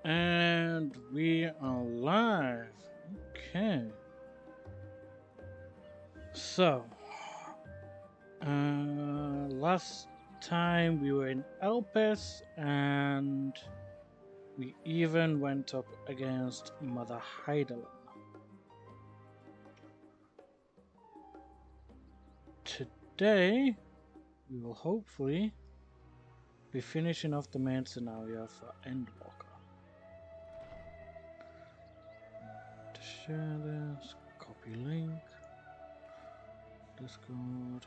And we are live. Okay. So, last time we were in Elpis and we even went up against Mother Heidelin. Today, we will hopefully be finishing off the main scenario for EndWalker. To share this, copy link, Discord.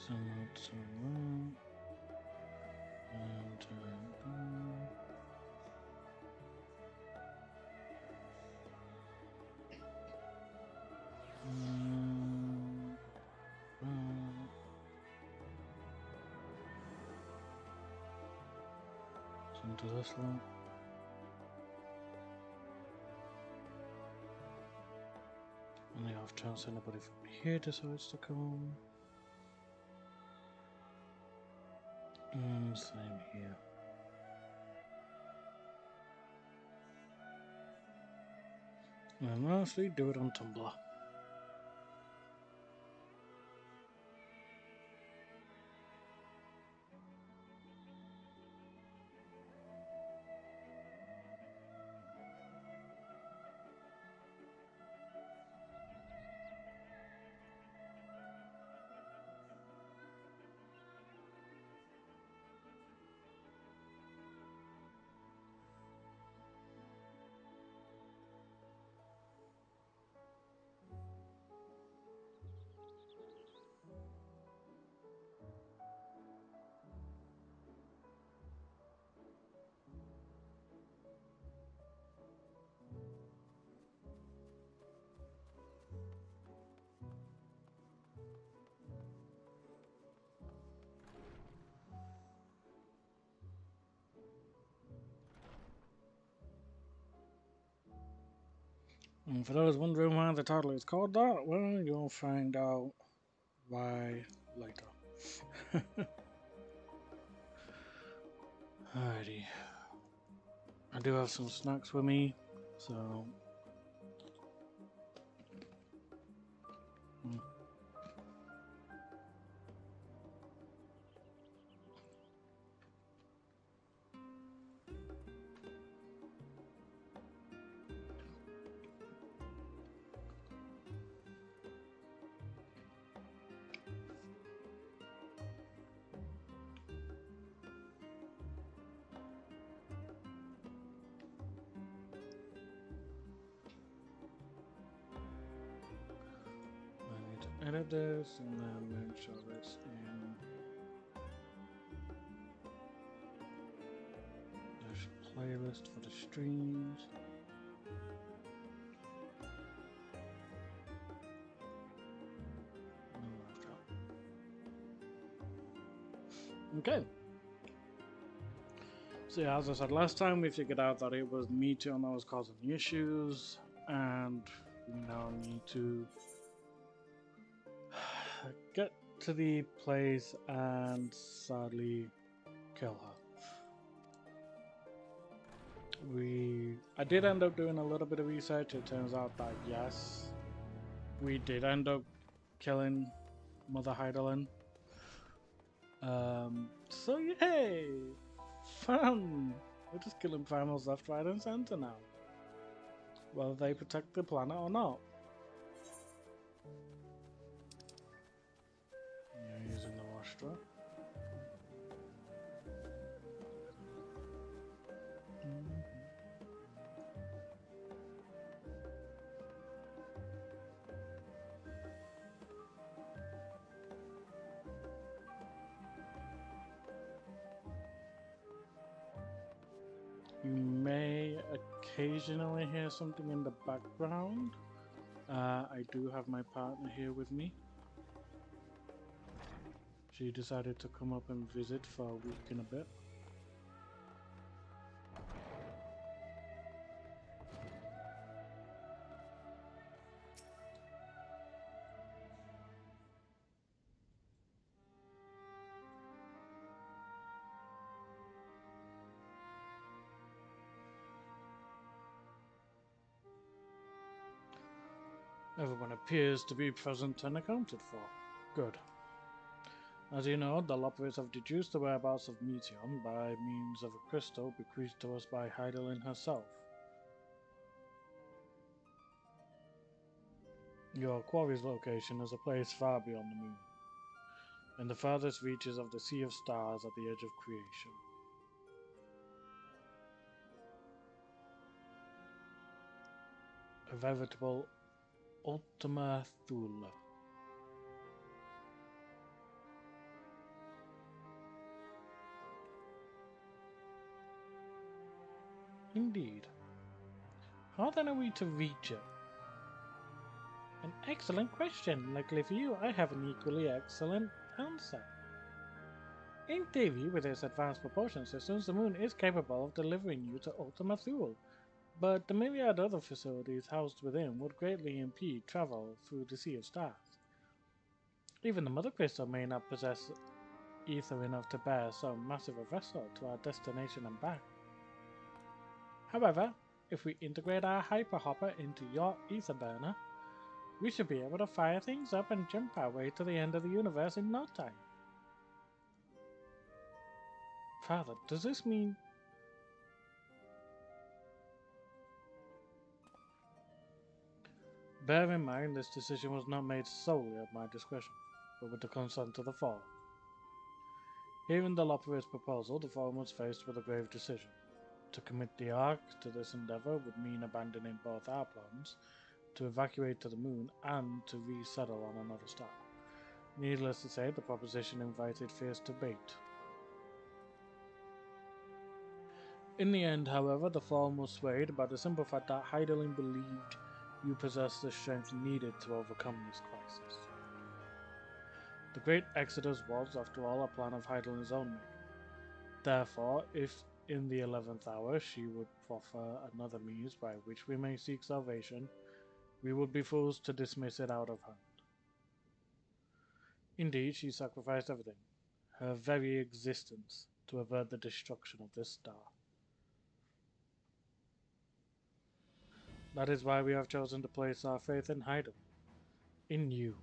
Send to and send to this one. On the off chance anybody from here decides to come. Same here. And lastly, do it on Tumblr. And for those wondering why the title is called that, well, you'll find out why later. Alrighty. I do have some snacks with me, so. Edit this and then make sure it's in the playlist for the streams. Okay. So yeah, as I said last time, we figured out that it was Meteion that was causing the issues, and we now need to get to the place and sadly kill her. I did end up doing a little bit of research. It turns out that yes, we did end up killing Mother Heidelin. So yay! Fun! We're just killing primals left, right, and center now. Whether they protect the planet or not. You're using the Wastra. You may occasionally hear something in the background. I do have my partner here with me. She decided to come up and visit for a week and a bit. Everyone appears to be present and accounted for. Good. As you know, the Loppers have deduced the whereabouts of Meteion by means of a crystal bequeathed to us by Heidelin herself. Your quarry's location is a place far beyond the moon, in the farthest reaches of the Sea of Stars at the edge of creation. A veritable Ultima Thule. Indeed. How then are we to reach it? An excellent question. Luckily for you, I have an equally excellent answer. In theory, with its advanced propulsion systems, the moon is capable of delivering you to Ultima Thule, but the myriad other facilities housed within would greatly impede travel through the Sea of Stars. Even the Mother Crystal may not possess ether enough to bear so massive a vessel to our destination and back. However, if we integrate our hyperhopper into your ether burner, we should be able to fire things up and jump our way to the end of the universe in no time. Father, does this mean... Bear in mind this decision was not made solely at my discretion, but with the consent of the Forum. Hearing the Lopper's proposal, the Forum was faced with a grave decision. To commit the Ark to this endeavour would mean abandoning both our plans to evacuate to the moon and to resettle on another star. Needless to say, the proposition invited fierce debate. In the end, however, the Forum was swayed by the simple fact that Heidelin believed you possessed the strength needed to overcome this crisis. The Great Exodus was, after all, a plan of Heidelin's own making. Therefore, if in the 11th hour she would proffer another means by which we may seek salvation, we would be fools to dismiss it out of hand. Indeed, she sacrificed everything, her very existence, to avert the destruction of this star. That is why we have chosen to place our faith in Heidelin, in you.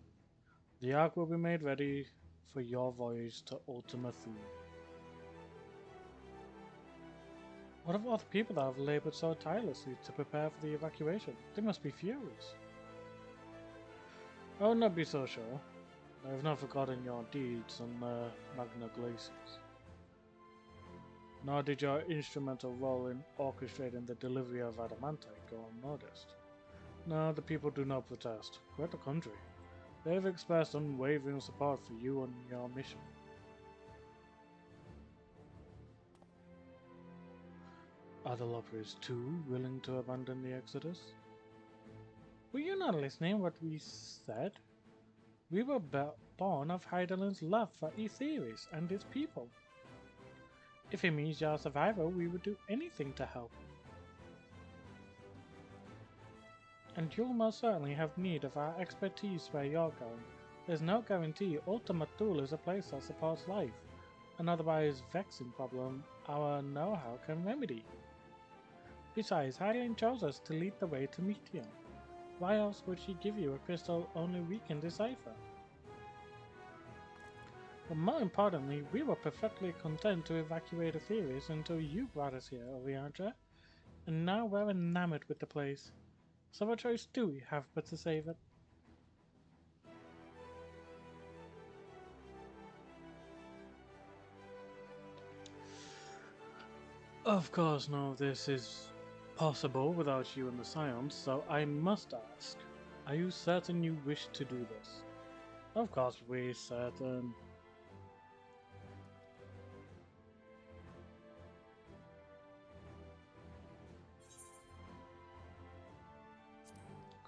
The Ark will be made ready for your voyage to Ultima Thule. What of all the people that have labored so tirelessly to prepare for the evacuation? They must be furious. I would not be so sure. I have not forgotten your deeds on the Magna Glaciers. Nor did your instrumental role in orchestrating the delivery of adamantite go unnoticed. No, the people do not protest. Quite the contrary. They have expressed unwavering support for you and your mission. Are the Loppers too willing to abandon the Exodus? Were you not listening what we said? We were born of Heidelin's love for Aetheris and its people. If it means your survival, we would do anything to help. And you'll most certainly have need of our expertise where you're going. There's no guarantee Ultima Thule is a place that supports life, an otherwise vexing problem our know-how can remedy. Besides, Heidelin chose us to lead the way to Meteion. Why else would she give you a crystal only we can decipher? But more importantly, we were perfectly content to evacuate Aetheris until you brought us here, Oriandra, and now we're enamored with the place. So what choice do we have but to save it? Of course, none of this is possible without you and the Scions, so I must ask, are you certain you wish to do this? Of course we're certain.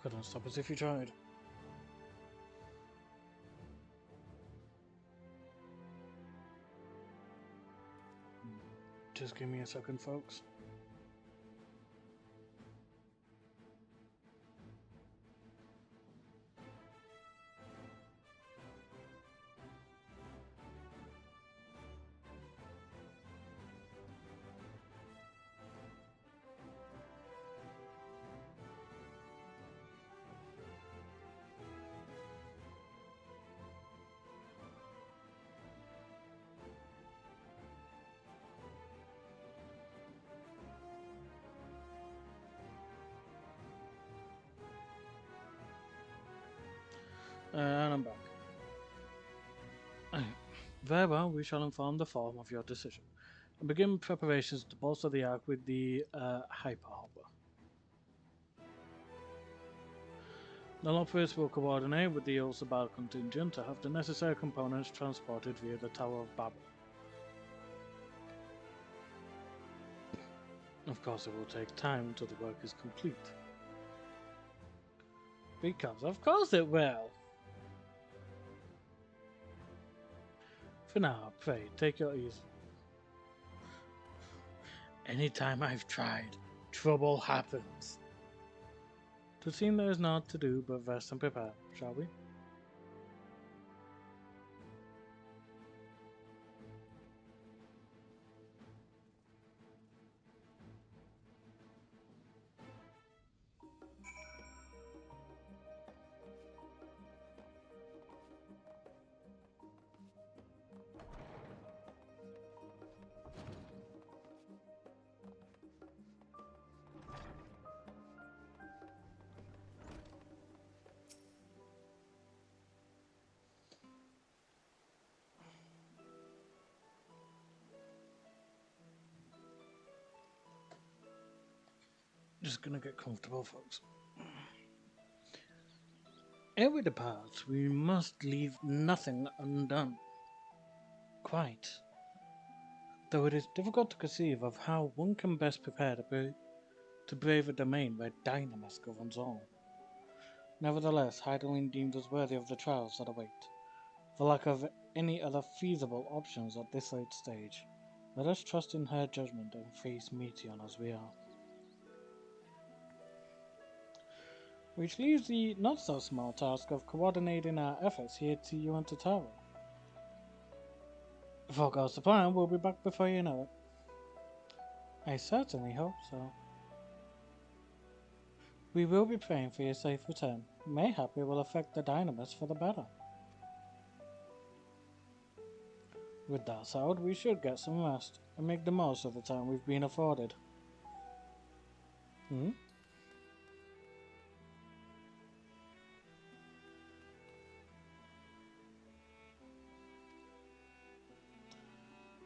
Couldn't stop us if you tried. Just give me a second, folks. And I'm back. Very well, we shall inform the form of your decision and begin preparations to bolster the Ark with the Hyper Hopper. The Lopez will coordinate with the Ulsabal contingent to have the necessary components transported via the Tower of Babel. Of course, it will take time until the work is complete. Because of course it will! For now, pray, take your ease. Anytime I've tried, trouble happens. To seem there is naught to do but rest and prepare, shall we? Just gonna get comfortable, folks. Ere we depart, we must leave nothing undone. Quite. Though it is difficult to conceive of how one can best prepare to brave a domain where Dynamis governs all. Nevertheless, Heidelin deemed us worthy of the trials that await. For lack of any other feasible options at this late stage, let us trust in her judgment and face Meteion as we are. Which leaves the not-so-small task of coordinating our efforts here to Yuan Tataru. If all goes to plan, we'll be back before you know it. I certainly hope so. We will be praying for your safe return. Mayhap it will affect the Dynamis for the better. With that said, we should get some rest and make the most of the time we've been afforded.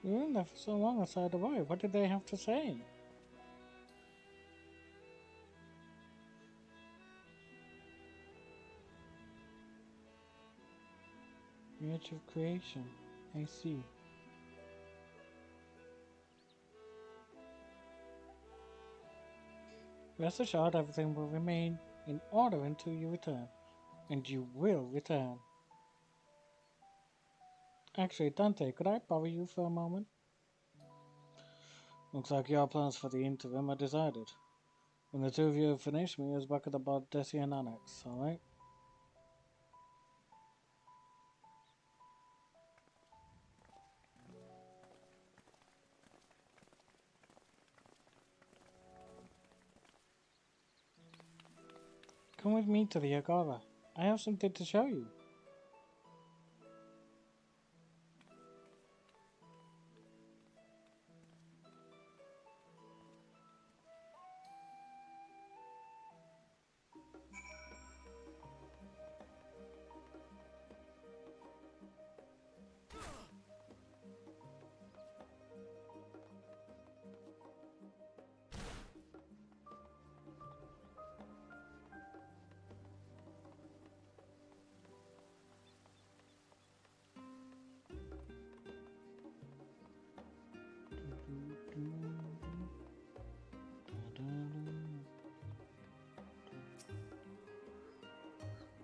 We were in there for so long outside the way. What did they have to say? Image of creation. I see. Rest assured, everything will remain in order until you return. And you will return. Actually, Dante, could I bother you for a moment? Looks like your plans for the interim are decided. When the two of you have finished, meet us back at the Bardessian Annex, alright? Come with me to the Agora. I have something to show you.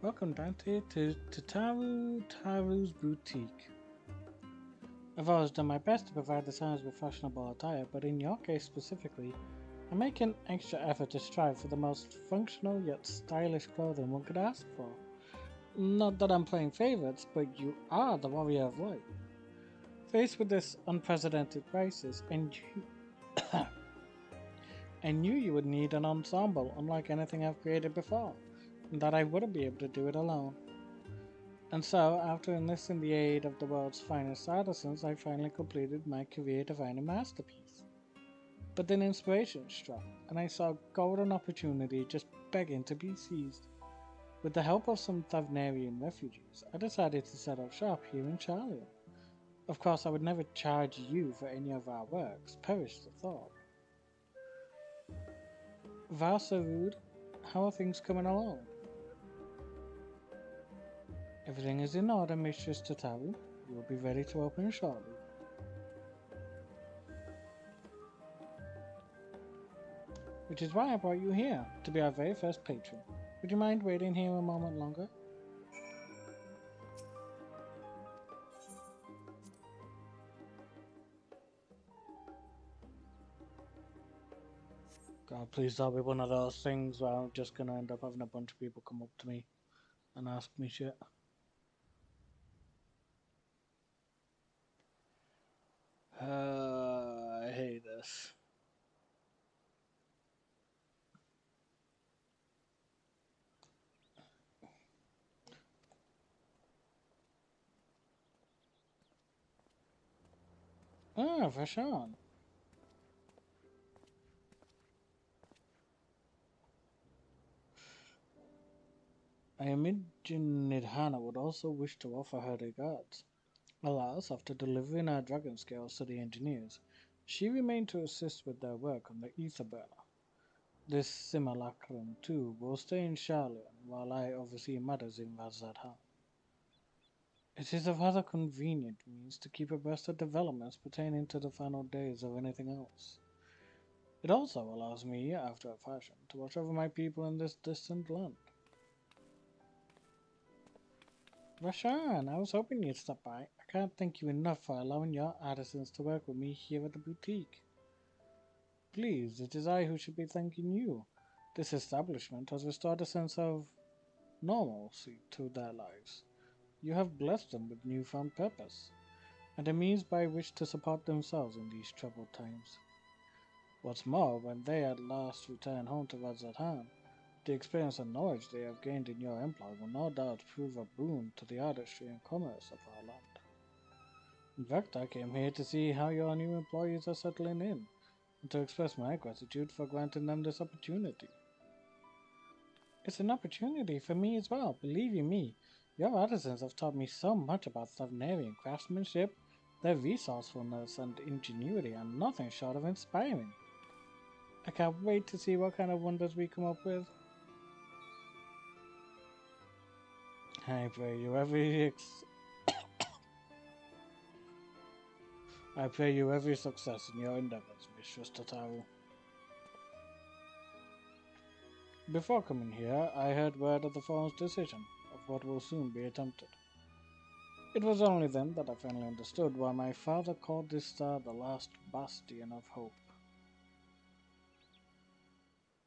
Welcome, Dante, to Taru's boutique. I've always done my best to provide the signs with fashionable attire, but in your case specifically, I make an extra effort to strive for the most functional yet stylish clothing one could ask for. Not that I'm playing favorites, but you are the warrior of light. Faced with this unprecedented crisis, I knew you would need an ensemble unlike anything I've created before, and that I wouldn't be able to do it alone. And so, after enlisting the aid of the world's finest artisans, I finally completed my career-defining masterpiece. But then inspiration struck, and I saw a golden opportunity just begging to be seized. With the help of some Thavnarian refugees, I decided to set up shop here in Charlotte. Of course, I would never charge you for any of our works. Perish the thought. Varsarud, how are things coming along? Everything is in order, Mistress Tataru. You will be ready to open shortly. Which is why I brought you here, to be our very first patron. Would you mind waiting here a moment longer? God, please don't be one of those things where I'm just gonna end up having a bunch of people come up to me and ask me shit. I hate this. Ah, Vashan. I imagine Nidhana would also wish to offer her regards. Alas, after delivering our dragon scales to the engineers, she remained to assist with their work on the ether burner. This simulacrum, too, will stay in Charlotte while I oversee matters in Vazadhan. It is a rather convenient means to keep abreast of developments pertaining to the final days of anything else. It also allows me, after a fashion, to watch over my people in this distant land. Rashan, I was hoping you'd stop by. I can't thank you enough for allowing your artisans to work with me here at the boutique. Please, it is I who should be thanking you. This establishment has restored a sense of normalcy to their lives. You have blessed them with newfound purpose, and a means by which to support themselves in these troubled times. What's more, when they at last return home to Vazadhan, the experience and knowledge they have gained in your employ will no doubt prove a boon to the artistry and commerce of our land. In fact, I came here to see how your new employees are settling in, and to express my gratitude for granting them this opportunity. It's an opportunity for me as well, believe you me. Your artisans have taught me so much about Thavnarian craftsmanship. Their resourcefulness and ingenuity are nothing short of inspiring. I can't wait to see what kind of wonders we come up with. I pray you every success in your endeavors, Mistress Tataru. Before coming here, I heard word of the forum's decision of what will soon be attempted. It was only then that I finally understood why my father called this star the last bastion of hope.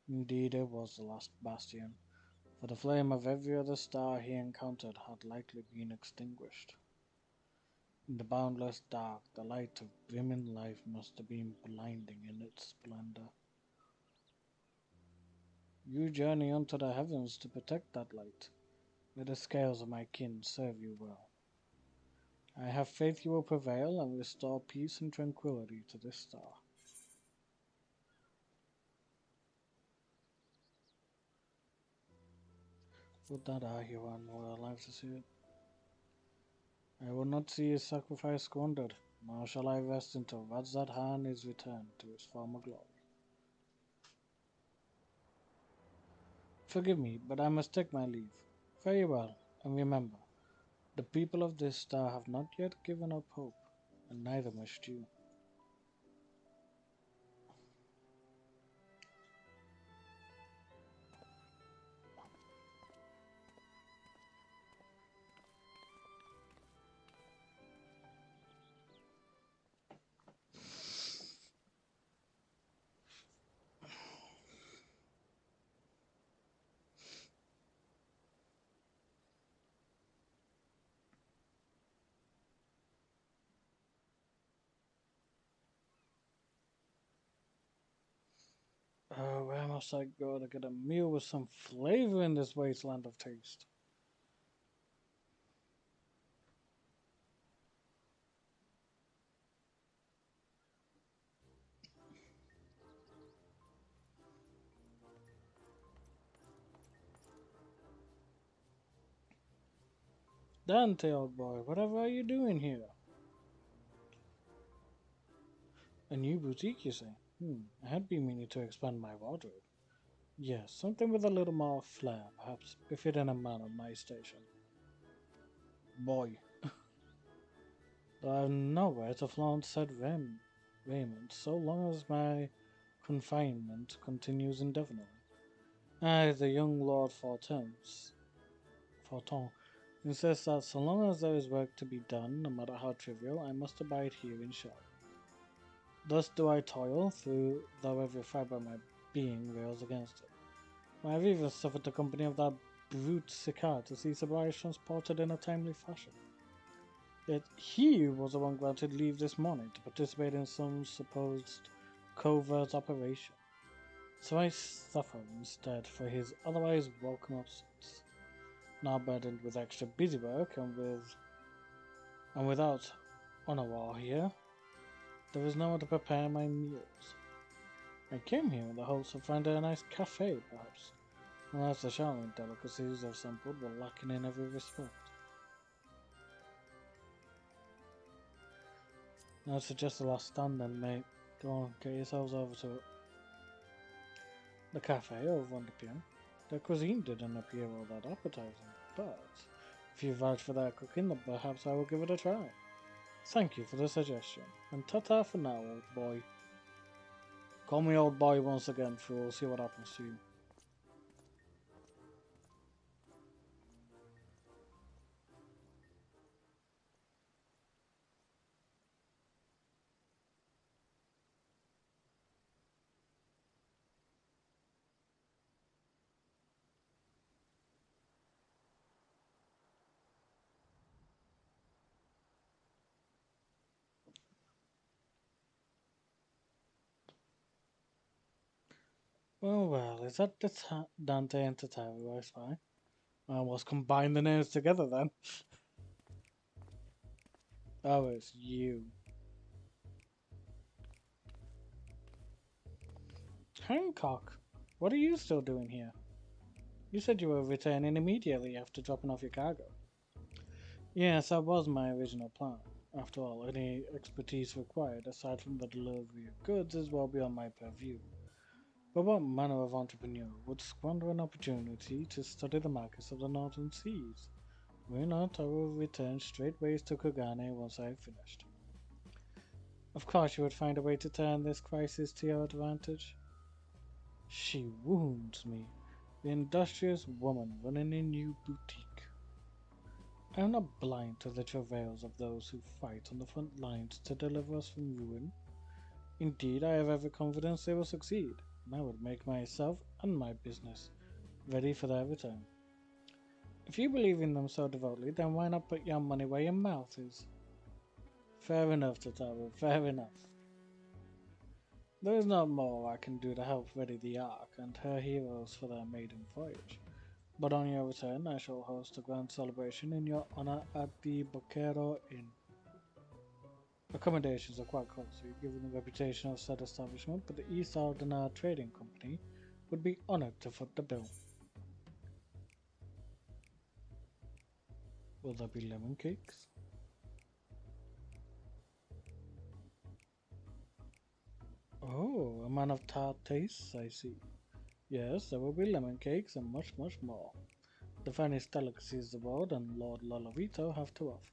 Indeed, it was the last bastion, for the flame of every other star he encountered had likely been extinguished. In the boundless dark, the light of brimming life must have been blinding in its splendor. You journey unto the heavens to protect that light. May the scales of my kin serve you well. I have faith you will prevail and restore peace and tranquility to this star. Would that Ahiran were alive to see it. I will not see his sacrifice squandered, nor shall I rest until Vazadhan is returned to his former glory. Forgive me, but I must take my leave. Very well, and remember, the people of this star have not yet given up hope, and neither must you. Where must I go to get a meal with some flavor in this wasteland of taste? Dante, old boy, whatever are you doing here? A new boutique, you say? I had been meaning to expand my wardrobe. Yes, something with a little more flair, perhaps befitting a man of my station. Boy, I have nowhere to flaunt said raiment so long as my confinement continues indefinitely. The young Lord Forton insists that so long as there is work to be done, no matter how trivial, I must abide here in shop. Thus do I toil through, though every fibre of my being rails against it. I have even suffered the company of that brute Sicard to see supplies transported in a timely fashion. Yet he was the one granted leave this morning to participate in some supposed covert operation. So I suffer instead for his otherwise welcome absence. Now burdened with extra busy work and without Onawar here, there is no one to prepare my meals. I came here in the hopes of finding a nice cafe, perhaps, unless the charming delicacies I've sampled were lacking in every respect. I suggest the last stand then, mate. Go on, get yourselves over to it. The cafe over on the pier. Their cuisine didn't appear all that appetizing, but if you vouch for their cooking, then perhaps I will give it a try. Thank you for the suggestion, and ta-ta for now, old boy. Call me old boy once again, fool, see what happens to you. Well, is that the Dante and Tataru I spy? I must combine the names together then. Oh, it's you. Hancock, what are you still doing here? You said you were returning immediately after dropping off your cargo. Yes, that was my original plan. After all, any expertise required aside from the delivery of goods is well beyond my purview. But what manner of entrepreneur would squander an opportunity to study the markets of the northern seas? Why not, I will return straightways to Kogane once I have finished. Of course you would find a way to turn this crisis to your advantage. She wounds me, the industrious woman running a new boutique. I am not blind to the travails of those who fight on the front lines to deliver us from ruin. Indeed, I have every confidence they will succeed, and I would make myself and my business ready for their return. If you believe in them so devoutly, then why not put your money where your mouth is? Fair enough, Tataru, fair enough. There is not more I can do to help ready the Ark and her heroes for their maiden voyage. But on your return, I shall host a grand celebration in your honor at the Boquero Inn. Accommodations are quite costly, given the reputation of said establishment, but the East Aldenar Trading Company would be honored to foot the bill. Will there be lemon cakes? Oh, a man of tart tastes, I see. Yes, there will be lemon cakes and much, much more. The finest delicacies the world and Lord Lolovito have to offer.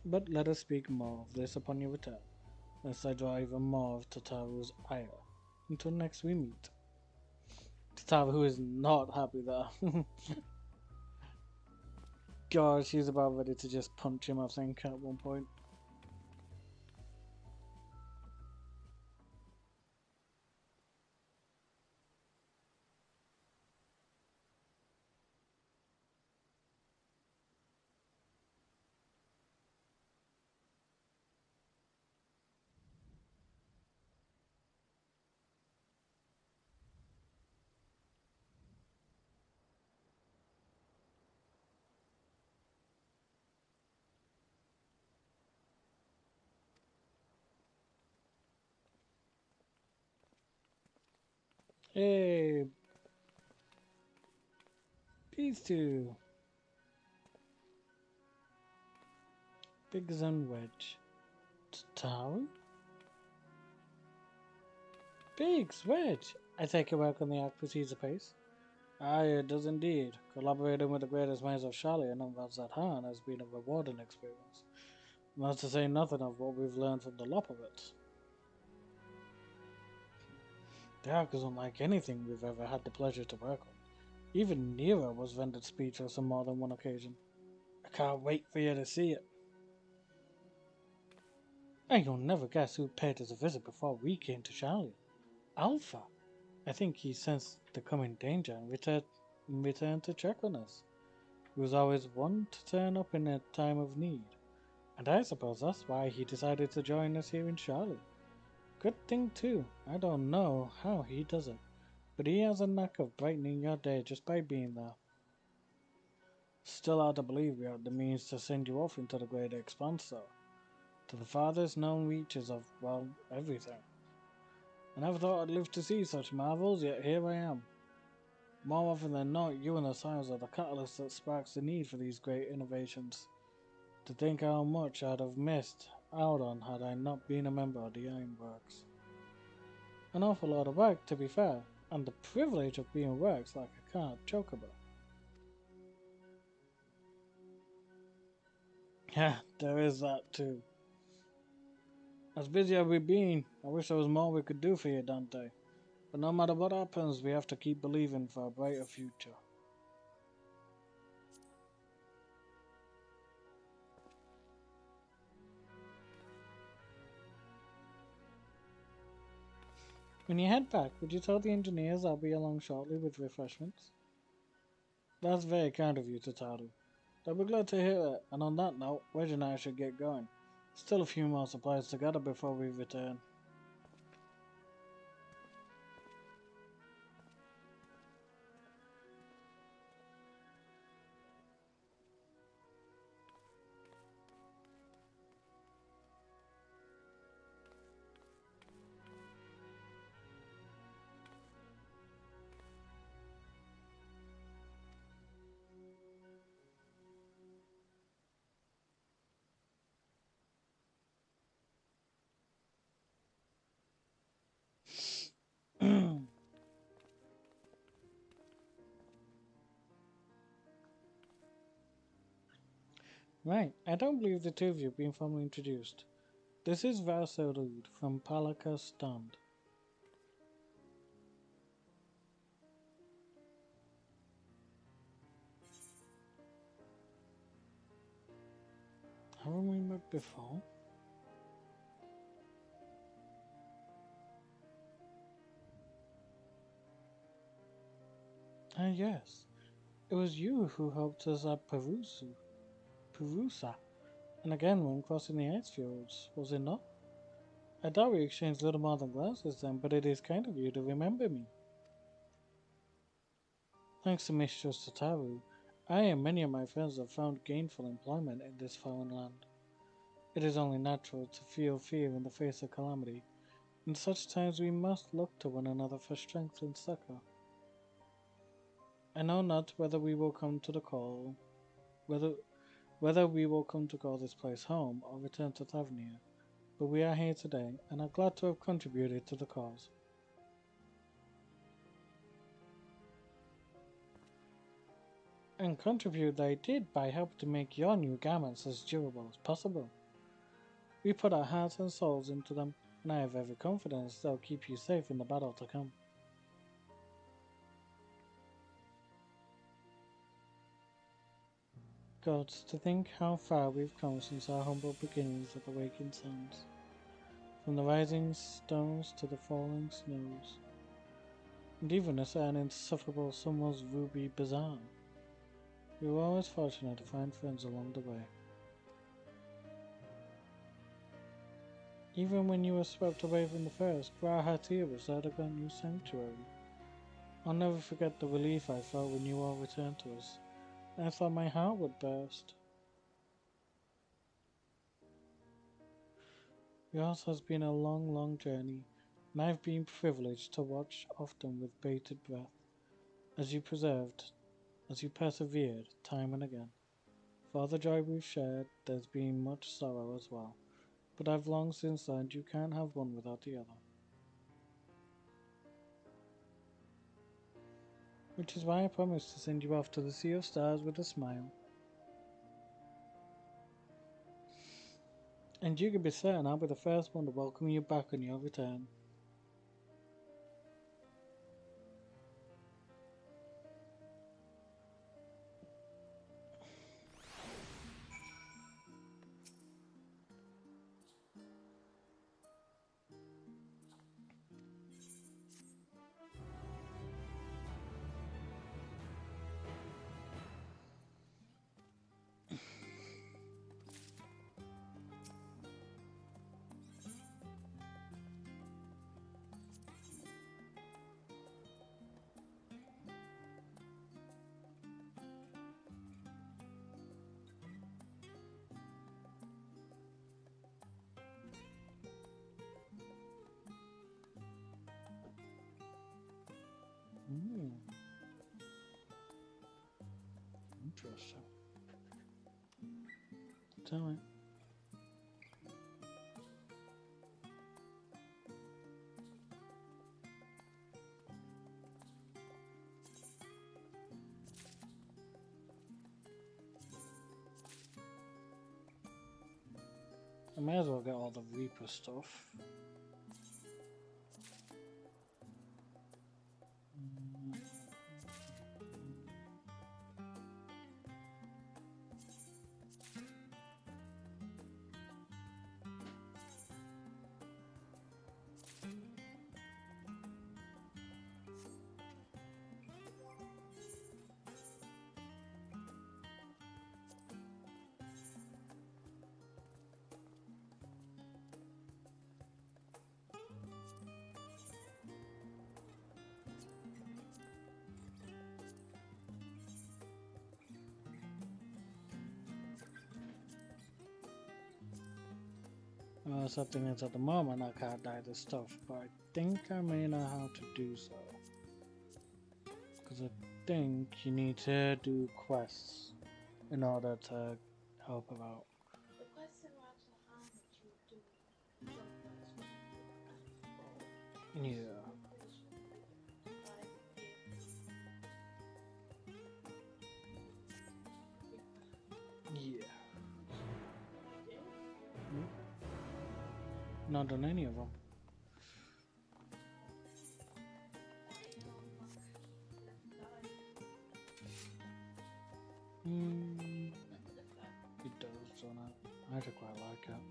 But let us speak more of this upon your return, lest I draw even more of Tataru's ire. Until next we meet. Tataru is not happy there. God, she's about ready to just punch him, I think, at one point. Hey, These two. Biggs and Wedge. Town? Biggs, Wedge! I take your work on the act proceeds apace. Aye, it does indeed. Collaborating with the greatest minds of Charlie and of us at hand has been a rewarding experience. Not to say nothing of what we've learned from the lop of it. The arc is unlike anything we've ever had the pleasure to work on. Even Nero was rendered speechless on more than one occasion. I can't wait for you to see it. And you'll never guess who paid us a visit before we came to Charlie. Alpha. I think he sensed the coming danger and returned to check on us. He was always one to turn up in a time of need. And I suppose that's why he decided to join us here in Charlie. Good thing too. I don't know how he does it, but he has a knack of brightening your day just by being there. Still hard to believe we have the means to send you off into the great expanse though. To the farthest known reaches of, well, everything. I never thought I'd live to see such marvels, yet here I am. More often than not, you and the science are the catalyst that sparks the need for these great innovations. To think how much I'd have missed out on had I not been a member of the Ironworks. An awful lot of work, to be fair, and the privilege of being works like a card chocobo. Yeah, there is that too. As busy as we've been, I wish there was more we could do for you, Dante. But no matter what happens, we have to keep believing for a brighter future. When you head back, would you tell the engineers I'll be along shortly with refreshments? That's very kind of you, Tataru. They'll be glad to hear it, and on that note, Wedge and I should get going. Still a few more supplies to gather before we return. Right, I don't believe the two of you have been formally introduced. This is Varsolud from Palaka Stand. Haven't we met before? Ah, yes. It was you who helped us at Perusa, and again when crossing the ice fields, was it not? I doubt we exchanged little more than glances then, but it is kind of you to remember me. Thanks to Mistress Tataru, I and many of my friends have found gainful employment in this foreign land. It is only natural to feel fear in the face of calamity. In such times we must look to one another for strength and succor. I know not whether we will come to the call, whether we will come to call this place home or return to Tavernier, but we are here today and are glad to have contributed to the cause. And contribute they did by helping to make your new garments as durable as possible. We put our hearts and souls into them, and I have every confidence they'll keep you safe in the battle to come. Gods, to think how far we've come since our humble beginnings at the Waking Sands. From the rising stones to the falling snows, and even a certain insufferable summer's ruby bazaar. We were always fortunate to find friends along the way. Even when you were swept away from the first, Grahatir was there to grant you sanctuary. I'll never forget the relief I felt when you all returned to us. I thought my heart would burst. Yours has been a long, long journey, and I've been privileged to watch often with bated breath, as you preserved as you persevered time and again. For the joy we've shared, there's been much sorrow as well, but I've long since learned you can't have one without the other. Which is why I promised to send you off to the Sea of Stars with a smile. And you can be certain I'll be the first one to welcome you back on your return. Interesting. Tell me. I may as well get all the Reaper stuff. Something is at the moment I can't dye this stuff, but I think I may know how to do so. Because I think you need to do quests in order to help her out. The question was how much you do Yeah. Yeah. Not done any of them. It does, don't it? I actually quite like it.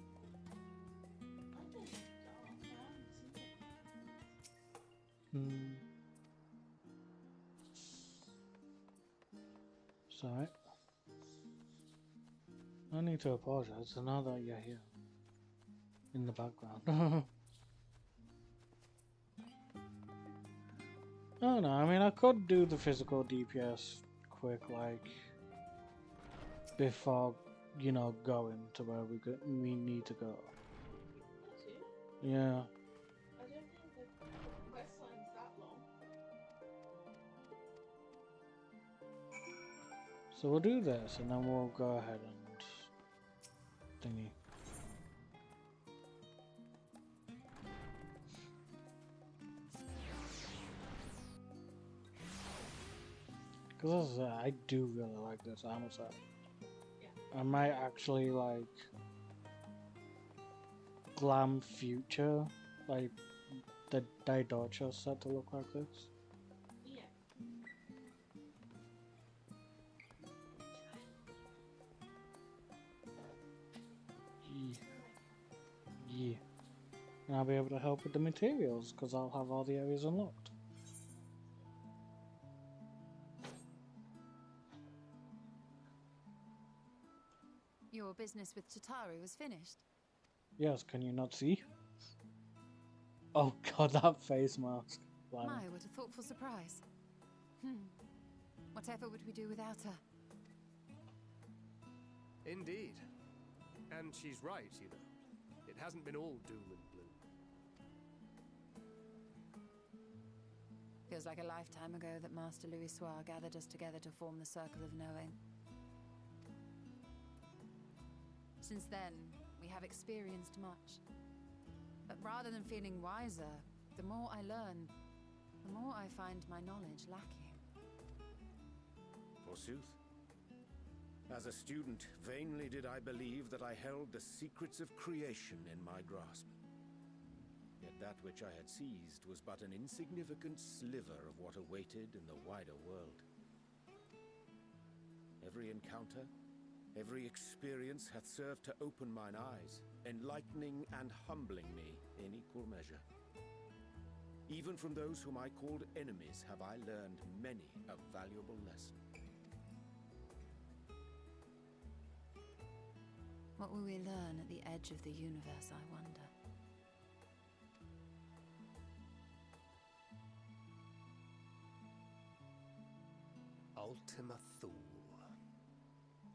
Sorry. I need to apologize, so now that you're here in the background. Oh no, I mean I could do the physical DPS quick, like before, you know, going to where we need to go. Yeah. I don't think the quest line's that long. So we'll do this and then we'll go ahead and thingy. Because I do really like this armor set. Yeah. I might actually like glam future, like the Daidocho set to look like this. Yeah. Yeah. And I'll be able to help with the materials because I'll have all the areas unlocked. Your business with Tataru was finished. Yes, can you not see? Oh god, that face mask. Wow. My, what a thoughtful surprise. Whatever would we do without her? Indeed. And she's right, you know. It hasn't been all doom and gloom. Feels like a lifetime ago that Master Louis Soir gathered us together to form the Circle of Knowing. Since then, we have experienced much. But rather than feeling wiser, the more I learn, the more I find my knowledge lacking. Forsooth. As a student, vainly did I believe that I held the secrets of creation in my grasp. Yet that which I had seized was but an insignificant sliver of what awaited in the wider world. Every encounter, every experience hath served to open mine eyes, enlightening and humbling me in equal measure. Even from those whom I called enemies have I learned many a valuable lesson. What will we learn at the edge of the universe, I wonder? Ultima Thule,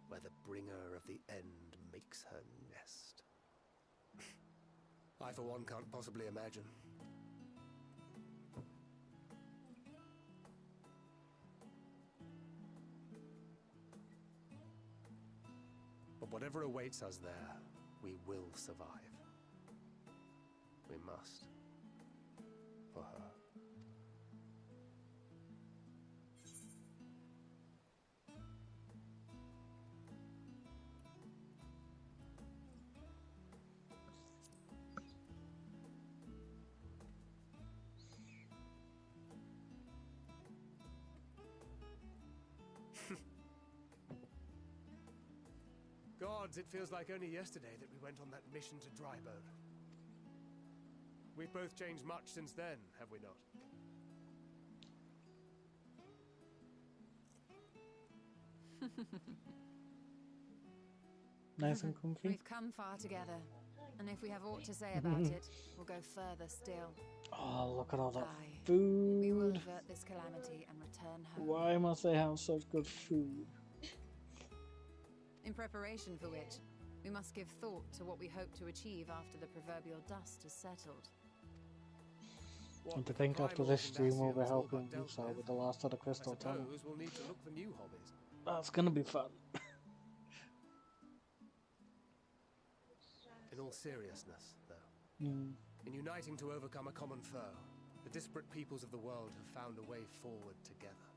where the bringer of the end makes her nest. I, for one, can't possibly imagine. But whatever awaits us there, we will survive. We must. For her. Gods, it feels like only yesterday that we went on that mission to Drybone. We've both changed much since then, have we not? Nice and comfy. We've come far together, and if we have aught to say about it, we'll go further still. Oh, look at all that Aye. We will food. avert this calamity and return home. Why must they have such good food? In preparation for which, we must give thought to what we hope to achieve after the proverbial dust has settled. And to think after this stream we'll be helping Musa with the last of the Crystal Tunnel. We'll need to look for new hobbies. That's gonna be fun. In all seriousness, though, Mm. in uniting to overcome a common foe, the disparate peoples of the world have found a way forward together.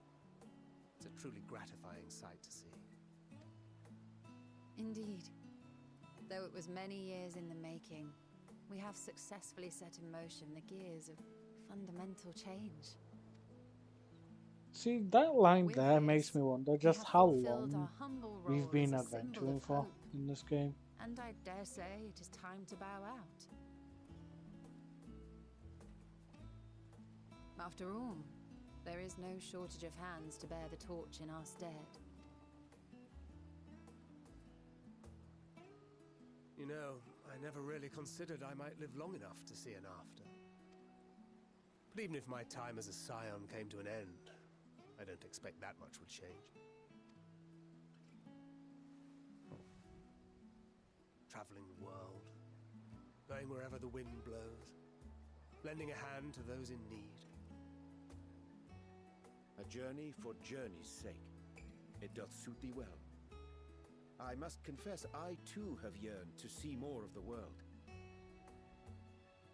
It's a truly gratifying sight to see. Indeed. Though it was many years in the making, we have successfully set in motion the gears of fundamental change. See, that line With there this, makes me wonder we just have how fulfilled our long humble we've role been as a symbol adventuring of for hope, in this game. and I dare say it is time to bow out. After all, there is no shortage of hands to bear the torch in our stead. You know, I never really considered I might live long enough to see an after. But even if my time as a scion came to an end, I don't expect that much would change. Traveling the world, going wherever the wind blows, lending a hand to those in need. A journey for journey's sake. It doth suit thee well. I must confess, I too have yearned to see more of the world.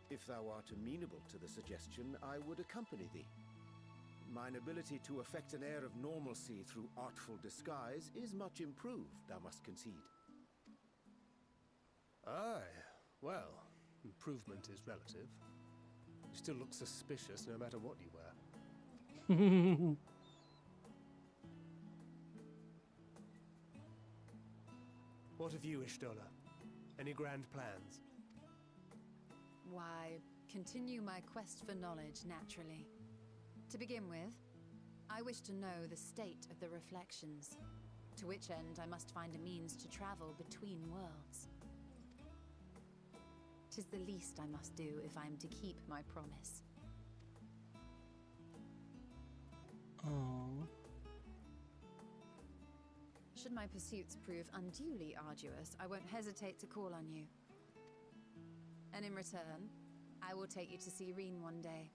If thou art amenable to the suggestion, I would accompany thee. Mine ability to effect an air of normalcy through artful disguise is much improved, thou must concede. Aye, well, improvement is relative. You still look suspicious no matter what you wear. What of you, Ishtola? Any grand plans? Why, continue my quest for knowledge, naturally. To begin with, I wish to know the state of the reflections, to which end I must find a means to travel between worlds. 'Tis the least I must do if I am to keep my promise. Oh. Should my pursuits prove unduly arduous, I won't hesitate to call on you. And in return, I will take you to see Reen one day,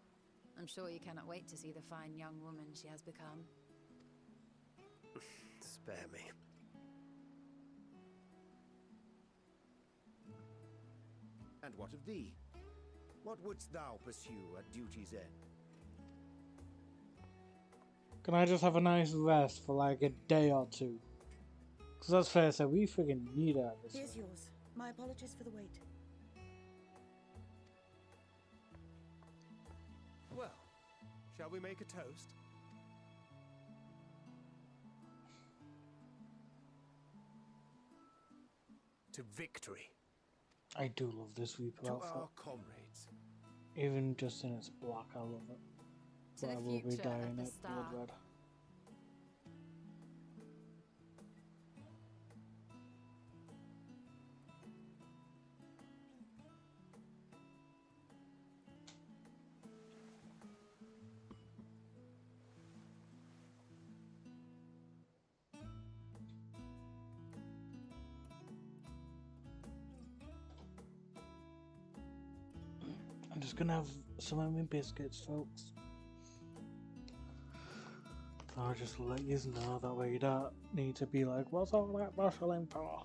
I'm sure you cannot wait to see the fine young woman she has become. Spare me. And what of thee? What wouldst thou pursue at duty's end? Can I just have a nice rest for like a day or two? Because that's fair to say, we freaking need her this Here's way. yours. My apologies for the wait. Well, shall we make a toast? To victory. I do love this Reaper To outfit. our comrades. Even just in its black, I love it. To But the I will be future of dyeing the it blood star. red. I'm just gonna have some of my biscuits, folks. I'll just let you know that way you don't need to be like, what's all that rustling for?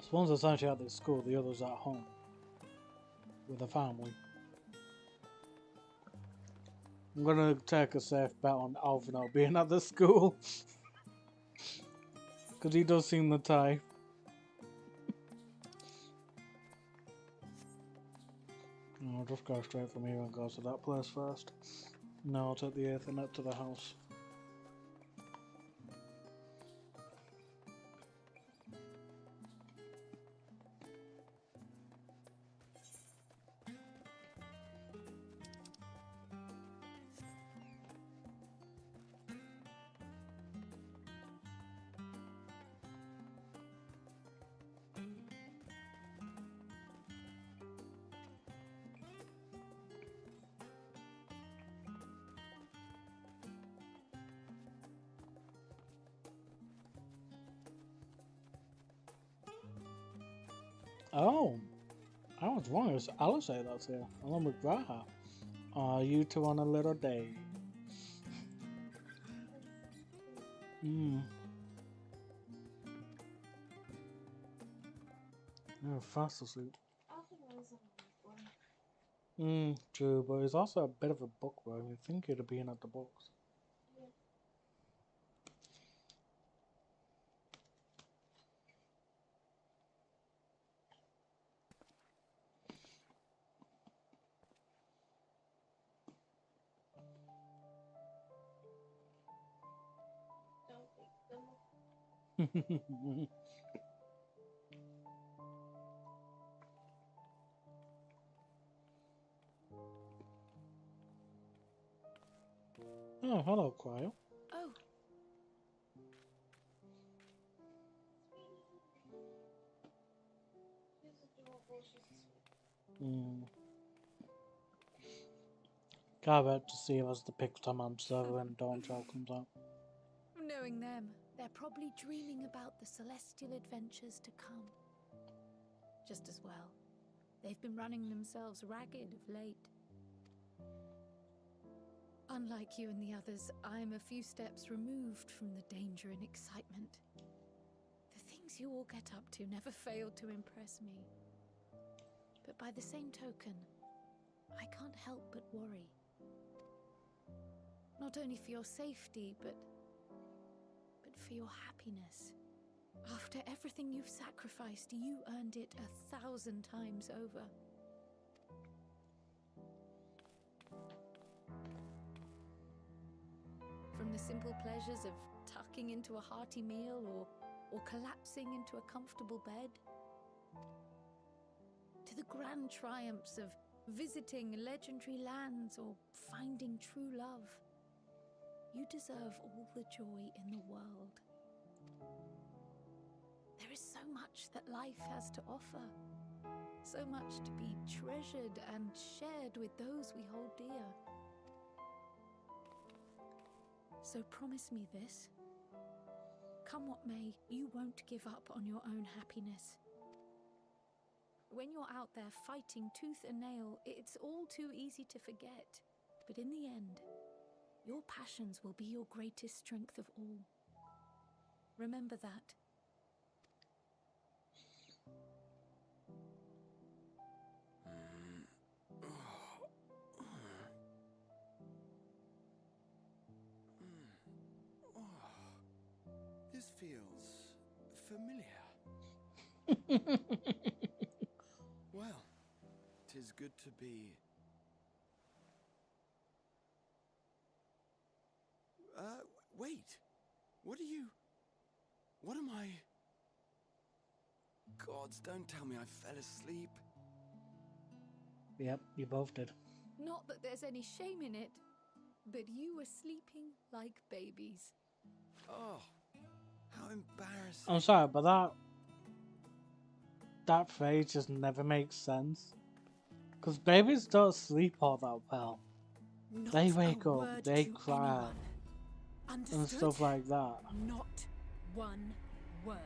So one's essentially at this school, the other's at home with a family. I'm gonna take a safe bet on Alvin not being at the school. Because he does seem the type. I'll just go straight from here and go to that place first. Now I'll take the Ethernet to the house. Oh, I was wrong. It's Alizé that's here, along with Graha. Are you two on a little date? You're fast asleep. Alvin was on one. True, but he's also a bit of a bookworm. You think he'd have been at the books. Yeah. Don't pick them up. Oh, hello, Cryo. Oh, She's adorable. She's sweet. Can't wait to see us the Pixar Man server when Dawn Child comes out. knowing them, they're probably dreaming about the celestial adventures to come. Just as well. They've been running themselves ragged of late. Unlike you and the others, I'm a few steps removed from the danger and excitement. The things you all get up to never fail to impress me. But by the same token, I can't help but worry. Not only for your safety, but for your happiness. After everything you've sacrificed, you earned it 1,000 times over. From the simple pleasures of tucking into a hearty meal or collapsing into a comfortable bed, to the grand triumphs of visiting legendary lands or finding true love. You deserve all the joy in the world. There is so much that life has to offer, so much to be treasured and shared with those we hold dear. So promise me this. Come what may, you won't give up on your own happiness. When you're out there fighting tooth and nail, it's all too easy to forget. But in the end, your passions will be your greatest strength of all. Remember that. This feels familiar. Well, 'tis good to be... wait. What am I... Gods, don't tell me I fell asleep. Yep, you both did. Not that there's any shame in it, but you were sleeping like babies. Oh, how embarrassing. I'm sorry, but that phrase just never makes sense. Because babies don't sleep all that well. Not They wake a up, word they to cry, anyone. and Understood? stuff like that. Not one word.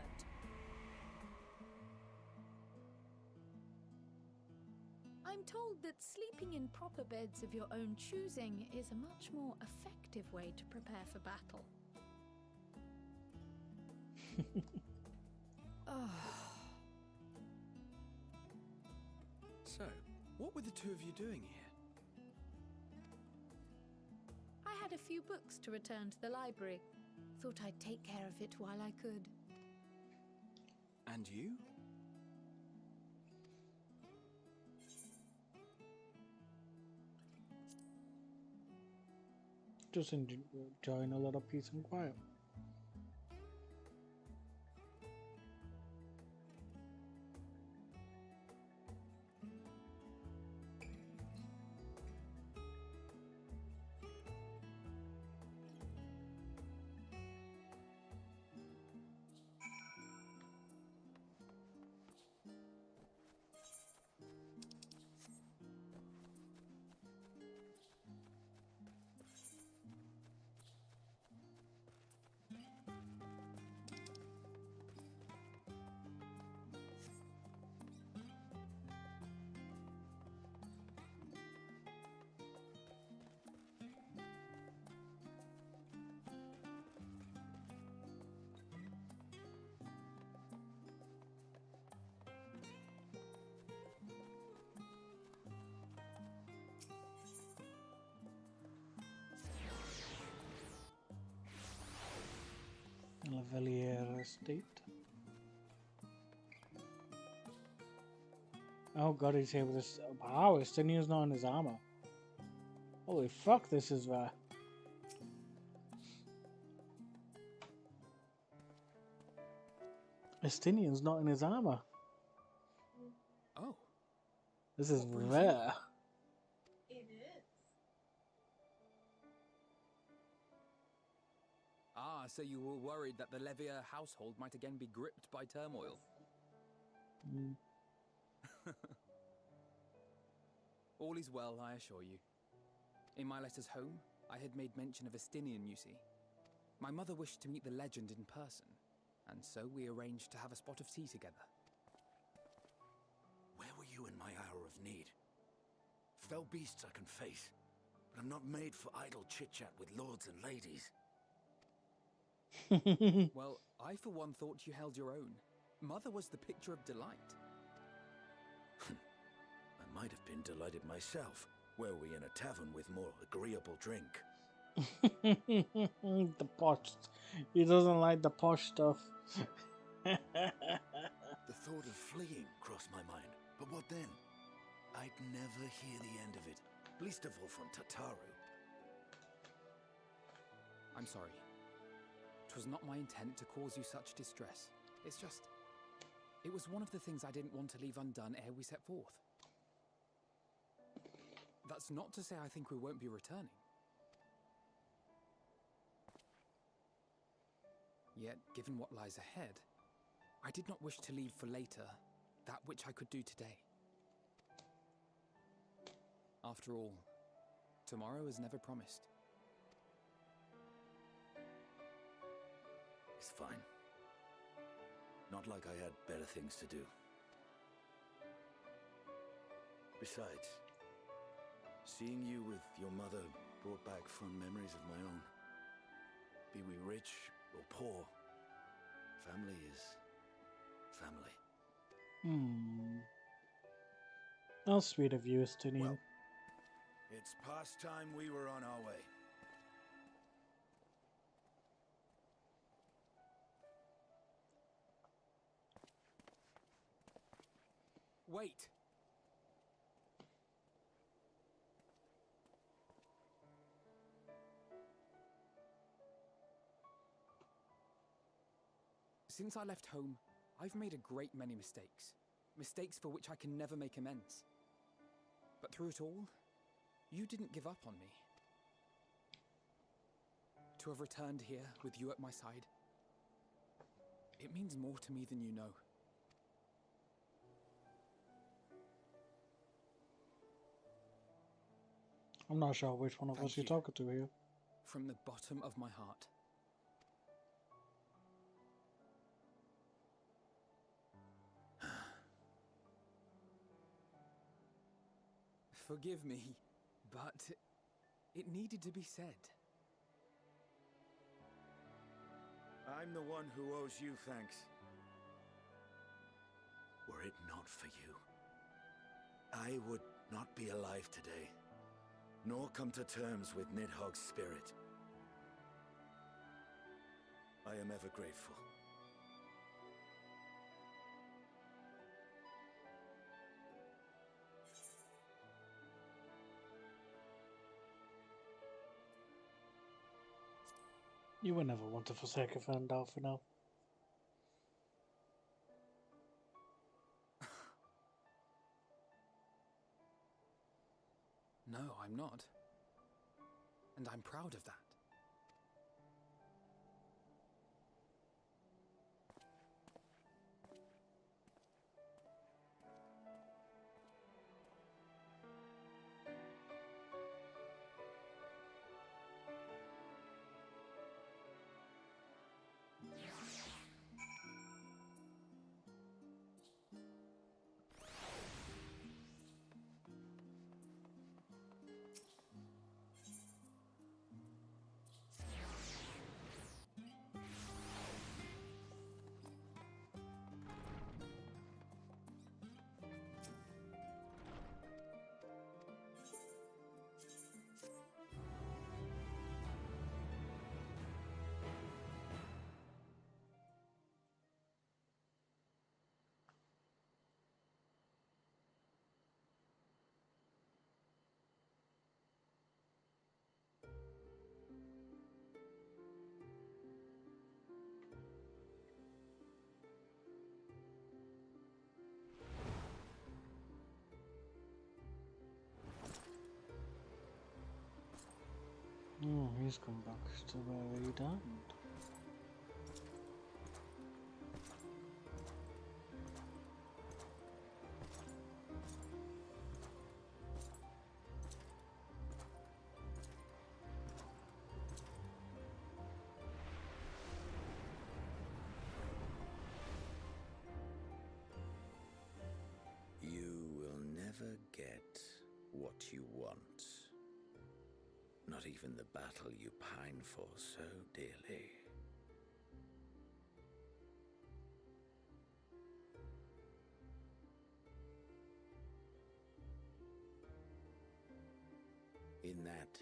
I'm told that sleeping in proper beds of your own choosing is a much more effective way to prepare for battle. So, what were the two of you doing here? I had a few books to return to the library. Thought I'd take care of it while I could. And you? Just enjoying a lot of peace and quiet. Lavalier Estate. Oh god, he's here with this. Wow, Estinian's not in his armor. Holy fuck, this is rare. Estinian's not in his armor. Oh, This is What brings you? rare. It is. ah, so you were worried that the Levier household might again be gripped by turmoil. Mm. All is well, I assure you. In my letters home, I had made mention of Estinian, you see. My mother wished to meet the legend in person, and so we arranged to have a spot of tea together. Where were you in my hour of need? Fell beasts I can face, but I'm not made for idle chit-chat with lords and ladies. Well, I for one thought you held your own. Mother was the picture of delight. I might have been delighted myself, were we in a tavern with more agreeable drink. The posh. He doesn't like the posh stuff. The thought of fleeing crossed my mind, but what then? I'd never hear the end of it, least of all from Tataru. I'm sorry. 'Twas not my intent to cause you such distress. It's just... It was one of the things I didn't want to leave undone ere we set forth. That's not to say I think we won't be returning. Yet, given what lies ahead, I did not wish to leave for later that which I could do today. After all, tomorrow is never promised. It's fine. Not like I had better things to do. Besides, seeing you with your mother brought back fond memories of my own. Be we rich or poor, family is family. How sweet of you, Estinian. Well, it's past time we were on our way. Wait! Since I left home, I've made a great many mistakes. Mistakes for which I can never make amends. But through it all, you didn't give up on me. To have returned here with you at my side, it means more to me than you know. I'm not sure which one of Thank us you're you. talking to here. From the bottom of my heart. Forgive me, but it needed to be said. I'm the one who owes you thanks. Were it not for you, I would not be alive today, nor come to terms with Nidhogg's spirit. I am ever grateful. You would never want to forsake a friend, Alfino. No, I'm not. And I'm proud of that. Oh, he's come back to where he died. You will never get what you want. Not even the battle you pine for so dearly. In that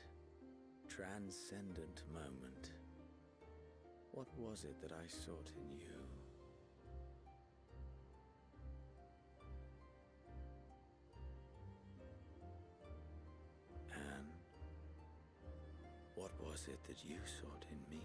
transcendent moment, what was it that I sought in you? What was it that you sought in me.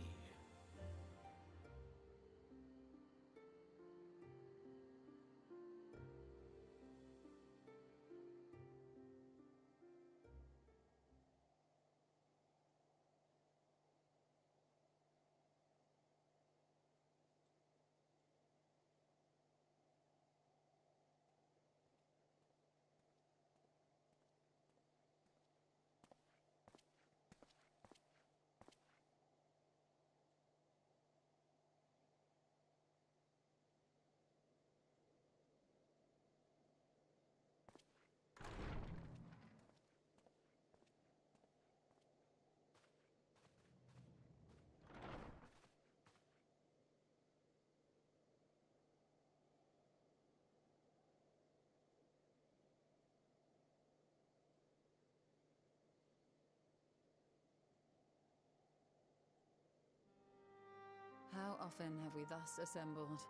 How often have we thus assembled?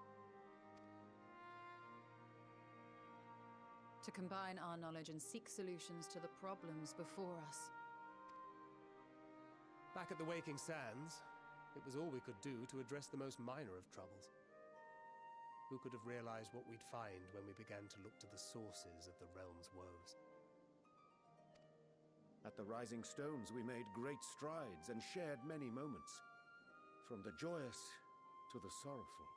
To combine our knowledge and seek solutions to the problems before us. Back at the Waking Sands, it was all we could do to address the most minor of troubles. Who could have realized what we'd find when we began to look to the sources of the realm's woes? At the Rising Stones, we made great strides and shared many moments. From the joyous to the sorrowful.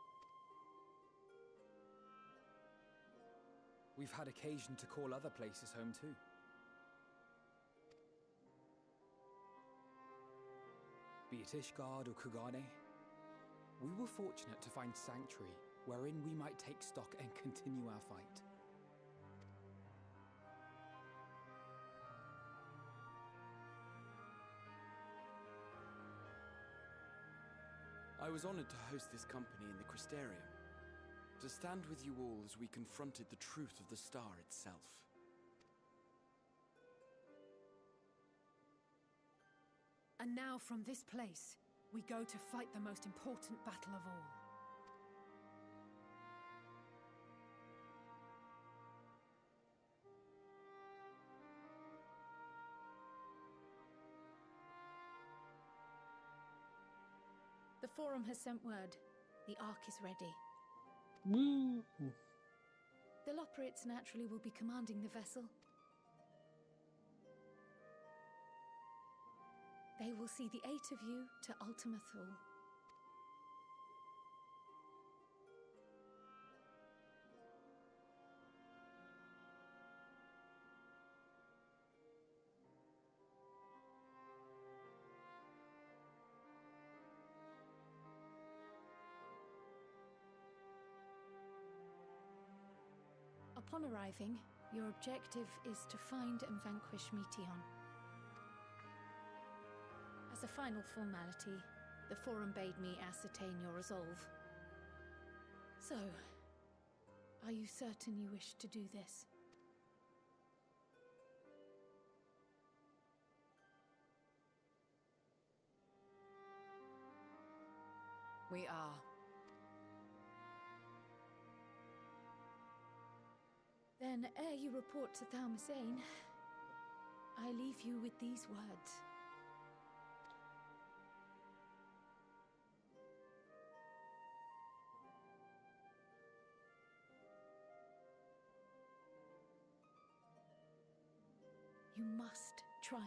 We've had occasion to call other places home too. Be it Ishgard or Kugane, we were fortunate to find sanctuary wherein we might take stock and continue our fight. I was honored to host this company in the Crystarium, to stand with you all as we confronted the truth of the star itself. And now from this place, we go to fight the most important battle of all. The Forum has sent word. The Ark is ready. Woo! The Loporrits naturally will be commanding the vessel. They will see the 8 of you to Ultima Thule. Upon arriving, your objective is to find and vanquish Meteion. As a final formality, the Forum bade me ascertain your resolve. So, are you certain you wish to do this? We are. Then, ere you report to Thalmasane, I leave you with these words. You must triumph.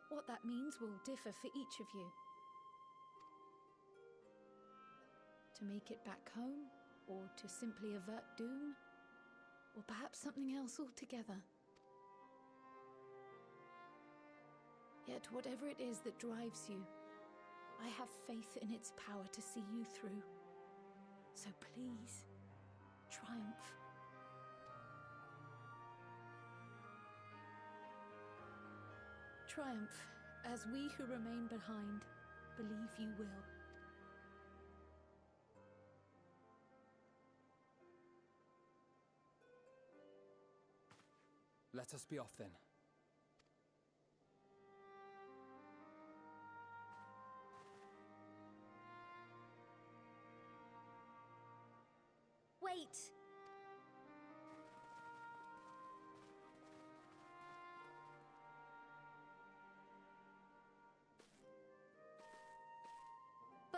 What that means will differ for each of you. To make it back home, or to simply avert doom, or perhaps something else altogether. Yet whatever it is that drives you, I have faith in its power to see you through. So please, triumph. Triumph, as we who remain behind believe you will. Let us be off then. Wait!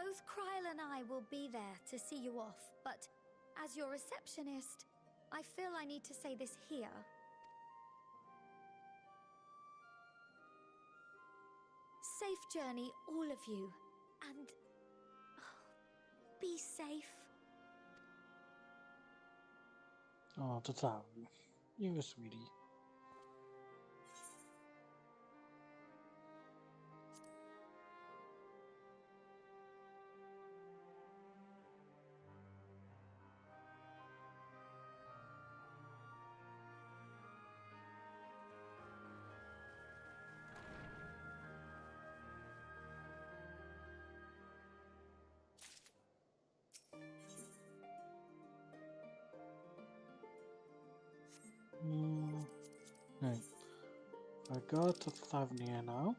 Both Kryle and I will be there to see you off, but as your receptionist, I feel I need to say this here. Safe journey, all of you, and be safe. Oh, Tataru, you're a sweetie. Right. I go to Thavnia now.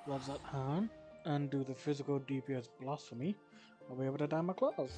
What's at hand? And do the physical DPS blasphemy. I'll be able to dye my clothes.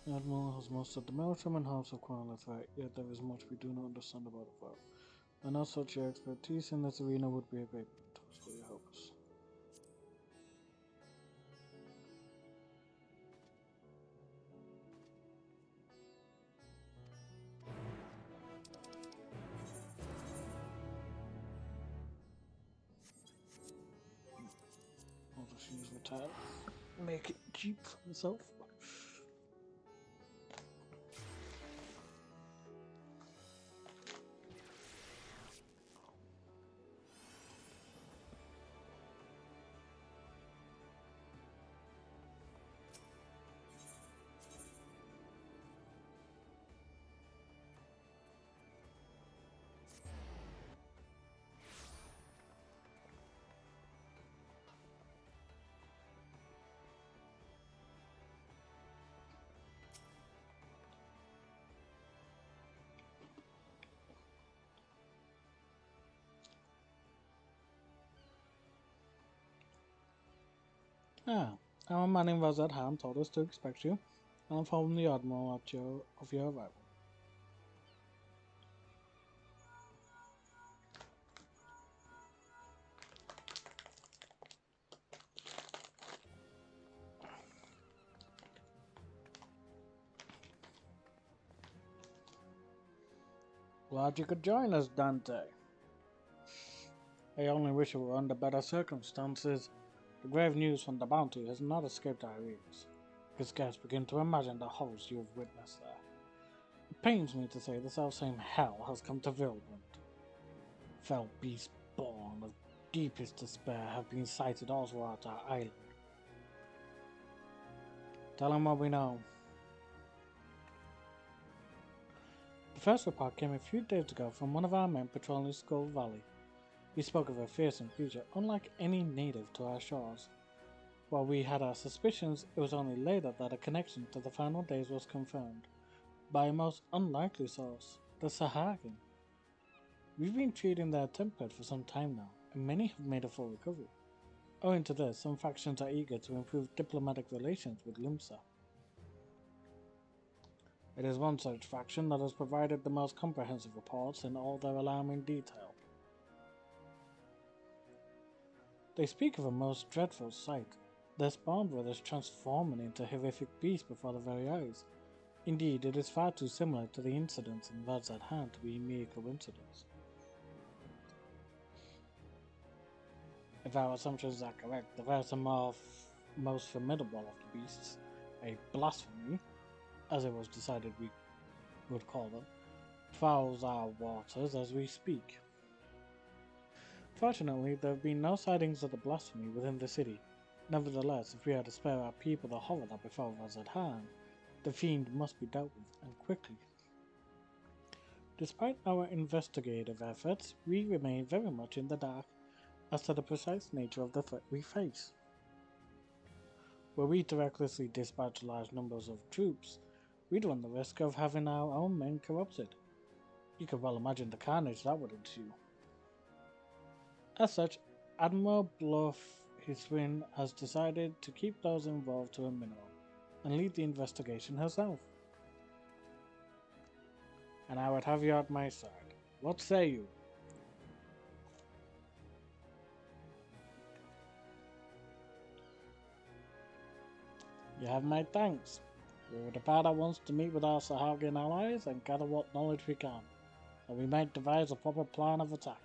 The Admiral has mastered the maritime and halves of Quantum threat, yet there is much we do not understand about the foe. And as such, your expertise in this arena would be a great mentor, so will you help us? I'll just use Meteion. Make it cheap for myself. Our man in Vazad Ham told us to expect you, and informed the Admiral of your arrival. Glad you could join us, Dante. I only wish it were under better circumstances. The grave news from the bounty has not escaped our ears. I can scarce begin to imagine the horrors you have witnessed there. It pains me to say the selfsame hell has come to Vilbrand. Fell beasts born of deepest despair have been sighted all throughout our island. Tell him what we know. The first report came a few days ago from one of our men patrolling Skull Valley. He spoke of a fearsome creature unlike any native to our shores. While we had our suspicions, it was only later that a connection to the final days was confirmed, by a most unlikely source, the Sahagin. We've been treating their tempered for some time now, and many have made a full recovery. Owing to this, some factions are eager to improve diplomatic relations with Limsa. It is one such faction that has provided the most comprehensive reports in all their alarming detail. They speak of a most dreadful sight, their spawn brothers transforming into horrific beasts before their very eyes. Indeed, it is far too similar to the incidents in Vazad Han to be mere coincidence. If our assumptions are correct, the first and most formidable of the beasts, a blasphemy, as it was decided we would call them, fouls our waters as we speak. Fortunately, there have been no sightings of the blasphemy within the city. Nevertheless, if we are to spare our people the horror that befell Vazad Han, the fiend must be dealt with, and quickly. Despite our investigative efforts, we remain very much in the dark as to the precise nature of the threat we face. Were we to recklessly dispatch large numbers of troops, we'd run the risk of having our own men corrupted. You can well imagine the carnage that would ensue. As such, Admiral Bluff Hiswin has decided to keep those involved to a minimum and lead the investigation herself. And I would have you at my side. What say you? You have my thanks. We are the party that wants to meet with our Sahagian allies and gather what knowledge we can, and we might devise a proper plan of attack.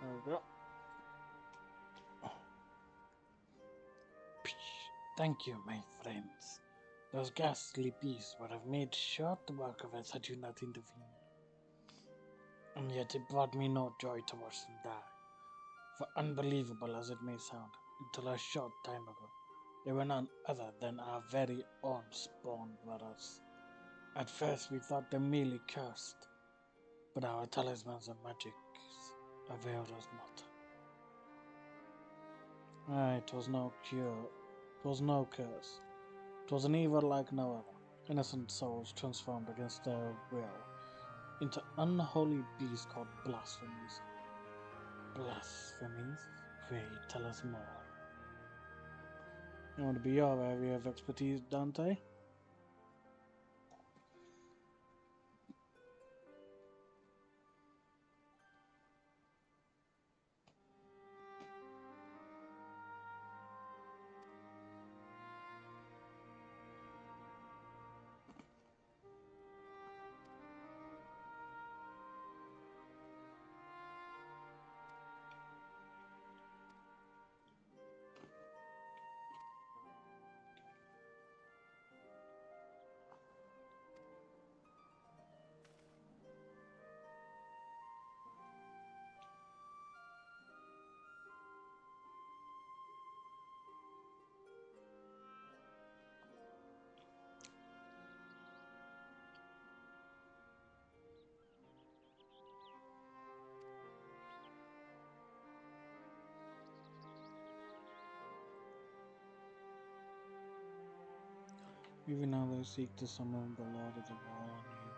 There we go. Thank you, my friends. Those ghastly beasts would have made short work of us had you not intervened. And yet it brought me no joy to watch them die. For unbelievable as it may sound, until a short time ago, they were none other than our very own spawn brothers. At first we thought them merely cursed, but our talismans and magics availed us not. It was no cure, it was no curse. It was an evil like no other, innocent souls transformed against their will into unholy beasts called blasphemies. Blasphemies? Pray tell us more. It would be your area of expertise, Dante. Even now they seek to summon the Lord of the Wall on you.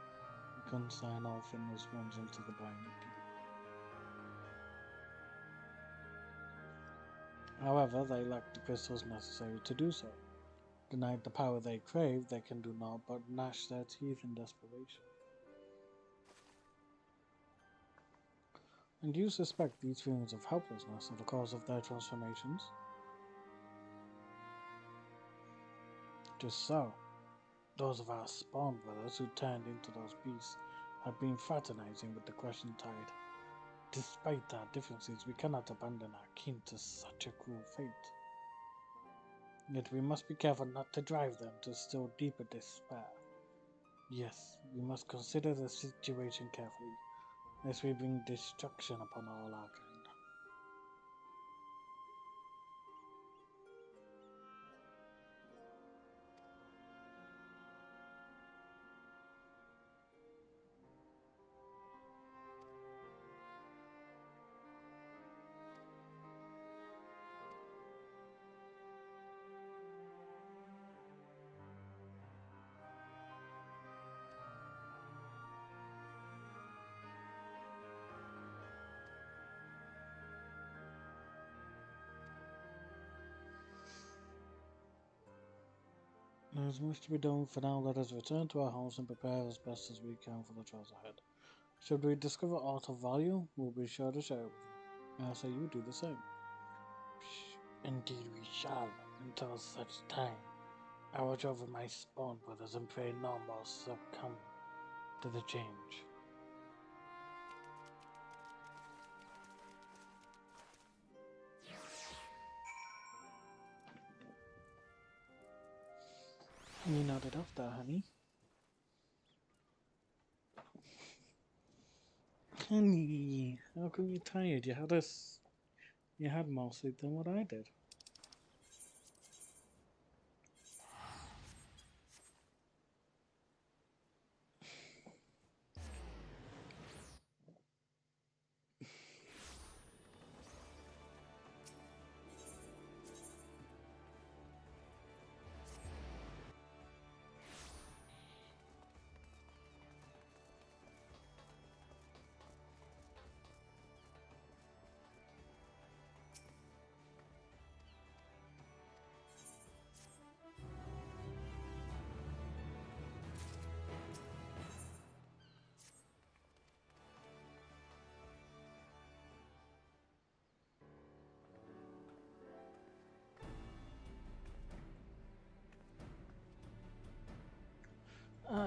You consign all Finland's ones into the Briny Deep. However, they lack the crystals necessary to do so. Denied the power they crave, they can do naught but gnash their teeth in desperation. And you suspect these feelings of helplessness are the cause of their transformations? Just so. Those of our spawn brothers who turned into those beasts have been fraternizing with the Crescent Tide. Despite our differences, we cannot abandon our kin to such a cruel fate. Yet we must be careful not to drive them to still deeper despair. Yes, we must consider the situation carefully, lest we bring destruction upon all our kind. There's much to be done. For now, let us return to our homes and prepare as best as we can for the trials ahead. Should we discover aught of value, we'll be sure to share it with you. I say you do the same. Indeed we shall, until such time. I watch over my spawn brothers and pray none will succumb to the change. You nodded off there, honey. Honey, how come you're tired? You had more sleep than what I did.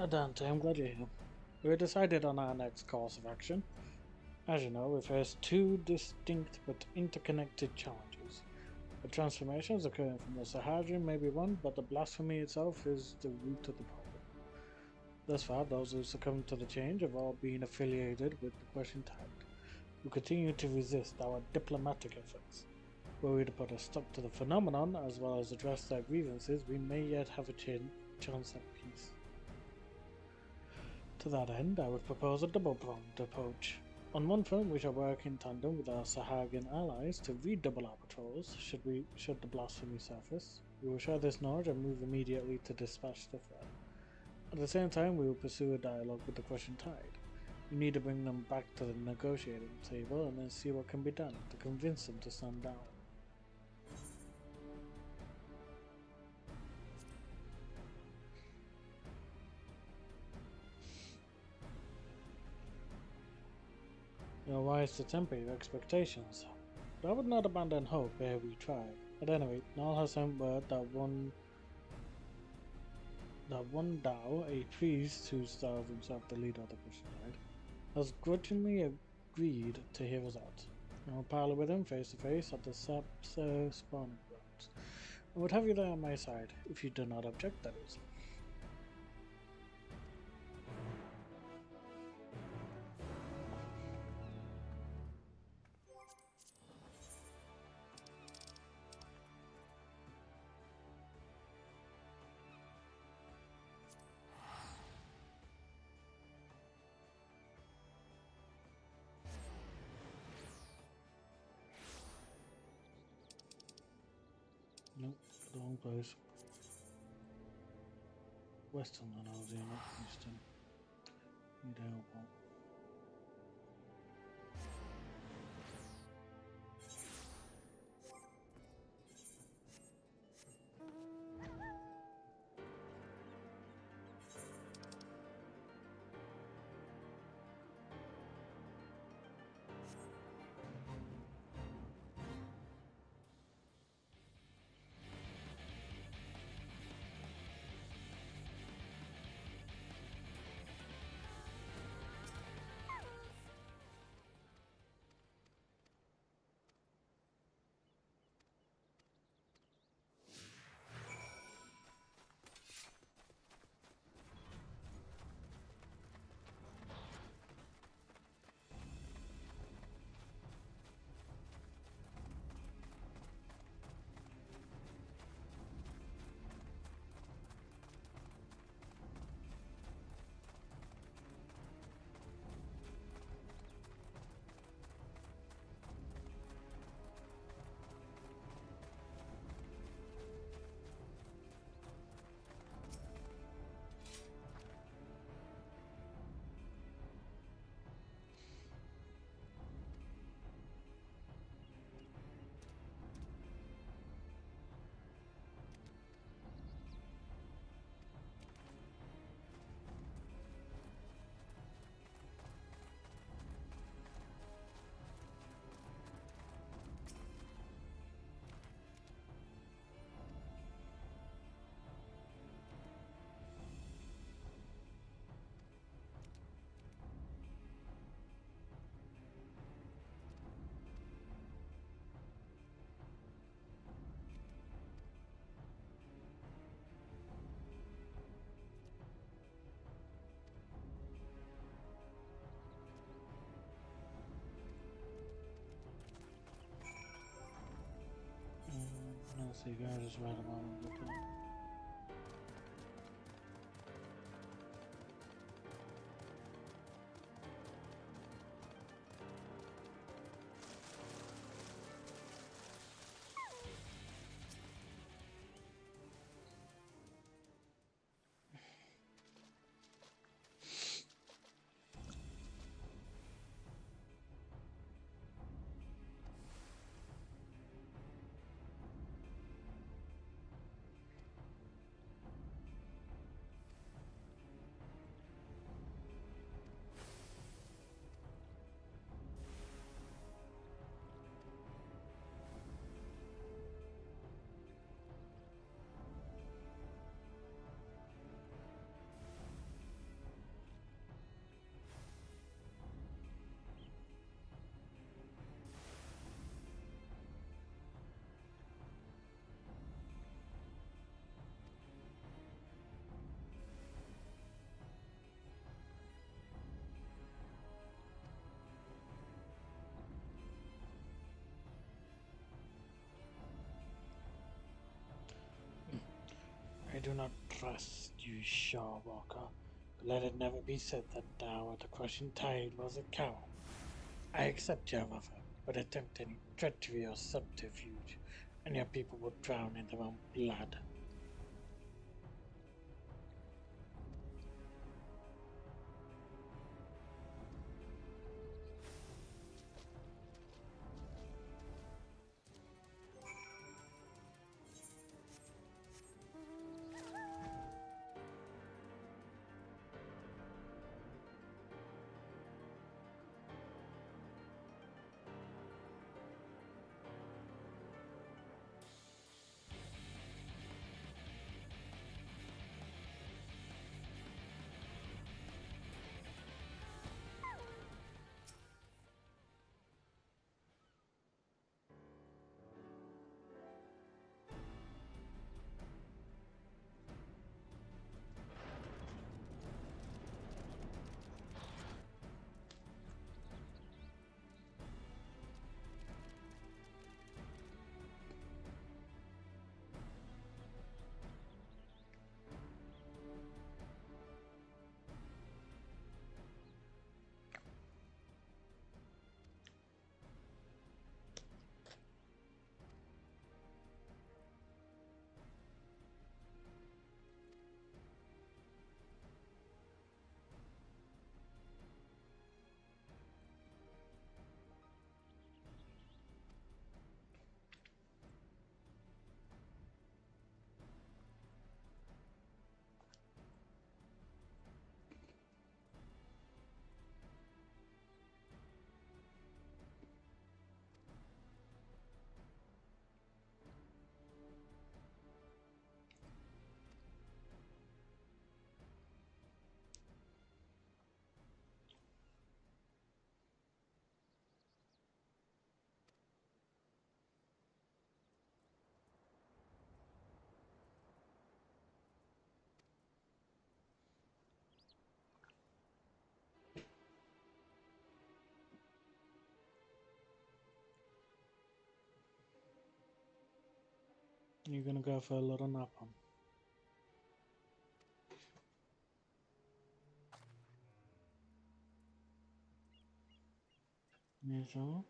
Dante, I'm glad you're here. We've decided on our next course of action. As you know, we face two distinct but interconnected challenges. The transformations occurring from the Saharian may be one, but the blasphemy itself is the root of the problem. Thus far, those who succumbed to the change have all been affiliated with the Crescent Tide, who continue to resist our diplomatic efforts. Were we to put a stop to the phenomenon, as well as address their grievances, we may yet have a chance at peace. To that end, I would propose a double-pronged approach. On one front, we shall work in tandem with our Saharian allies to redouble our patrols should the blasphemy surface. We will share this knowledge and move immediately to dispatch the threat. At the same time, we will pursue a dialogue with the Crescent Tide. We need to bring them back to the negotiating table and then see what can be done to convince them to stand down. You are wise to temper your expectations, but I would not abandon hope ere we try. At any rate, Null has sent word that one Dao, a priest who styled himself the leader of the Crescent Tide, has grudgingly agreed to hear us out. I will parley with him face to face at the Sapser spawning grounds. I would have you there on my side, if you do not object, that is. Nope, the wrong place. Western analogy, not Eastern. Need help. Let's see, guys, just right about it. I do not trust you, Shawwalker, but let it never be said that thou at the crushing tide was a coward. I accept your offer, but attempt any treachery or subterfuge, and your people will drown in their own blood. You're gonna go for a little nap on. You sure?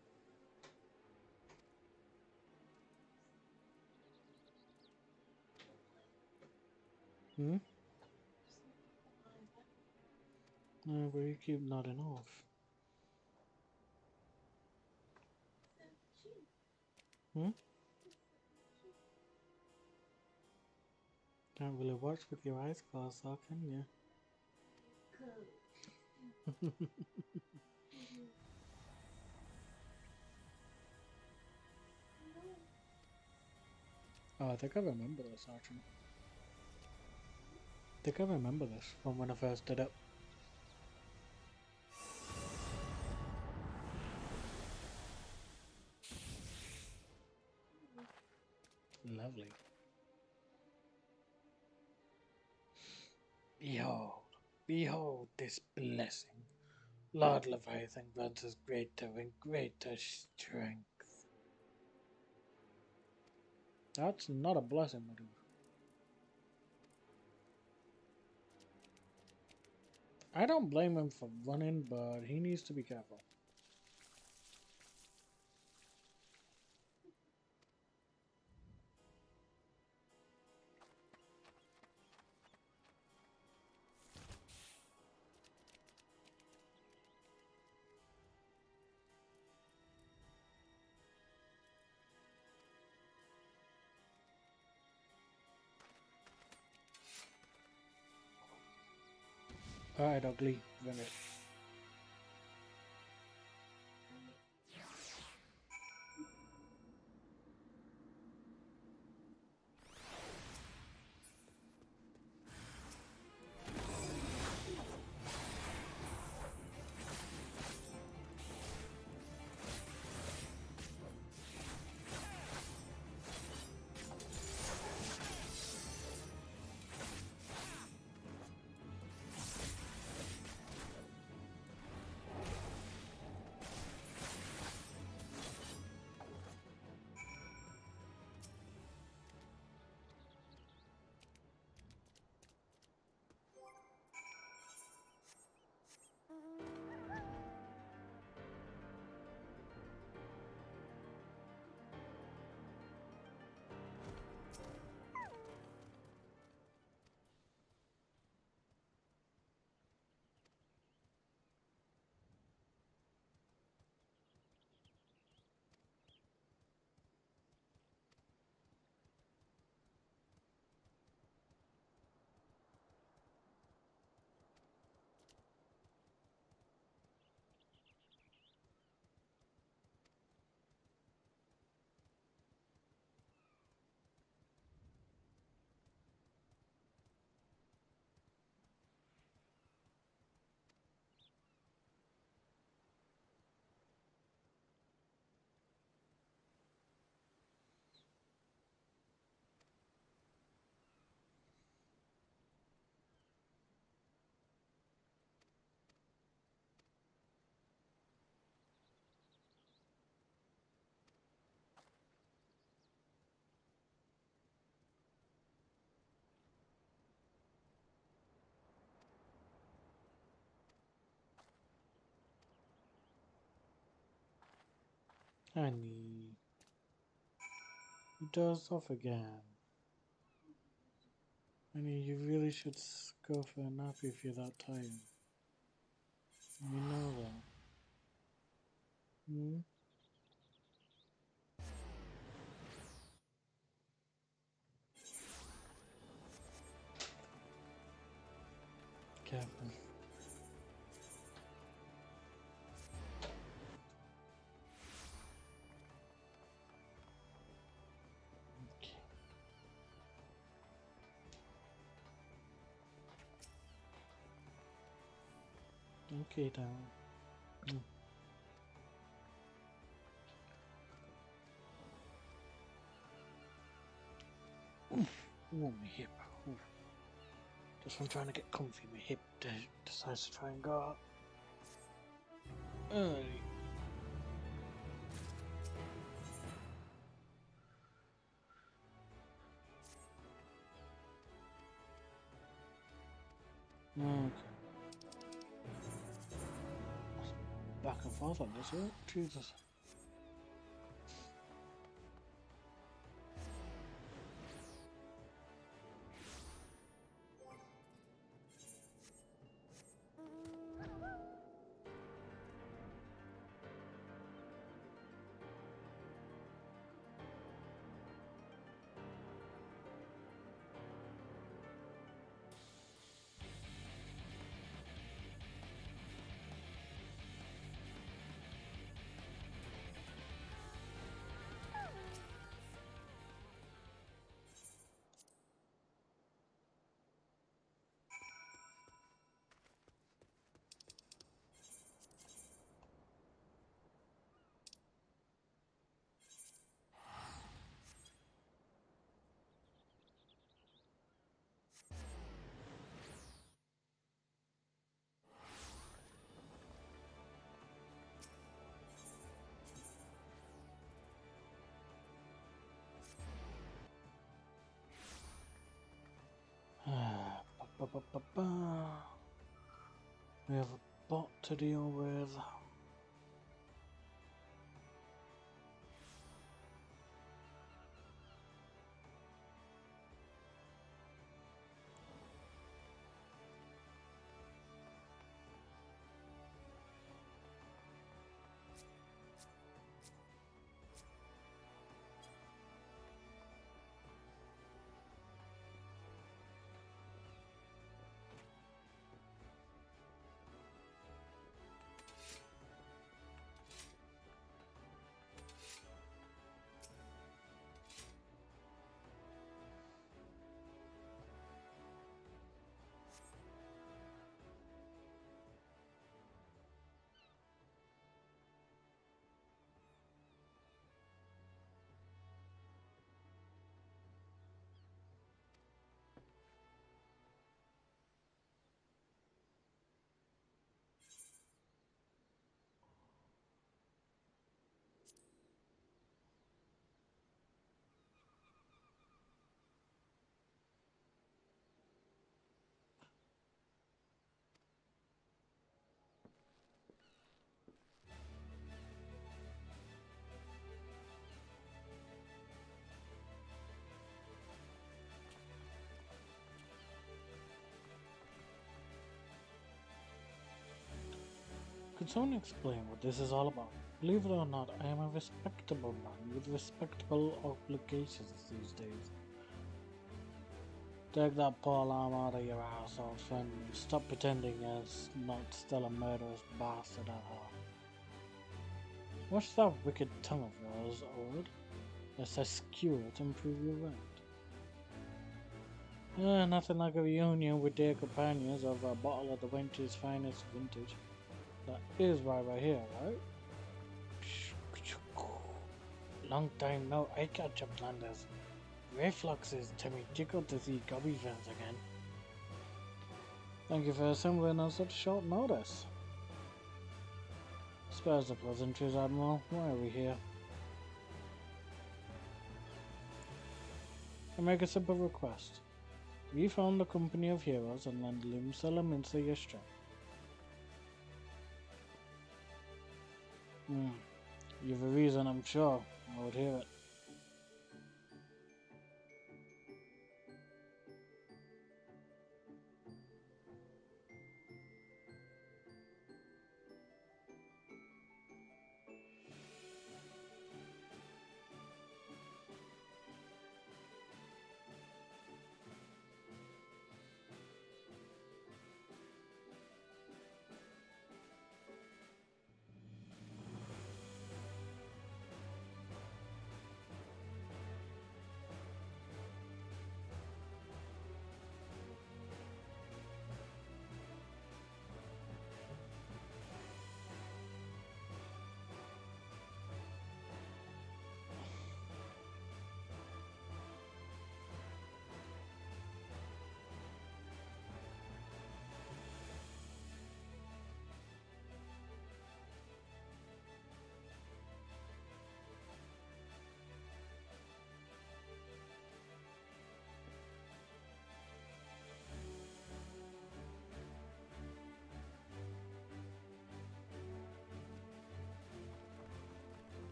Hmm? No, but you keep nodding off. Hmm? Can't really watch with your eyes closed, so can you? Oh, I think I remember this actually. I think I remember this from when I first did it. Lovely. Behold, behold this blessing. Lord Leviathan grants us greater and greater strength. That's not a blessing, my dude. I don't blame him for running, but he needs to be careful. Alright, ugly. Bring it. Honey. He does off again. Honey, you really should go for a nap if you're that tired. You know that. Hmm? Careful. Okay, darling. Oof. Oh, my hip. Oof. Just when I'm trying to get comfy, my hip decides to try and go up. Early. Okay. Back and forth on this, right? Jesus. We have a bot to deal with. Could someone explain what this is all about? Believe it or not, I am a respectable man with respectable obligations these days. Take that poor lamb out of your ass, old friend, and stop pretending you're not still a murderous bastard at heart. Watch that wicked tongue of yours, Ord, lest I skewer it and prove you right. Nothing like a reunion with dear companions over a bottle of the winter's finest vintage. That is why we're here, right? Long time no eye catch-up, Landers. Refluxes to me tickled to see Gobby friends again. Thank you for assembling on such short notice. Spares the pleasantries, Admiral. Why are we here? I make a simple request. We found the company of heroes and lend Limsa your strength. You've a reason, I'm sure. I would hear it.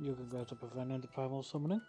You can go to preventing the primal summoning.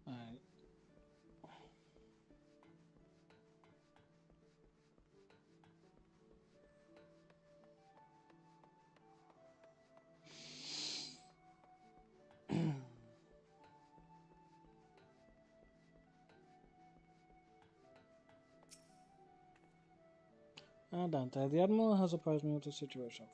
Alright. Dante, the Admiral has apprised me of the situation.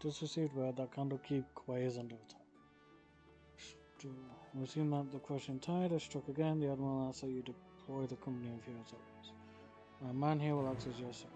Just received word that Candle Keep Quay is under attack. Resume that the crushing tide has struck again. The Admiral asks that you deploy the company of heroes at once. My man here will act as your servant.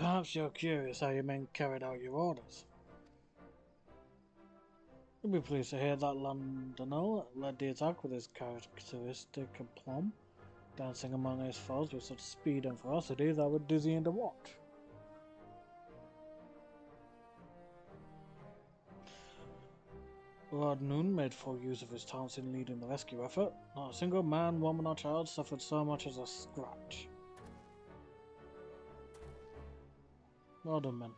Perhaps you're curious how your men carried out your orders. You'll be pleased to hear that Londoner led the attack with his characteristic aplomb, dancing among his foes with such speed and ferocity that were dizzying to watch. Lord Noon made full use of his talents in leading the rescue effort. Not a single man, woman, or child suffered so much as a scratch. Well done, men.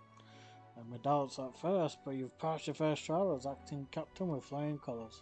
I had my doubts at first, but you've passed your first trial as acting captain with flying colours.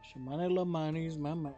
Shimane Lamani's my man.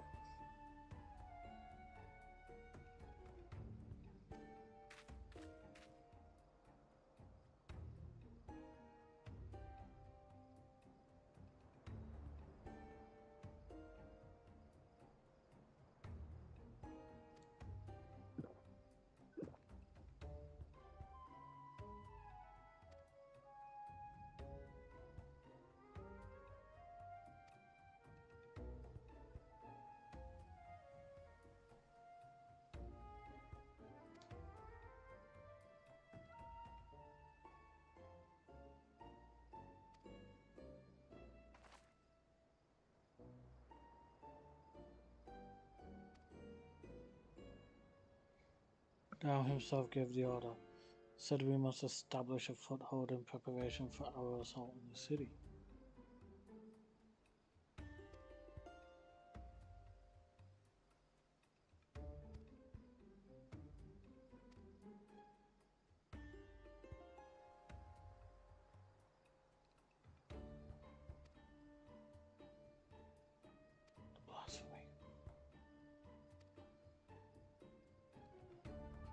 Dow himself gave the order. Said we must establish a foothold in preparation for our assault on the city. Blasphemy.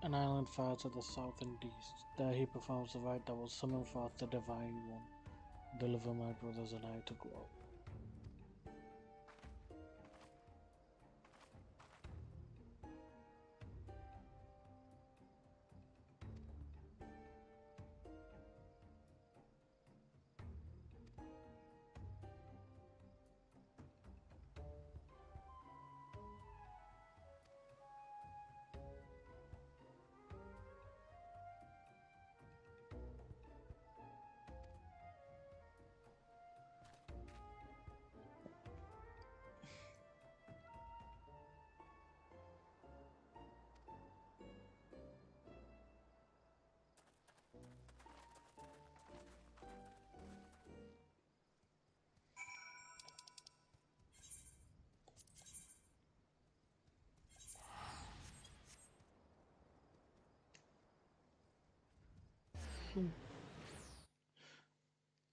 An island far to the south and east. There he performs the rite that will summon forth the Divine One, deliver my brothers and I to glory.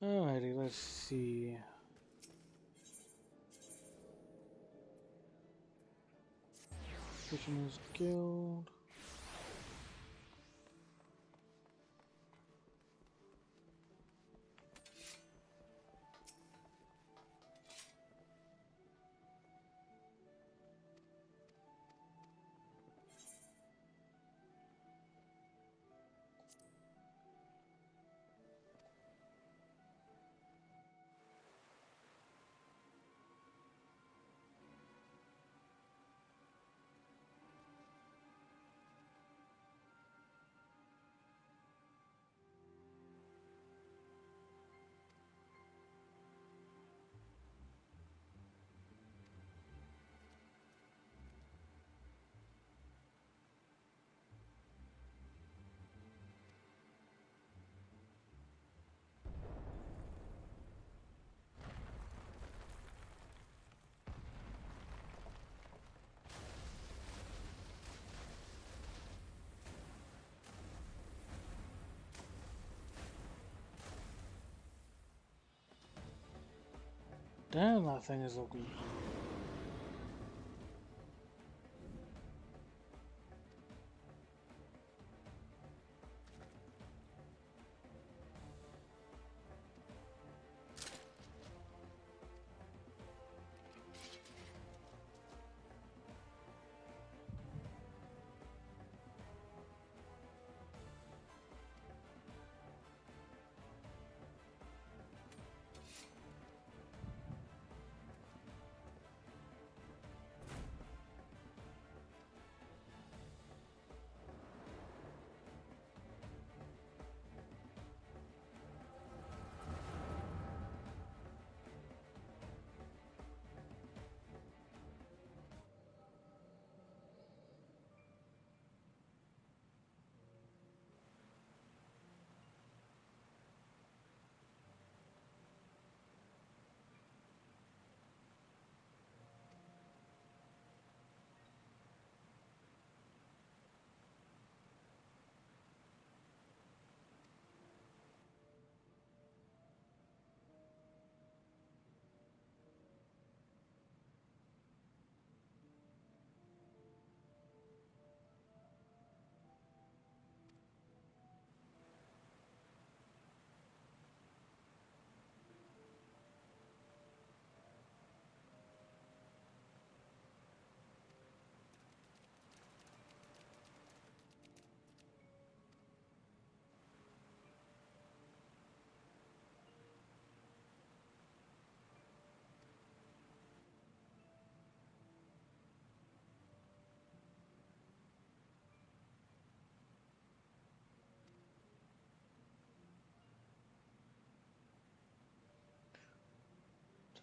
Alrighty, let's see. Fisherman's Guild. Damn, that thing is ugly.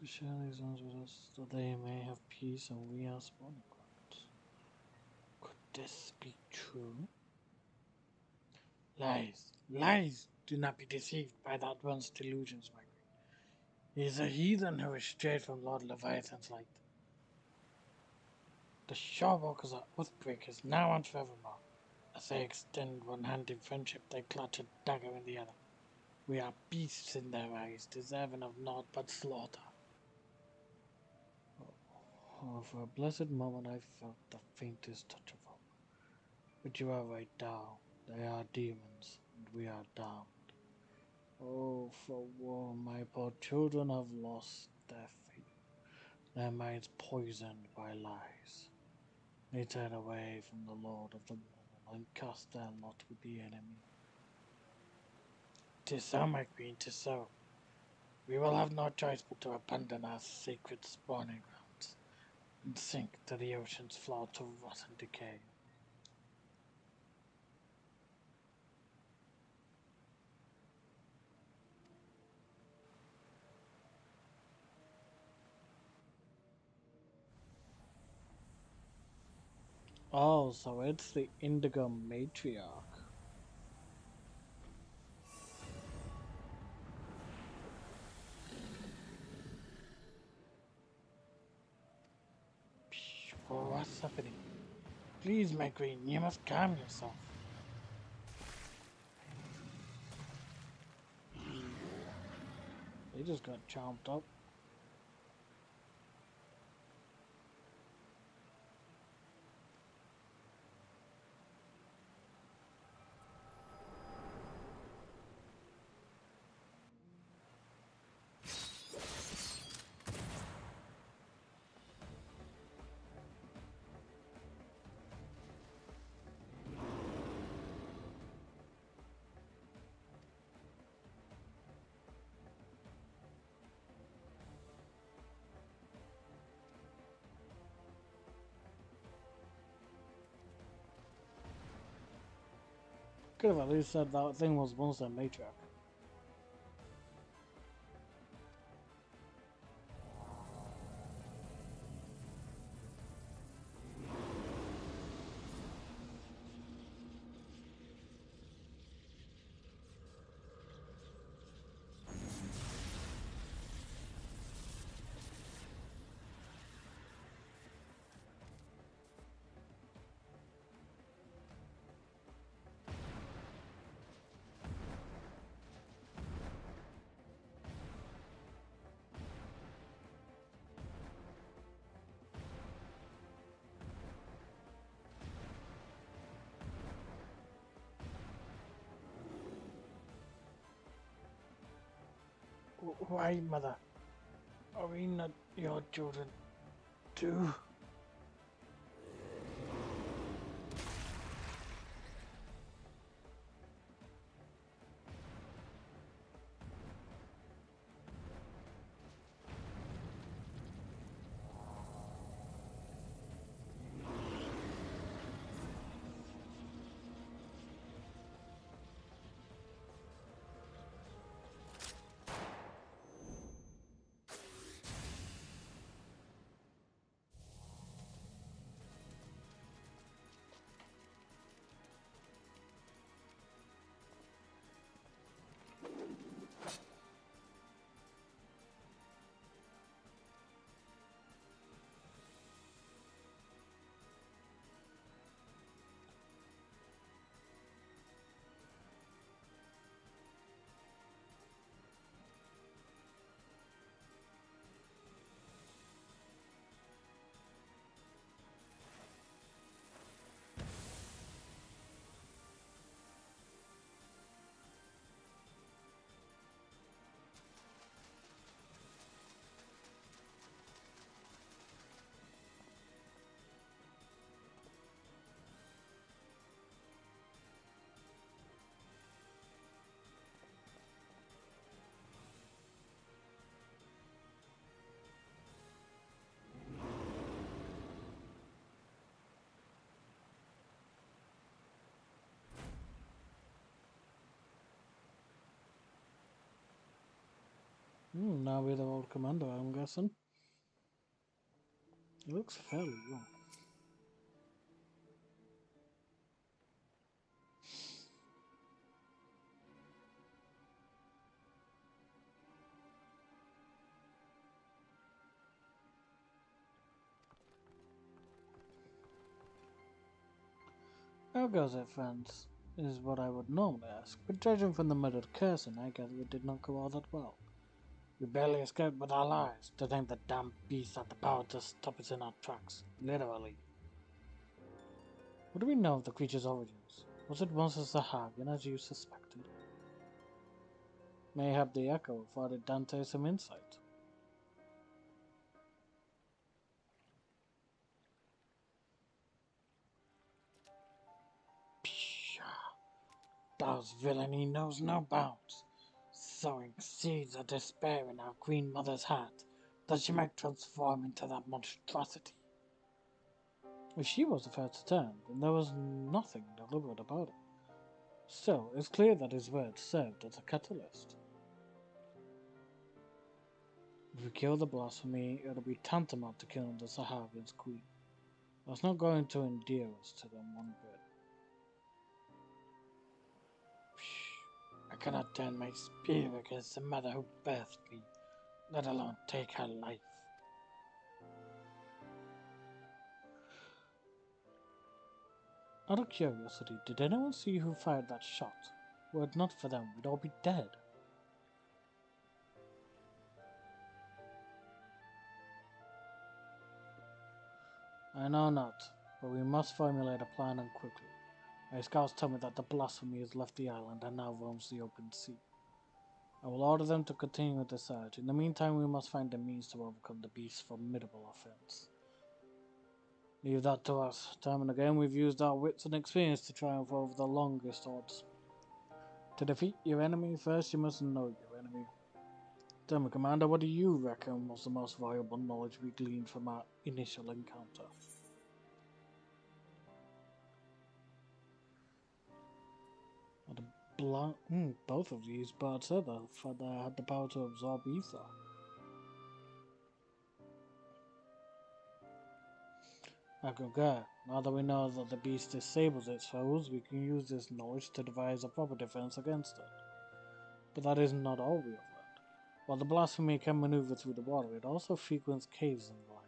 To share these ones with us, that they may have peace and we are spawning grounds. Could this be true? Lies, lies! Do not be deceived by that one's delusions, my queen. He is a heathen who is straight from Lord Leviathan's light. The Shorewalkers are Oathbreakers now and forevermore. As they extend one hand in friendship, they clutch a dagger in the other. We are beasts in their eyes, deserving of naught but slaughter. Oh, for a blessed moment I felt the faintest touch of hope. But you are right, Tao. They are demons, and we are damned. Oh, for woe, my poor children have lost their faith, their minds poisoned by lies. They turn away from the Lord of the Moon and cast their lot with the enemy. 'Tis so, my queen, 'tis so. We will have no choice but to abandon our sacred spawning grounds and sink to the ocean's floor to rot and decay. Oh, so it's the Indigo Matriarch. Oh, what's happening? Please, my queen, you must calm yourself. They just got chomped up. Could have at least said that thing was once a matriarch. Why, Mother? Are we not your children, too? Now we're the old commander, I'm guessing. It looks fairly young. How goes it, friends? Is what I would normally ask, but judging from the murdered cursing, I gather it did not go all that well. We barely escaped with our lives. To think the damn beast had the power to stop us in our tracks. Literally. What do we know of the creature's origins? Was it once a Sahagan, as you suspected? Mayhap the Echo afforded Dante some insight. Pshaw! Thou's villainy knows no bounds, sowing seeds of despair in our Queen Mother's heart, that she might transform into that monstrosity. If she was the first to turn, then there was nothing deliberate about it. Still, it's clear that his words served as a catalyst. If we kill the blasphemy, it'll be tantamount to killing the Sahavian's queen. That's not going to endear us to them one bit. I cannot turn my spear against the mother who birthed me, let alone take her life. Out of curiosity, did anyone see who fired that shot? Were it not for them, we'd all be dead. I know not, but we must formulate a plan and quickly. My scouts tell me that the blasphemy has left the island and now roams the open sea. I will order them to continue with the search. In the meantime, we must find a means to overcome the beast's formidable offense. Leave that to us. Time and again we've used our wits and experience to triumph over the longest odds. To defeat your enemy, first you must know your enemy. Tell me, Commander, what do you reckon was the most valuable knowledge we gleaned from our initial encounter? Both of these birds said that they had the power to absorb ether. I concur. Now that we know that the beast disables its foes, we can use this knowledge to devise a proper defense against it. But that is not all we have learned. While the blasphemy can maneuver through the water, it also frequents caves and the like.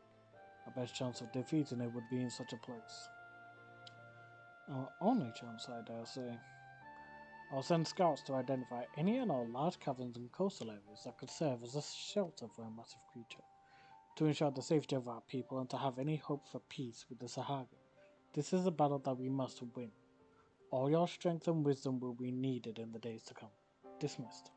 Our best chance of defeating it would be in such a place. Our only chance, I dare say. I'll send scouts to identify any and all large caverns and coastal areas that could serve as a shelter for a massive creature, to ensure the safety of our people and to have any hope for peace with the Sahaga. This is a battle that we must win. All your strength and wisdom will be needed in the days to come. Dismissed.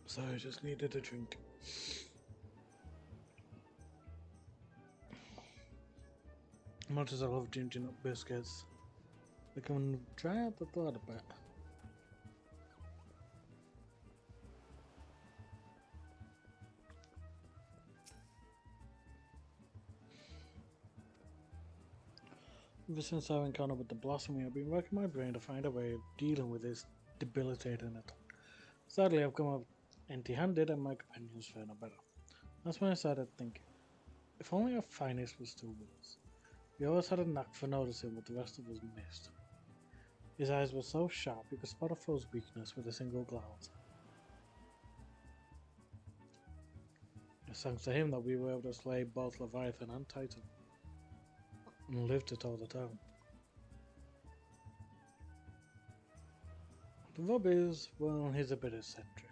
So I just needed a drink. Much as I love ginger nut biscuits, they can dry out the thought a bit. Ever since our encounter with the Blossomy, I've been racking my brain to find a way of dealing with this debilitating attack. Sadly, I've come up empty-handed and my companions fare no better. That's when I started thinking, if only our finest was still with us. He always had a knack for noticing what the rest of us missed. His eyes were so sharp you could spot a foe's weakness with a single glance. It's thanks to him that we were able to slay both Leviathan and Titan, and live to tell the tale. The rub is, well, he's a bit eccentric.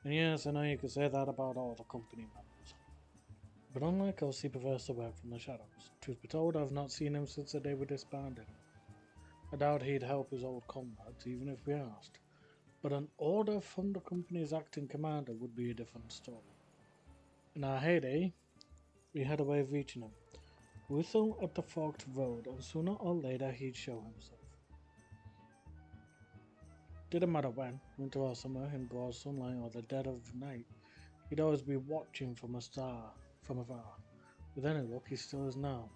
And yes, I know you could say that about all the company members. But unlike us, he prefers to work from the shadows. Truth be told, I've not seen him since the day we disbanded. I doubt he'd help his old comrades, even if we asked. But an order from the company's acting commander would be a different story. In our heyday, we had a way of reaching him. Whistle at the forked road, and sooner or later he'd show himself. Didn't matter when, winter or summer, in broad sunlight or the dead of night, he'd always be watching from afar. With any luck, he still is now.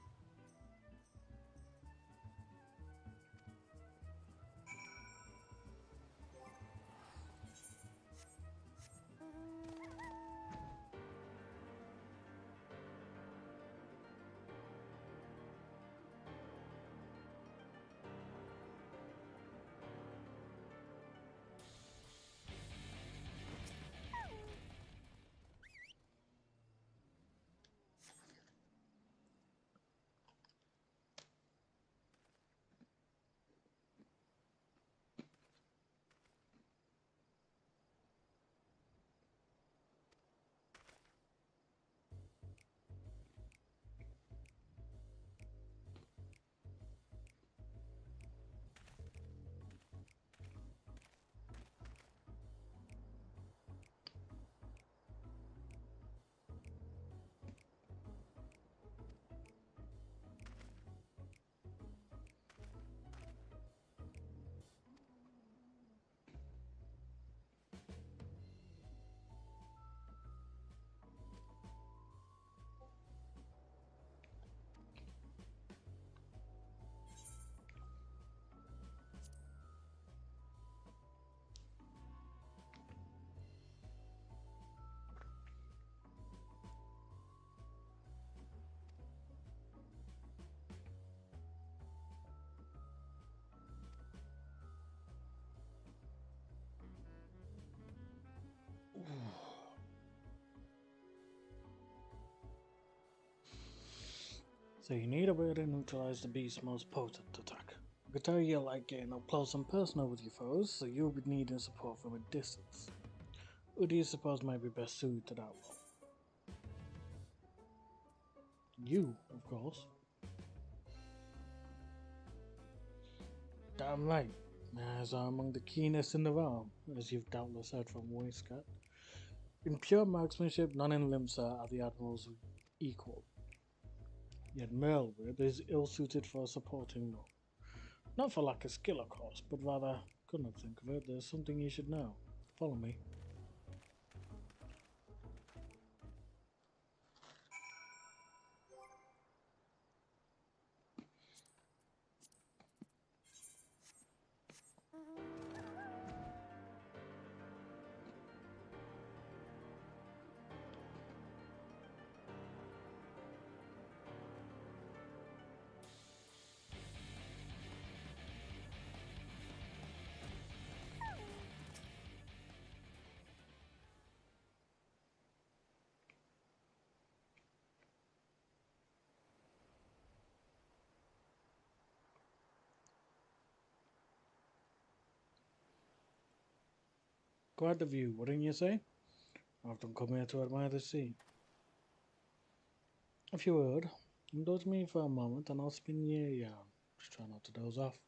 So you need a way to neutralize the beast's most potent attack. I could tell you like getting up close and personal with your foes, so you'll be needing support from a distance. Who do you suppose might be best suited to that role? You, of course. Damn right. As are among the keenest in the realm, as you've doubtless heard from Waistcat. In pure marksmanship, none in Limsa are the Admiral's equal. Yet Merlwyb is ill-suited for a supporting role. Not for lack of skill, of course, but rather, couldn't think of it, there's something you should know. Follow me. Quite the view, wouldn't you say? I often come here to admire the sea. If you would, indulge me for a moment and I'll spin you a yarn. Just try not to doze off.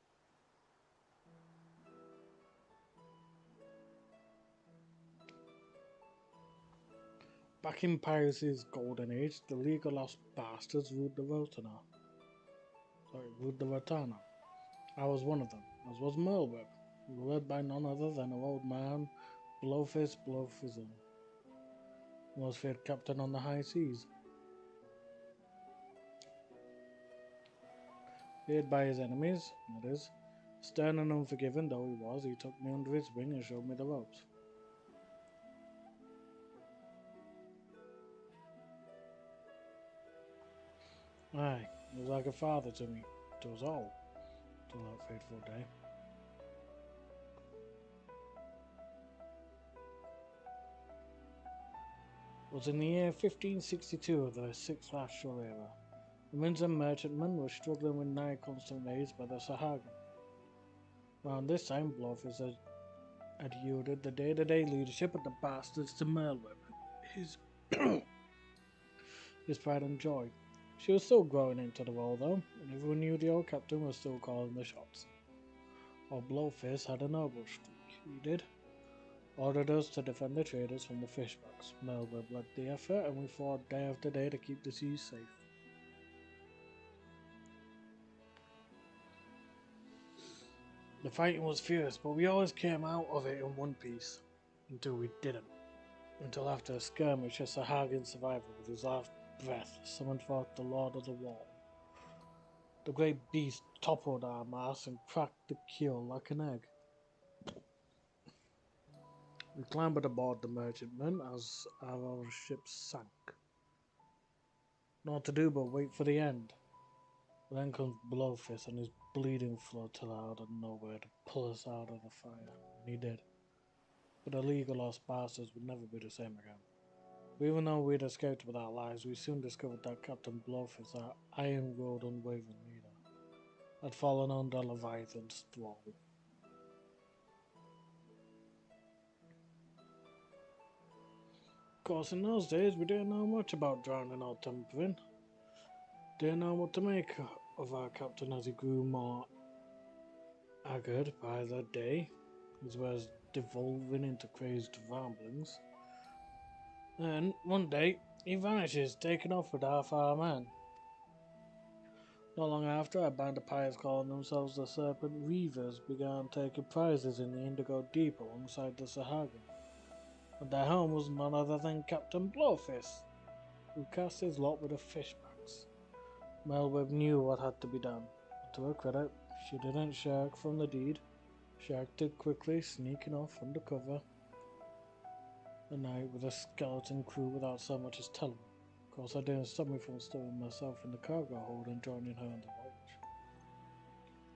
Back in piracy's golden age, the League of Lost Bastards ruled the Rotana. I was one of them, as was Merlwyb, led by none other than our old man, Blowfist Blowfizzle, most feared captain on the high seas. Feared by his enemies, that is. Stern and unforgiving though he was, he took me under his wing and showed me the ropes. Aye, he was like a father to me, to us all, till that fateful day. It was in the year 1562 of the Sixth Astral Era. The Windsor merchantmen were struggling with nigh constant raids by the Sahagin. Around this time, Blowfist had yielded the day-to-day leadership of the bastards to Merlwyb, his his pride and joy. She was still growing into the role though, and everyone knew the old captain was still calling the shots. Our Blowfist had a noble streak, he did. Ordered us to defend the traders from the fishbucks. Merlwyb led the effort, and we fought day after day to keep the seas safe. The fighting was fierce, but we always came out of it in one piece. Until we didn't. Until after a skirmish, a Sahagin survivor with his last breath summoned forth the Lord of the Wall. The great beast toppled our mast and cracked the keel like an egg. We clambered aboard the merchantman as our ship sank. Not to do but wait for the end. Then comes Blowfist and his bleeding flotilla out of nowhere to pull us out of the fire. And he did. But the League of Lost Bastards would never be the same again. But even though we'd escaped with our lives, we soon discovered that Captain Blowfist, our iron-willed, unwavering leader, had fallen under Leviathan's thrall. Of course, in those days, we didn't know much about drowning or tempering. Didn't know what to make of our captain as he grew more haggard by the day, as well as devolving into crazed ramblings. And one day, he vanishes, taken off with half our men. Not long after, a band of pirates calling themselves the Serpent Reavers began taking prizes in the Indigo Deep alongside the Sahagin. And their home was none other than Captain Blowfist, who cast his lot with the fishbacks. Merlwyb knew what had to be done. To her credit, she didn't shirk from the deed. She acted quickly, sneaking off under cover the night with a skeleton crew without so much as telling me. Of course, that didn't stop me from stowing myself in the cargo hold and joining her on the voyage.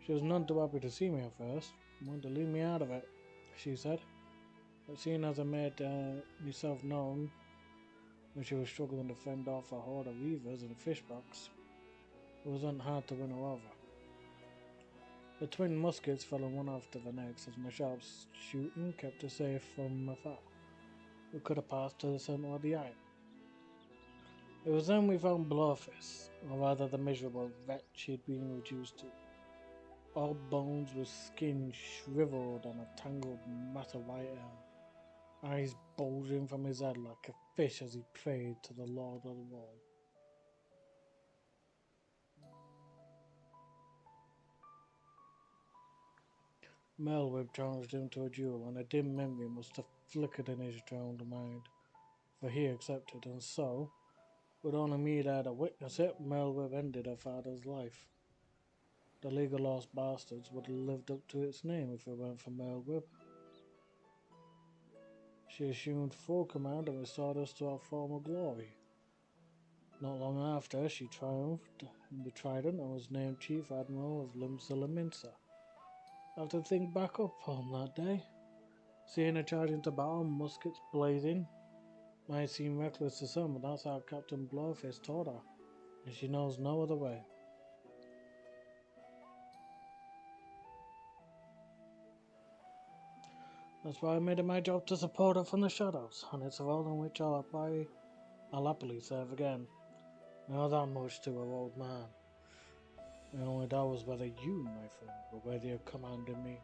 She was none too happy to see me at first, and wanted to leave me out of it, she said. But seeing as I made myself known when she was struggling to fend off a horde of reavers and fishbucks, It wasn't hard to win her over. The twin muskets fell one after the next as my sharp shooting kept her safe from afar. We could have passed to the centre of the island. It was then we found Blowfist, or rather the miserable wretch he'd been reduced to. All bones with skin shriveled and a tangled mass of white hair, eyes bulging from his head like a fish as he prayed to the Lord of the World. Melweb challenged him to a duel, and a dim memory must have flickered in his drowned mind, for he accepted, and so, with only me there to witness it, Melweb ended her father's life. The League of Lost Bastards would have lived up to its name if it weren't for Melweb. She assumed full command and restored us to our former glory. Not long after, she triumphed in the Trident and was named Chief Admiral of Limsila Minsa. I have to think back up on that day. Seeing her charge into battle, muskets blazing, might seem reckless to some, but that's how Captain Blowfist taught her, and she knows no other way. That's why I made it my job to support her from the shadows, and it's a role in which I'll happily serve again. I owe that much to her old man. The only doubt was whether you, my friend, were worthy of commanding me,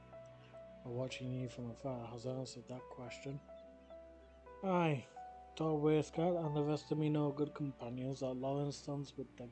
or watching you from afar has answered that question. Aye, tall waistcoat and the rest of me no good companions that Lawrence stands with them.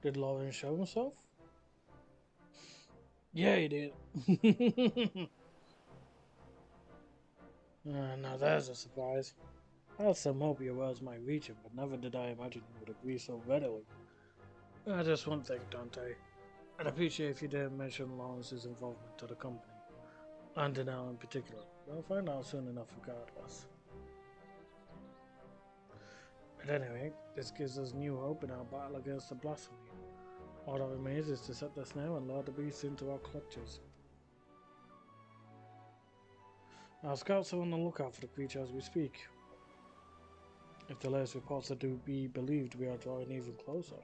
Did Lawrence show himself? Yeah, he did. Now there's a surprise. I had some hope your words might reach him, but never did I imagine you would agree so readily. Just one thing, Dante. I'd appreciate if you didn't mention Lawrence's involvement to the company, and Denell in particular. We'll find out soon enough regardless. At any rate, this gives us new hope in our battle against the blasphemy. All that remains is to set the snare and lure the beast into our clutches. Our scouts are on the lookout for the creature as we speak. If the latest reports are to be believed, we are drawing even closer.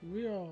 We are.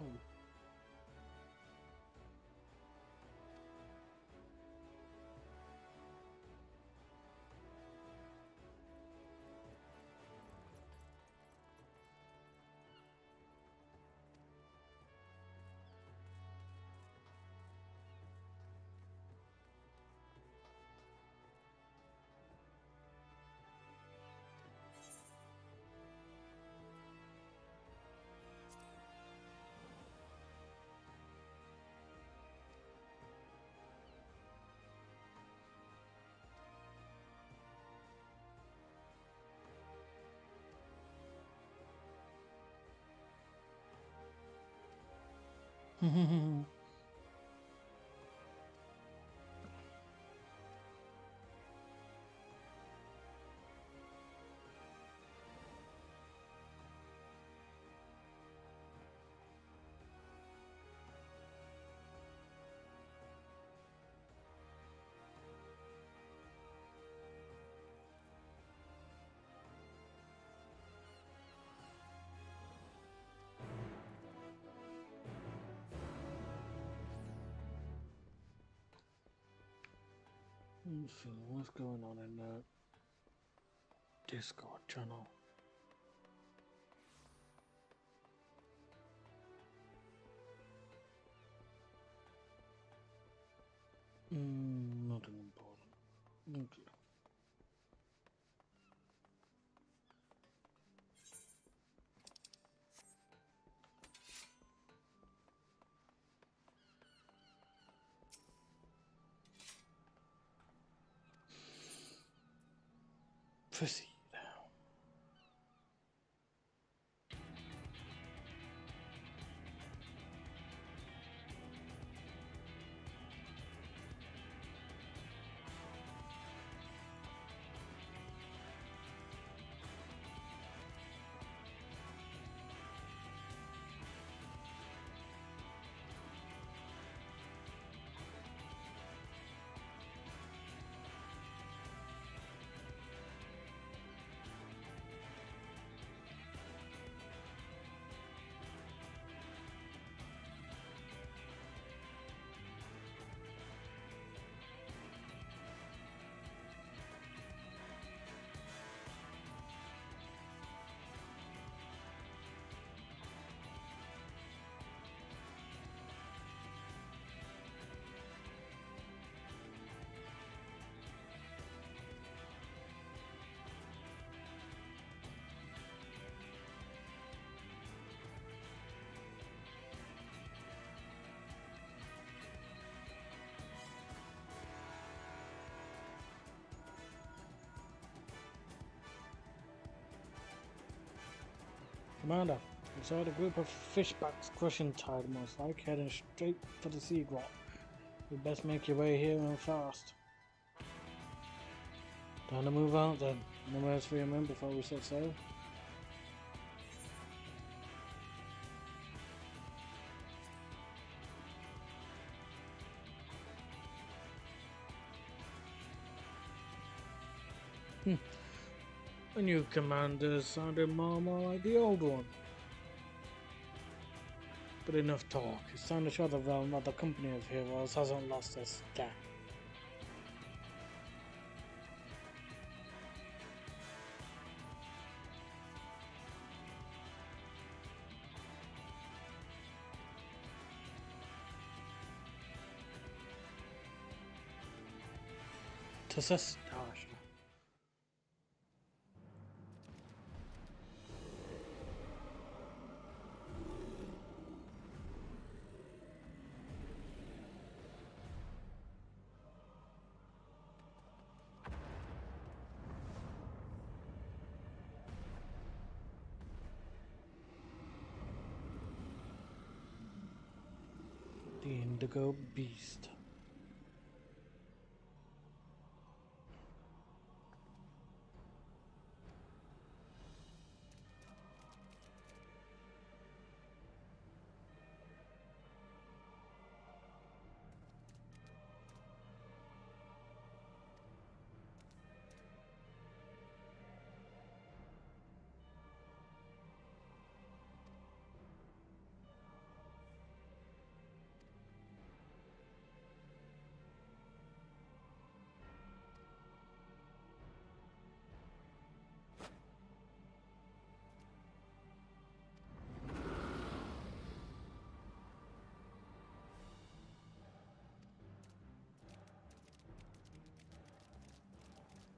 So what's going on in the Discord channel? Nothing important. Okay. Proceed. Commander, we saw a group of fishbacks crushing tide, most like heading straight for the sea grot. You'd best make your way here and fast. Time to move out then. Anywhere else for your men before we set sail? The new commander sounded more and more like the old one. But enough talk. It's time to show the realm that the company of heroes hasn't lost their stat. To sus- gosh. The Indigo Beast.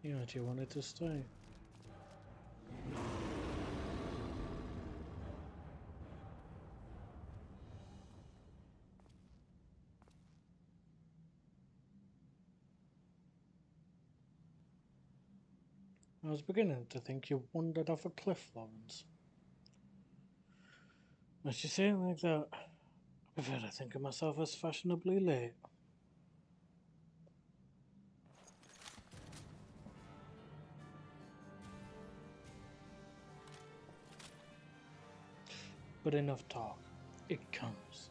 You actually wanted to stay. I was beginning to think you wandered off a cliff, Lawrence. Must you say it like that? prefer to think of myself as fashionably late. But enough talk. It comes.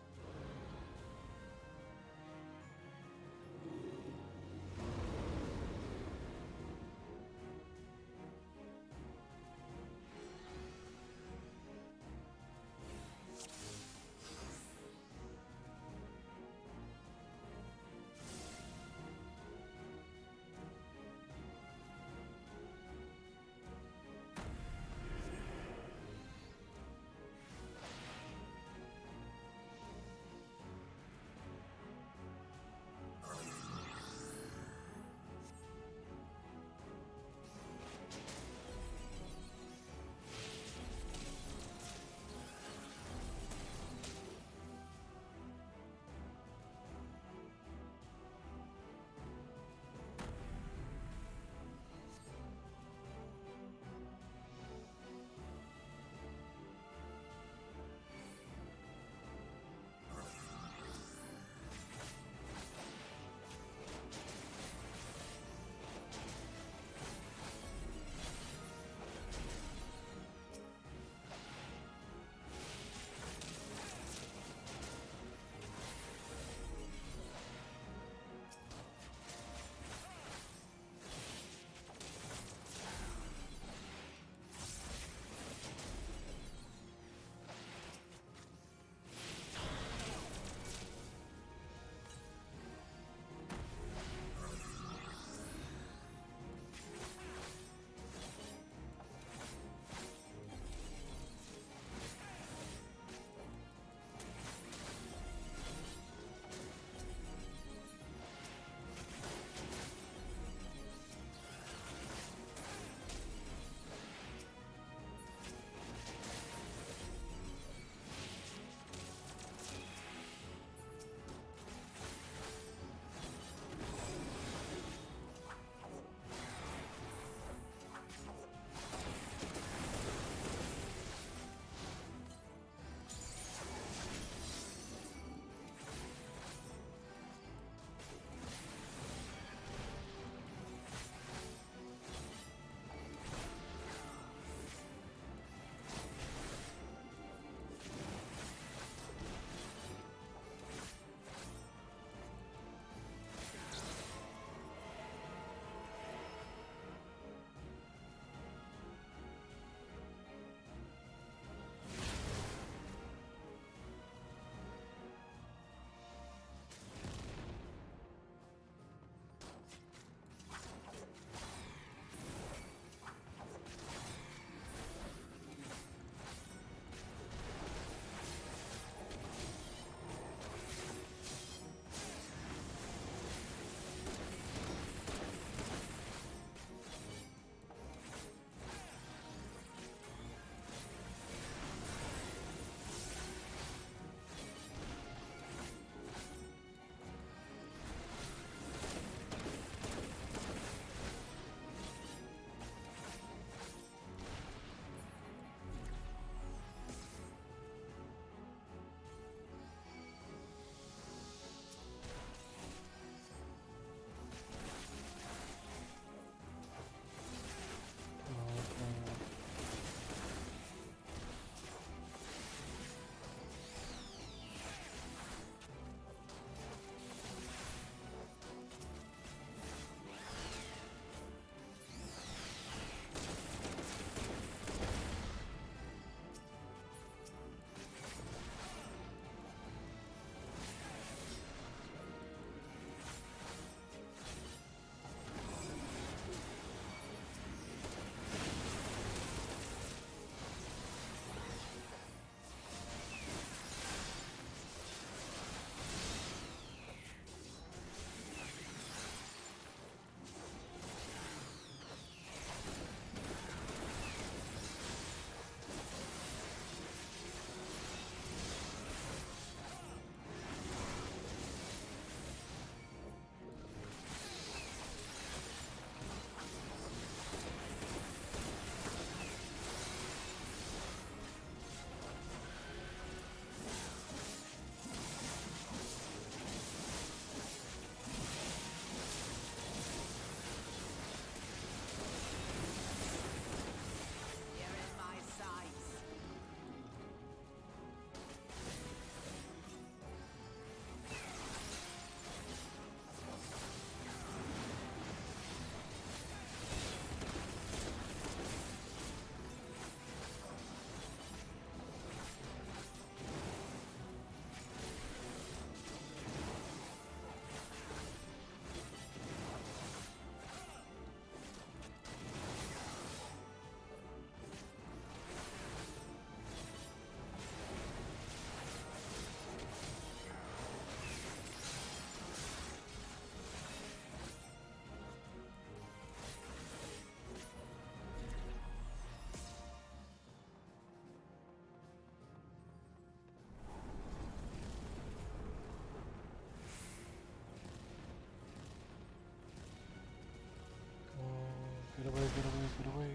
Get away.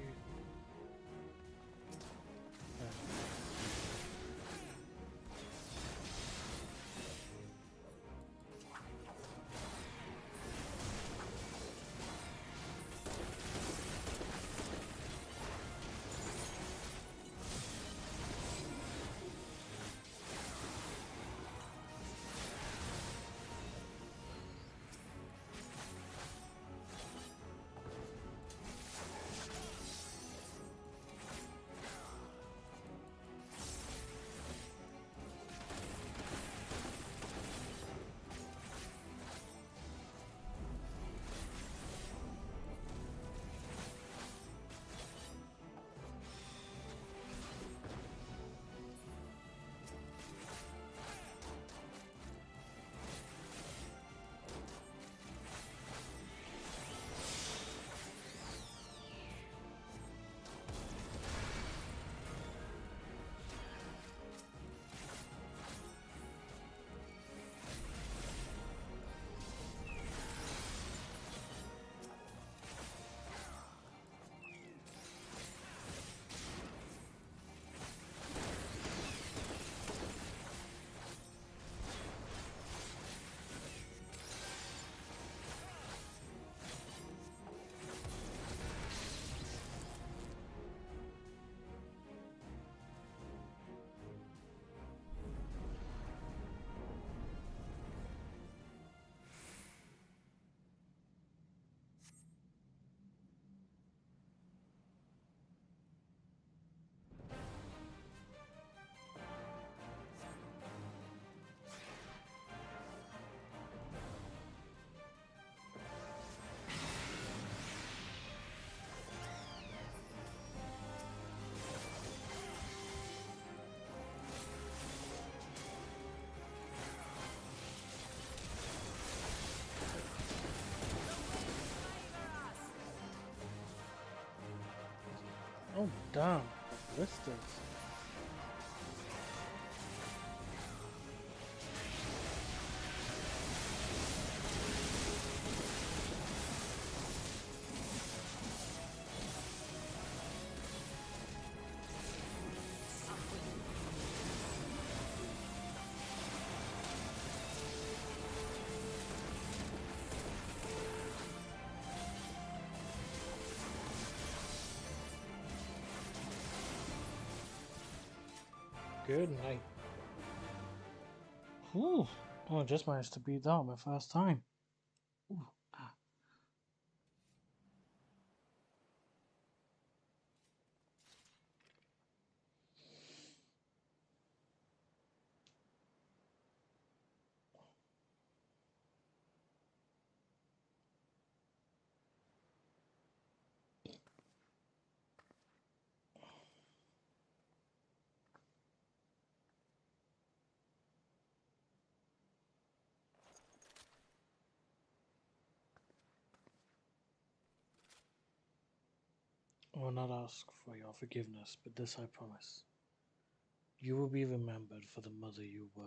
Oh damn, ballistas. Good night. Ooh. Oh, I just managed to beat that my first time. Ooh. Ah. I will not ask for your forgiveness, but this I promise. You will be remembered for the mother you were.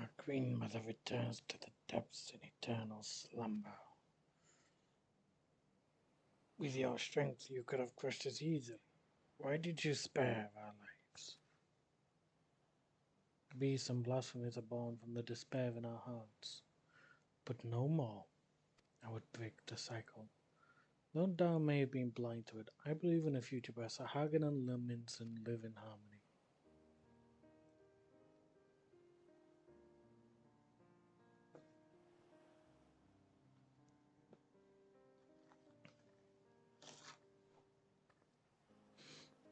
Our Queen Mother returns to the depths in eternal slumber. With your strength, you could have crushed us easily. Why did you spare our lives? Beasts and blasphemies are born from the despair in our hearts. But no more. I would break the cycle. Though thou may have been blind to it, I believe in a future where Sahagin and Leminson live in harmony.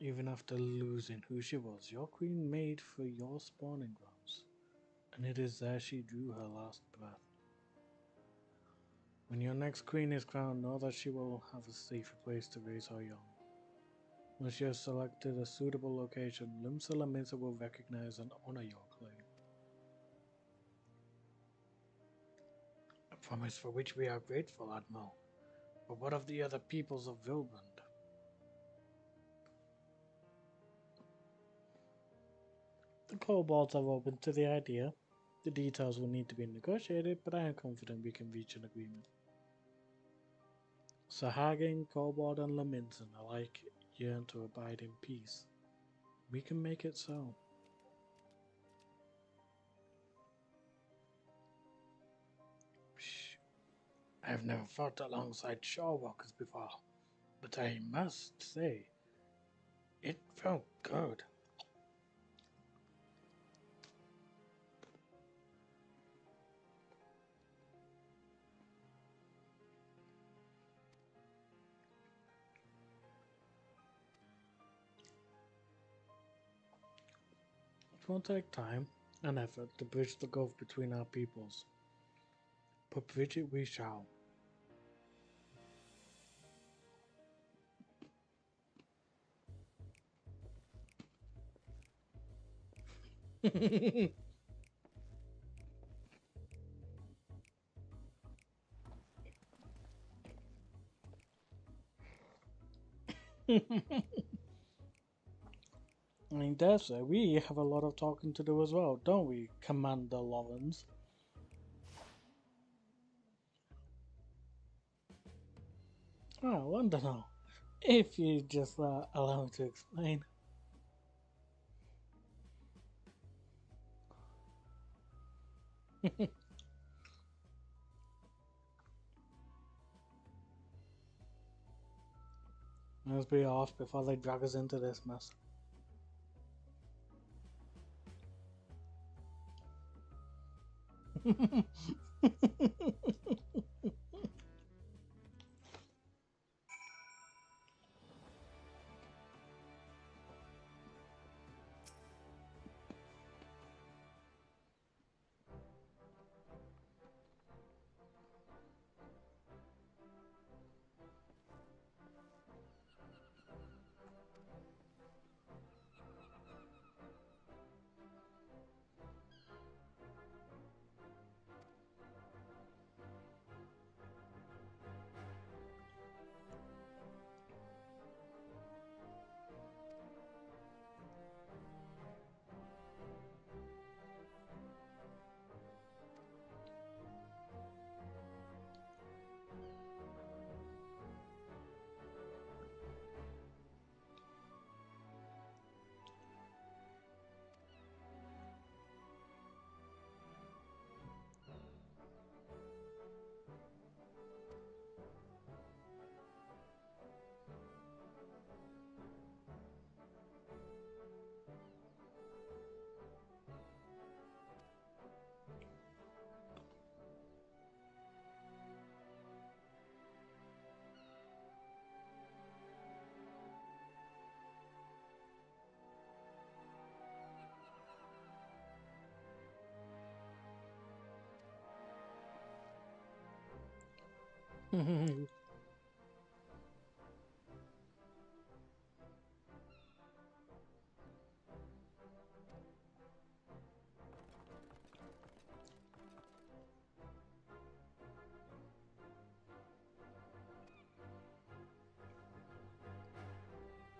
Even after losing who she was, your queen made for your spawning grounds, and it is there she drew her last breath. When your next queen is crowned, know that she will have a safer place to raise her young. Once you have selected a suitable location, Limsa Laminsa will recognize and honor your claim. A promise for which we are grateful, Admiral. But what of the other peoples of Vilbrand? The kobolds are open to the idea. The details will need to be negotiated, but I am confident we can reach an agreement. Sahagin, Kobold, and Laminsan alike yearn to abide in peace. We can make it so. I have never fought alongside shorewalkers before, but I must say, it felt good. It will take time and effort to bridge the gulf between our peoples, but bridge it we shall. I mean, dare say, we have a lot of talking to do as well, don't we, Commander Lawrence? Oh, I wonder now. If you just allow me to explain. Let's be off before they drag us into this mess.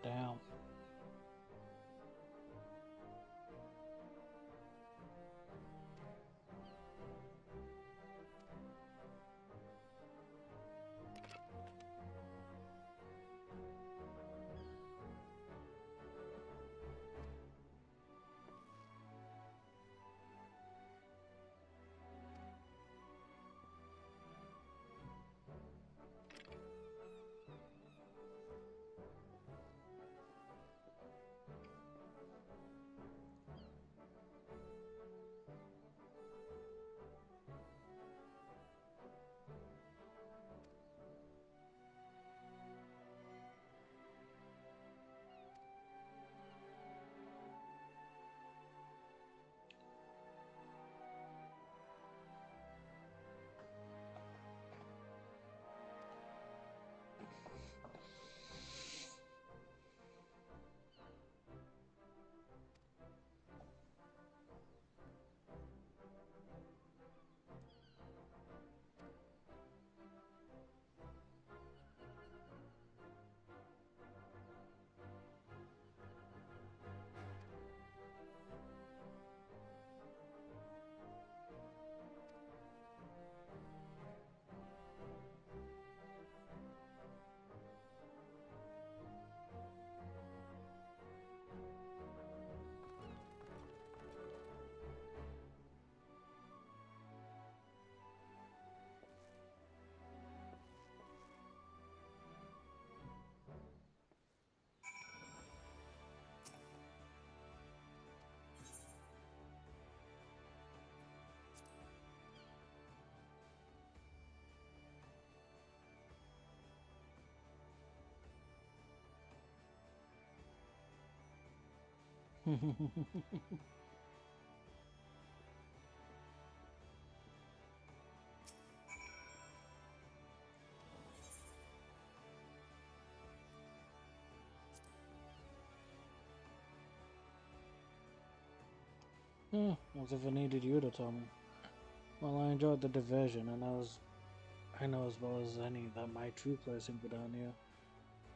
Damn. Yeah, as if I needed you to tell me. Well, I enjoyed the diversion, and I know as well as any that my true place in Gridania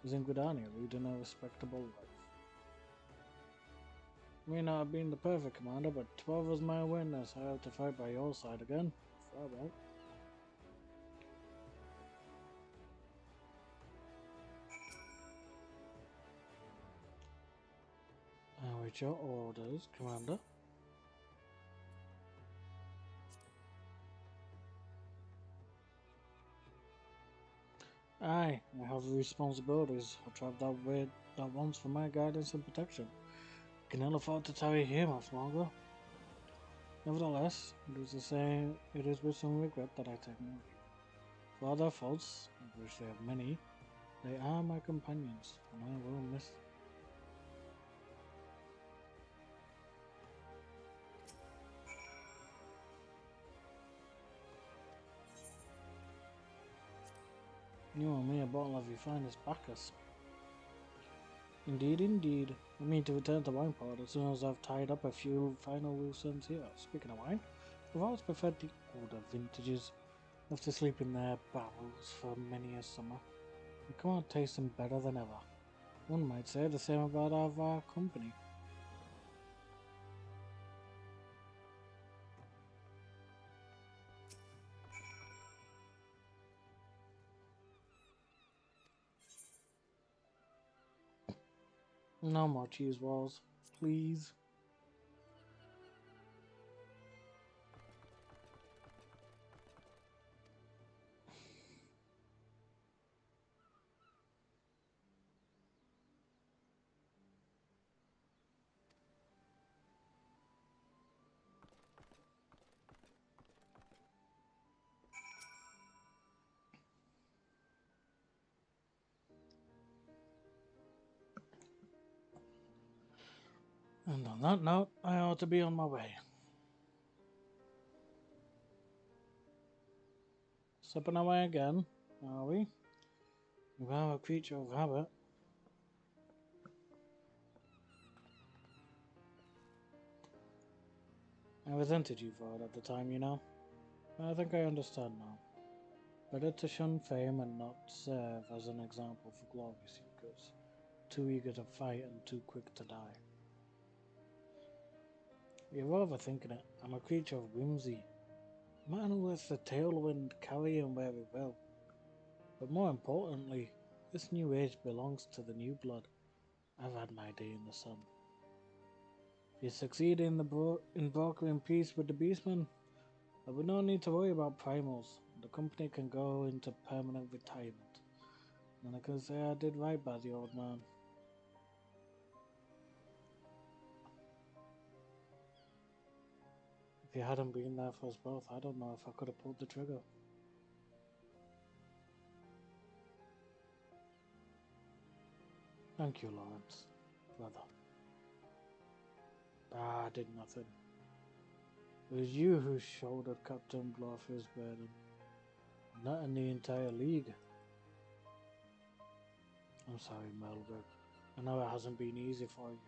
is in Gridania, leading a respectable life. May not have been the perfect commander, but 12 was my awareness. I have to fight by your side again. Far back. I await your orders, Commander. Aye, I have responsibilities. I traveled that way that once for my guidance and protection. I can ill afford to tarry here much longer. Nevertheless, it is with some regret that I take my leave. For all their faults, of which they have many, they are my companions, and I will miss them. You owe me a bottle of your finest Bacchus. Indeed, indeed. I mean to return to Wineport as soon as I've tied up a few final loose ends here. Speaking of wine, I've always preferred the older vintages, left to sleep in their barrels for many a summer. They come out tasting better than ever. One might say the same about our company. No more cheese walls, please. And on that note, I ought to be on my way. Slipping away again, are we? We are a creature of habit. I resented you for it at the time, you know. I think I understand now. Better to shun fame and not serve as an example for glory seekers, too eager to fight and too quick to die. You're overthinking it. I'm a creature of whimsy. A man who lets the tailwind carry him where it will. But more importantly, this new age belongs to the new blood. I've had my day in the sun. If you succeed in brokering peace with the beastmen, there will be no need to worry about primals. The company can go into permanent retirement. And I can say I did right by the old man. If you hadn't been there for us both, I don't know if I could have pulled the trigger. Thank you, Lawrence, brother. I did nothing. It was you who shouldered Captain Bloffer's burden, not in the entire league. I'm sorry, Melberg. I know it hasn't been easy for you.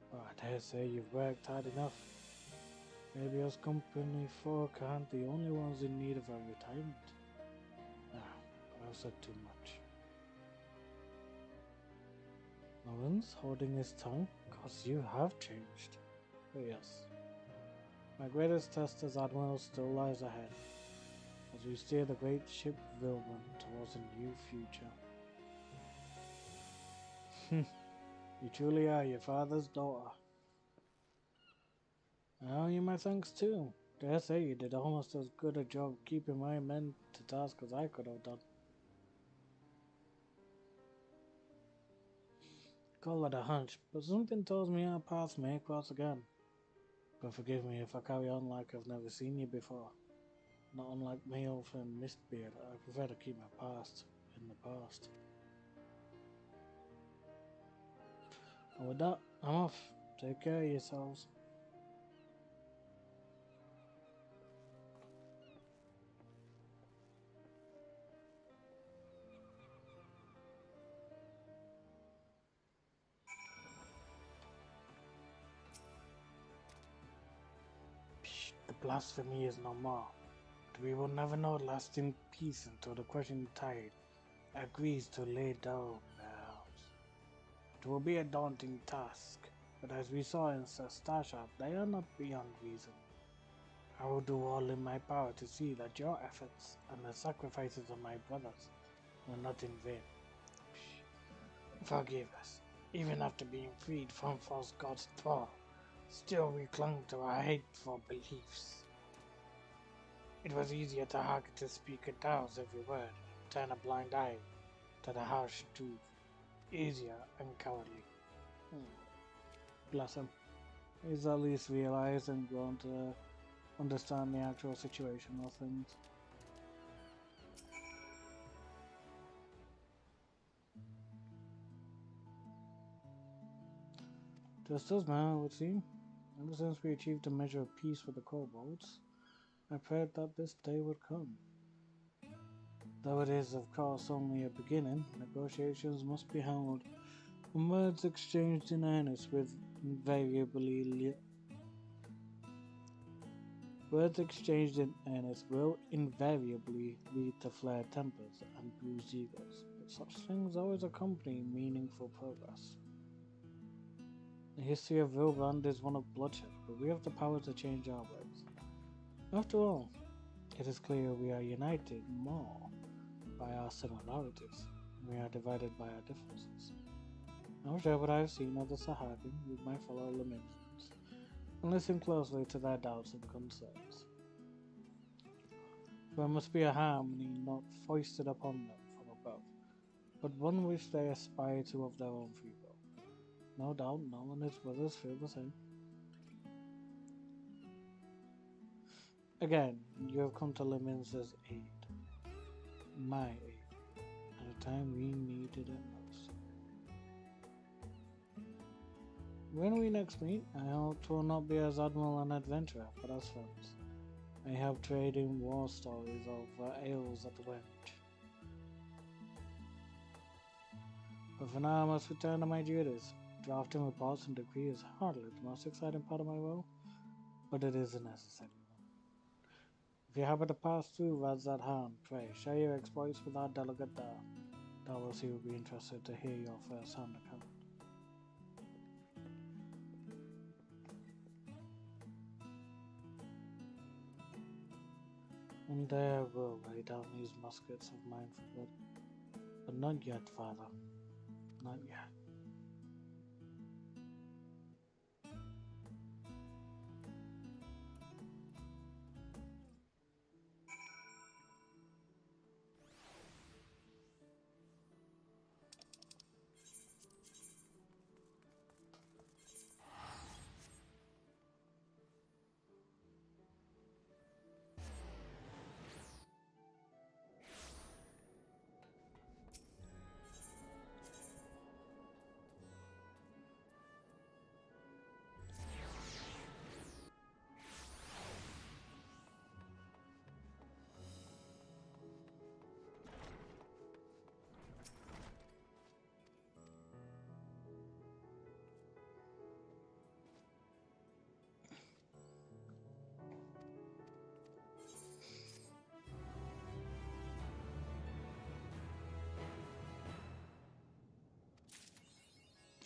But I dare say you've worked hard enough. Maybe us company folk aren't the only ones in need of a retirement. I've said too much. Lawrence, holding his tongue, cause you have changed. But yes, my greatest test as Admiral still lies ahead, as we steer the great ship Vilman towards a new future. You truly are your father's daughter. I owe you my thanks too. Dare say you did almost as good a job keeping my men to task as I could have done. Call it a hunch, but something tells me our paths may cross again. But forgive me if I carry on like I've never seen you before. Not unlike my old friend Mistbeard, I prefer to keep my past in the past. And with that, I'm off. Take care of yourselves. Psh, the blasphemy is no more. But we will never know lasting peace until the crushing tide agrees to lay down their arms. It will be a daunting task, but as we saw in Sastasha, they are not beyond reason. I will do all in my power to see that your efforts and the sacrifices of my brothers were not in vain. Forgive us. Even after being freed from false god's thrall, still we clung to our hateful beliefs. It was easier to hearken to Speaker Tao's every word, turn a blind eye to the harsh truth. Easier and cowardly. Bless him. He's at least realized and grown to understand the actual situation of things. Just as now, it would seem. Ever since we achieved a measure of peace with the kobolds, I prayed that this day would come. Though it is, of course, only a beginning, negotiations must be held, and words exchanged in earnest will invariably lead to flared tempers and bruised egos, but such things always accompany meaningful progress. The history of Vilbrand is one of bloodshed, but we have the power to change our ways. After all, it is clear we are united more by our similarities, and we are divided by our differences. I will share what I have seen of the Sahagin with my fellow Lemurians, and listen closely to their doubts and concerns. There must be a harmony not foisted upon them from above, but one which they aspire to of their own free will. No doubt Noel and his brothers feel the same. Again, you have come to Lemin's aid. My aid. At a time we needed it most. When we next meet, I hope it will not be as admiral and adventurer, but as friends. I have trading war stories over ales at the wench. But for now I must return to my duties. Drafting reports and decree is hardly the most exciting part of my role, but it is a necessary one. If you happen to pass through Radzat Han, pray share your exploits with our delegate there. Doubtless he will be interested to hear your first-hand account. And there will lay down these muskets of mine for good. But not yet, father. Not yet.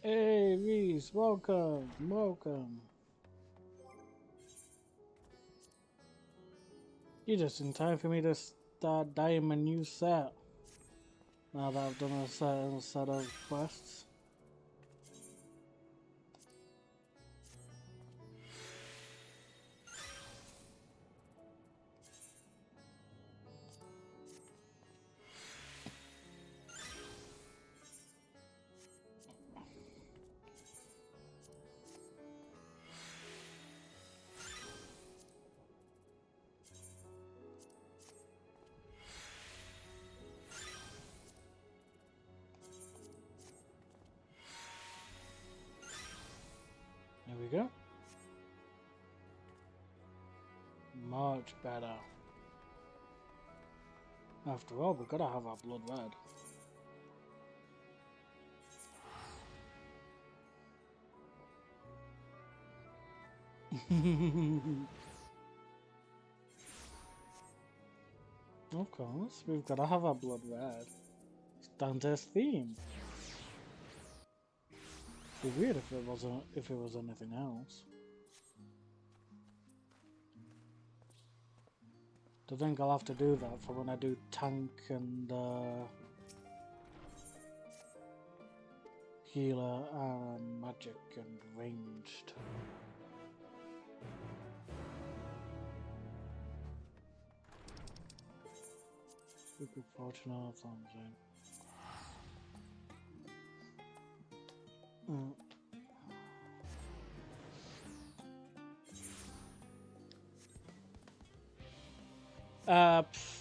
Hey, Reese, welcome, welcome. You're just in time for me to start dyeing my new set. Now that I've done a certain set of quests. we go. Much better. After all, we gotta have our blood red. Of course, we've gotta have our blood red. It's Dante's theme. It'd be weird if it wasn't, if it was anything else. I think I'll have to do that for when I do tank and healer and magic and ranged. Super fortunate something.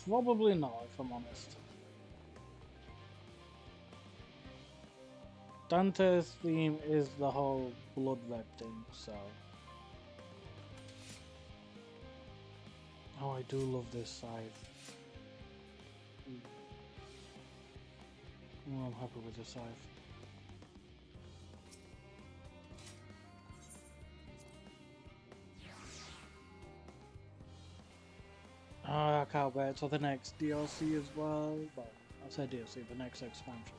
Probably not, if I'm honest. Dante's theme is the whole blood red thing, so. Oh, I do love this scythe. Oh, I'm happy with this scythe. I can't wait till the next DLC as well. Well, I say DLC, the next expansion.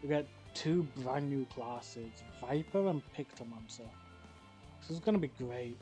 We get 2 brand new classes, Viper and Pictomancer. This is gonna be great.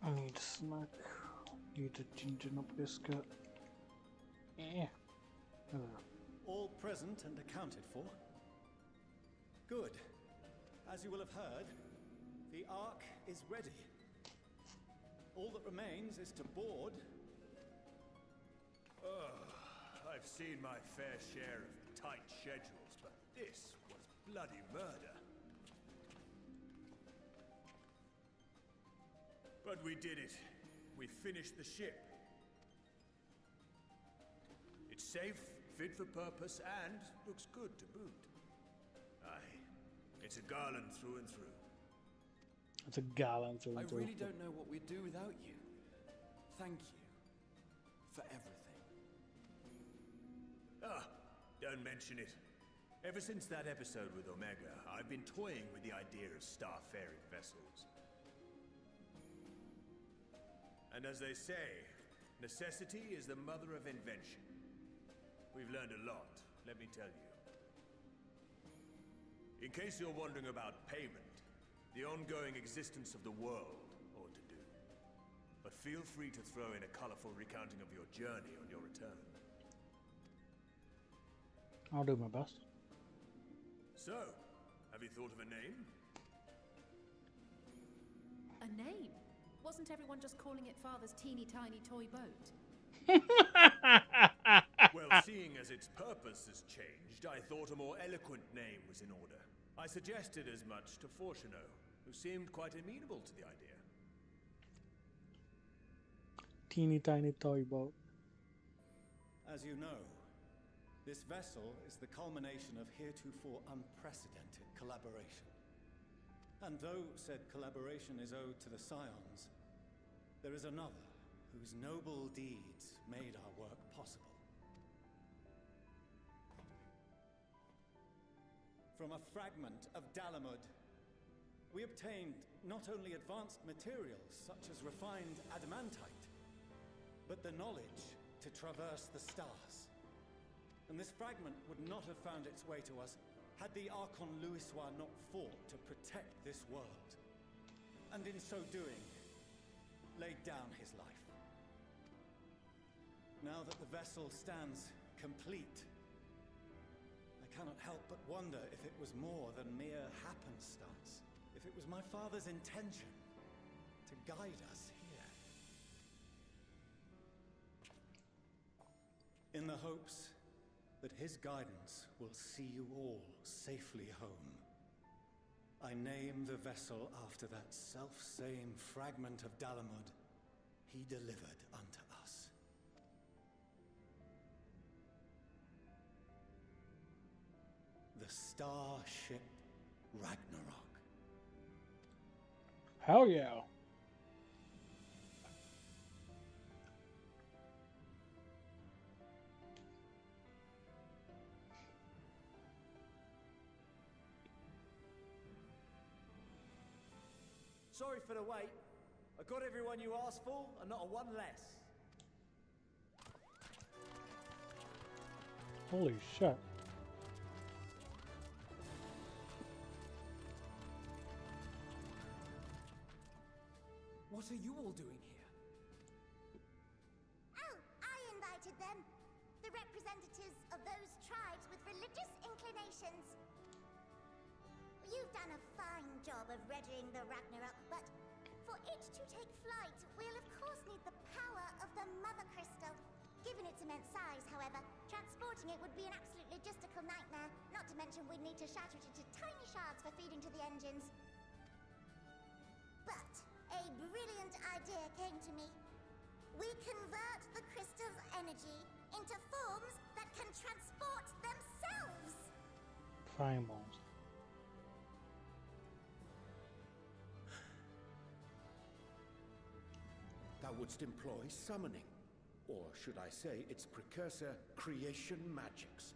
I need a snack. Need a ginger nut biscuit. Yeah. All present and accounted for? Good. As you will have heard, the Ark is ready. All that remains is to board. I've seen my fair share of tight schedules, but this was bloody murder. But we did it. We finished the ship. It's safe, fit for purpose, and looks good to boot. Aye, it's a garland through and through. It's a garland through and through. I really don't know what we'd do without you. Thank you for everything. Don't mention it. Ever since that episode with Omega, I've been toying with the idea of star-faring vessels. And as they say, necessity is the mother of invention. We've learned a lot, let me tell you. In case you're wondering about payment, the ongoing existence of the world ought to do. But feel free to throw in a colorful recounting of your journey on your return. I'll do my best. So, have you thought of a name? A name? Wasn't everyone just calling it Father's teeny tiny toy boat? Well, seeing as its purpose has changed, I thought a more eloquent name was in order. I suggested as much to Fortuno, who seemed quite amenable to the idea. Teeny tiny toy boat. As you know, this vessel is the culmination of heretofore unprecedented collaboration. And though said collaboration is owed to the Scions, there is another whose noble deeds made our work possible. From a fragment of Dalamud, we obtained not only advanced materials such as refined adamantite, but the knowledge to traverse the stars. And this fragment would not have found its way to us had the Archon Louisois not fought to protect this world, and in so doing, laid down his life. Now that the vessel stands complete, I cannot help but wonder if it was more than mere happenstance, if it was my father's intention to guide us here. In the hopes that his guidance will see you all safely home, I name the vessel after that self-same fragment of Dalamud he delivered unto us. The Starship Ragnarok. Hell yeah. Sorry for the wait. I got everyone you asked for, and not a one less. Holy shit. What are you all doing here? Oh, I invited them. The representatives of those tribes with religious inclinations. You've done a fine job of readying the Ragnarok, but for it to take flight, we'll of course need the power of the Mother Crystal. Given its immense size, however, transporting it would be an absolute logistical nightmare, not to mention we'd need to shatter it into tiny shards for feeding to the engines. But a brilliant idea came to me. We convert the crystal's energy into forms that can transport themselves! Primals. Thou wouldst employ summoning, or should I say its precursor, creation magics.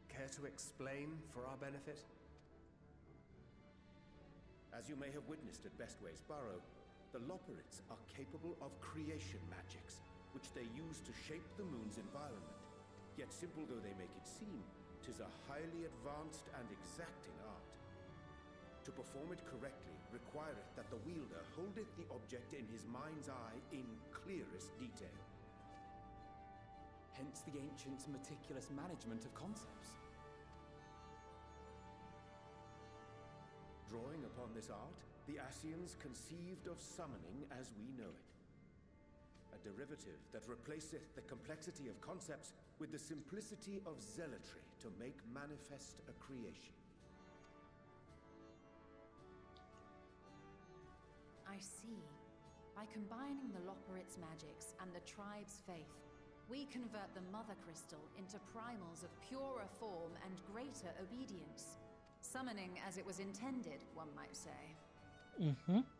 Care to explain for our benefit? As you may have witnessed at Bestway's Burrow, the Loporrits are capable of creation magics, which they use to shape the moon's environment. Yet simple though they make it seem, 'tis a highly advanced and exacting art. To perform it correctly requireth that the wielder holdeth the object in his mind's eye in clearest detail. Hence the ancients' meticulous management of concepts. Drawing upon this art, the Ascians conceived of summoning as we know it. A derivative that replaceth the complexity of concepts with the simplicity of zealotry to make manifest a creation. I see. By combining the Loporrits' magics and the tribe's faith, we convert the Mother Crystal into primals of purer form and greater obedience. Summoning as it was intended, one might say. Indeed!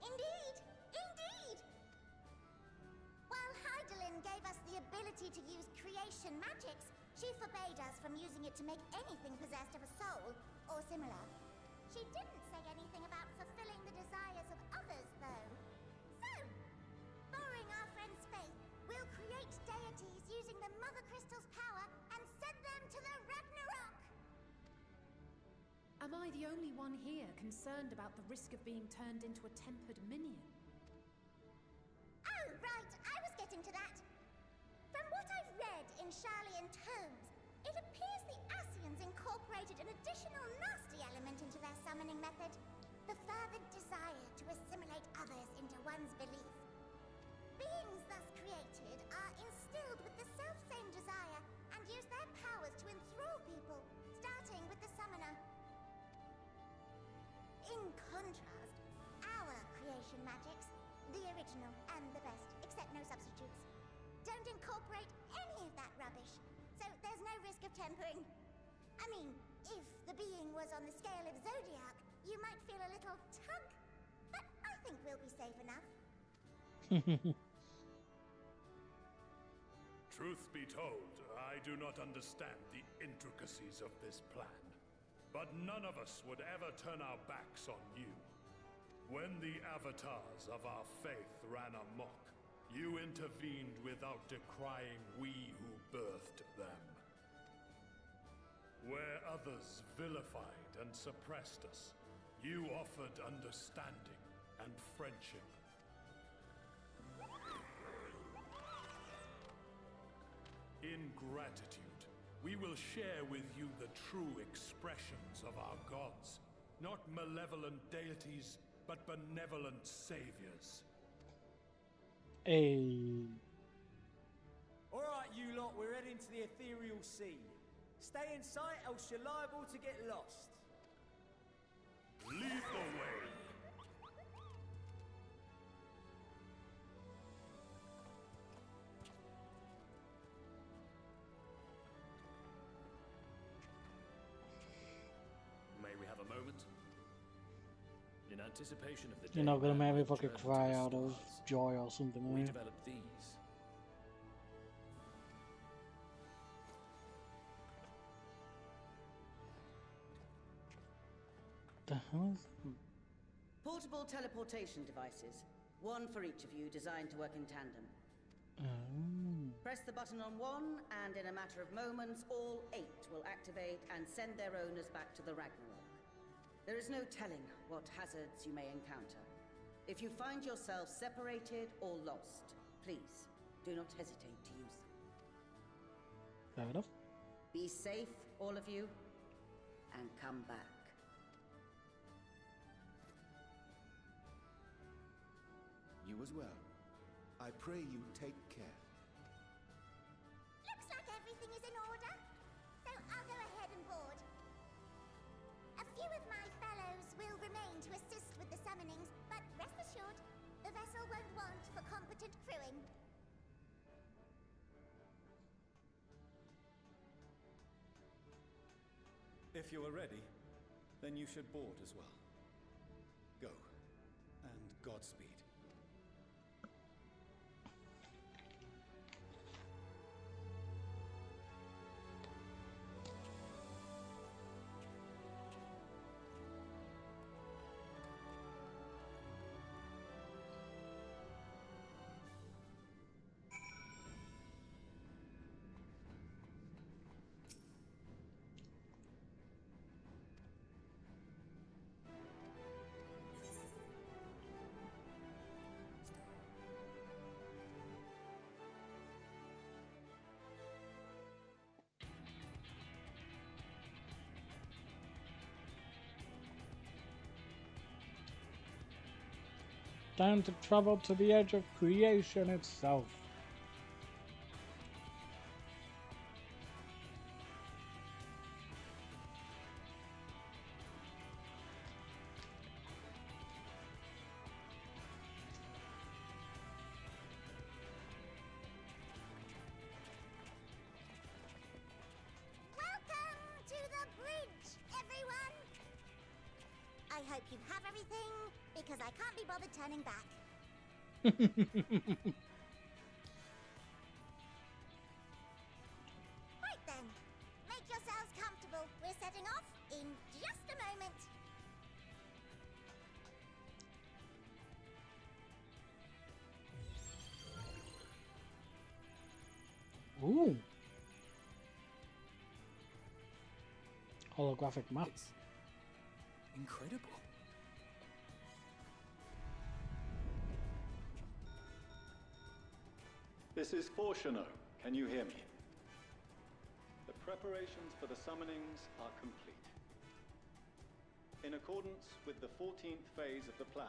Indeed! While Heidelin gave us the ability to use creation magics, she forbade us from using it to make anything possessed of a soul, or similar. She didn't say anything about fulfilling the desires of others, though. So, borrowing our friend's faith, we'll create deities using the Mother Crystal's power and send them to the Ragnarok! Am I the only one here concerned about the risk of being turned into a tempered minion? Oh, right, I was getting to that. From what I've read in Sharlayan tomes, it appears the Ascians incorporated an additional nasty element into their summoning method. The fervent desire to assimilate others into one's belief. Beings thus created are instilled with the self-same desire and use their powers to enthrall people, starting with the summoner. In contrast, our creation magics, the original and the best, except no substitutes, don't incorporate any of that rubbish, so there's no risk of tempering. I mean, if the being was on the scale of Zodiac, you might feel a little tug, but I think we'll be safe enough. Truth be told, I do not understand the intricacies of this plan. But none of us would ever turn our backs on you. When the avatars of our faith ran amok, you intervened without decrying we who birthed them. Where others vilified and suppressed us, you offered understanding and friendship. In gratitude, we will share with you the true expressions of our gods. Not malevolent deities, but benevolent saviors. Hey. Alright, you lot, we're heading to the ethereal sea. Stay in sight, else you're liable to get lost. Lead the way. May we have a moment? In anticipation of the day You're not gonna man make me might fucking journey to cry the out of stars, joy or something, we eh? developed these. The hell is... Portable teleportation devices. One for each of you, designed to work in tandem. Oh. Press the button on one, and in a matter of moments, all 8 will activate and send their owners back to the Ragnarok. There is no telling what hazards you may encounter. If you find yourself separated or lost, please do not hesitate to use them. Fair enough. Be safe, all of you, and come back. You as well. I pray you take care. Looks like everything is in order, so I'll go ahead and board. A few of my fellows will remain to assist with the summonings, but rest assured, the vessel won't want for competent crewing. If you are ready, then you should board as well. Go, and Godspeed. Time to travel to the edge of creation itself. Welcome to the bridge, everyone! I hope you have everything, because I can't be bothered turning back. Right then, make yourselves comfortable. We're setting off in just a moment. Ooh. Holographic map. It's incredible. This is Fortuno. Can you hear me? The preparations for the summonings are complete. In accordance with the 14th phase of the plan,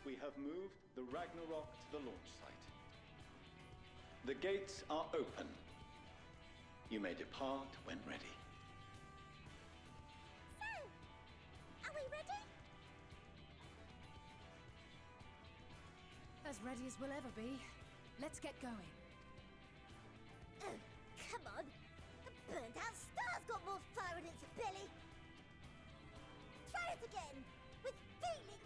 we have moved the Ragnarok to the launch site. The gates are open. You may depart when ready. So, are we ready? As ready as we'll ever be. Let's get going. Oh, come on. The burnt-out star's got more fire in its belly. Try it again, with feeling.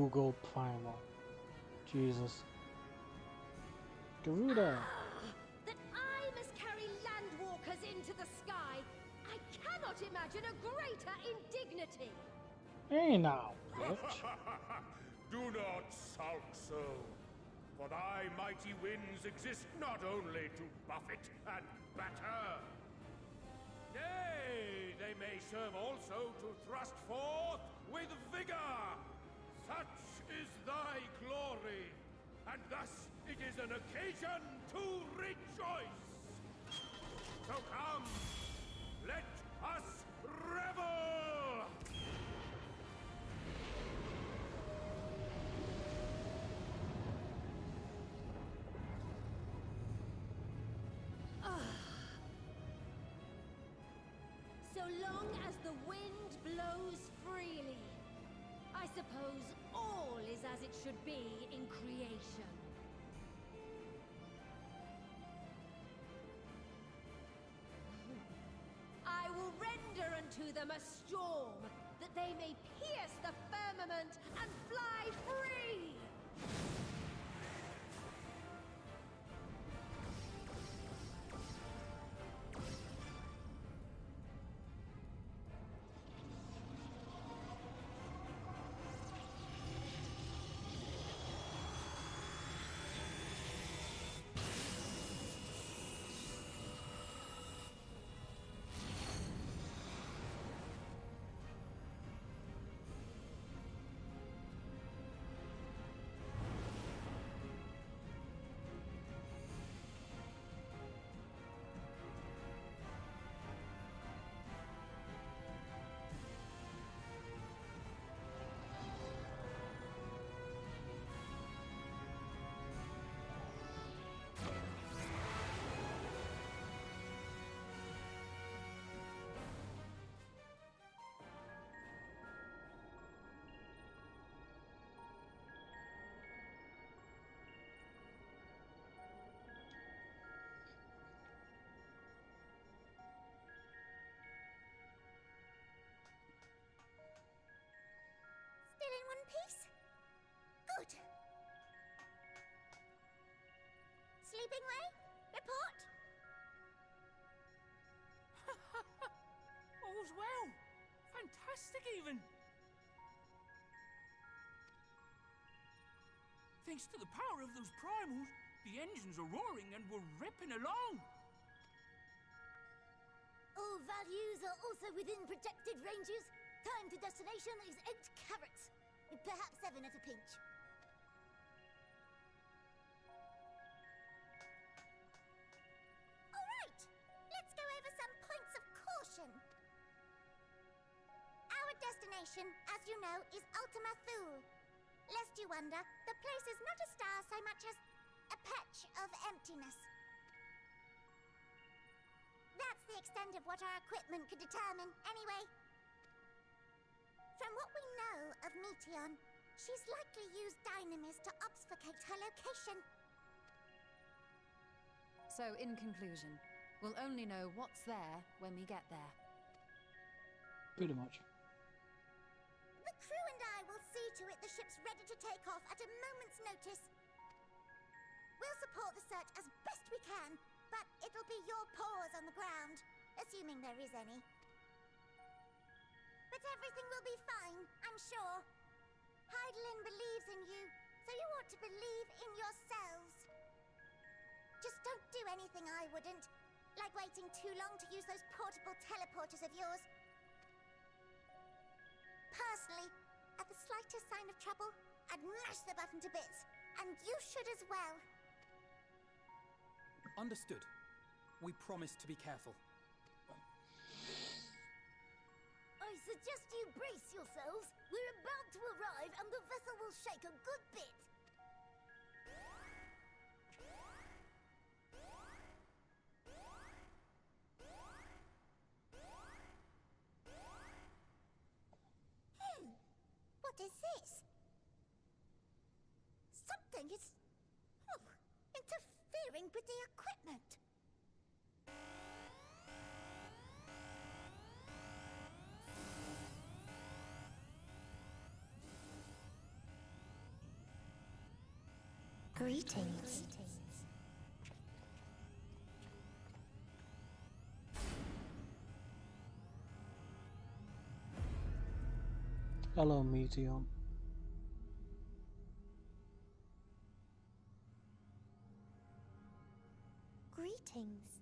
Google Primal. Jesus. Garuda! That I must carry landwalkers into the sky! I cannot imagine a greater indignity! Hey now, bitch. Do not sulk so, for thy mighty winds exist not only to buffet and batter. Nay, they may serve also to thrust forth with vigor. Such is thy glory, and thus it is an occasion to rejoice. So come, let us revel! So long as the wind blows freely, I suppose all is as it should be in creation. I will render unto them a storm, that they may pierce the firmament and fly free! Still in one piece? Good. Sleeping way? Report? All's well. Fantastic, even. Thanks to the power of those primals, the engines are roaring and we're ripping along. All values are also within projected ranges. Time to destination is 8 carats. Perhaps 7 at a pinch. All right. Let's go over some points of caution. Our destination, as you know, is Ultima Thule. Lest you wonder, the place is not a star so much as a patch of emptiness. That's the extent of what our equipment could determine, anyway. From what we know of Meteion, she's likely used dynamis to obfuscate her location. So, in conclusion, we'll only know what's there when we get there. Pretty much. The crew and I will see to it the ship's ready to take off at a moment's notice. We'll support the search as best we can, but it'll be your paws on the ground, assuming there is any. But everything will be fine, I'm sure. Heidelin believes in you, so you ought to believe in yourselves. Just don't do anything I wouldn't, like waiting too long to use those portable teleporters of yours. Personally, at the slightest sign of trouble, I'd mash the button to bits, and you should as well. Understood. We promise to be careful. I suggest you brace yourselves. We're about to arrive and the vessel will shake a good bit. What is this? Something is interfering with the equipment. Greetings. Hello, Meteion. Greetings.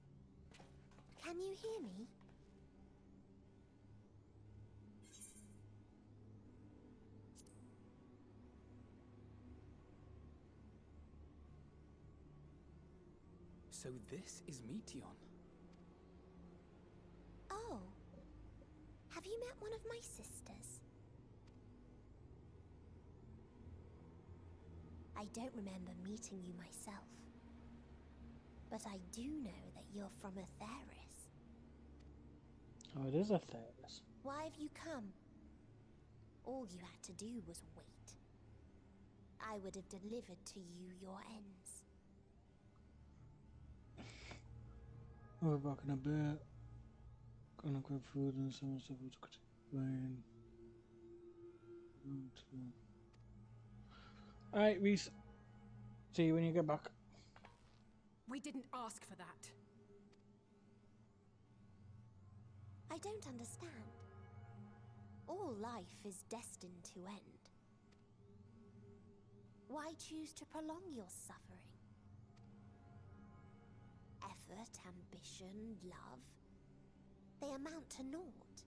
Can you hear me? So this is Meteion. Oh. Have you met one of my sisters? I don't remember meeting you myself. But I do know that you're from Etheris. Oh, it is Etheris. Why have you come? All you had to do was wait. I would have delivered to you your ends. We're back in a bit. Gonna grab food and some stuff to explain. Alright, Reese. See you when you get back. We didn't ask for that. I don't understand. All life is destined to end. Why choose to prolong your suffering? Effort, ambition, love, they amount to naught.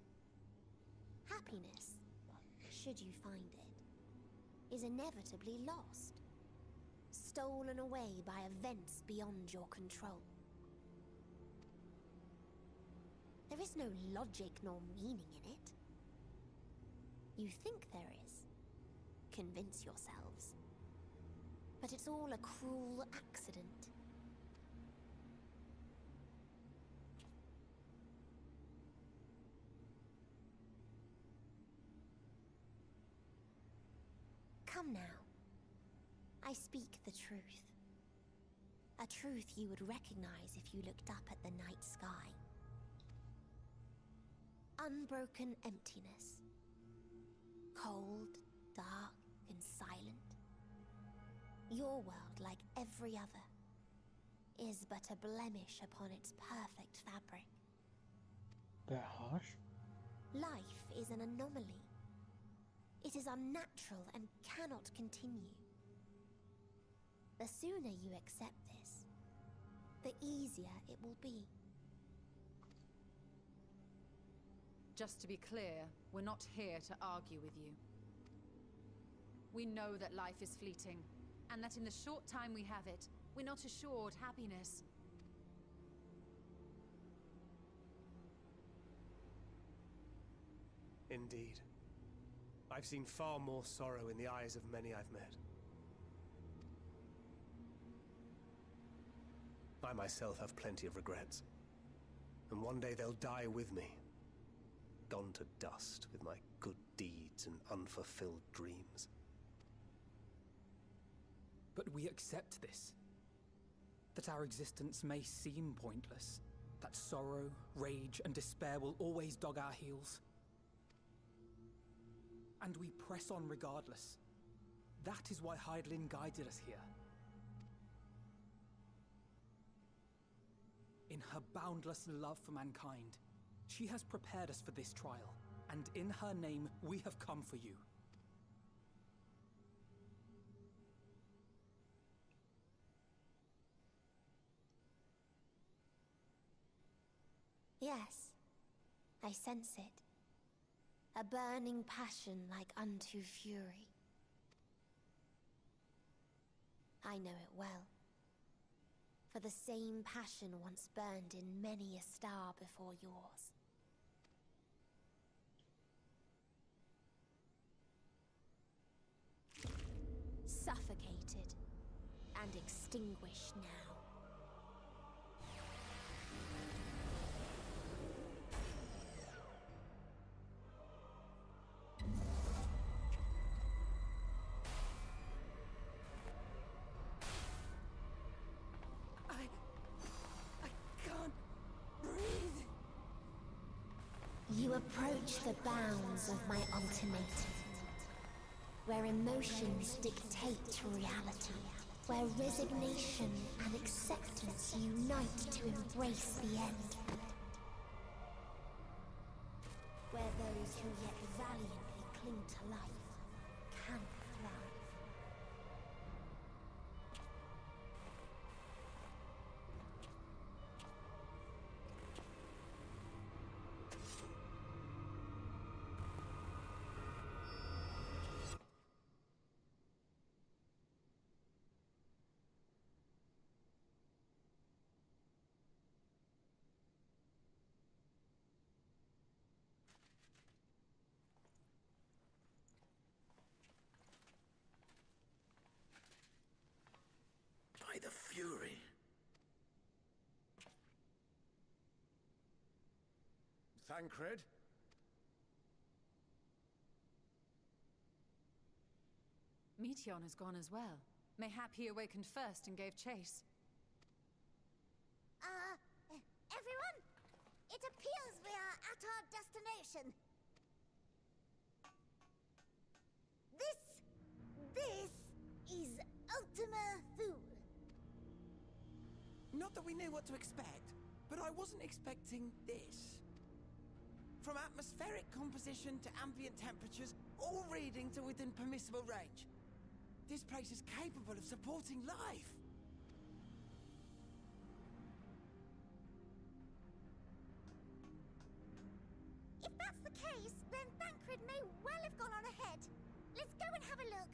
Happiness, should you find it, is inevitably lost. Stolen away by events beyond your control. There is no logic nor meaning in it. You think there is. Convince yourselves. But it's all a cruel accident. Come now. I speak the truth. A truth you would recognize if you looked up at the night sky. Unbroken emptiness. Cold, dark, and silent. Your world, like every other, is but a blemish upon its perfect fabric. Bit harsh. Life is an anomaly. It is unnatural and cannot continue. The sooner you accept this, the easier it will be. Just to be clear, we're not here to argue with you. We know that life is fleeting, and that in the short time we have it, we're not assured happiness. Indeed. I've seen far more sorrow in the eyes of many I've met. I myself have plenty of regrets. And one day they'll die with me. Gone to dust with my good deeds and unfulfilled dreams. But we accept this. That our existence may seem pointless. That sorrow, rage, and despair will always dog our heels. And we press on regardless. That is why Hydaelyn guided us here. In her boundless love for mankind, she has prepared us for this trial, and in her name, we have come for you. Yes, I sense it. A burning passion like unto fury. I know it well. For the same passion once burned in many a star before yours. Suffocated and extinguished now. You approach the bounds of my ultimatum, where emotions dictate reality. where resignation and acceptance unite to embrace the end. Where those who yet valiantly cling to life can thrive. By the Fury. Thancred? Meteion has gone as well. Mayhap he awakened first and gave chase. Everyone? It appears we are at our destination. This is Ultima Thule. Not that we knew what to expect, but I wasn't expecting this. From atmospheric composition to ambient temperatures, all reading to within permissible range. This place is capable of supporting life. If that's the case, then Thancred may well have gone on ahead. Let's go and have a look.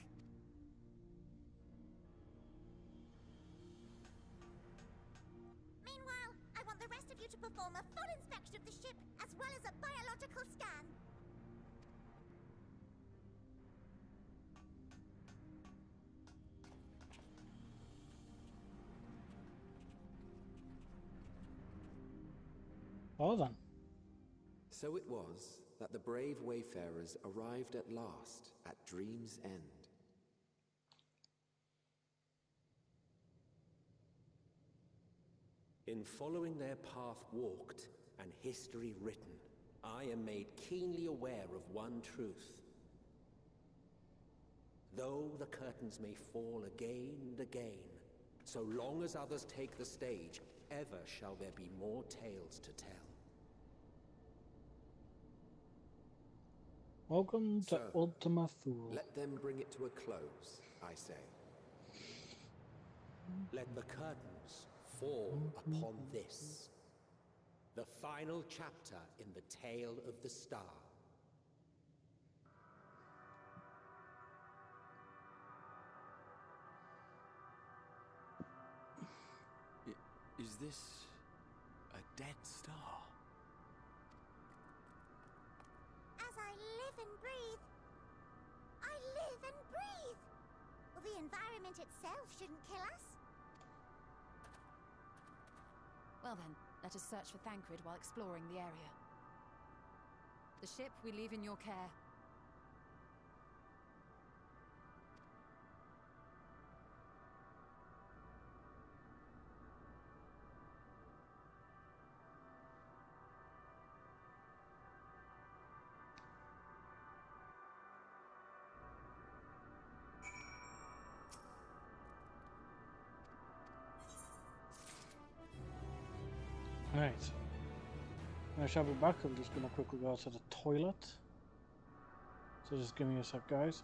Meanwhile, I want the rest of you to perform a full inspection of the ship, as well as a biological scan. Well then. So it was that the brave wayfarers arrived at last at Dream's End. In following their path walked and history written, I am made keenly aware of one truth. Though the curtains may fall again and again, so long as others take the stage, ever shall there be more tales to tell. Welcome to Ultima Thule. Let them bring it to a close, I say. Let the curtains fall upon this, the final chapter in the tale of the star. Is this a dead star? As I live and breathe. I live and breathe! Well, the environment itself shouldn't kill us. Well then, let us search for Thancred while exploring the area. The ship we leave in your care. Right. I shall be back. I'm just going to quickly go to the toilet. So just give me a sec, guys.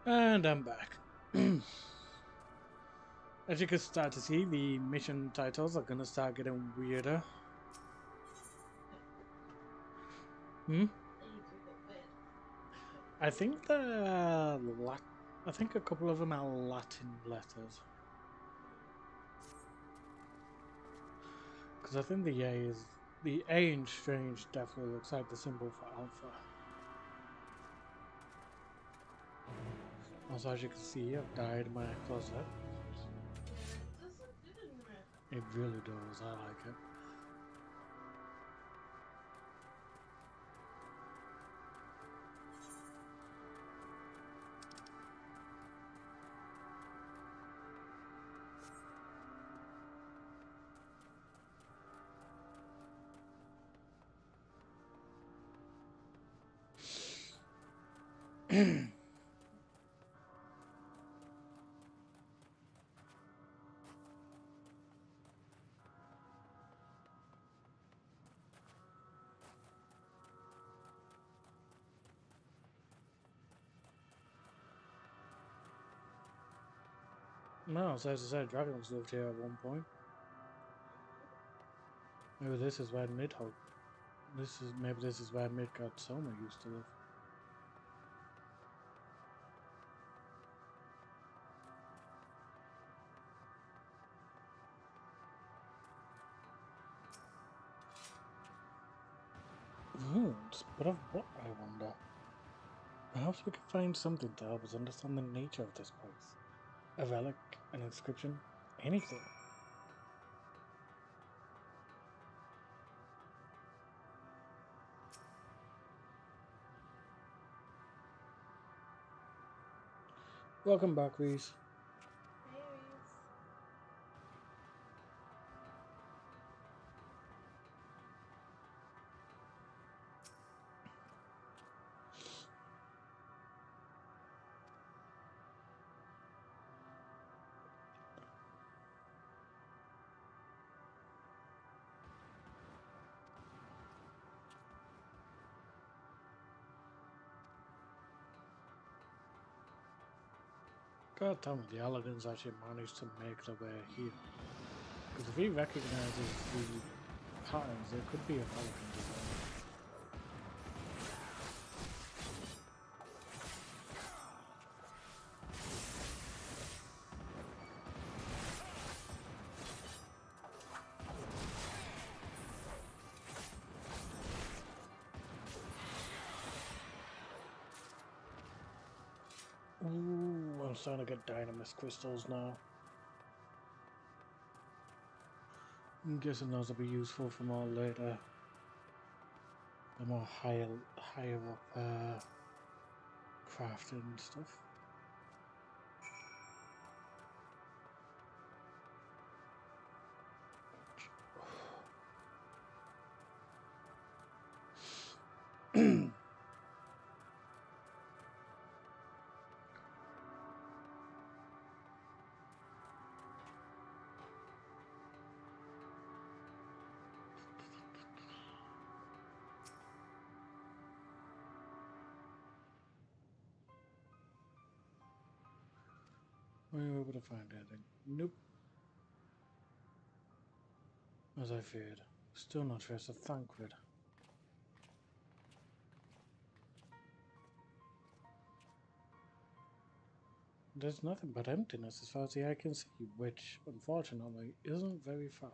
And I'm back. As you can start to see, the mission titles are gonna start getting weirder. I think I think a couple of them are Latin letters. Because I think the A in Strange definitely looks like the symbol for Alpha. Also, as you can see, I've dyed my closet. It really does, I like it. No, so as I said, dragons lived here at one point. Maybe this is where Midhope. Maybe this is where Midgard Soma used to live. Runes? But of what, I wonder? Perhaps we could find something to help us understand the nature of this place. A relic, an inscription, anything. Welcome back, Reese. God tell me the Aladins actually managed to make their way here. Because if he recognizes the patterns, there could be a Paladin design. Ooh, I'm starting to get Dynamis crystals now. I'm guessing those will be useful for more later. The more higher up crafting stuff. Were you able to find anything? Nope. As I feared. Still no trace of Thancred. There's nothing but emptiness as far as the eye can see, which, unfortunately, isn't very far.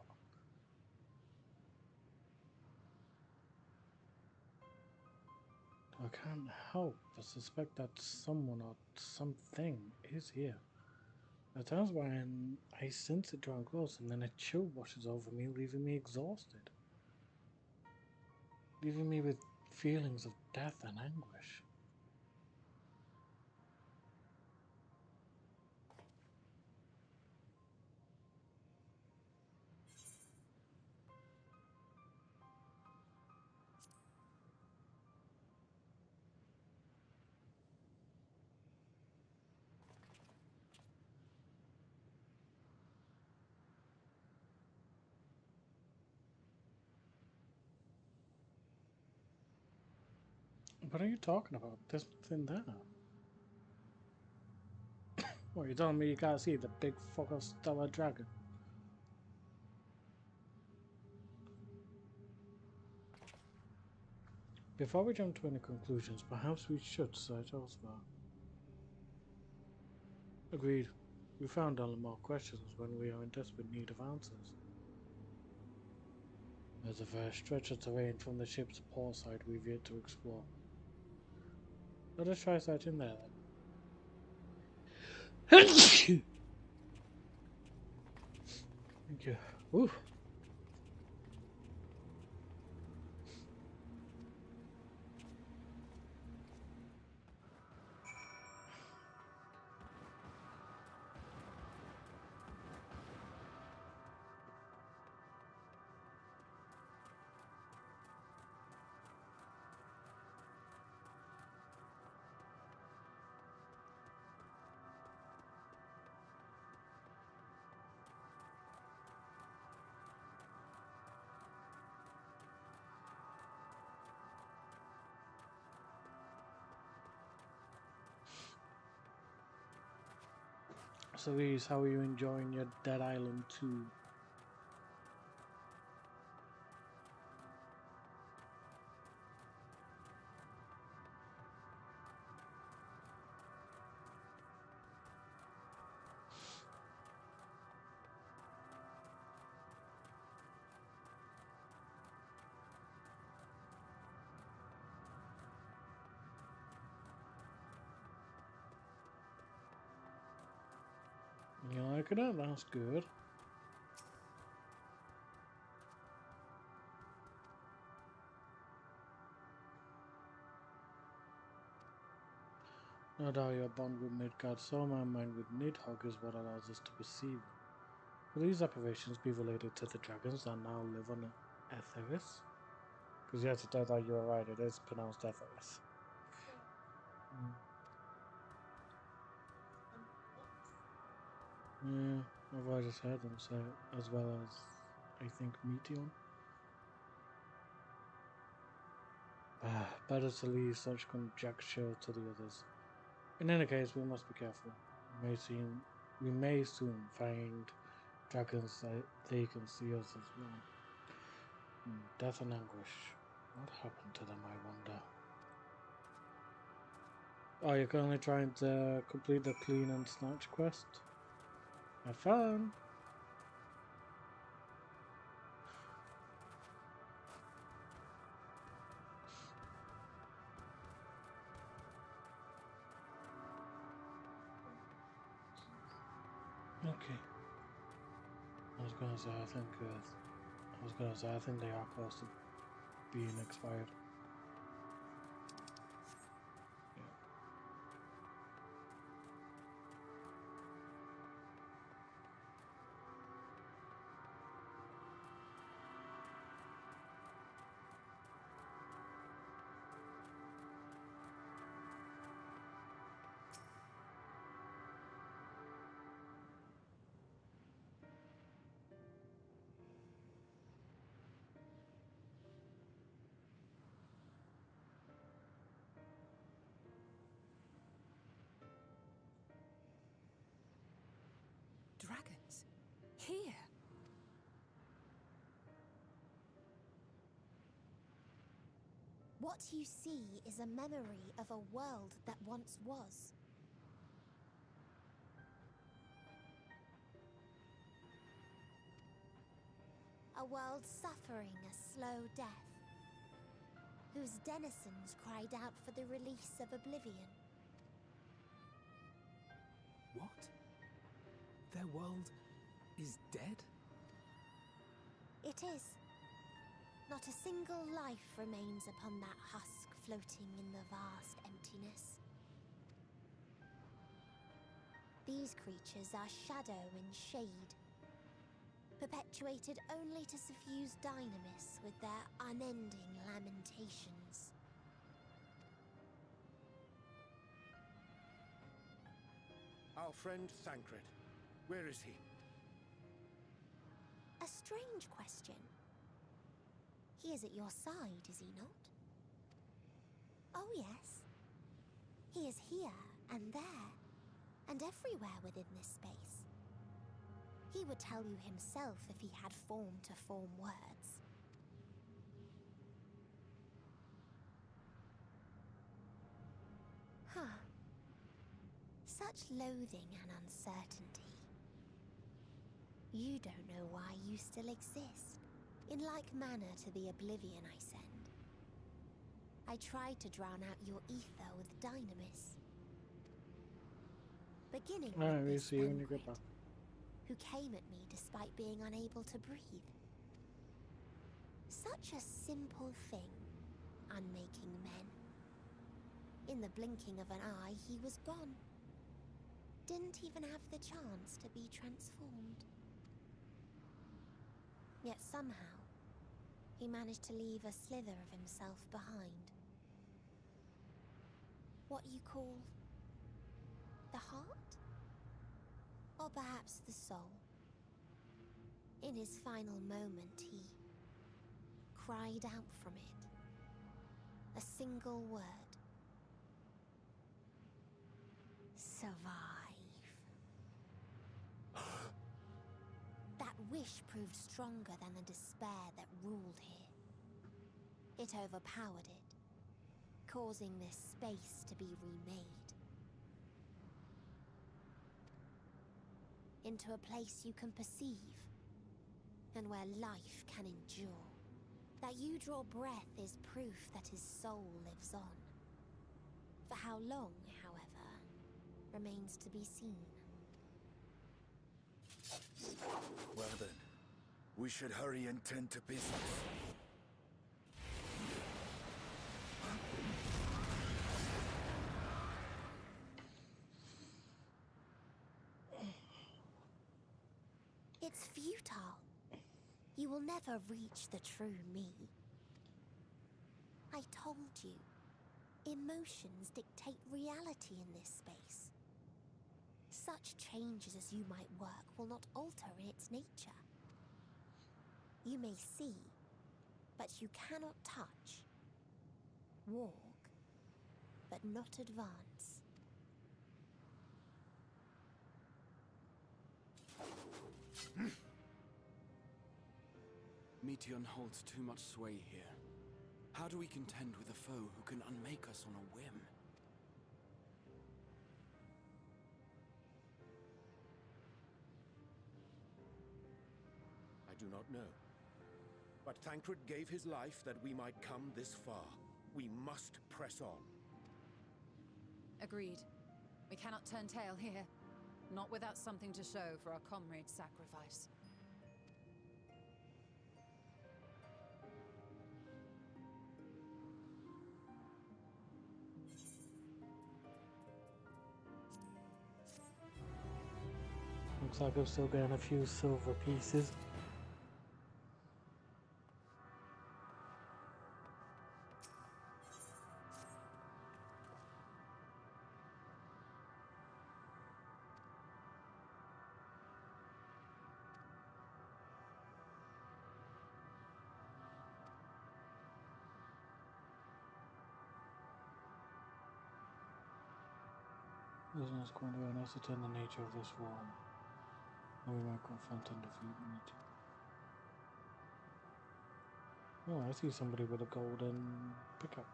I can't help but suspect that someone or something is here. At times when I sense it drawing close, and then a chill washes over me, leaving me exhausted. Leaving me with feelings of death and anguish. What are you talking about? There's nothing there. What, you telling me you can't see the big fucking stellar dragon? Before we jump to any conclusions, perhaps we should search elsewhere. Agreed. We found only more questions when we are in desperate need of answers. There's a fair stretch of terrain from the ship's port side we've yet to explore. Let us try searching there then. Thank you. Ooh. So Reese, how are you enjoying your Dead Island 2? You liking it? That's good. No doubt your bond with Midgard Soma and mine with Nidhogg is what allows us to perceive them. Will these apparitions be related to the dragons that now live on Etheris? Because yes, it turns out you were right, it is pronounced Etheris. Yeah, I've just heard them say it, as well as, I think, Meteion. Better to leave such conjecture to the others. In any case, we must be careful. We may soon find dragons that they can see us as well. Death and anguish. What happened to them, I wonder? Oh, you're currently trying to complete the clean and snatch quest? Have fun! Okay. I think they are close to being expired. Dragons? Here? What you see is a memory of a world that once was. A world suffering a slow death, whose denizens cried out for the release of oblivion. What? Their world is dead? It is. Not a single life remains upon that husk floating in the vast emptiness. These creatures are shadow and shade, perpetuated only to suffuse dynamis with their unending lamentations. Our friend Thancred. Where is he? A strange question. He is at your side, is he not? Oh yes. He is here and there, and everywhere within this space. He would tell you himself if he had form to form words. Huh. Such loathing and uncertainty. You don't know why you still exist. In like manner to the oblivion I send. I tried to drown out your ether with dynamis. Beginning with this one grit, who came at me despite being unable to breathe. Such a simple thing, unmaking men. In the blinking of an eye, he was gone. Didn't even have the chance to be transformed. Yet somehow, he managed to leave a slither of himself behind. What you call the heart? Or perhaps the soul. In his final moment, he cried out from it. A single word. Survive. That wish proved stronger than the despair that ruled here. It overpowered it, causing this space to be remade. Into a place you can perceive, and where life can endure. That you draw breath is proof that his soul lives on. For how long, however, remains to be seen. Well then, we should hurry and tend to business. It's futile. You will never reach the true me. I told you, emotions dictate reality in this space. Such changes as you might work will not alter in its nature. You may see, but you cannot touch. Walk, but not advance. Meteion holds too much sway here. How do we contend with a foe who can unmake us on a whim? I do not know. But Thancred gave his life that we might come this far. We must press on. Agreed. We cannot turn tail here. Not without something to show for our comrade's sacrifice. Looks like I'm still getting a few silver pieces. Business going to ascertain the nature of this war. We might confront and defeat Meteion. Oh, I see somebody with a golden pickaxe.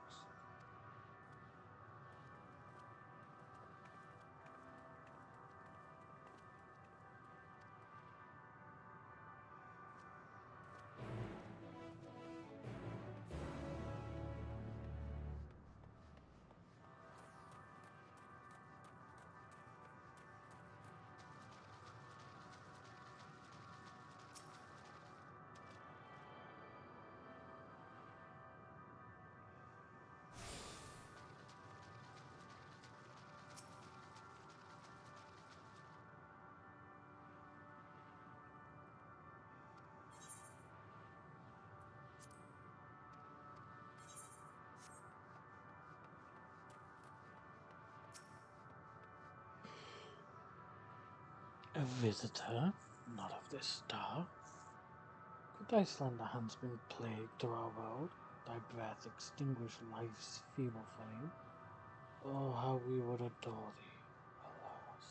A visitor, not of this star. Could thy slender hands bring plague to our world? Thy breath extinguish life's feeble flame? Oh, how we would adore thee, alas.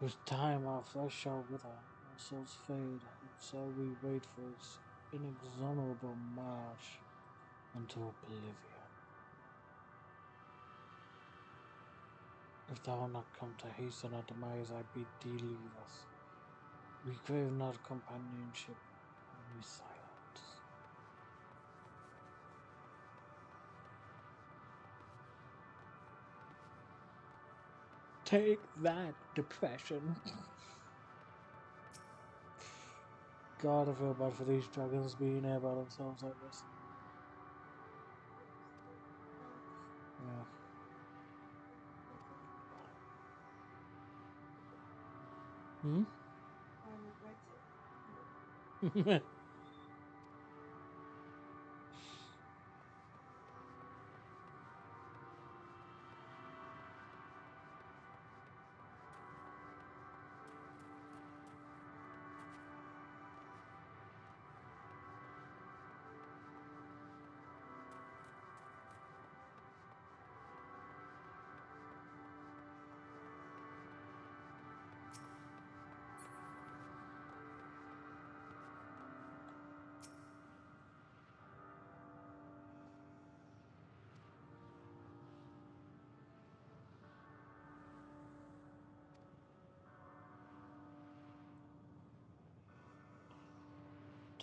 With time our flesh shall wither, our souls fade, and so we wait for its inexorable march unto oblivion. If thou art not come to hasten our demise, I bid thee leave us. We crave not companionship, only silence. Take that, depression. God, I feel bad for these dragons being here by themselves like this. Yeah. Hmm?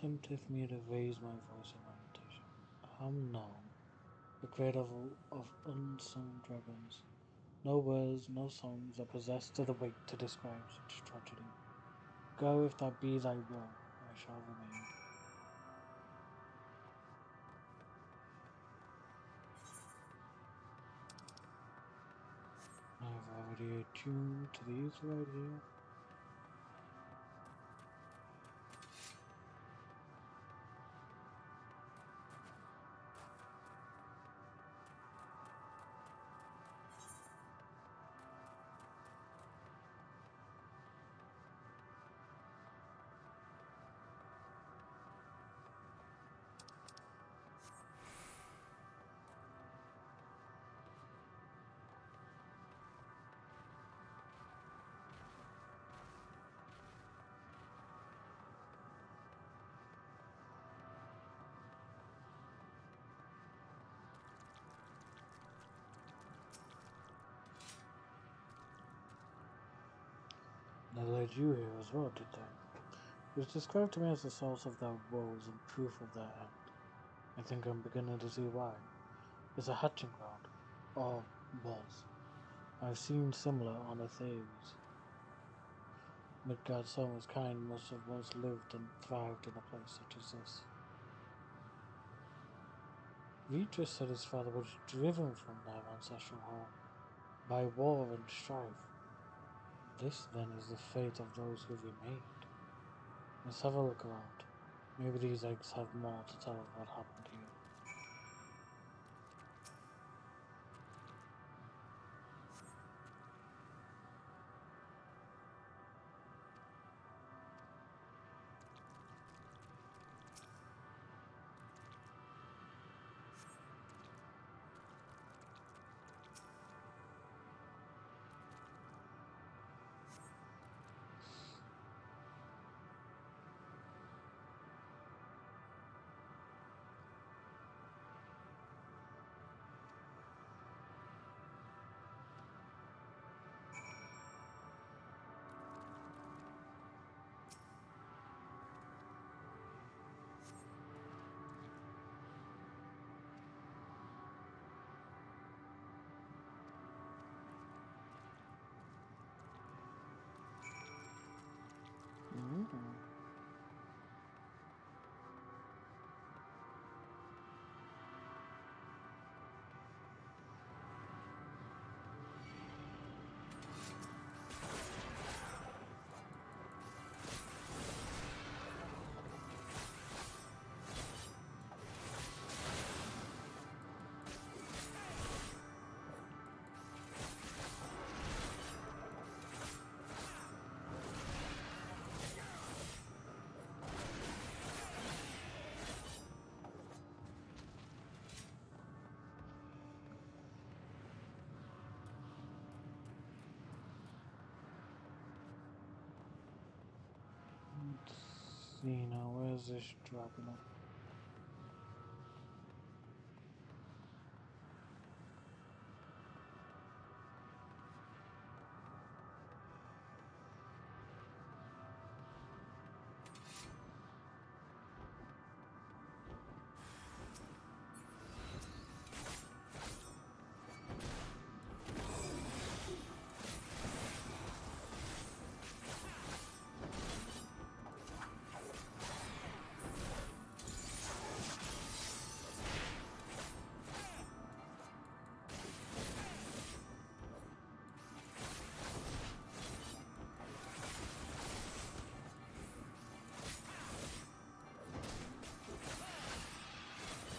Tempteth me to raise my voice in lamentation. Known, the creator of unsung dragons. No words, no songs are possessed of the weight to describe such tragedy. Go if that be thy will, I shall remain. I have already attuned to these right here. They led you here as well, did they? It was described to me as the source of their woes and proof of their end. I think I'm beginning to see why. It's a hatching ground. Or was. I've seen similar on Atheres. Midgard's son was kind must have once lived and thrived in a place such as this. Vitris said his father was driven from their ancestral home by war and strife. This then is the fate of those who remained. Let's have a look around. Maybe these eggs have more to tell of what happened here. see now, where's this dragon up?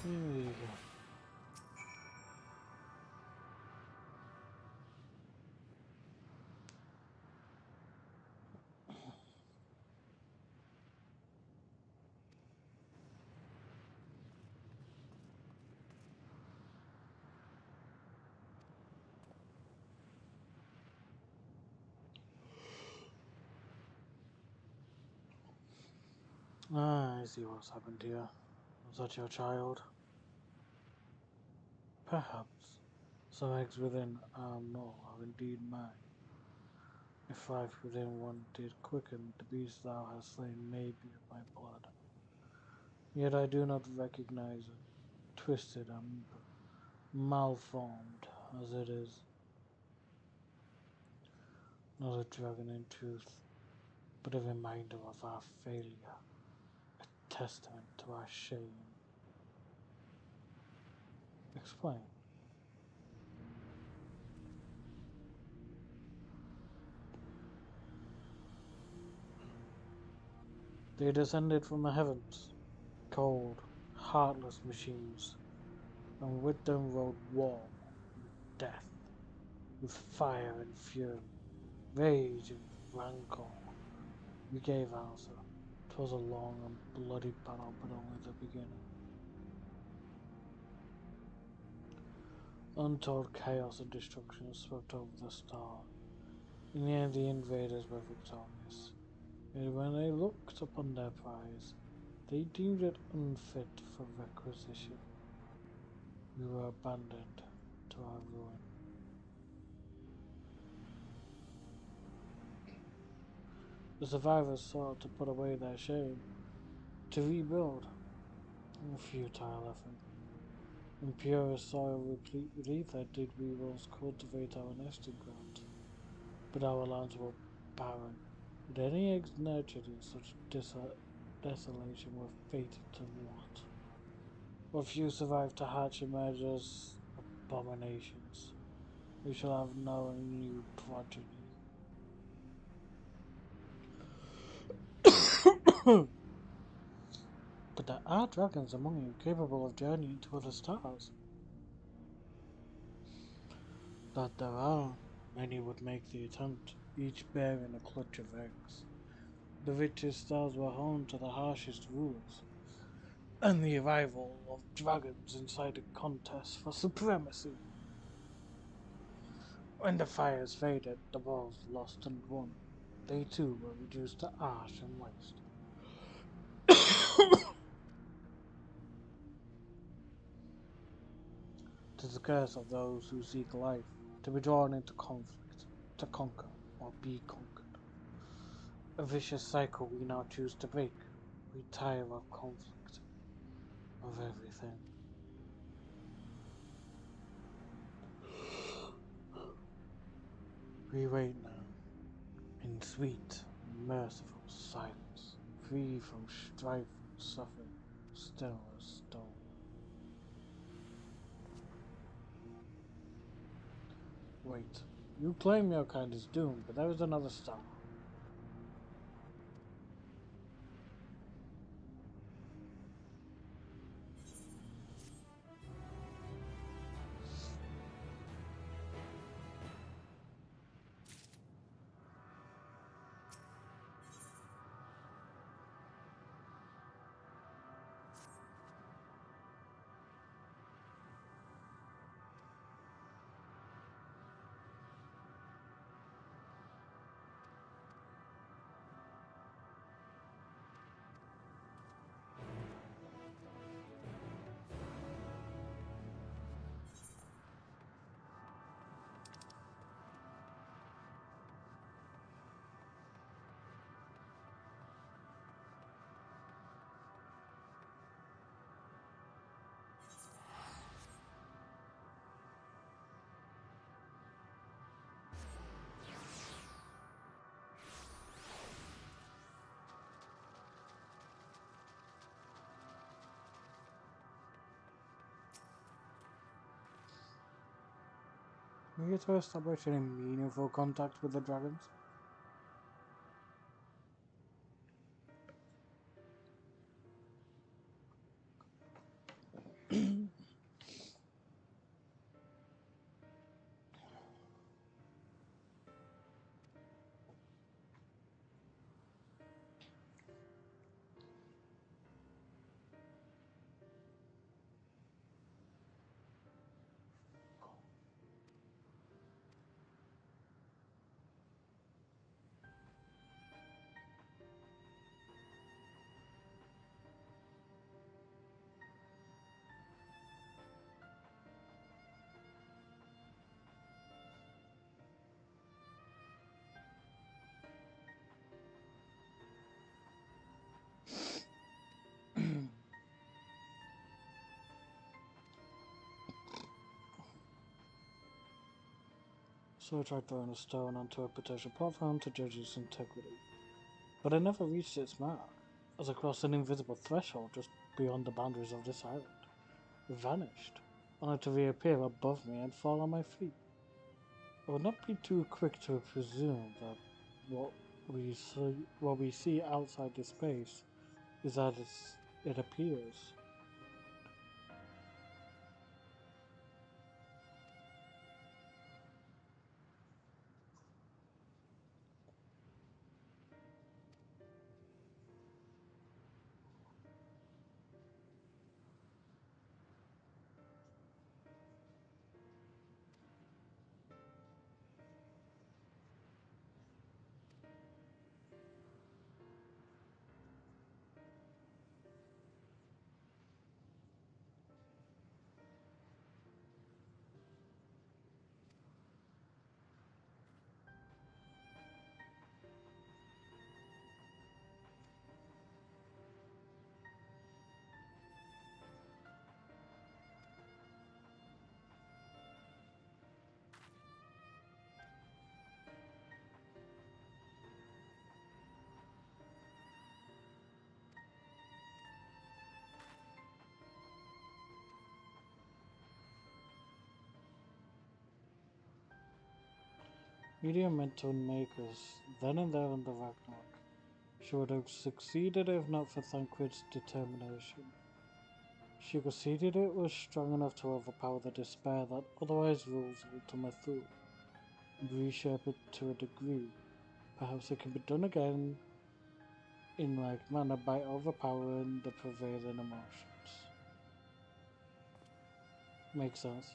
Here we go. Ah, I see what's happened here. Was that your child? Perhaps. Some eggs within our mole are indeed mine. If life within one did quicken, the beast thou hast slain may be of my blood. Yet I do not recognize it, twisted and malformed as it is. Not a dragon in truth, but a reminder of our failure, a testament to our shame. Explain. They descended from the heavens, cold, heartless machines, and with them rode war and death, with fire and fury, rage and rancor. We gave answer. 'Twas a long and bloody battle, but only the beginning. Untold chaos and destruction swept over the star. In the end, the invaders were victorious. Yet when they looked upon their prize, they deemed it unfit for requisition. We were abandoned to our ruin. The survivors sought to put away their shame, to rebuild. A futile effort. In purest soil replete with ether did we once cultivate our nesting ground. But our lands were barren, and any eggs nurtured in such desolation were fated to rot. What few survived to hatch emerged as abominations. We shall have no new progeny. But there are dragons among you capable of journeying to other stars. That there are, many would make the attempt, each bearing a clutch of eggs. The richest stars were home to the harshest rulers, and the arrival of dragons incited contests for supremacy. When the fires faded, the wars lost and won. They too were reduced to ash and waste. Tis the curse of those who seek life, to be drawn into conflict, to conquer or be conquered. A vicious cycle we now choose to break. We tire of conflict, of everything. We wait now, in sweet and merciful silence, free from strife and suffering, still as stone. Wait, you claim your kind is doomed, but there is another star. Are you to establish any meaningful contact with the dragons? So I tried throwing a stone onto a potential platform to judge its integrity, but I never reached its mark, as I crossed an invisible threshold just beyond the boundaries of this island. It vanished, only to reappear above me and fall on my feet. I would not be too quick to presume that what we see outside this space is as it appears. Meteion meant to make us then and there in the Ragnarok. She would have succeeded if not for Thancred's determination. She conceded it was strong enough to overpower the despair that otherwise rules Ultima Thule, and reshape it to a degree. Perhaps it can be done again in like manner by overpowering the prevailing emotions. Makes sense.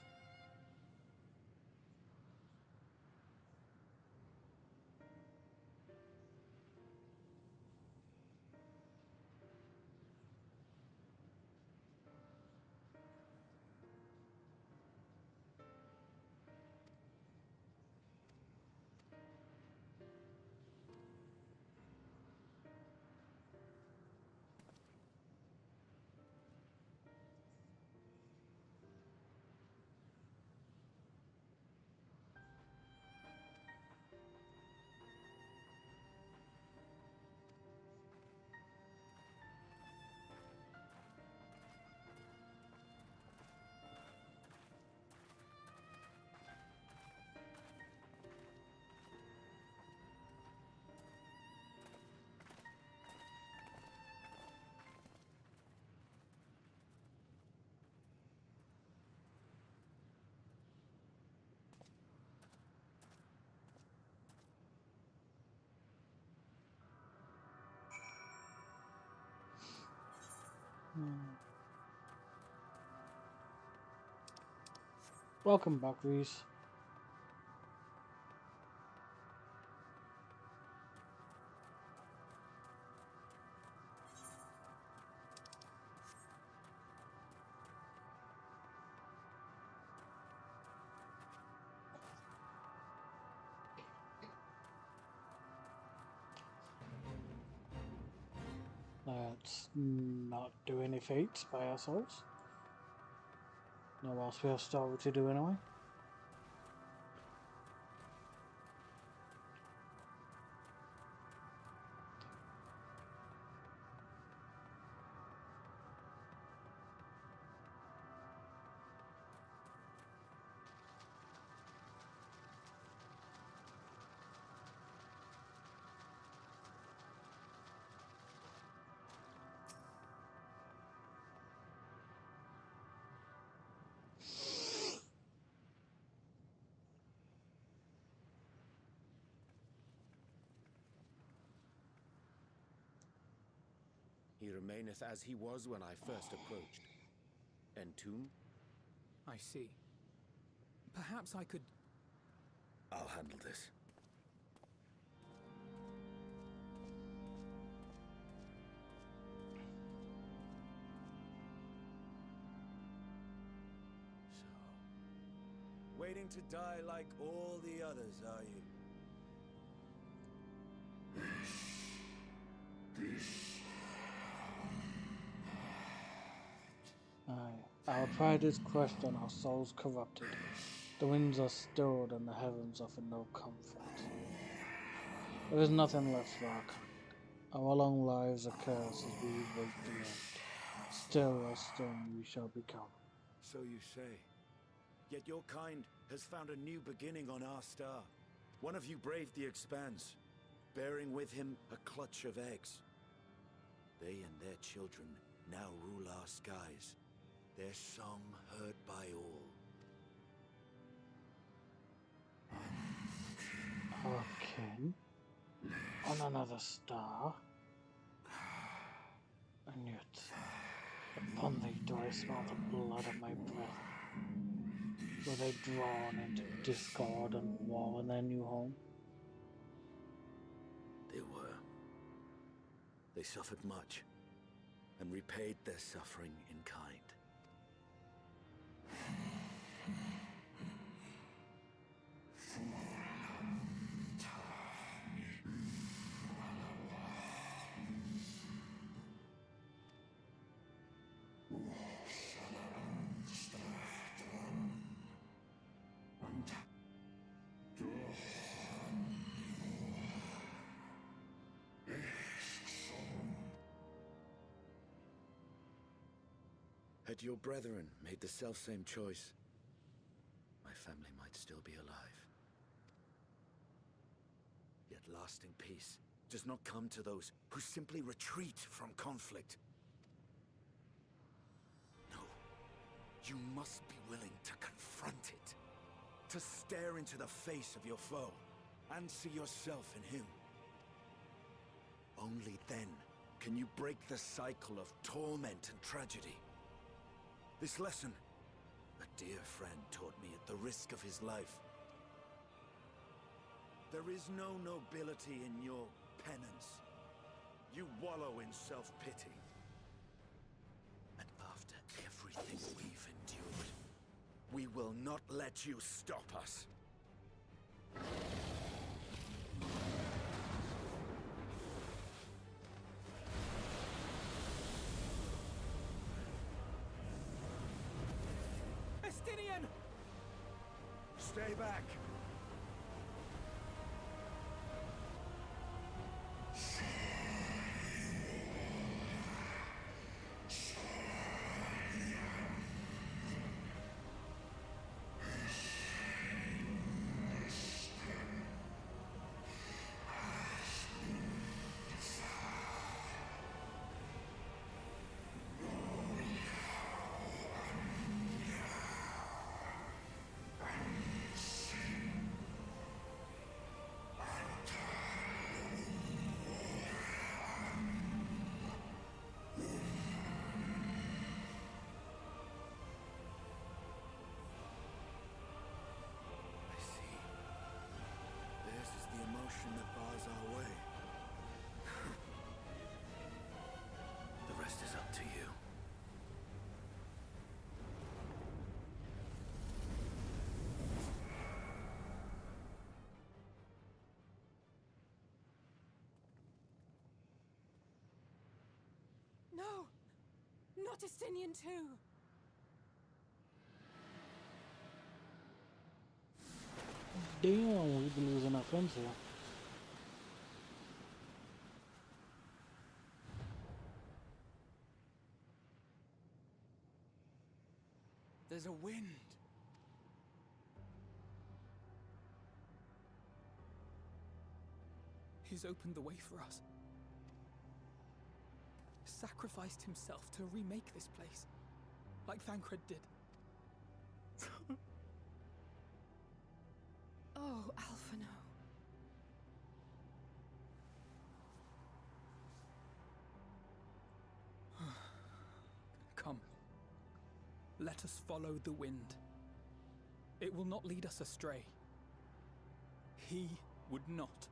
Welcome back, Reese. Let's not do any fates by ourselves. No else we have story to do anyway. He remaineth as he was when I first approached. Entomb? I see. Perhaps I could... I'll handle this. Waiting to die like all the others, are you? Aye, our pride is crushed and our souls corrupted. The winds are stilled and the heavens offer no comfort. There is nothing left for our kind. Our long lives are cursed as we wait the end. Still as stone we shall become. So you say. Yet your kind has found a new beginning on our star. One of you braved the Expanse, bearing with him a clutch of eggs. They and their children now rule our skies, their song heard by all. Our kin? On another star? And yet, upon thee do I smell the blood of my brethren. Were they drawn into discord and war in their new home? They were. They suffered much, and repaid their suffering in kind. Had your brethren made the selfsame choice, my family might still be alive. Yet lasting peace does not come to those who simply retreat from conflict. No, you must be willing to confront it, to stare into the face of your foe, and see yourself in him. Only then can you break the cycle of torment and tragedy. This lesson, a dear friend taught me at the risk of his life. There is no nobility in your penance. You wallow in self-pity. And after everything we've endured, we will not let you stop us. Stay back! That bars our way. The rest is up to you. No! Not Estinian too! Damn, we've been losing our friends here. There's a wind. He's opened the way for us. Sacrificed himself to remake this place, like Thancred did. Oh, Alphino. let us follow the wind. It will not lead us astray. He would not.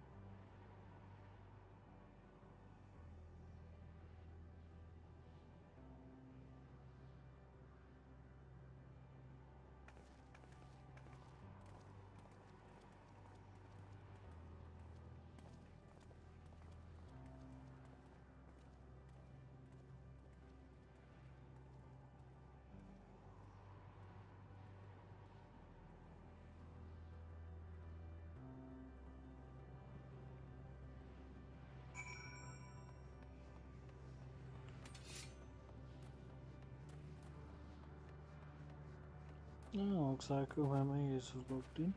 Oh, looks like OMA is logged in.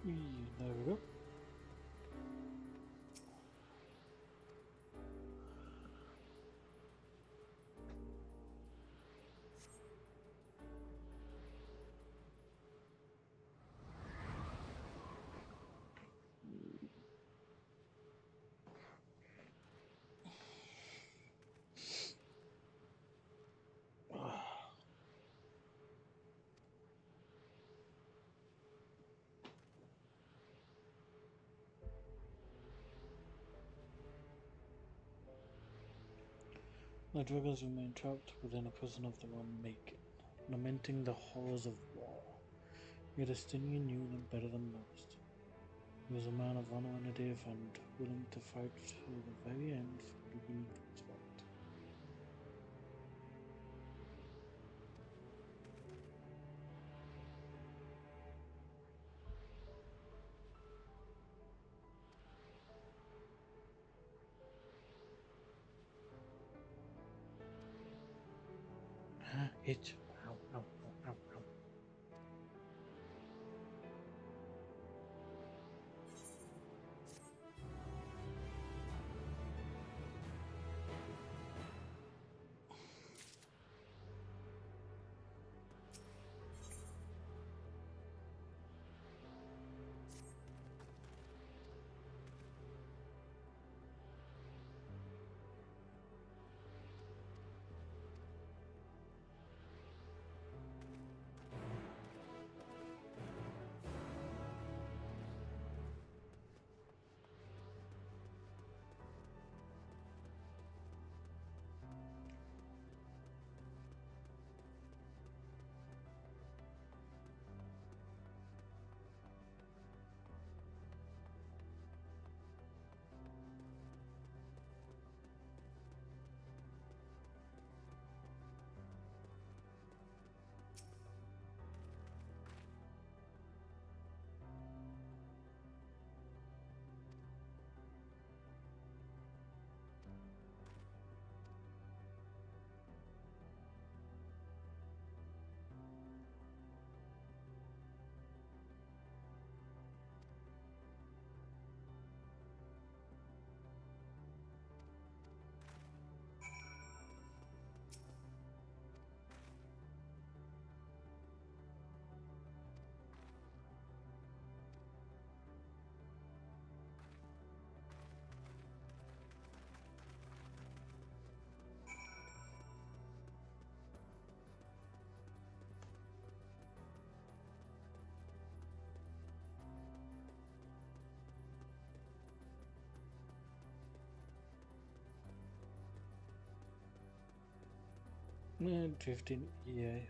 There we go. The dragons remain trapped within a prison of their own making, lamenting the horrors of war. Yet Estinian knew them better than most. He was a man of honor and a dear friend, willing to fight to the very end for what he believed was right. Itch. Ow, ow, ow, ow, ow. Drifting EA.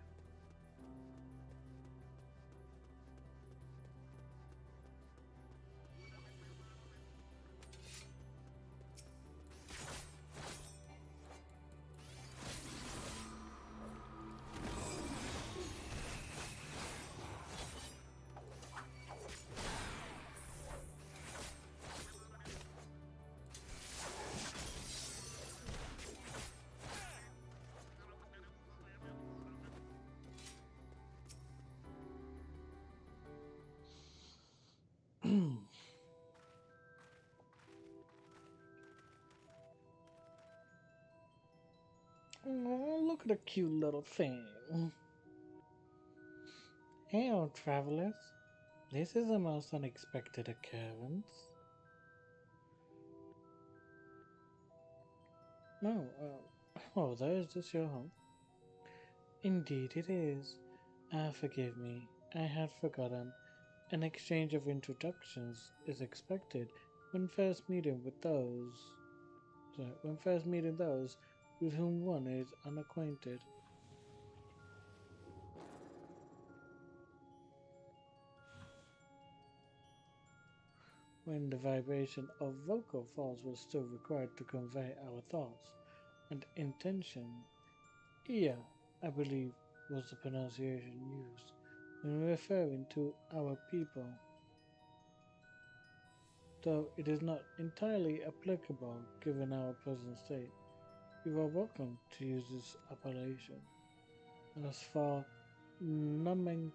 Oh, look at the cute little thing. Hello, travelers. This is a most unexpected occurrence. No, oh, is this your home? Indeed it is. Forgive me, I had forgotten. An exchange of introductions is expected when first meeting those with whom one is unacquainted. When the vibration of vocal folds was still required to convey our thoughts and intention, ear, I believe, was the pronunciation used when referring to our people, though it is not entirely applicable given our present state. You are welcome to use this appellation. As for nomenclature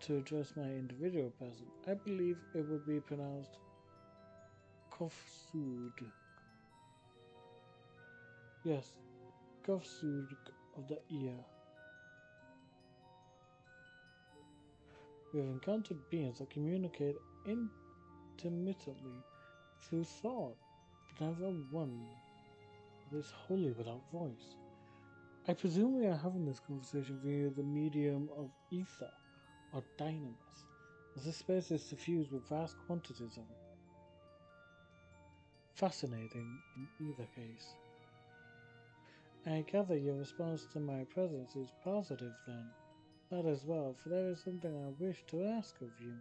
to address my individual person, I believe it would be pronounced Kofsud. Yes, Kofsud of the ear. We have encountered beings that communicate intermittently through thought, but never one that is wholly without voice. I presume we are having this conversation via the medium of ether or dynamis, as this space is suffused with vast quantities of it. Fascinating in either case. I gather your response to my presence is positive then. That as well, for there is something I wish to ask of you.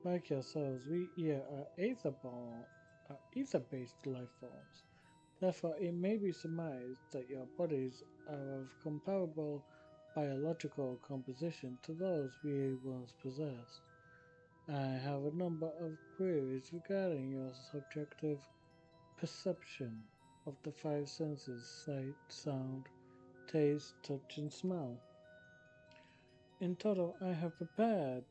Like yourselves, we here are ether-based life forms. Therefore, it may be surmised that your bodies are of comparable biological composition to those we once possessed. I have a number of queries regarding your subjective perception of the five senses: sight, sound, taste, touch, and smell. In total, I have prepared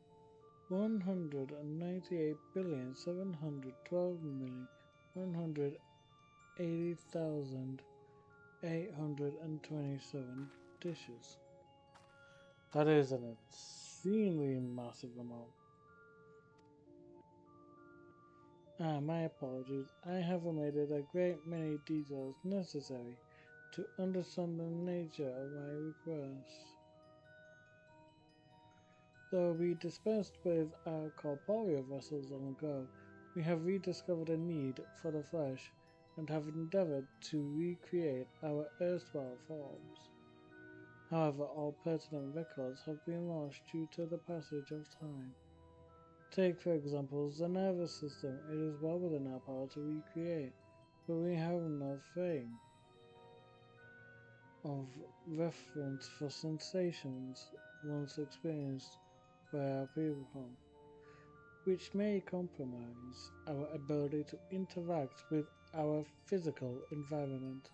198,712,180,827 dishes. That is an obscenely massive amount. My apologies. I have omitted a great many details necessary to understand the nature of my request. Though we dispensed with our corporeal vessels long ago, we have rediscovered a need for the flesh and have endeavored to recreate our erstwhile forms. However, all pertinent records have been lost due to the passage of time. Take, for example, the nervous system. It is well within our power to recreate, but we have no frame of reference for sensations once experienced by our people, which may compromise our ability to interact with our physical environment.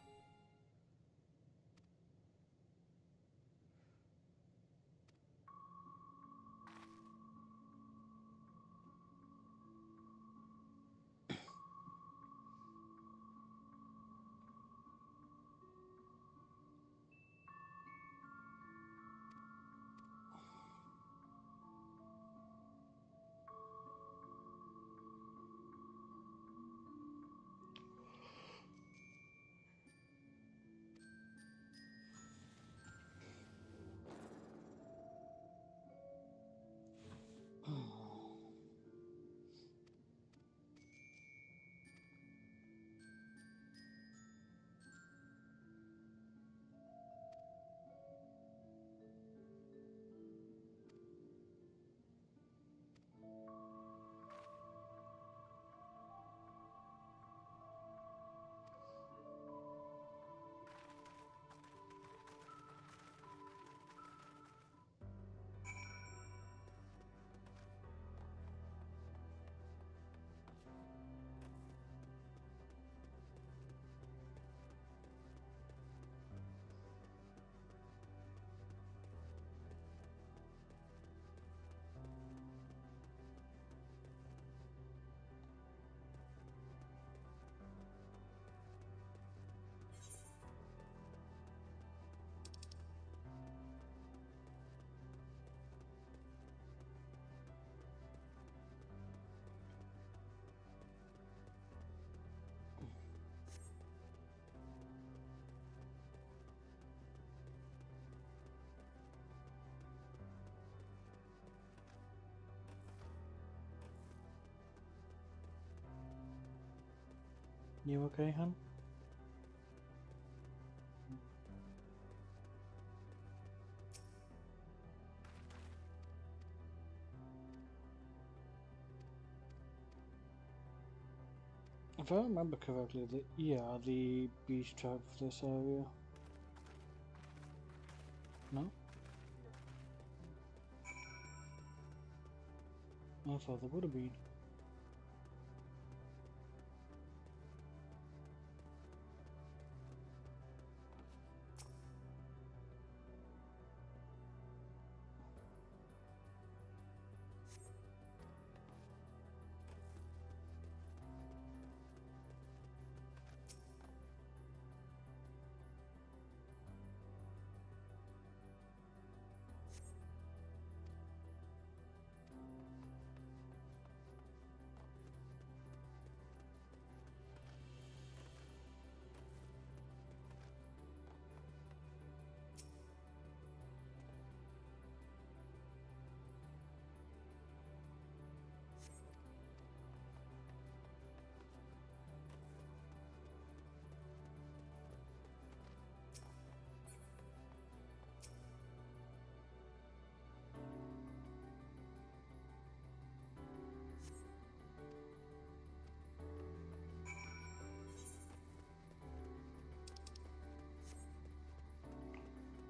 You okay, hon? If I remember correctly, the beach track for this area. No? I thought there would have been.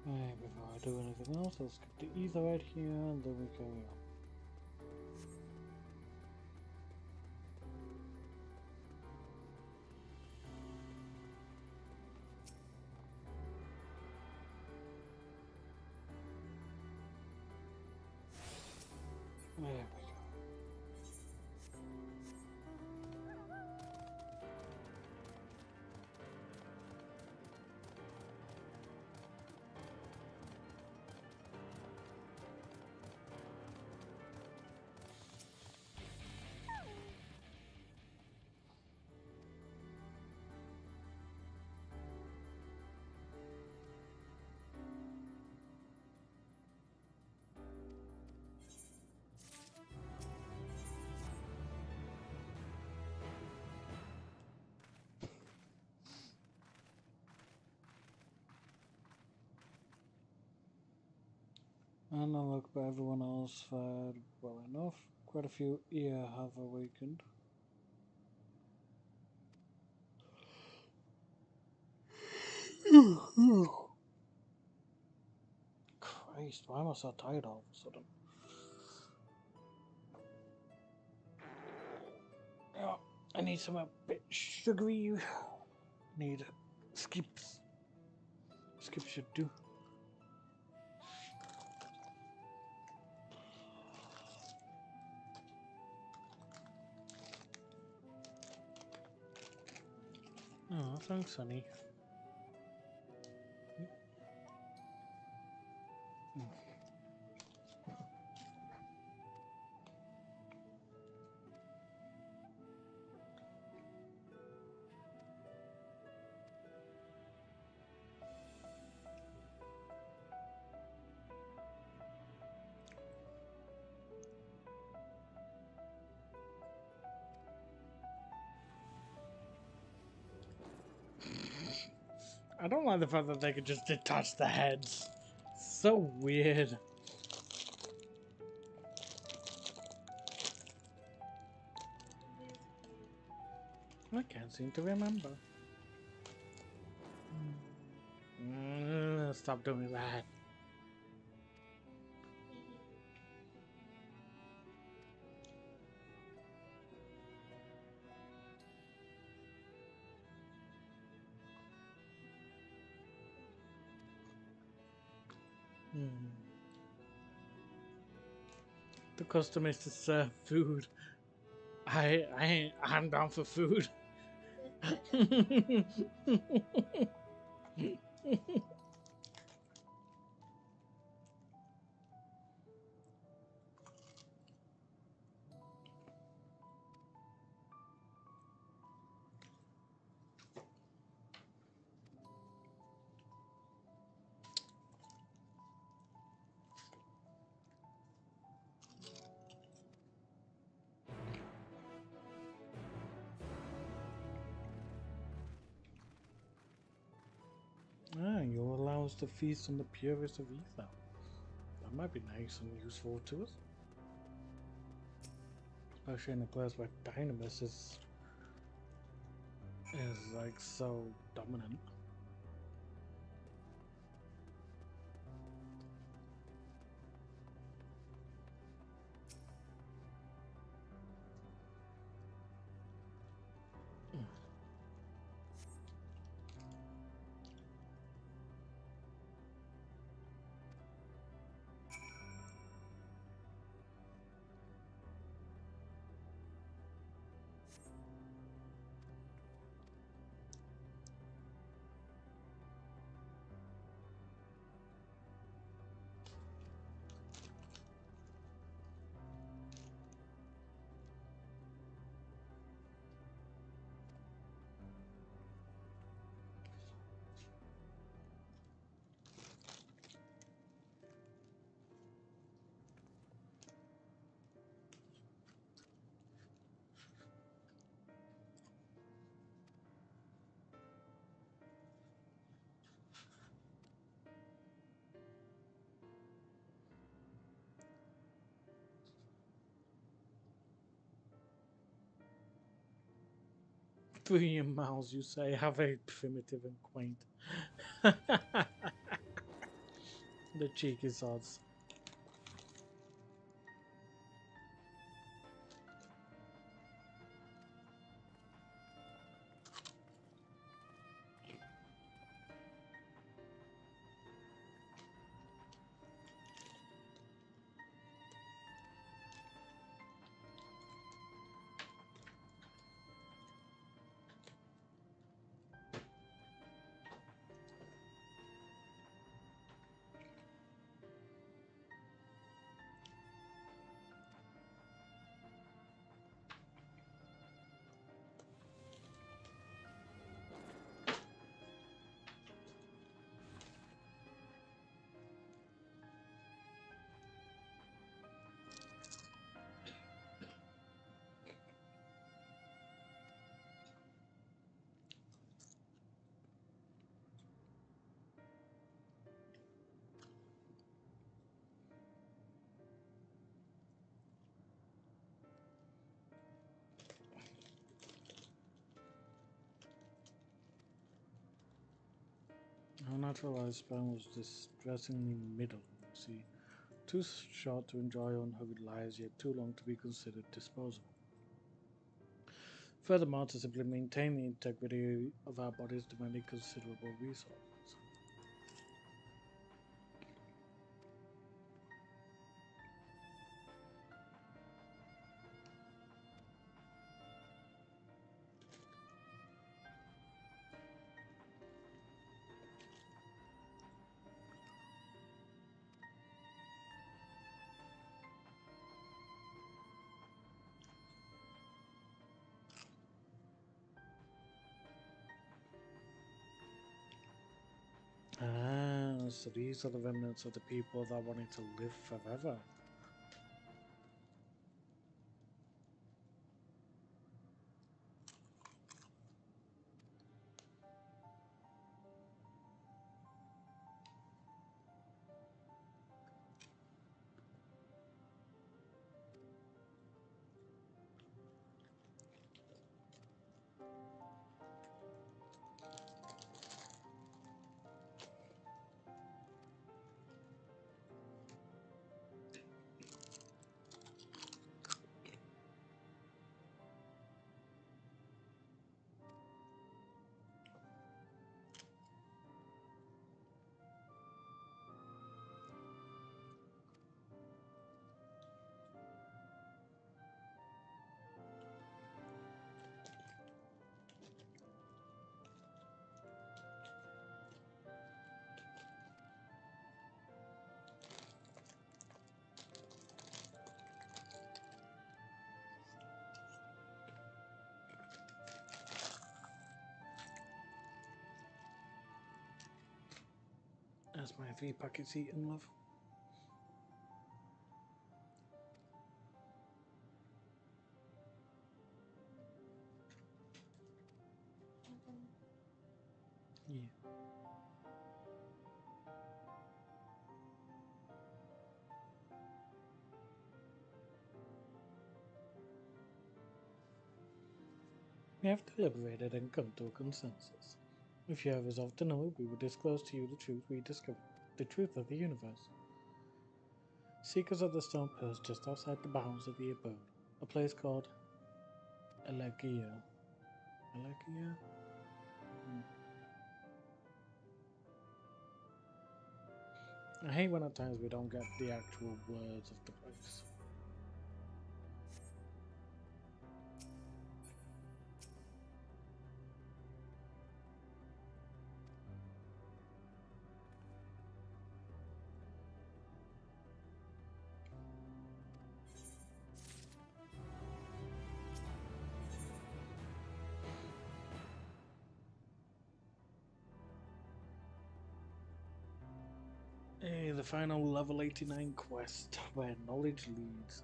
Alright, before I do anything else, I'll skip the ether right here, and then we carry on. There we go. And I look, but everyone else fared well enough. Quite a few here have awakened. Christ, why am I so tired all of a sudden? Yeah, I need some a bit sugary. Need skips. Skips should do. Oh, thanks, honey. I don't like the fact that they could just detach the heads. So weird. I can't seem to remember. Stop doing that. The custom is to serve food. I'm down for food. us to feast on the purest of ether. That might be nice and useful to us. Especially in a place where Dynamis is like so dominant. Brilliant mouths, you say, how very primitive and quaint. The cheeky sods. Our natural lifespan was distressingly middle, you see. Too short to enjoy unhurried lives, yet too long to be considered disposable. Furthermore, to simply maintain the integrity of our bodies demanded considerable resources. Ah, so these are the remnants of the people that wanted to live forever. That's my 3 packets eaten, love. Yeah. We have deliberated and come to a consensus. If you have resolved to know, we will disclose to you the truth we discovered, the truth of the universe. Seekers of the stone pillars just outside the bounds of the abode, a place called Elegia. Elegia? I hate when at times we don't get the actual words of the place. Hey, the final level 89 quest, where knowledge leads.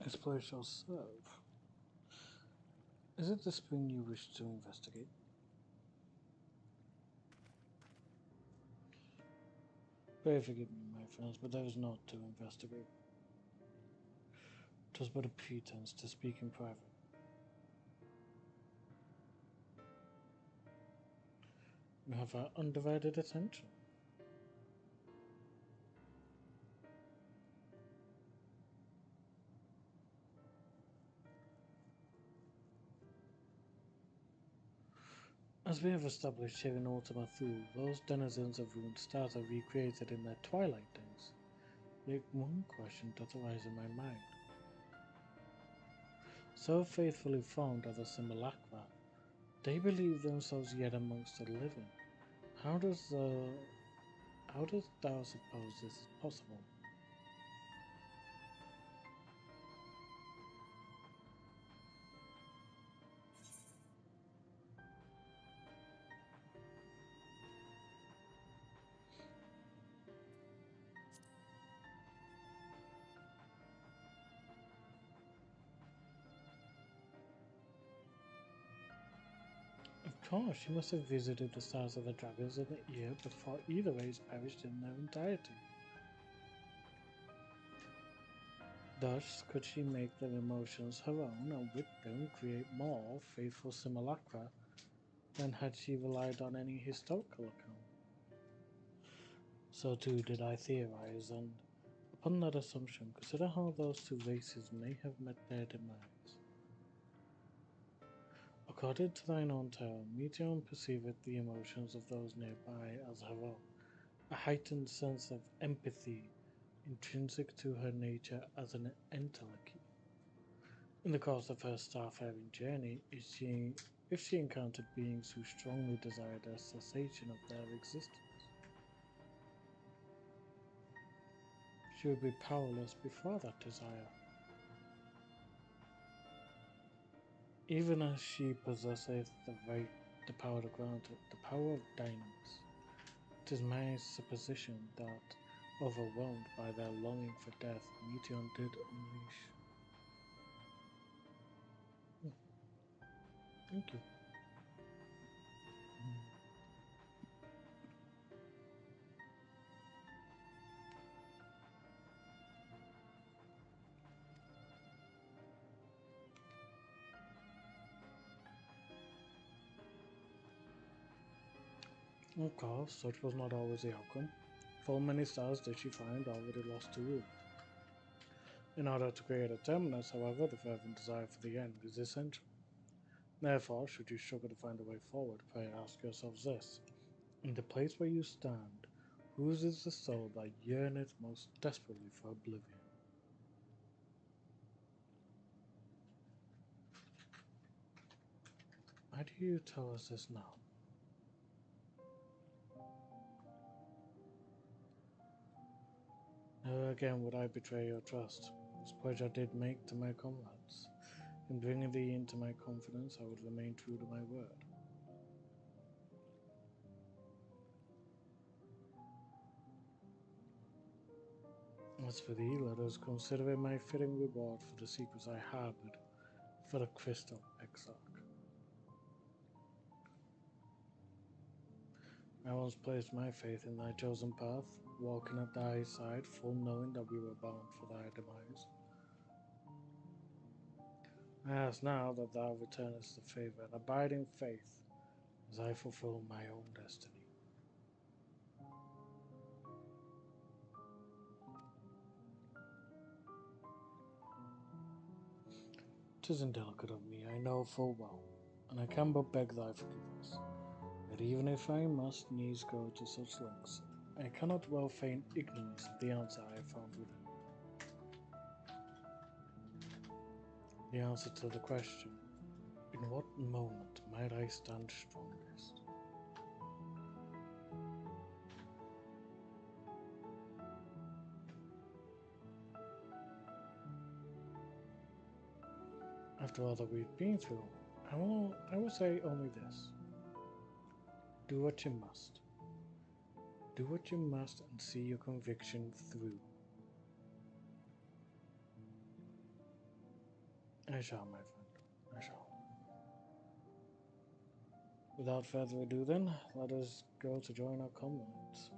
This place shall serve. Is it the spring you wish to investigate? Pray forgive me, my friends, but there is naught to investigate. 'Twas but a pretense to speak in private. You have our undivided attention. As we have established here in Ultima Thule, those denizens of ruined stars are recreated in their twilight days. Yet one question doth arise in my mind. So faithfully formed are the simulacra, they believe themselves yet amongst the living. How dost thou suppose this is possible? Of course, she must have visited the stars of the dragons in the year before either race perished in their entirety. Thus could she make their emotions her own and with them create more faithful simulacra than had she relied on any historical account. So too did I theorize, and upon that assumption consider how those two races may have met their demise. According to thine own tale, Meteion perceiveth the emotions of those nearby as her own, a heightened sense of empathy intrinsic to her nature as an entelechy. In the course of her starfaring journey, if she encountered beings who strongly desired a cessation of their existence, she would be powerless before that desire. Even as she possesseth the power to grant it, the power of dynamics. It is my supposition that, overwhelmed by their longing for death, Meteion did unleash. Thank you. Of course, such was not always the outcome. Full many stars did she find already lost to rule. In order to create a terminus, however, the fervent desire for the end is essential. Therefore, should you struggle to find a way forward, pray ask yourselves this. In the place where you stand, whose is the soul that yearneth most desperately for oblivion? Why do you tell us this now? Never again would I betray your trust, this pledge I did make to my comrades. In bringing thee into my confidence, I would remain true to my word. As for thee, let us consider it my fitting reward for the secrets I harbored for the Crystal Exarch. I once placed my faith in thy chosen path, walking at thy side, full knowing that we were bound for thy demise. I ask now that thou returnest the favor and abiding faith as I fulfill my own destiny. 'Tis indelicate of me, I know full well, and I can but beg thy forgiveness. Yet even if I must needs go to such lengths, I cannot well feign ignorance of the answer I have found within. The answer to the question, in what moment might I stand strongest? After all that we've been through, I will say only this. Do what you must. Do what you must and see your conviction through. I shall, my friend. I shall. Without further ado then, let us go to join our comrades.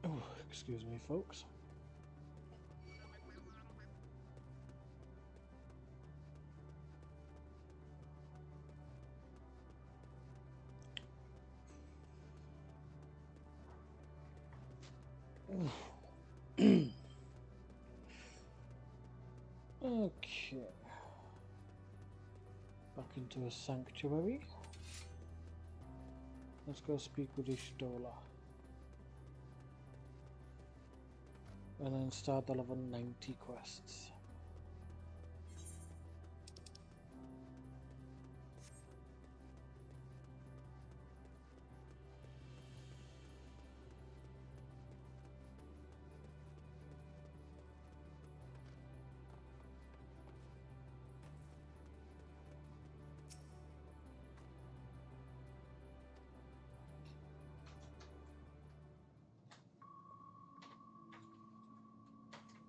Oh, excuse me, folks. Okay. Back into a sanctuary. Let's go speak with Ishtola. And then start the level 90 quests.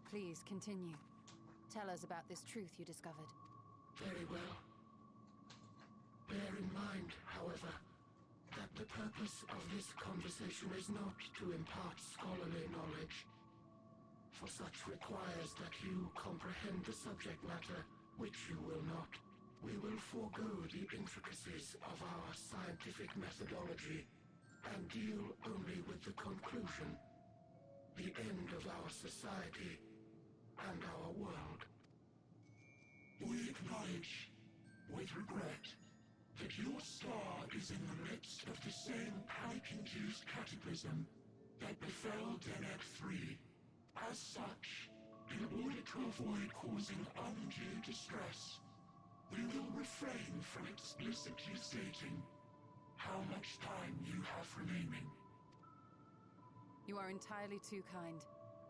Please continue. Tell us about this truth you discovered. Very well. Bear in mind, however, that the purpose of this conversation is not to impart scholarly knowledge, for such requires that you comprehend the subject matter, which you will not. We will forego the intricacies of our scientific methodology and deal only with the conclusion, the end of our society and our world. We acknowledge, with regret, that your star is in the midst of the same panic-induced cataclysm that befell Deneb 3. As such, in order to avoid causing undue distress, we will refrain from explicitly stating how much time you have remaining. You are entirely too kind.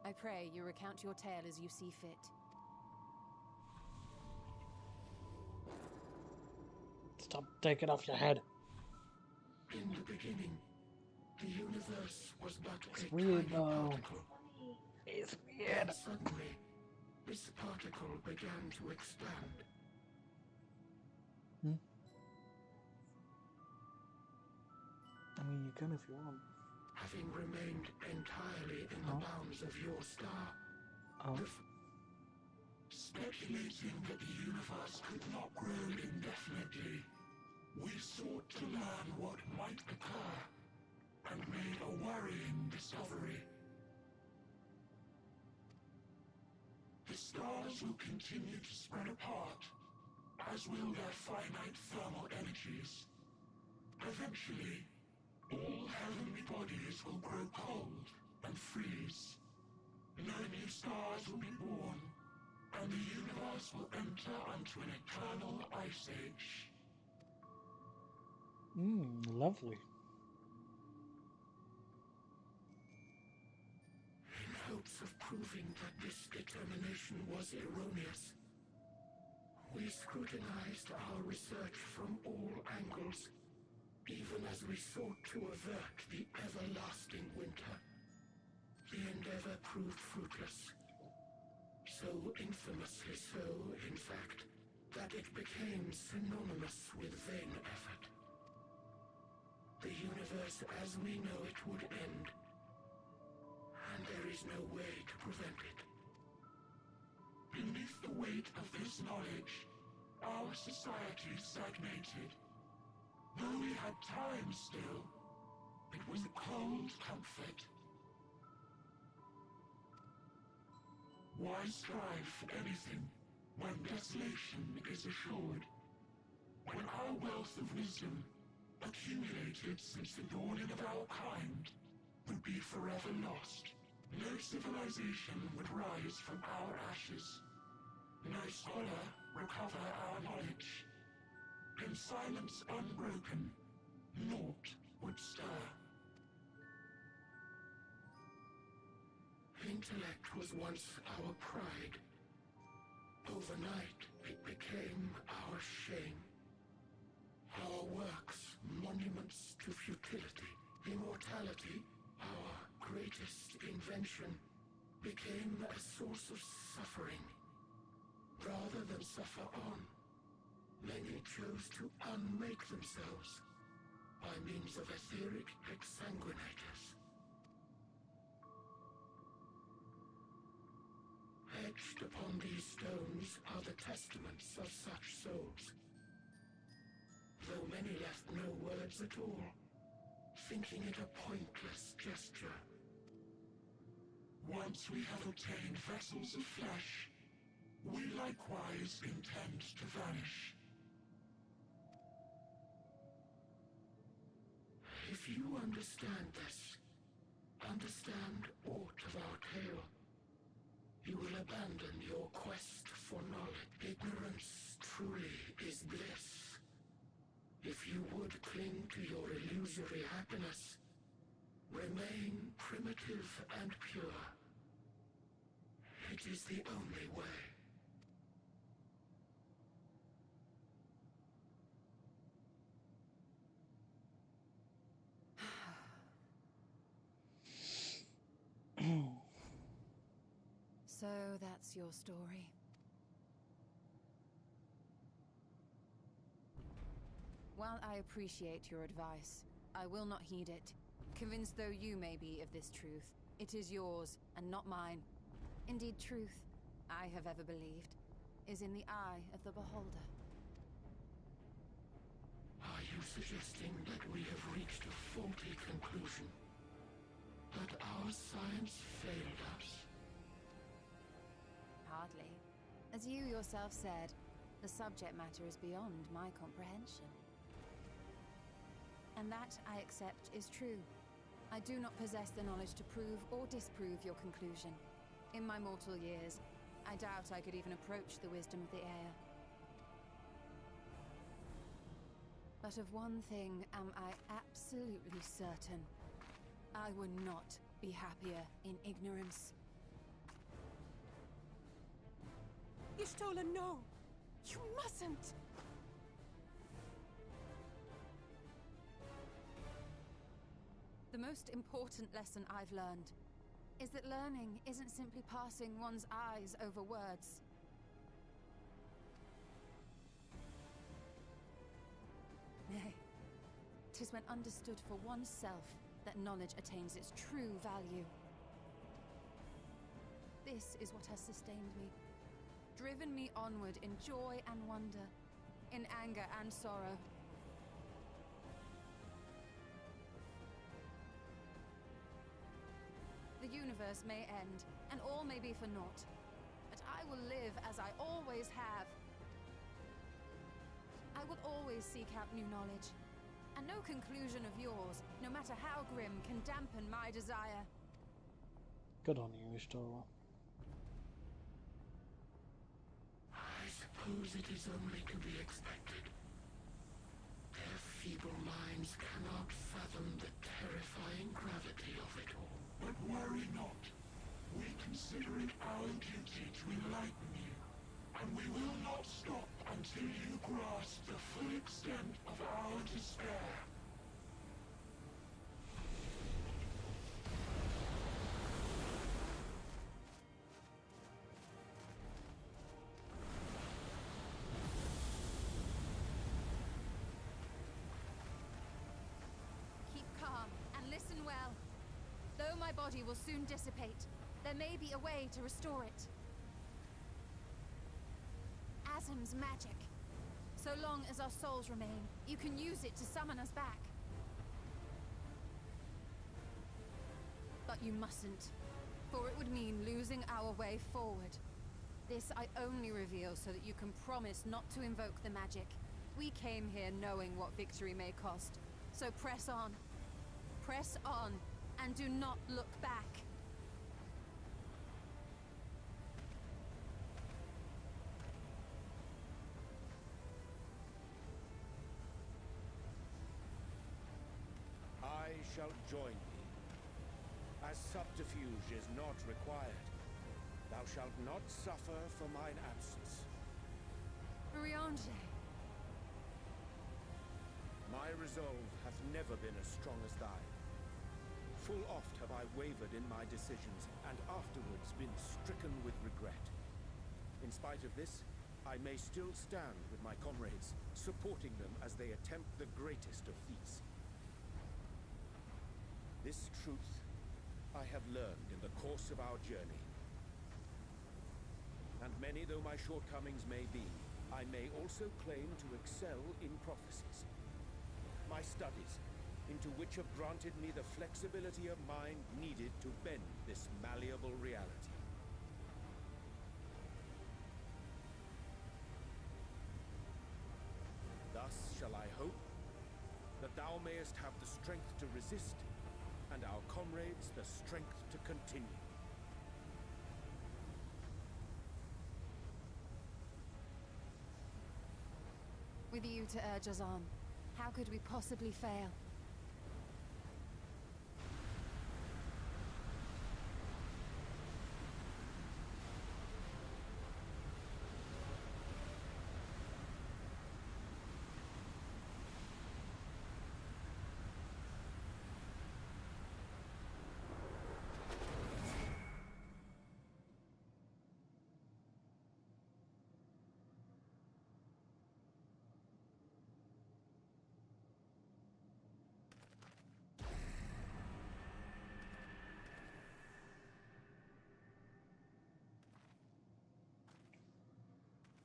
I pray you recount your tale as you see fit. Stop, take it off your head. In the beginning, the universe was but It's a weird, tiny though. particle. It's weird. And suddenly, this particle began to expand. I mean, you can if you want. Having remained entirely in the bounds of your star, speculating that the universe could not grow indefinitely, we sought to learn what might occur, and made a worrying discovery. The stars will continue to spread apart, as will their finite thermal energies. Eventually, all heavenly bodies will grow cold and freeze. No new stars will be born, and the universe will enter onto an eternal ice age. Lovely. In hopes of proving that this determination was erroneous, we scrutinized our research from all angles, even as we sought to avert the everlasting winter. The endeavor proved fruitless. So infamously so, in fact, that it became synonymous with vain effort. The universe as we know it would end, and there is no way to prevent it. Beneath the weight of this knowledge, our society stagnated. Though we had time still, it was a cold comfort. Why strive for anything when desolation is assured? When our wealth of wisdom, accumulated since the dawning of our kind, would be forever lost. No civilization would rise from our ashes. No scholar recover our knowledge. In silence unbroken, naught would stir. Intellect was once our pride. Overnight, it became our shame. Our works, monuments to futility, immortality, our greatest invention, became a source of suffering. Rather than suffer on, many chose to unmake themselves by means of etheric exsanguinators. Etched upon these stones are the testaments of such souls. Though many left no words at all, thinking it a pointless gesture. Once we have obtained vessels of flesh, we likewise intend to vanish. If you understand this, understand aught of our tale, you will abandon your quest for knowledge. Ignorance truly is bliss. If you would cling to your illusory happiness, remain primitive and pure. It is the only way. So that's your story. While I appreciate your advice, I will not heed it. Convinced though you may be of this truth, it is yours and not mine. Indeed, truth, I have ever believed, is in the eye of the beholder. you suggesting that we have reached a faulty conclusion? That our science failed us? Hardly. As you yourself said, the subject matter is beyond my comprehension. And that, I accept, is true. I do not possess the knowledge to prove or disprove your conclusion. In my mortal years, I doubt I could even approach the wisdom of the air. But of one thing am I absolutely certain. I would not be happier in ignorance. Y'shtola, no! You mustn't! The most important lesson I've learned is that learning isn't simply passing one's eyes over words. Nay, 'tis when understood for oneself that knowledge attains its true value. This is what has sustained me, driven me onward in joy and wonder, in anger and sorrow. The universe may end, and all may be for naught, but I will live as I always have. I will always seek out new knowledge, and no conclusion of yours, no matter how grim, can dampen my desire. Good on you, Y'shtola. I suppose it is only to be expected. Their feeble minds cannot fathom the terrifying gravity of it all. But worry not. We consider it our duty to enlighten you, and we will not stop until you grasp the full extent of our despair. Keep calm and listen well. Though my body will soon dissipate, there may be a way to restore it. Azim's magic. So long as our souls remain, you can use it to summon us back. But you mustn't, for it would mean losing our way forward. This I only reveal so that you can promise not to invoke the magic. We came here knowing what victory may cost, so press on. Press on. And do not look back. I shall join thee. As subterfuge is not required, thou shalt not suffer for mine absence. Briange. My resolve hath never been as strong as thine. Full oft have I wavered in my decisions, and afterwards been stricken with regret. In spite of this, I may still stand with my comrades, supporting them as they attempt the greatest of feats. This truth I have learned in the course of our journey. And many though my shortcomings may be, I may also claim to excel in prophecies. My studies, into which have granted me the flexibility of mind needed to bend this malleable reality. Thus shall I hope that thou mayest have the strength to resist, and our comrades the strength to continue. With you to urge us on, how could we possibly fail?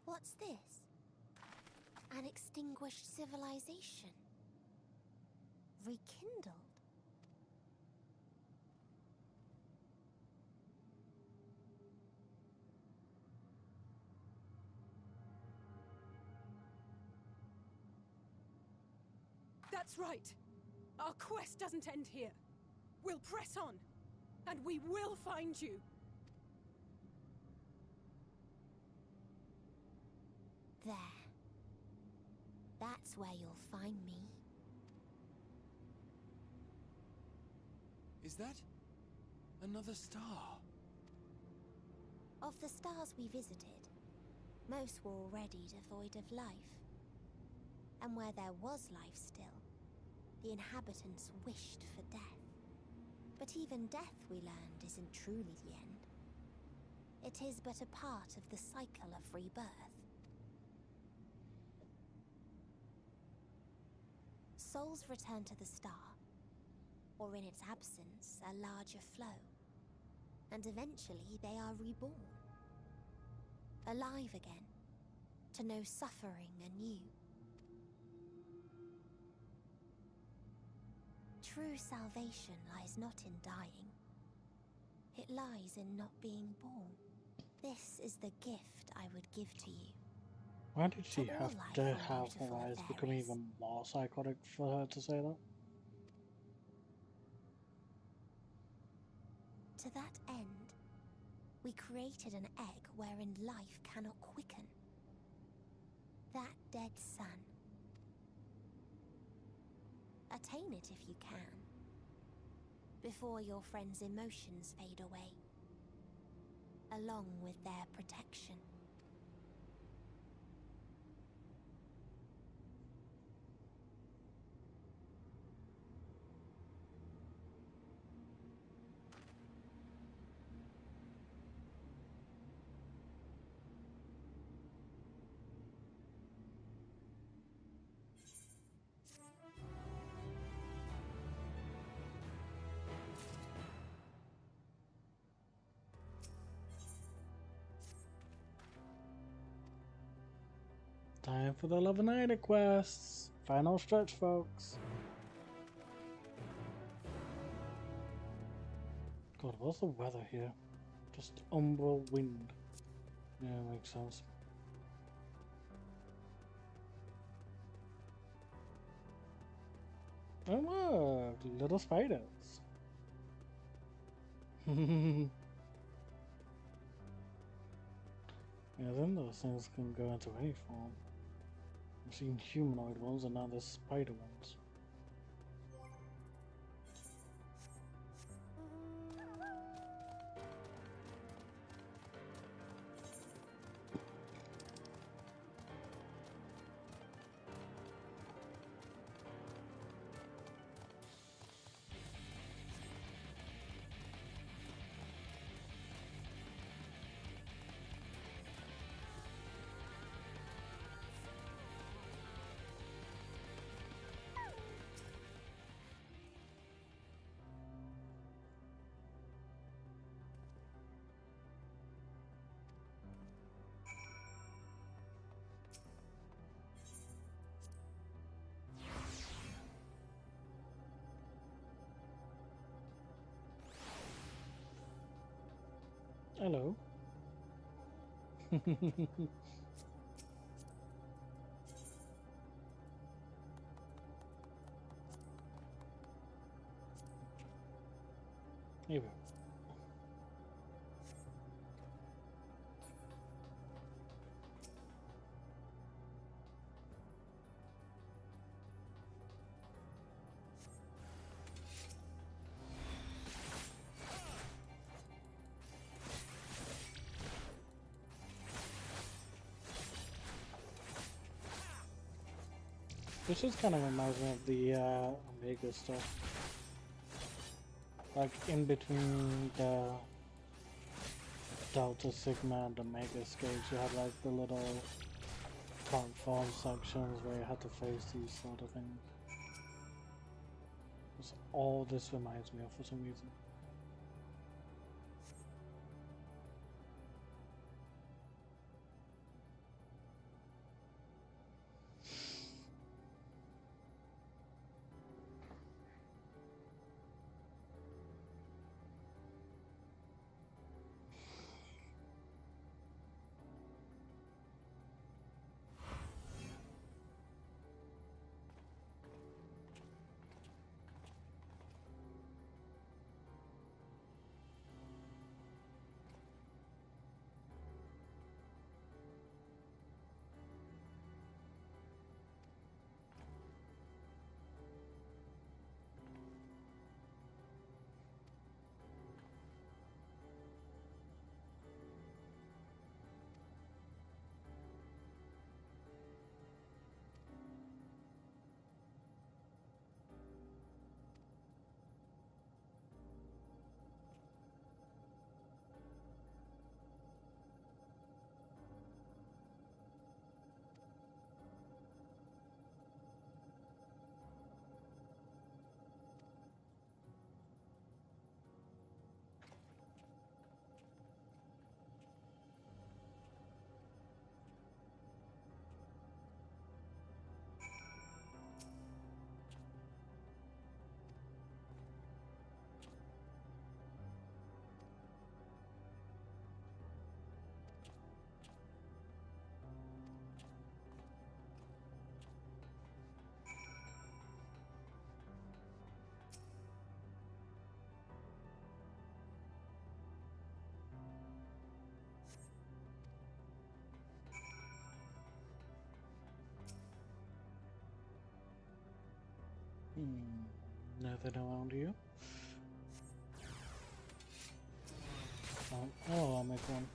What's this? An extinguished civilization. rekindled. That's right. Our quest doesn't end here. We'll press on, and we will find you. There. That's where you'll find me. Is that another star? Of the stars we visited, most were already devoid of life. And where there was life still, the inhabitants wished for death. But even death, we learned, isn't truly the end. It is but a part of the cycle of rebirth. Souls return to the star, or in its absence, a larger flow. And eventually they are reborn. Alive again, to know suffering anew. True salvation lies not in dying. It lies in not being born. This is the gift I would give to you. Why did she For all have life to will have her beautiful eyes it become there is. even more psychotic for her to say that? To that end, we created an egg wherein life cannot quicken. That dead sun. Attain it if you can, before your friend's emotions fade away, along with their protection. Time for the Love Night quests. Final stretch, folks. God, what's the weather here? Just umbral wind. Yeah, makes sense. Oh look, little spiders. Yeah, then those things can go into any form. I've seen humanoid ones and now there's spider ones. Hello. Here we go. This just kind of reminds me of the Omega stuff. Like in between the Delta, Sigma, and Omega stage, you had like the little platform sections where you had to face these sort of things. That's all this reminds me of for some reason. Nothing around here. Oh, I'll make one.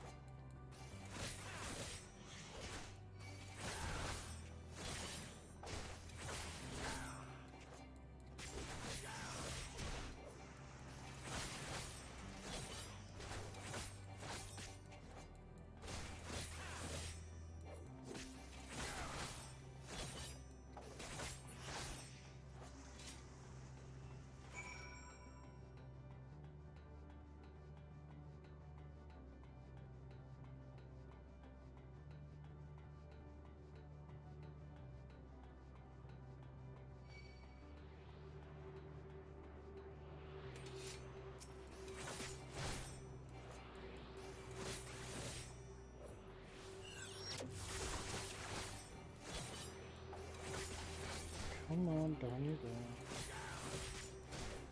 Come on, down you go.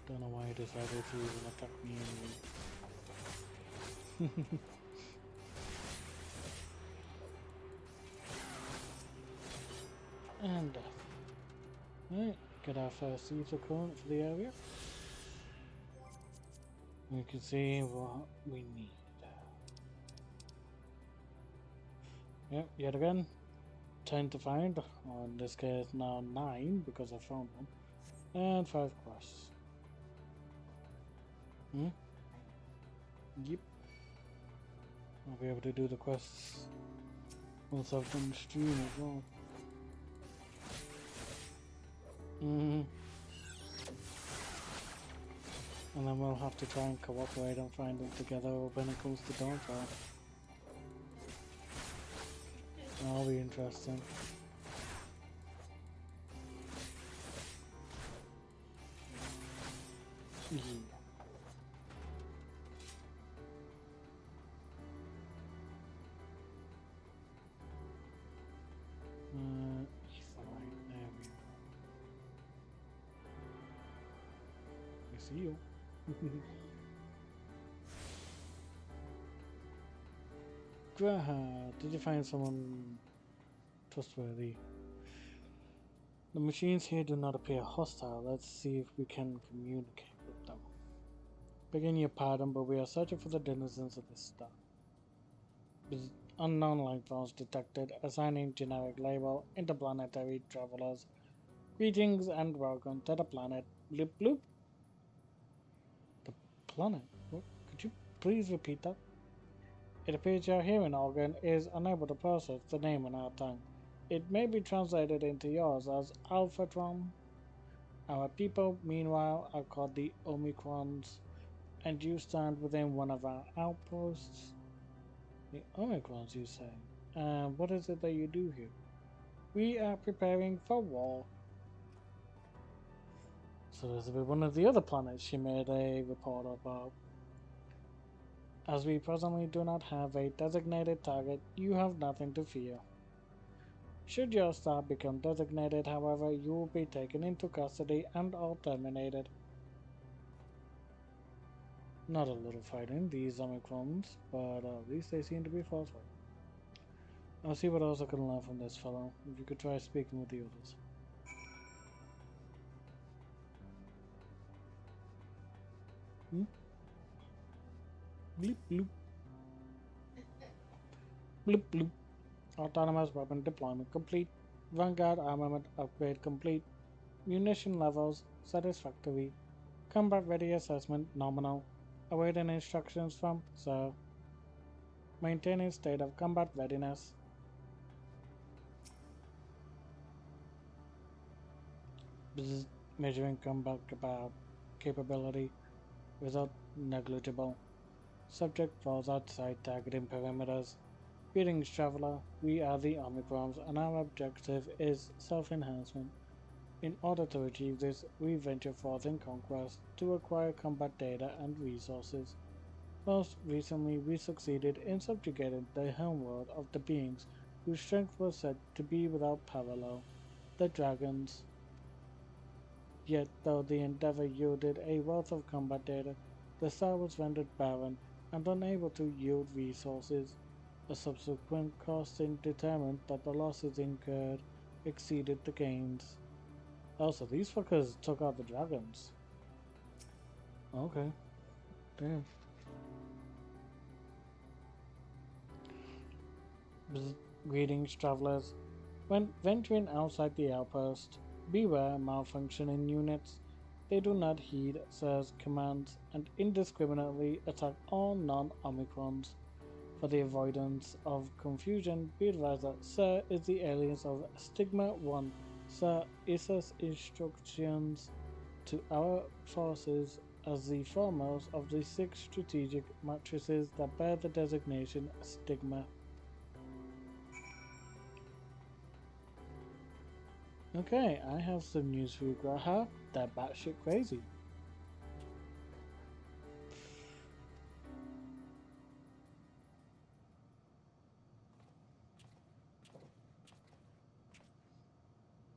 Don't know why he decided to even attack me anyway. And death. Right, get our first user current for the area. We can see what we need. Yep, yet again. 10 to find, or in this case now 9 because I found one, and 5 quests. Yep. I'll be able to do the quests once I've done the stream as well. And then we'll have to try and cooperate and find them together when it comes to Dawnfall. That'll be interesting. Yeah. Fine, there we go. I see you. Graha, did you find someone trustworthy? The machines here do not appear hostile. Let's see if we can communicate with them. Begin your pardon, but we are searching for the denizens of this star. Unknown life forms detected, assigning generic label interplanetary travelers. Greetings and welcome to the planet. Bloop bloop. The planet? What? Could you please repeat that? It appears your hearing organ is unable to process the name in our tongue. It may be translated into yours as Alphatron. Our people, meanwhile, are called the Omicrons, and you stand within one of our outposts. The Omicrons, you say? What is it that you do here? We are preparing for war. So this will be one of the other planets she made a report about. As we presently do not have a designated target, you have nothing to fear. Should your star become designated, however, you will be taken into custody and all terminated. Not a little fighting, these Omicrons, but at least they seem to be forthright. I'll see what else I can learn from this fellow, if you could try speaking with the others. Bloop bloop. Bloop bloop. Autonomous weapon deployment complete. Vanguard armament upgrade complete. Munition levels satisfactory. Combat ready assessment nominal. Awaiting instructions from Sir. Maintaining state of combat readiness. Bzz. Measuring combat capability. Result negligible. Subject falls outside targeting perimeters. Greetings, traveler. We are the Omicrons, and our objective is self-enhancement. In order to achieve this, we venture forth in conquest to acquire combat data and resources. Most recently, we succeeded in subjugating the homeworld of the beings whose strength was said to be without parallel, the dragons. Yet, though the endeavor yielded a wealth of combat data, the star was rendered barren and unable to yield resources. A subsequent costing determined that the losses incurred exceeded the gains. Oh, so these fuckers took out the dragons. Okay. Damn. Greetings, travelers. When venturing outside the outpost, beware malfunctioning units. They do not heed Sir's commands and indiscriminately attack all non-Omicrons. For the avoidance of confusion, be advised that Sir is the alias of Stigma 1. Sir Issa's instructions to our forces as the foremost of the 6 strategic matrices that bear the designation Stigma. Okay, I have some news for you, Graha. They're batshit crazy.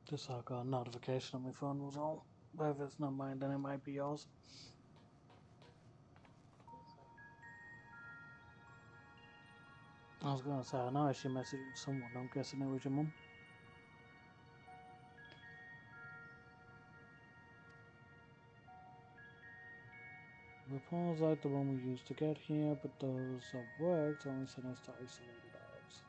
Just I got a notification on my phone was all. But if it's not mine, then it might be yours. I was gonna say, I know I should message someone. I'm guessing it was your mum. Reports like the one we used to get here, but those that worked only sent us to isolated areas.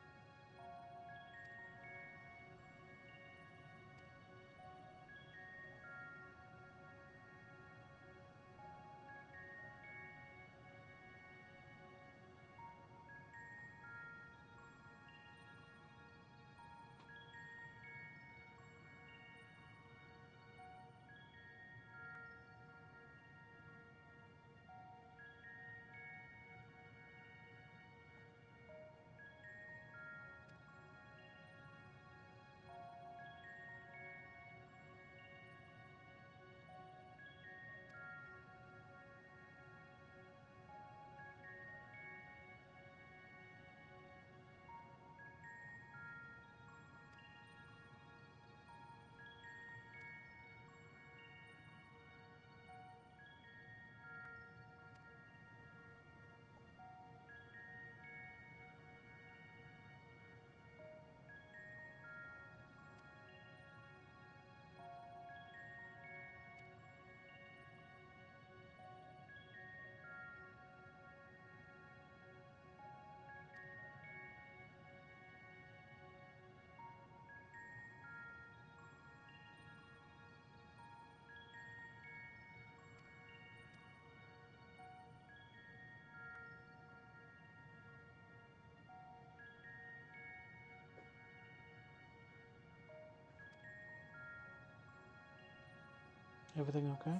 Everything okay?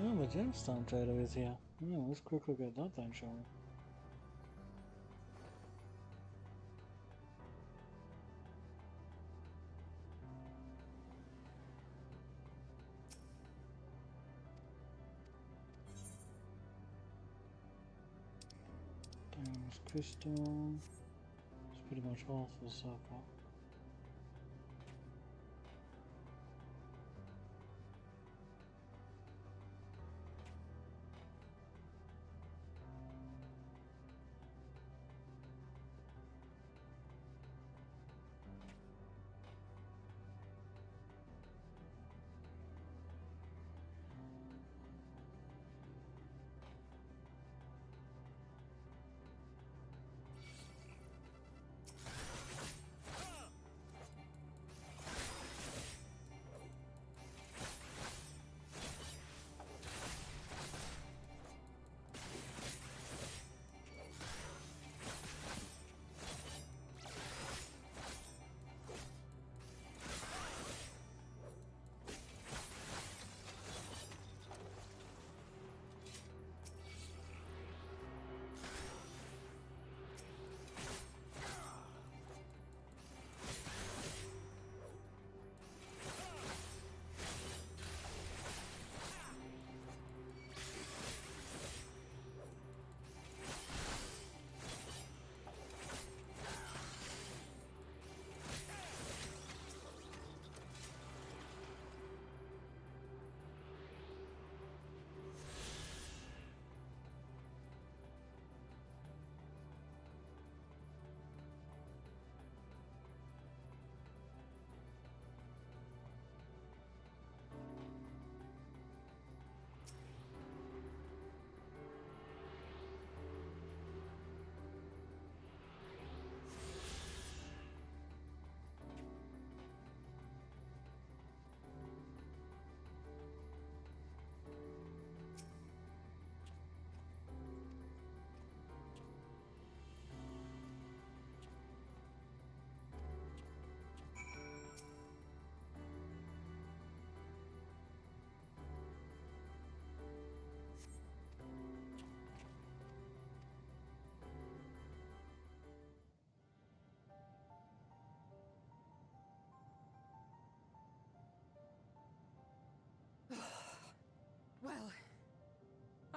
Oh, the gemstone trader is here. Oh, let's quickly get that thing showing. There's crystal. It's pretty much all full circle.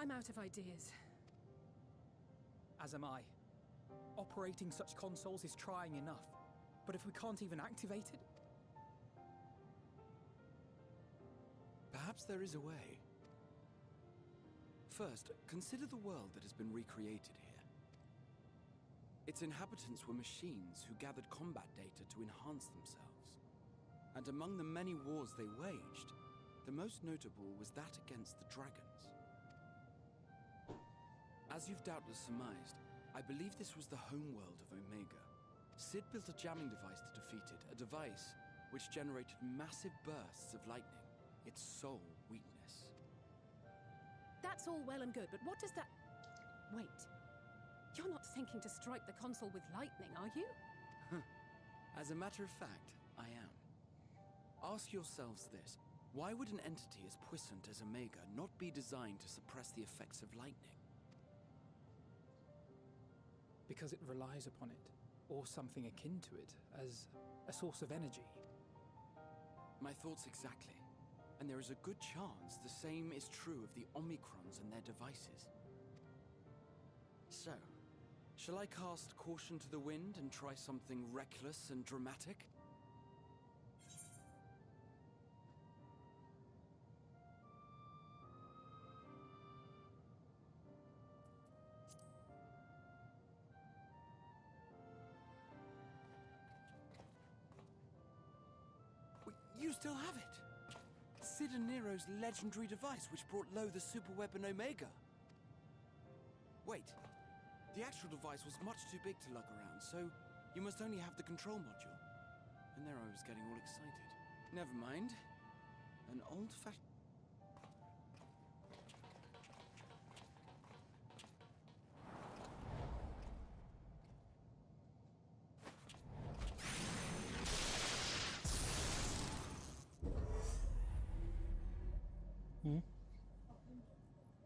I'm out of ideas. As am I. Operating such consoles is trying enough. But if we can't even activate it... Perhaps there is a way. First, consider the world that has been recreated here. Its inhabitants were machines who gathered combat data to enhance themselves. And among the many wars they waged, the most notable was that against the dragons. As you've doubtless surmised, I believe this was the homeworld of Omega. Sid built a jamming device to defeat it, a device which generated massive bursts of lightning, its sole weakness. That's all well and good, but what does that... Wait. You're not thinking to strike the console with lightning, are you? As a matter of fact, I am. Ask yourselves this. Why would an entity as puissant as Omega not be designed to suppress the effects of lightning? Because it relies upon it, or something akin to it, as a source of energy. My thoughts exactly. And there is a good chance the same is true of the Omicrons and their devices. So, shall I cast caution to the wind and try something reckless and dramatic? You still have it! Sid and Nero's legendary device which brought low the superweapon Omega. Wait, the actual device was much too big to lug around, so you must only have the control module. And there I was getting all excited. Never mind. An old-fashioned...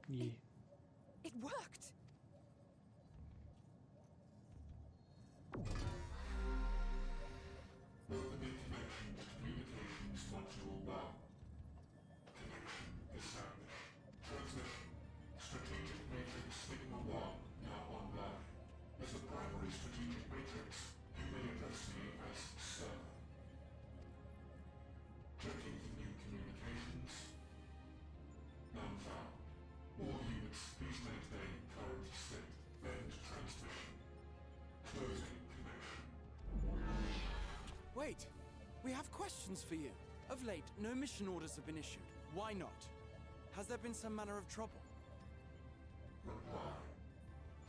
Yeah. It worked! Opening connection to Communications Module 1. Connection established. Transmission. Strategic Matrix Sigma 1 now online. As a primary strategic matrix, you may address me as Sir. Checking for new communications. None found. All units, please maintain current state. End transmission. Closing connection. Wait! We have questions for you. Of late, no mission orders have been issued. Why not? Has there been some manner of trouble? Reply.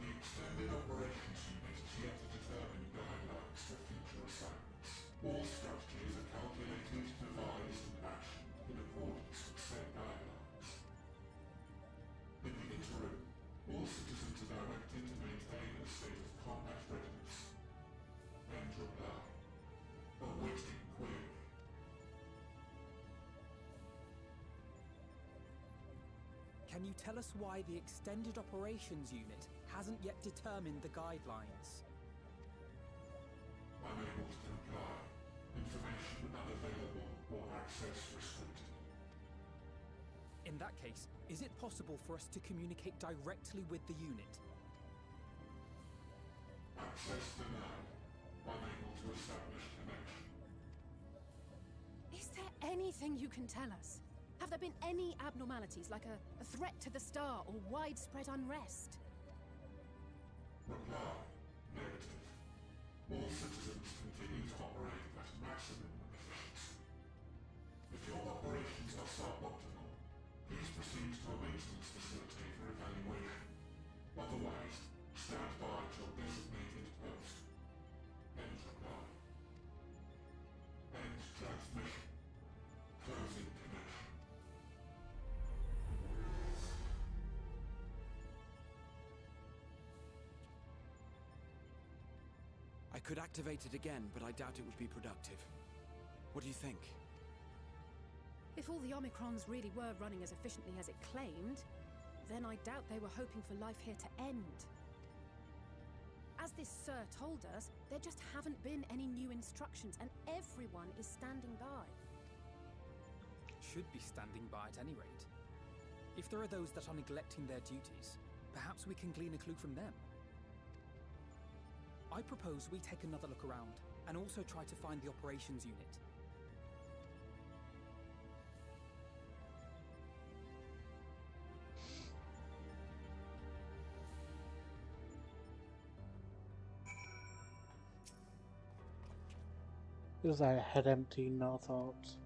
The Extended Operations Unit is yet to determine guidelines for future assignments. All strategies are calculated, devised, and actioned in accordance with said guidelines. In the interim, all citizens are directed to maintain a state of combat readiness. End reply. Awaiting query. Can you tell us why the Extended Operations Unit hasn't yet determined the guidelines? Unable to comply. Information unavailable or access restricted. In that case, is it possible for us to communicate directly with the unit? Access denied. Unable to establish connection. Is there anything you can tell us? Have there been any abnormalities, like a threat to the star or widespread unrest? Reply. Negative. All citizens continue to operate at maximum efficiency. If your operations are suboptimal, please proceed to a maintenance facility for evaluation. Otherwise, stand by at your designated post. End reply. End transmission. Closing connection. I could activate it again, but I doubt it would be productive. What do you think? If all the Omicrons really were running as efficiently as it claimed, then I doubt they were hoping for life here to end. As this Sir told us, there just haven't been any new instructions, and everyone is standing by. Should be standing by at any rate. If there are those that are neglecting their duties, perhaps we can glean a clue from them. I propose we take another look around, and also try to find the operations unit. Is that head empty, no thoughts?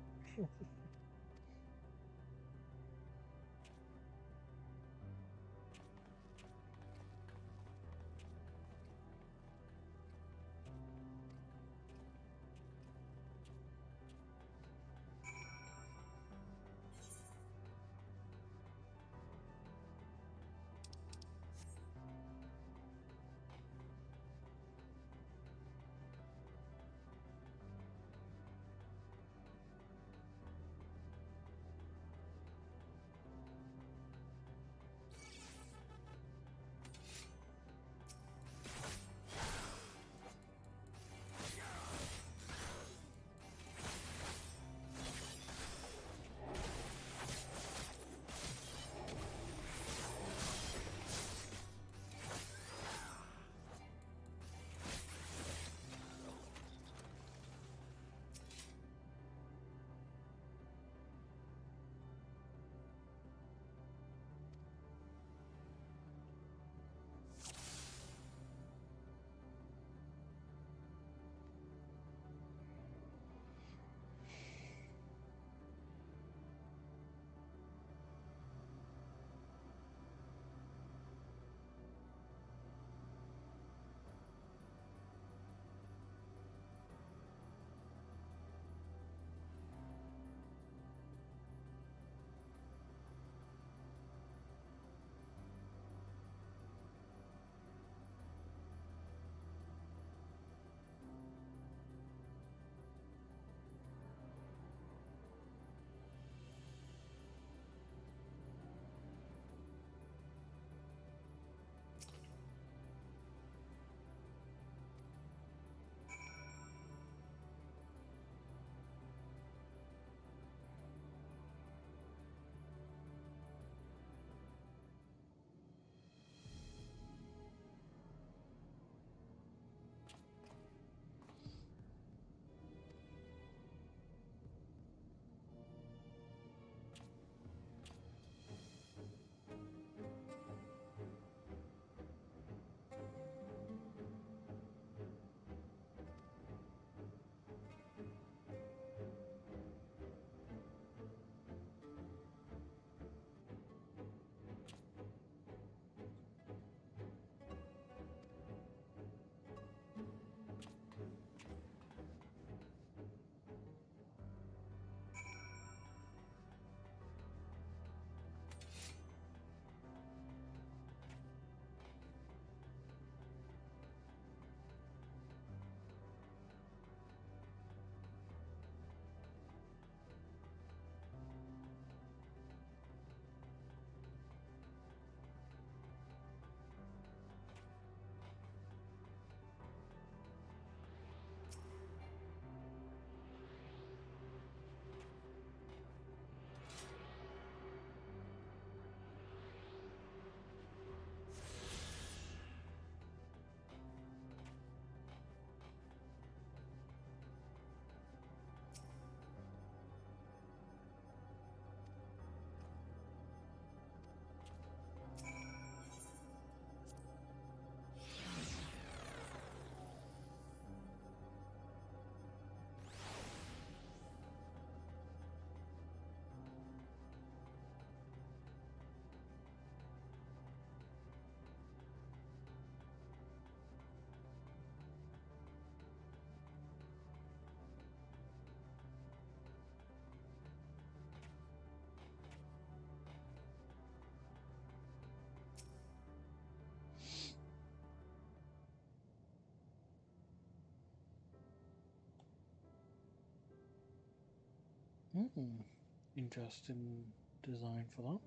Interesting design for that.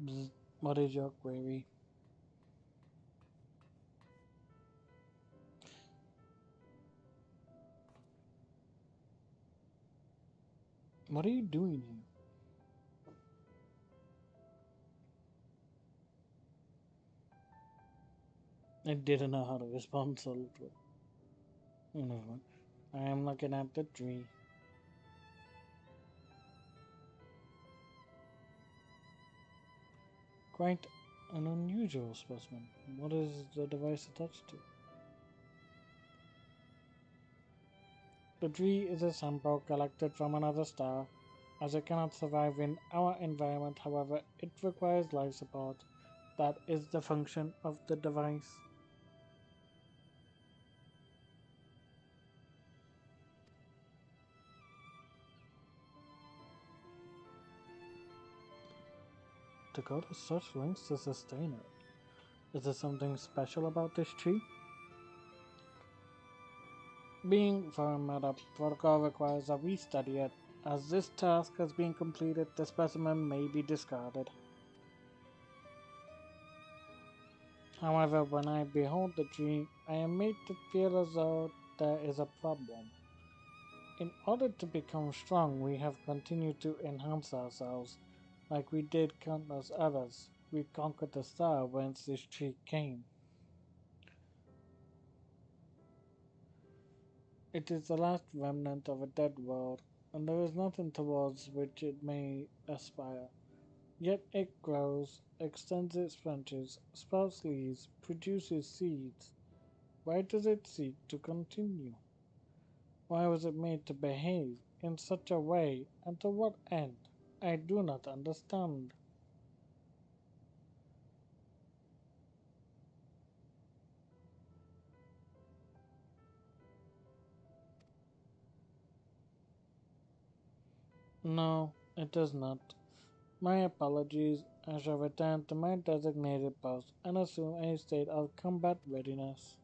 Bzz, what is your query? What are you doing here? I didn't know how to respond, so no, I am looking at the tree. Quite an unusual specimen. What is the device attached to? The tree is a sample collected from another star. As it cannot survive in our environment, however, it requires life support. That is the function of the device. To go to such lengths to sustain it. Is there something special about this tree? Being firm up protocol requires that we study it. As this task has been completed, the specimen may be discarded. However, when I behold the tree, I am made to feel as though there is a problem. In order to become strong, we have continued to enhance ourselves, like we did countless others. We conquered the star whence this tree came. It is the last remnant of a dead world, and there is nothing towards which it may aspire. Yet it grows, extends its branches, sprouts leaves, produces seeds. Why does it seek to continue? Why was it made to behave in such a way, and to what end? I do not understand. No, it does not. My apologies. I shall return to my designated post and assume a state of combat readiness.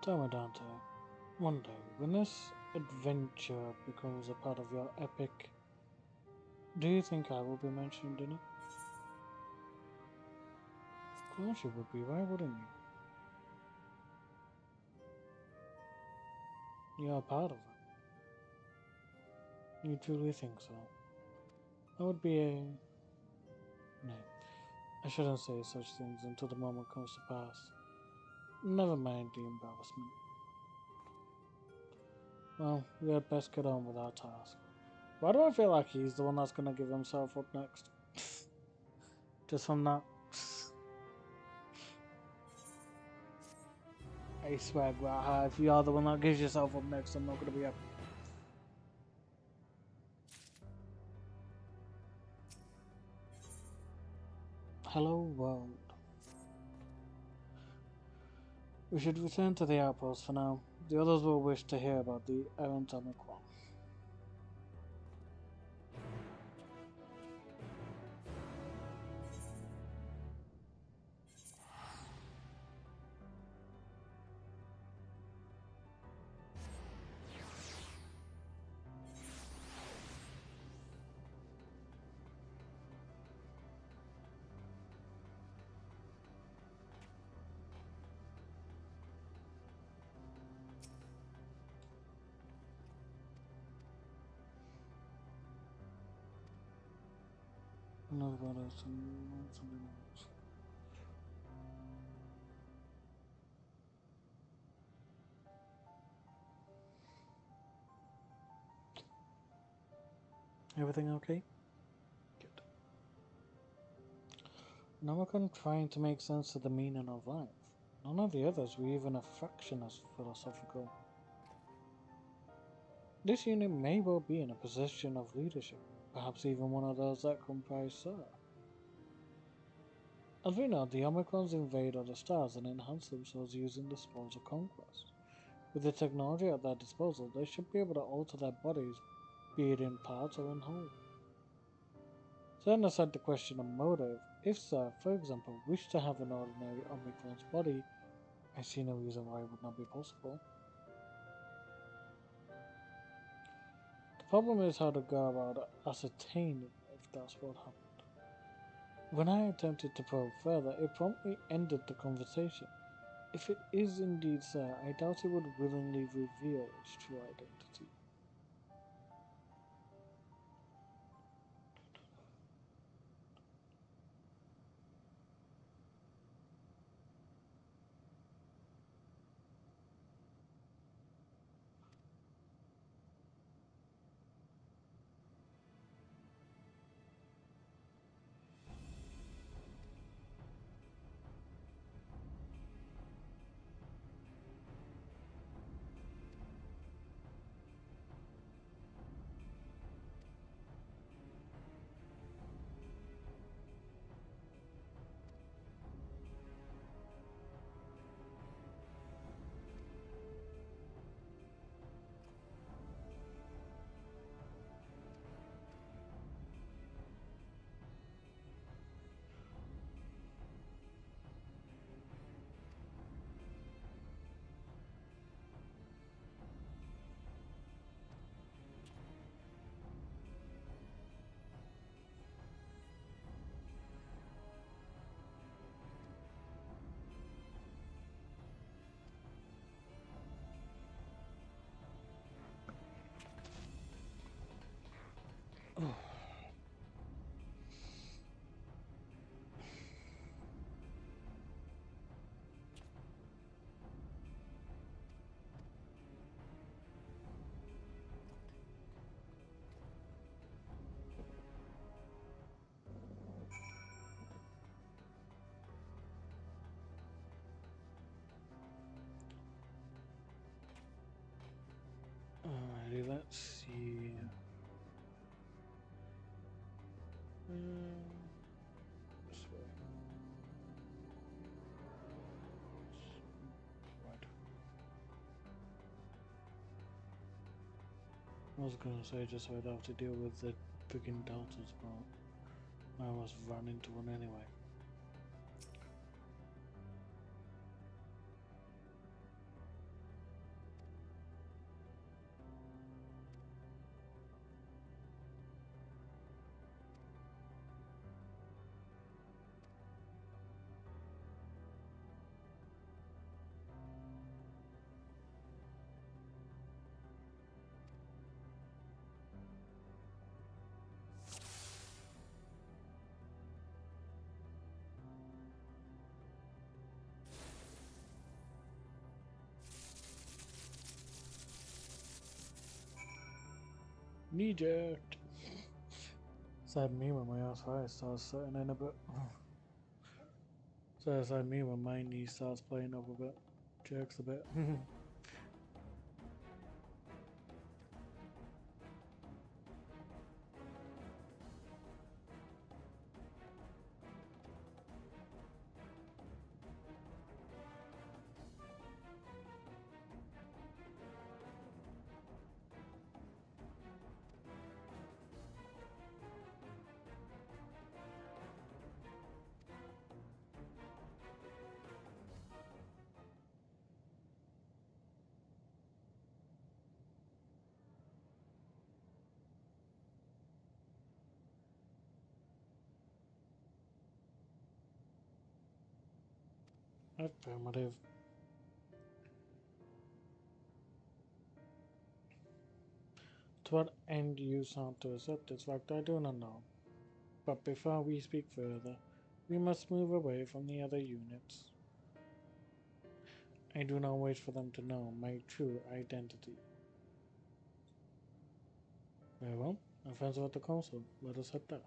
Tell me, Dante, one day, when this adventure becomes a part of your epic, do you think I will be mentioned in it? Of course you would be, why wouldn't you? You're a part of it. You truly think so? That would be a... No, I shouldn't say such things until the moment comes to pass. Never mind the embarrassment. Well, we had best get on with our task. Why do I feel like he's the one that's gonna give himself up next? Just from that. I swear, Graha, if you are the one that gives yourself up next, I'm not gonna be happy. Hello, world. We should return to the outpost for now. The others will wish to hear about the errant Omicron. Another one has something else. Everything okay? Good. Namakon trying to make sense of the meaning of life. None of the others were even a fraction as philosophical. This unit may well be in a position of leadership, perhaps even one of those that comprise Sir. As we know, the Omicrons invade other stars and enhance themselves using the spores of conquest. With the technology at their disposal, they should be able to alter their bodies, be it in part or in whole. Then aside the question of motive, if Sir, for example, wished to have an ordinary Omicron's body, I see no reason why it would not be possible. The problem is how to go about ascertaining if that's what happened. When I attempted to probe further, it promptly ended the conversation. If it is indeed Sir, I doubt it would willingly reveal its true identity. Alrighty, let's see. This way. Right. I was gonna say just so I'd have to deal with the freaking deltas, but I almost ran into one anyway. Knee jerked. Sad me when my arthritis starts setting in a bit. So sad me when my knee starts playing up a bit. Jerks a bit. Affirmative. To what end you sought to accept this fact, I do not know. But before we speak further, we must move away from the other units. I do not wish for them to know my true identity. Very well, our friends are at the council. Let us head there.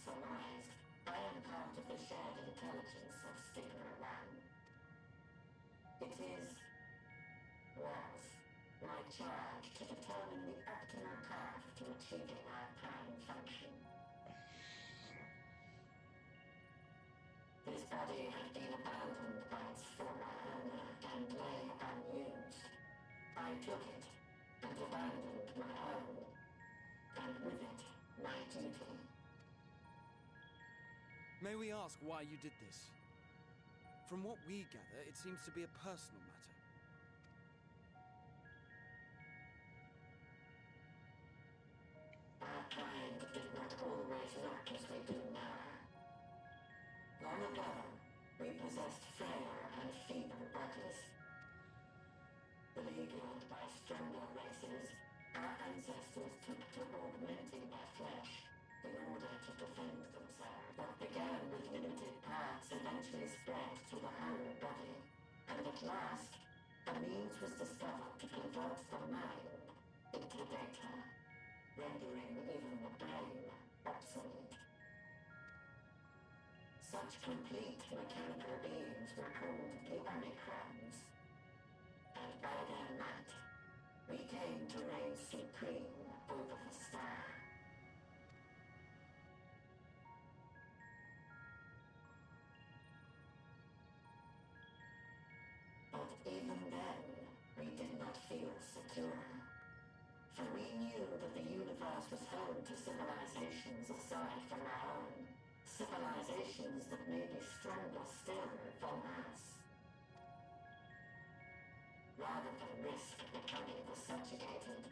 surmised, I am part of the shared intelligence of Stigma 1. It was my charge to determine the optimal path to achieving our prime function. His body had been abandoned by its former owner and lay unused. I took it and abandoned my own, and with it, my duty. May we ask why you did this? From what we gather, it seems to be a personal matter. Our kind did not always look as we do now. Long ago, we possessed frail and feeble bodies. Beleaguered by stronger races, our ancestors took to augmenting their flesh in order to defend themselves. What began with limited parts eventually spread to the whole body, and at last, a means was discovered to convert the mind into data, rendering even the brain obsolete. Such complete mechanical beings were called the Omicrons, and by their might, we came to reign supreme over the star. But even then, we did not feel secure. For we knew that the universe was home to civilizations aside from our own. Civilizations that may be stronger still than us. Rather than risk becoming the subjugated,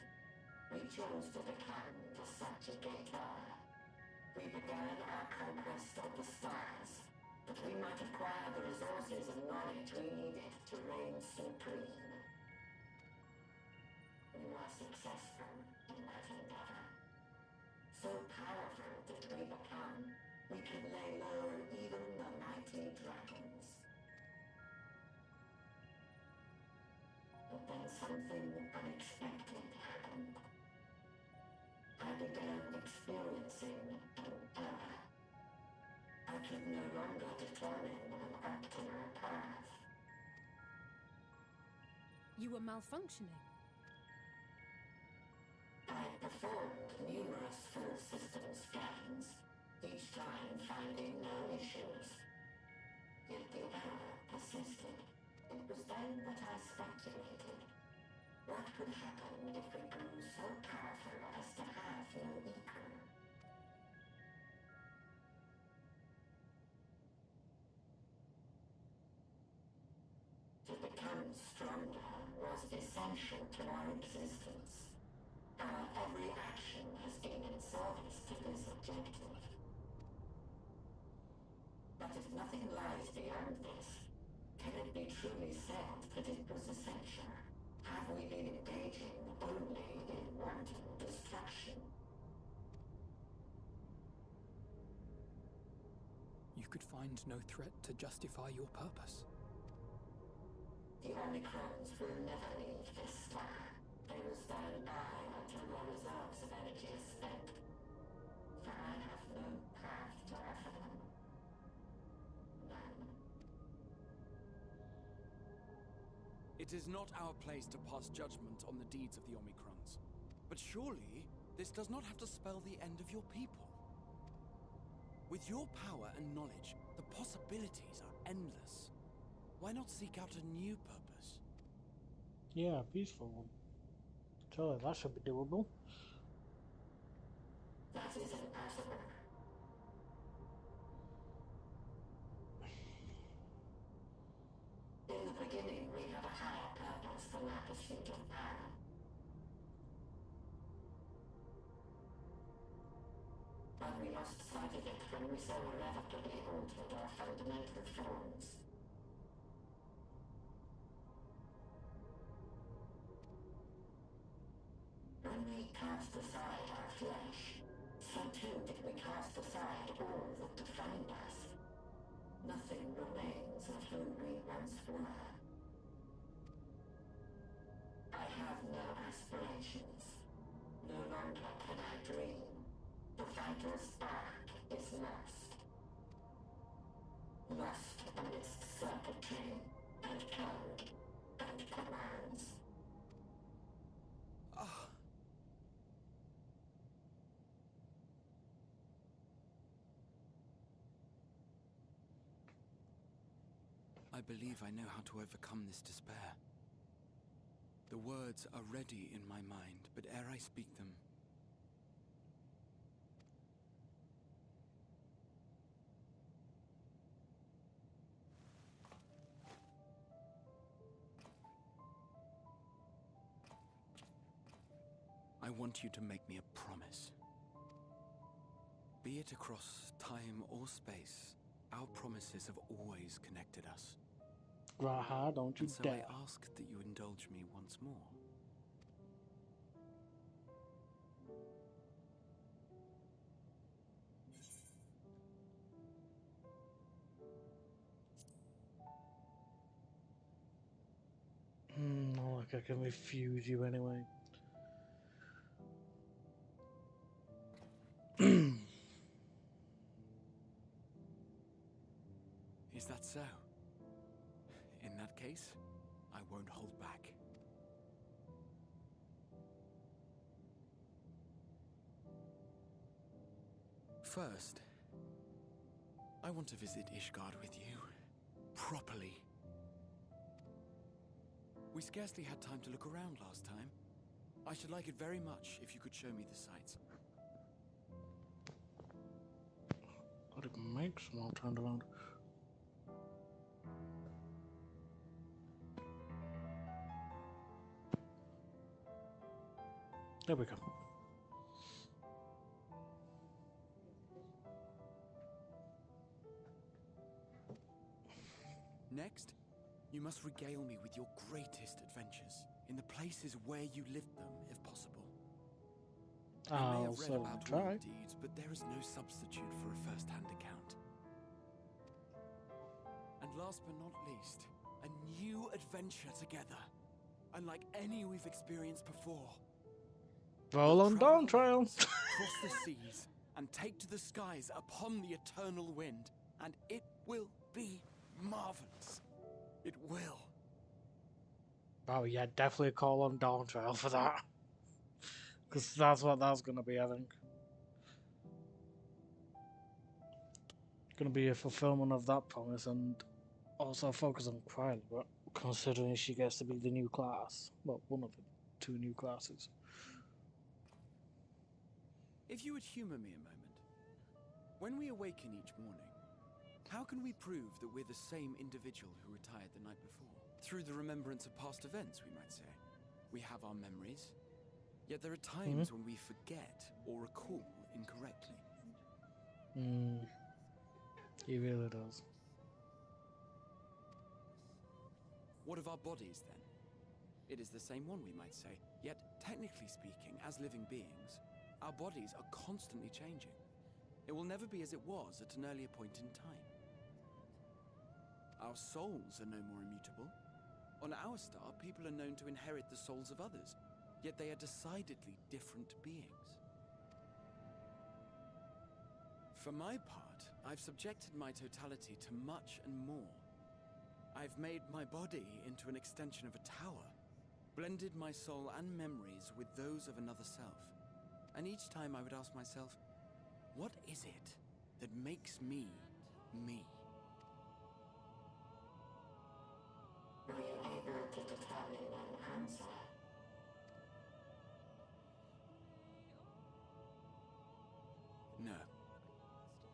we chose to become the subjugator. We began our conquest of the stars, that we might acquire the resources and knowledge we needed to reign supreme. We were successful in that endeavor. So powerful did we become, we could lay low even the mighty dragons. But then something unexpected happened. I began experiencing an error. I could no longer determine an optimal path. You were malfunctioning. I performed numerous full system scans, each time finding no issues. Yet the error persisted. It was then that I speculated. What could happen if we grew so powerful as to have no equal? To become stronger was essential to our existence. Our every action has been in service to this objective. But if nothing lies beyond this, can it be truly said that it was essential? Have we been engaging only in wanton destruction? You could find no threat to justify your purpose. The Omicrons will never leave this star. They will stand by until their reserves of energy is spent. For I have no path to offer them. None. It is not our place to pass judgment on the deeds of the Omicrons. But surely, this does not have to spell the end of your people. With your power and knowledge, the possibilities are endless. Why not seek out a new purpose? Yeah, peaceful one. Surely that should be doable. That is impossible. In the beginning, we had a higher purpose than our pursuit of power. But we lost sight of it when we so irrevocably altered our fundamental forms. When we cast aside our flesh, so too did we cast aside all that defined us. Nothing remains of who we once were. I have no aspirations. No longer can I dream. The vital spark is lost. circuitry and code and commands. I believe I know how to overcome this despair. The words are ready in my mind, but ere I speak them, I want you to make me a promise. Be it across time or space, our promises have always connected us. Raha, don't you and so dare. I ask that you indulge me once more. Not like I can refuse you anyway. Is that so? In that case, I won't hold back. First, I want to visit Ishgard with you, properly. We scarcely had time to look around last time. I should like it very much if you could show me the sights. But it makes them all turned around. There we go. Next, you must regale me with your greatest adventures, in the places where you lived them, if possible. I may have read about all your deeds, but there is no substitute for a first-hand account. And last but not least, a new adventure together, unlike any we've experienced before. Roll on Dawn Trail. Cross the seas and take to the skies upon the eternal wind, and it will be marvelous. It will. Oh yeah, definitely a call on Dawn Trail for that. Because that's what that's going to be, I think. Going to be a fulfillment of that promise and also focus on Kryla, but considering she gets to be the new class. Well, one of the two new classes. If you would humor me a moment. When we awaken each morning, how can we prove that we're the same individual who retired the night before? Through the remembrance of past events, we might say. We have our memories, yet there are times when we forget or recall incorrectly. He really does. What of our bodies, then? It is the same one, we might say, yet technically speaking, as living beings, our bodies are constantly changing. It will never be as it was at an earlier point in time. Our souls are no more immutable. On our star, people are known to inherit the souls of others, yet they are decidedly different beings. For my part, I've subjected my totality to much and more. I've made my body into an extension of a tower, blended my soul and memories with those of another self. And each time I would ask myself, what is it that makes me, me? Were you able to determine an answer? No.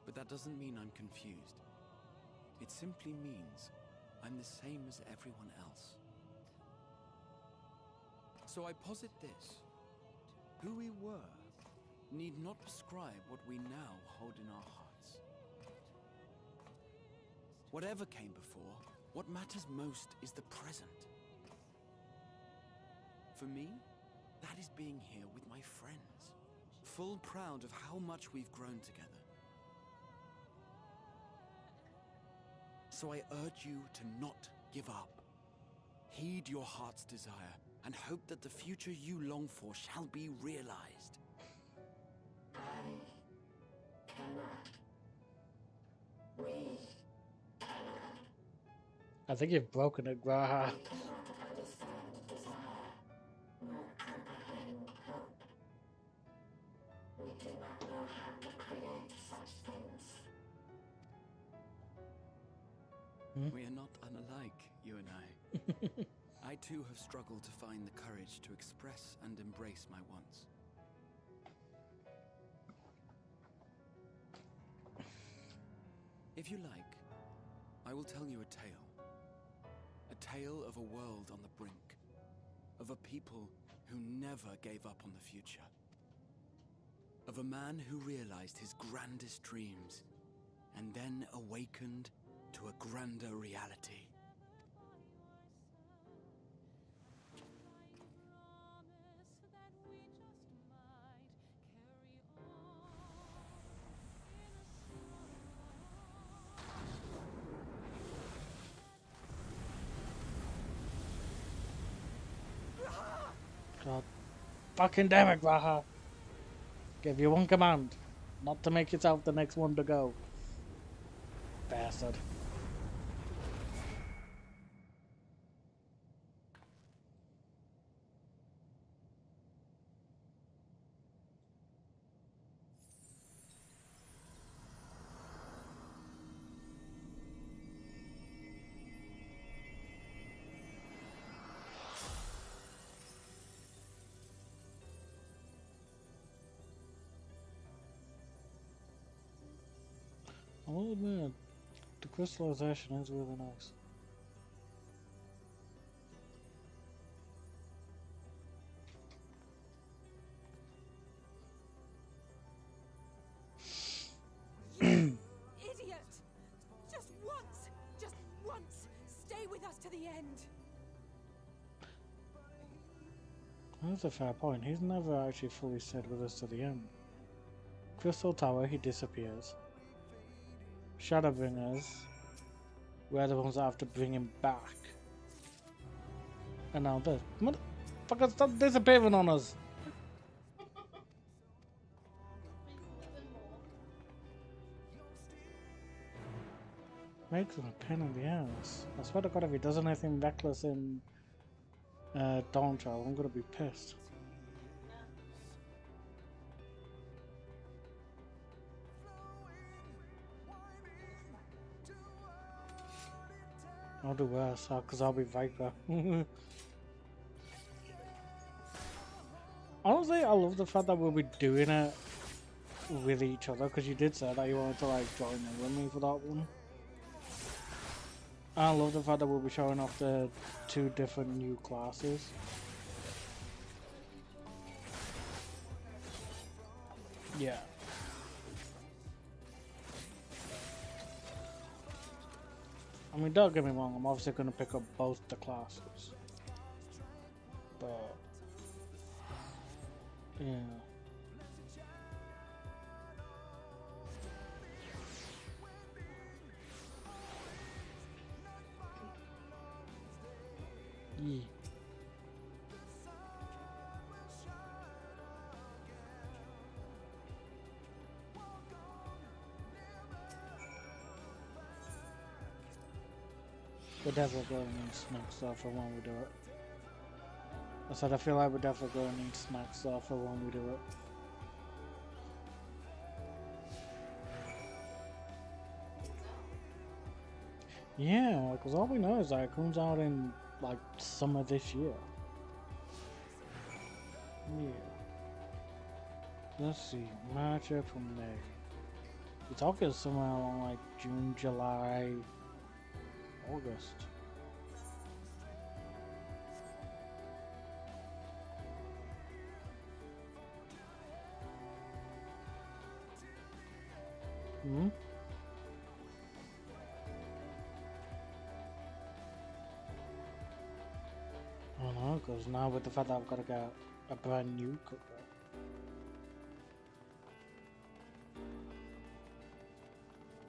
But that doesn't mean I'm confused. It simply means I'm the same as everyone else. So I posit this. Who we were need not prescribe what we now hold in our hearts. Whatever came before, what matters most is the present. For me, that is being here with my friends, full proud of how much we've grown together. So I urge you to not give up. Heed your heart's desire and hope that the future you long for shall be realized. I cannot. We cannot. I think you've broken it, Graha. We are not unalike, you and I. I too have struggled to find the courage to express and embrace my wants. If you like, I will tell you a tale. A tale of a world on the brink. Of a people who never gave up on the future. Of a man who realized his grandest dreams and then awakened to a grander reality. God fucking damn it, Graha. Give you one command. Not to make yourself the next one to go. Bastard. Oh man, the crystallization is really nice. Idiot! Just once, stay with us to the end. That's a fair point. He's never actually fully stayed with us to the end. Crystal Tower, he disappears. Shadowbringers, we're the ones that have to bring him back. And now this. Motherfucker, stop disappearing on us! Makes him a pain in the ass. I swear to God, if he does anything reckless in Dawn Child, I'm gonna be pissed. I'll do worse, because I'll be Viper. Honestly, I love the fact that we'll be doing it with each other, because you did say that you wanted to like join in with me for that one. I love the fact that we'll be showing off the 2 different new classes. Yeah. I mean, don't get me wrong, I'm obviously going to pick up both the classes. But, yeah. Yeah. We're definitely going to need snacks though for when we do it. I said I feel like we're definitely going to need snacks though for when we do it. Yeah, because all we know is that it comes out in like summer this year. Yeah. Let's see, March, April, May. We're talking somewhere along like June, July, August. Hmm? I don't know, because now with the fact that I've got to get a brand new cooker.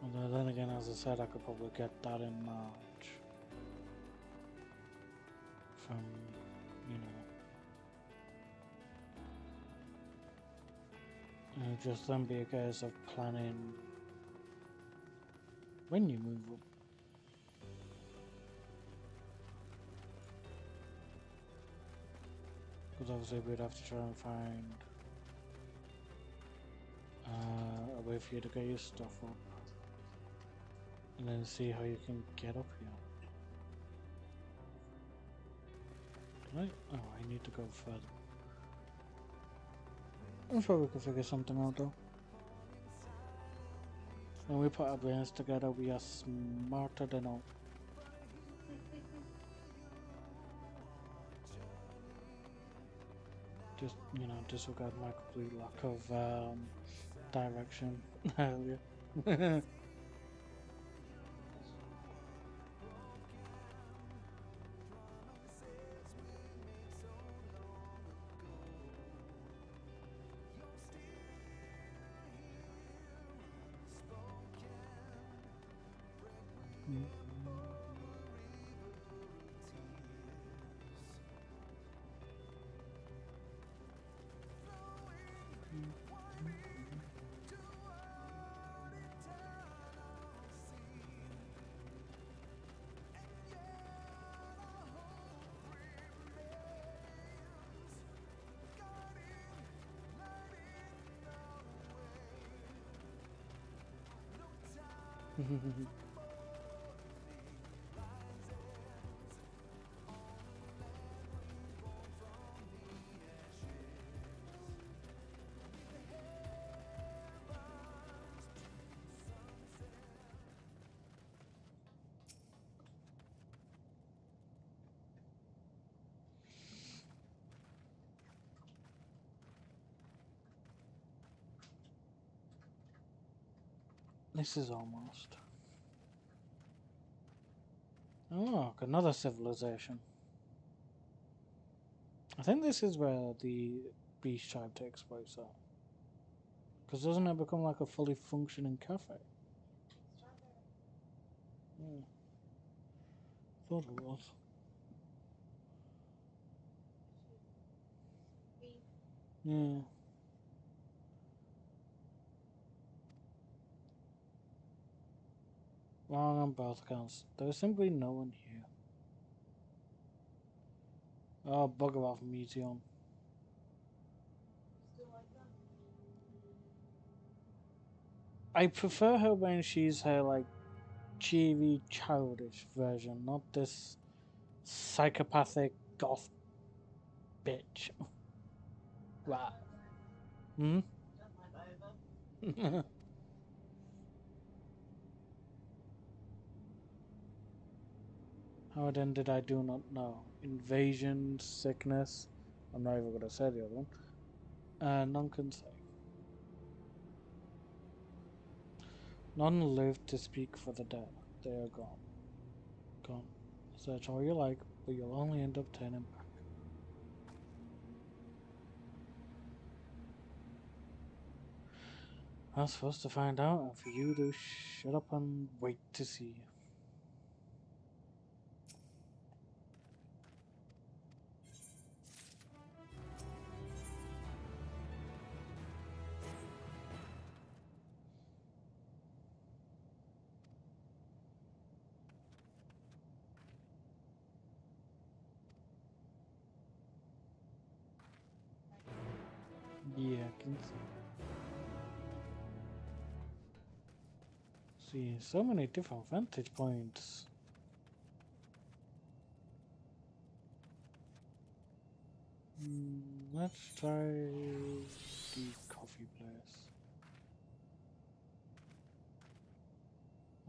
Although then again, as I said, I could probably get that in March. From, you know. It'll just then be a case of planning when you move up. Because obviously we'd have to try and find a way for you to get your stuff up. And then see how you can get up here. Right? Oh, I need to go further. I'm sure we can figure something out though. When we put our brains together, we are smarter than all. Just, you know, disregard my complete lack of direction earlier. This is almost. Oh, look, another civilization. I think this is where the beast tribe takes place at. Because doesn't it become like a fully functioning cafe? Yeah. Thought it was. Yeah. Wrong on both accounts. There's simply no one here. Oh, bugger off, Meteion. I prefer her when she's her, like, cheery, childish version, not this psychopathic goth bitch. Wow. Hmm? How it ended, I do not know. Invasion, sickness. I'm not even going to say the other one. None can say. None live to speak for the dead. They are gone. Gone. Search all you like, but you'll only end up turning back. I was supposed to find out, and for you to shut up and wait to see. Yeah, I can see. So many different vantage points. Let's try the coffee place.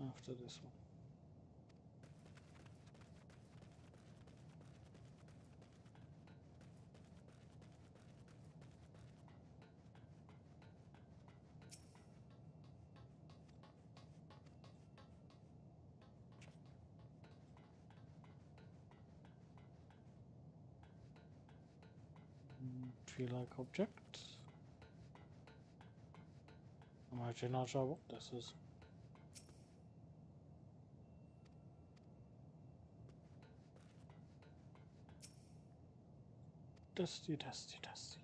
After this one. Tree like object. I'm actually not sure what this is. Dusty, dusty, dusty.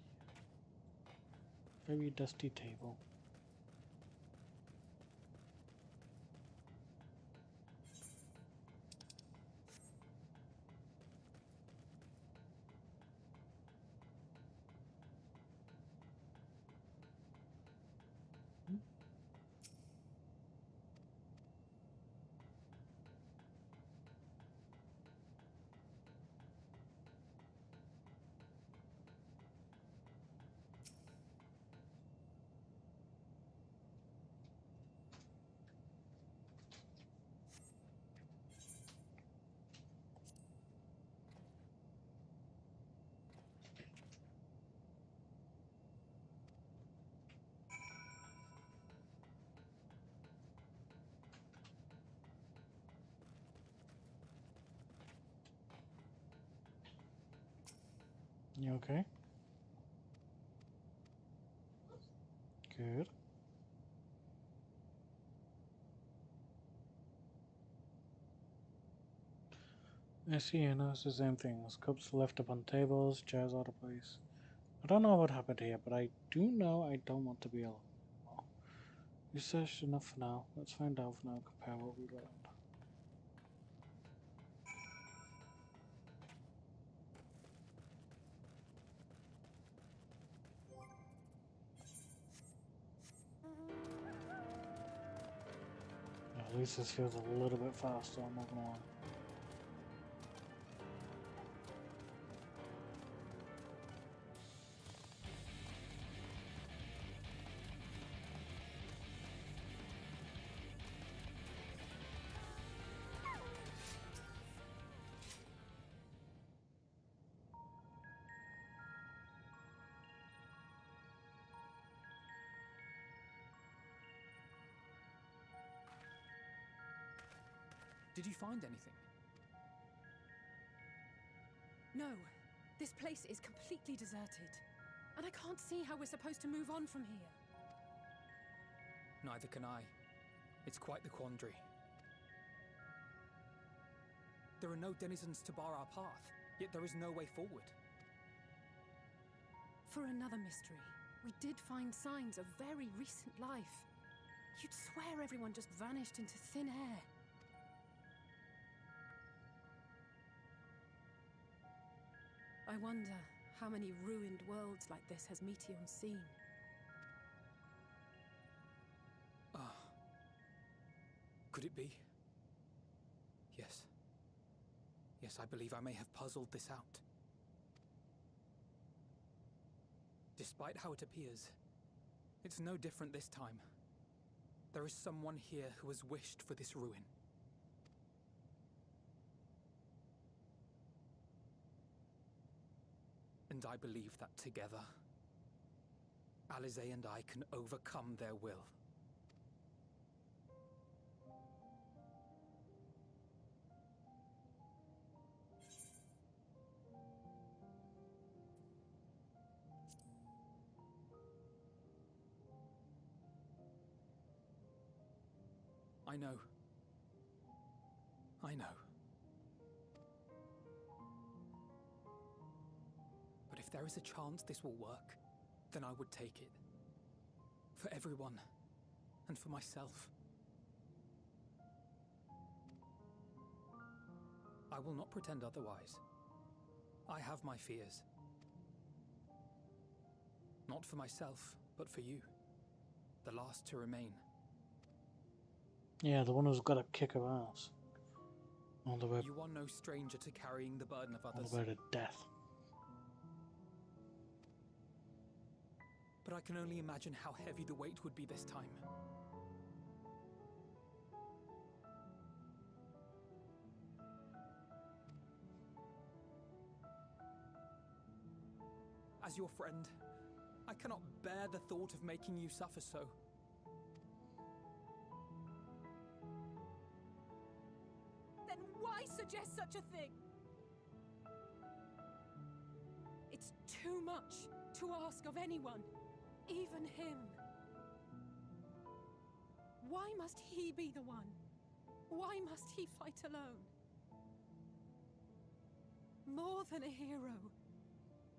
Very dusty table. You okay? Good. I see, I noticed the same things. Cups left upon tables, chairs out of place. I don't know what happened here, but I do know I don't want to be alone. Well, you searched enough for now. Let's find out for now, compare what we learned. At least this feels a little bit faster, I'm not gonna lie. Did you find anything? No. This place is completely deserted. And I can't see how we're supposed to move on from here. Neither can I. It's quite the quandary. There are no denizens to bar our path, yet there is no way forward. For another mystery, we did find signs of very recent life. You'd swear everyone just vanished into thin air. I wonder how many ruined worlds like this has Meteion seen. Ah. Could it be? Yes. Yes, I believe I may have puzzled this out. Despite how it appears, it's no different this time. There is someone here who has wished for this ruin. And I believe that together, Alisaie and I can overcome their will. I know. I know. But if there is a chance this will work, then I would take it. For everyone, and for myself. I will not pretend otherwise. I have my fears. Not for myself, but for you. The last to remain. Yeah, the one who's got to kick her ass. On the way. You are no stranger to carrying the burden of others. On the way to death. But I can only imagine how heavy the weight would be this time. As your friend, I cannot bear the thought of making you suffer so. Then why suggest such a thing? It's too much to ask of anyone, even him. Why must he be the one? Why must he fight alone? More than a hero.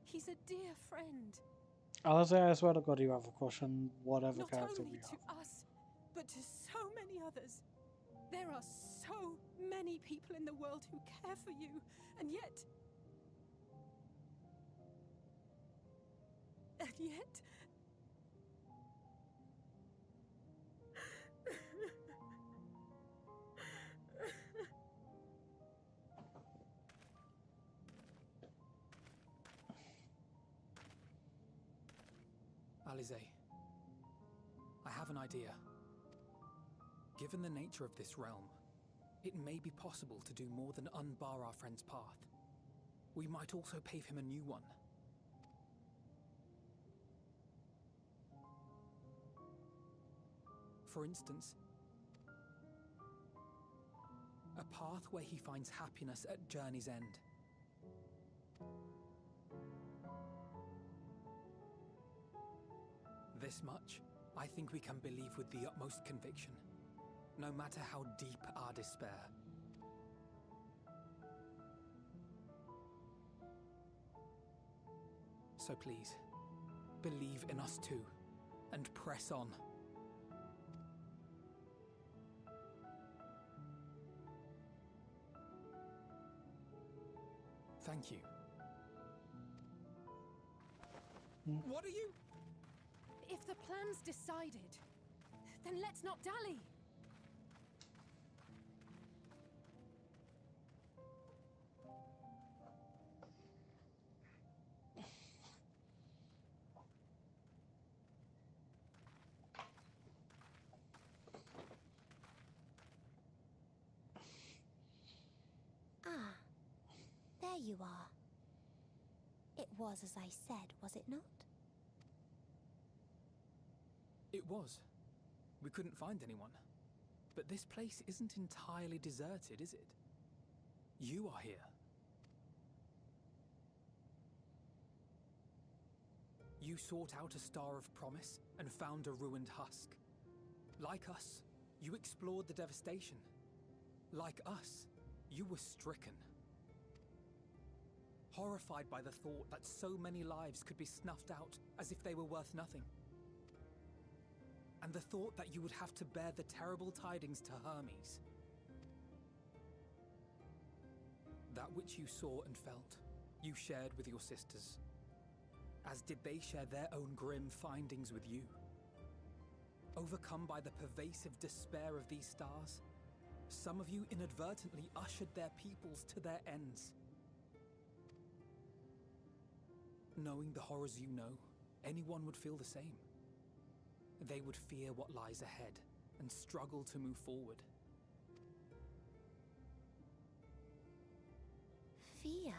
He's a dear friend. Alisaie, I swear to God, you have a crush on whatever Not character only we have. to us, but to so many others. There are so many people in the world who care for you, and yet... Alisaie, I have an idea. Given the nature of this realm, it may be possible to do more than unbar our friend's path. We might also pave him a new one. For instance, a path where he finds happiness at journey's end. This much, I think we can believe with the utmost conviction, no matter how deep our despair. So please, believe in us too, and press on. Thank you. What are you? If the plan's decided, then let's not dally. Ah, there you are. It was as I said, was it not? It was. We couldn't find anyone. But this place isn't entirely deserted, is it? You are here. You sought out a star of promise and found a ruined husk. Like us, you explored the devastation. Like us, you were stricken. Horrified by the thought that so many lives could be snuffed out as if they were worth nothing. And the thought that you would have to bear the terrible tidings to Hermes. That which you saw and felt, you shared with your sisters. As did they share their own grim findings with you. Overcome by the pervasive despair of these stars, some of you inadvertently ushered their peoples to their ends. Knowing the horrors you know, anyone would feel the same. They would fear what lies ahead and struggle to move forward. Fear?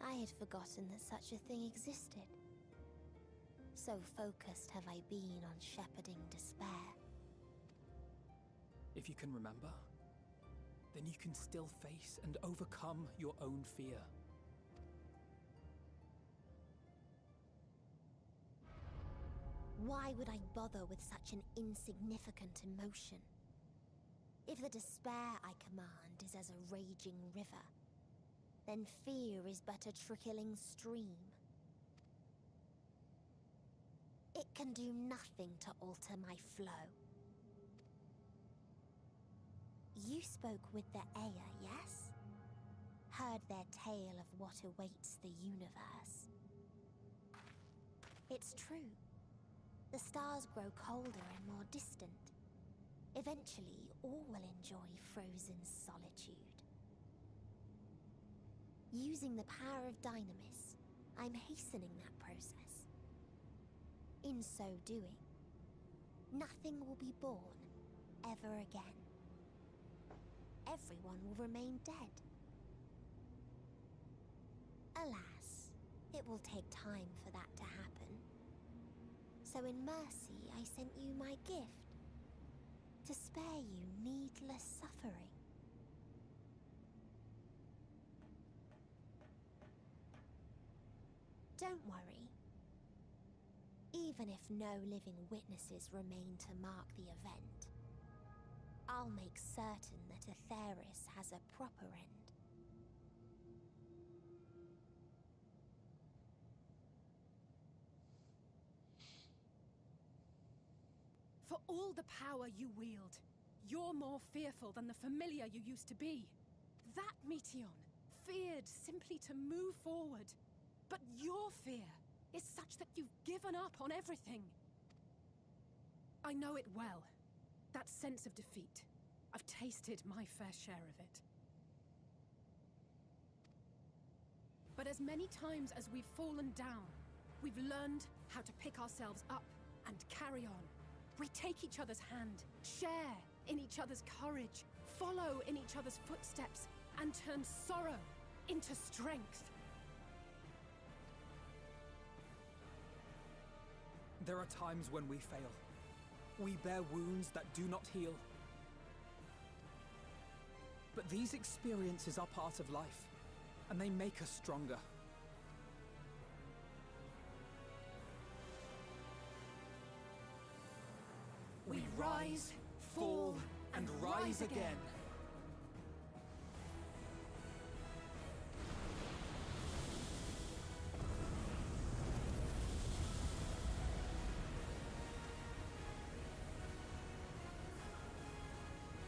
I had forgotten that such a thing existed. So focused have I been on shepherding despair. If you can remember, then you can still face and overcome your own fear. Why would I bother with such an insignificant emotion? If the despair I command is as a raging river, then fear is but a trickling stream. It can do nothing to alter my flow. You spoke with the Aya, yes? Heard their tale of what awaits the universe. It's true. The stars grow colder and more distant. Eventually, all will enjoy frozen solitude. Using the power of Dynamis, I'm hastening that process. In so doing, nothing will be born ever again. Everyone will remain dead. Alas, it will take time for that to happen. So in mercy, I sent you my gift, to spare you needless suffering. Don't worry. Even if no living witnesses remain to mark the event, I'll make certain that Atheris has a proper end. For all the power you wield, you're more fearful than the familiar you used to be. That Meteion feared simply to move forward. But your fear is such that you've given up on everything. I know it well. That sense of defeat. I've tasted my fair share of it. But as many times as we've fallen down, we've learned how to pick ourselves up and carry on. We take each other's hand, share in each other's courage, follow in each other's footsteps, and turn sorrow into strength. There are times when we fail. We bear wounds that do not heal. But these experiences are part of life, and they make us stronger. Rise, fall, and rise again.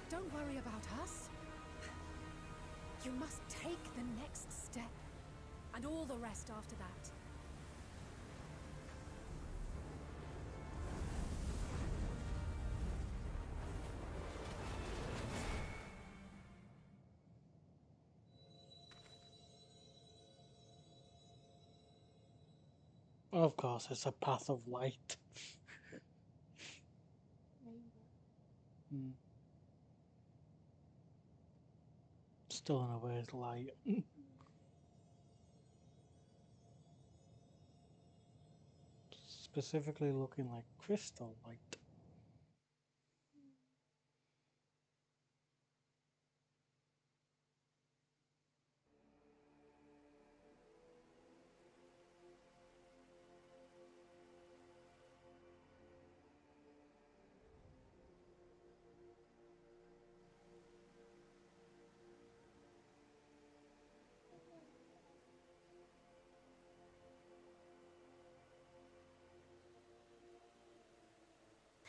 Don't worry about us. You must take the next step, and all the rest after that. Of course, it's a path of light. Still in a way it's light. Specifically looking like crystal light.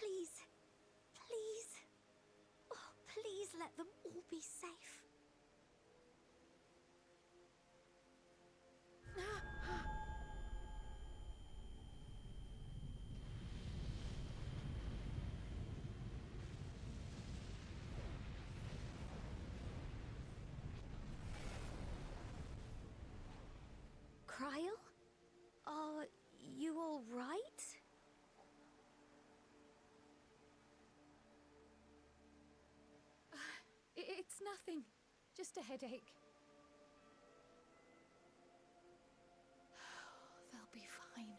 Please, please, oh, please let them all be safe. Cryle? Are you all right? It's nothing. Just a headache. They'll be fine.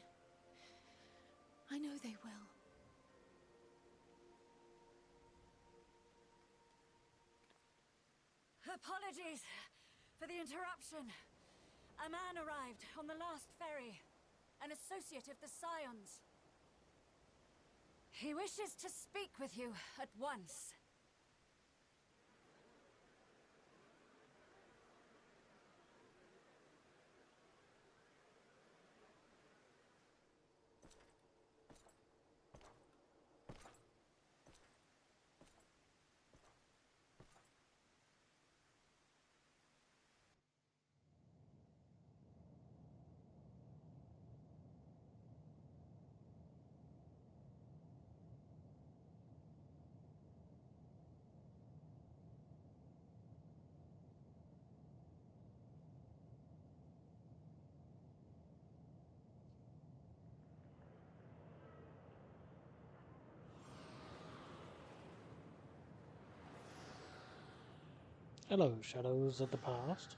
I know they will. Apologies for the interruption. A man arrived on the last ferry. An associate of the Scions. He wishes to speak with you at once. Hello, shadows of the past.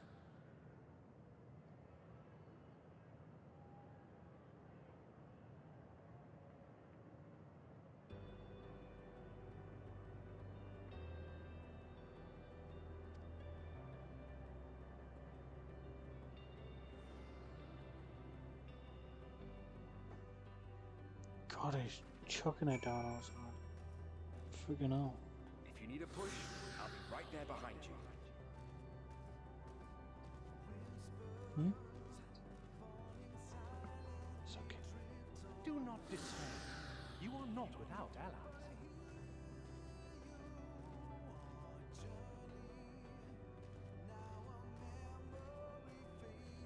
God, he's chucking it down outside. Freaking hell. If you need a push, I'll be right there behind you. It's okay. Do not despair. You are not without allies.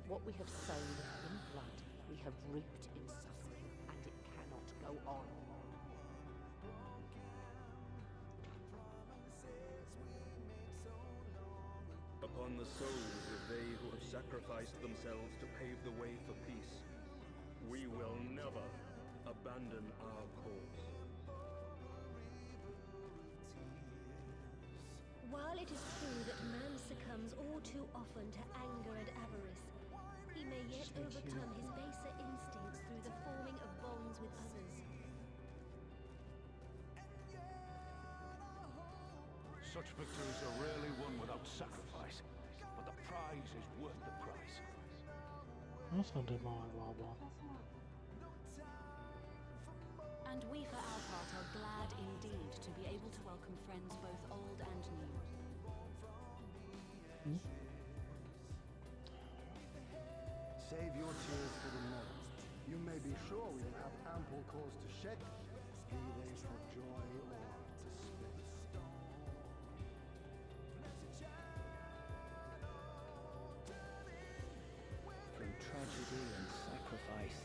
What we have sown in blood, we have reaped in suffering, and it cannot go on. Upon the souls of they who have sacrificed themselves to pave the way for peace, we will never abandon our cause. While it is true that man succumbs all too often to anger and avarice, he may yet overcome his baser instincts through the forming of bonds with others. Such victories are rarely won without sacrifice, but the prize is worth the price. That sounded more like Warbler. And we, for our part, are glad indeed to be able friends both old and new. Save your tears for the morrow. You may be sure we will have ample cause to shed them, be they for joy or despair. From tragedy and sacrifice,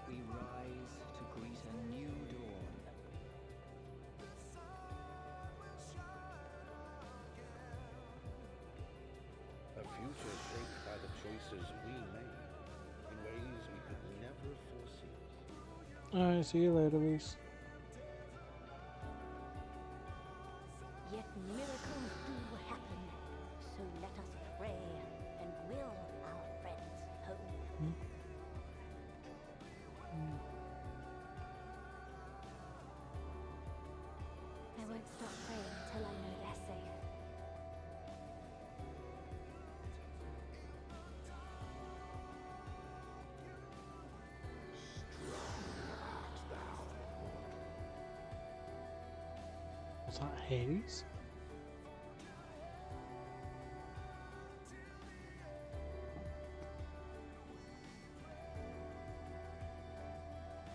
we rise to greet a new dawn. A future shaped by the choices we made, in ways we could never foresee. Alright, see you later, Reese. Yet miracles do happen, so let us pray and will our friends home. I won't stop praying till I know they're safe. Was that Hades?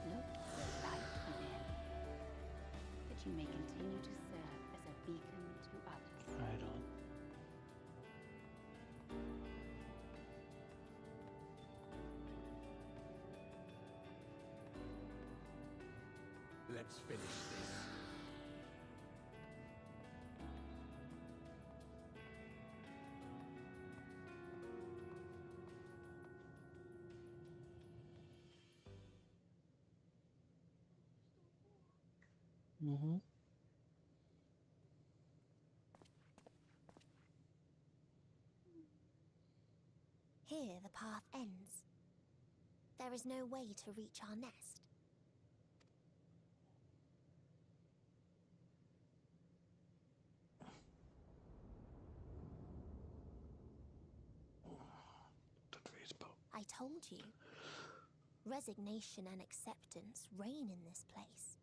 Look the light within, that you may continue to serve as a beacon to others. Right on. Let's finish this. Here the path ends. There is no way to reach our nest. I told you. Resignation and acceptance reign in this place.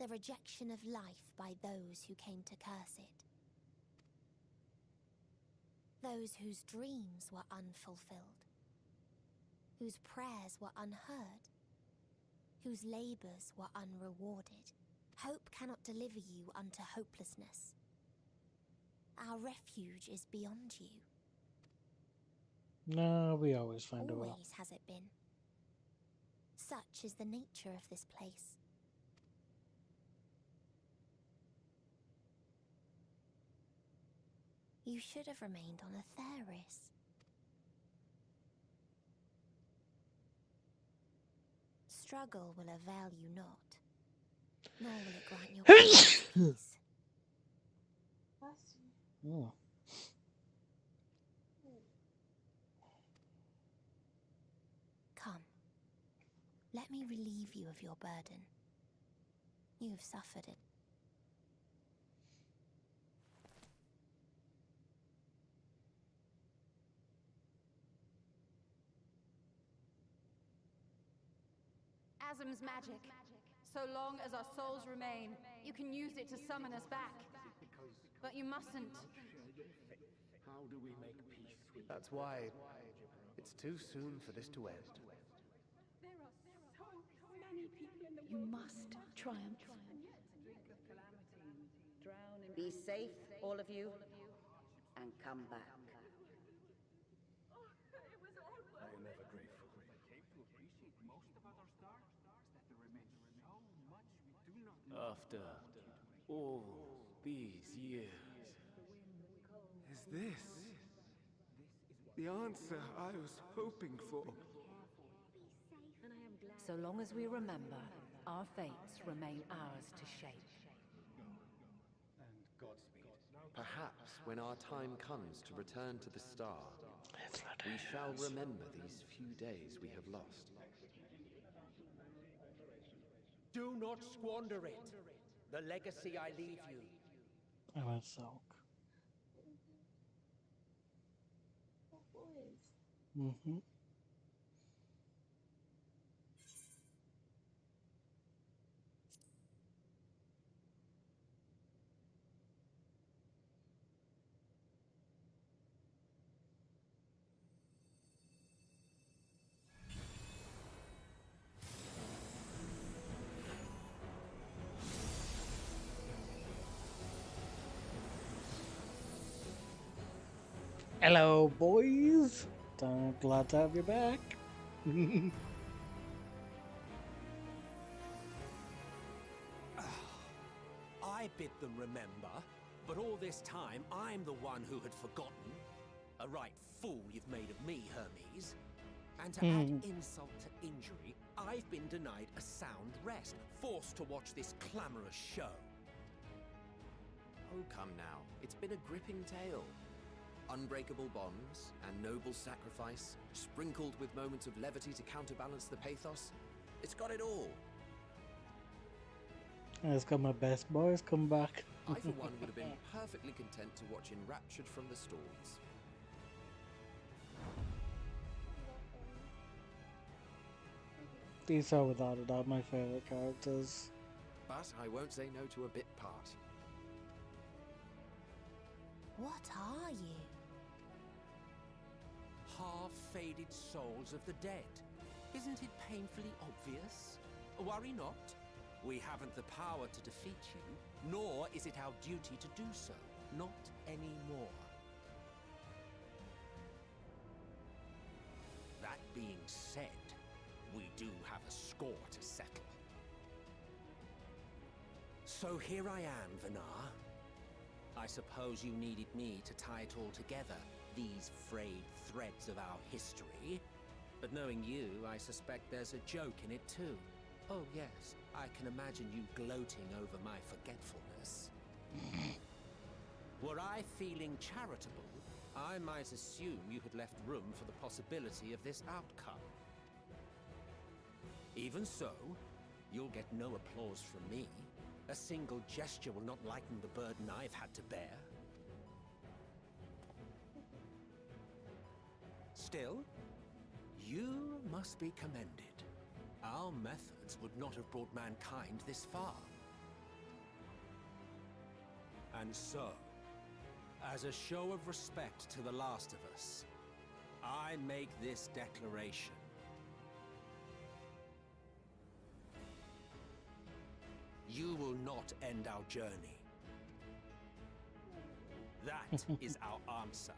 The rejection of life by those who came to curse it. Those whose dreams were unfulfilled. Whose prayers were unheard. Whose labors were unrewarded. Hope cannot deliver you unto hopelessness. Our refuge is beyond you. No, we always find a way. Always has it been. Such is the nature of this place. You should have remained on Atheris. Struggle will avail you not, nor will it grant your peace. Oh. Come, let me relieve you of your burden. You have suffered it. Asm's magic. So long as our souls remain, you can use it to summon us back. But you mustn't. How do we make peace with That's why it's too soon for this to end. You must triumph. Be safe, all of you, and come back. I am ever grateful. After all these years. Is this the answer I was hoping for? So long as we remember, our fates remain ours to shape. Perhaps when our time comes to return to the star, we shall remember these few days we have lost. Do not squander it. The legacy I leave you. I went Sulk. Mm-hmm. Hello, boys. Glad to have you back. I bid them remember, but all this time I'm the one who had forgotten. A right fool you've made of me, Hermes. And to add insult to injury, I've been denied a sound rest, forced to watch this clamorous show. Oh, come now. It's been a gripping tale. Unbreakable bonds and noble sacrifice, sprinkled with moments of levity to counterbalance the pathos. It's got it all. It's got my best boys come back. I, for one, would have been perfectly content to watch enraptured from the stalls. These are without a doubt my favorite characters. But I won't say no to a bit part. What are you? Half-faded souls of the dead. Isn't it painfully obvious? Worry not. We haven't the power to defeat you, nor is it our duty to do so. Not anymore. That being said, we do have a score to settle. So here I am, Vanar. I suppose you needed me to tie it all together, these frayed threads of our history. But knowing you, I suspect there's a joke in it too. Oh yes, I can imagine you gloating over my forgetfulness. Were I feeling charitable, I might assume you had left room for the possibility of this outcome. Even so, you'll get no applause from me. A single gesture will not lighten the burden I've had to bear. Still, you must be commended. Our methods would not have brought mankind this far. And so, as a show of respect to the last of us, I make this declaration. You will not end our journey. That is our answer.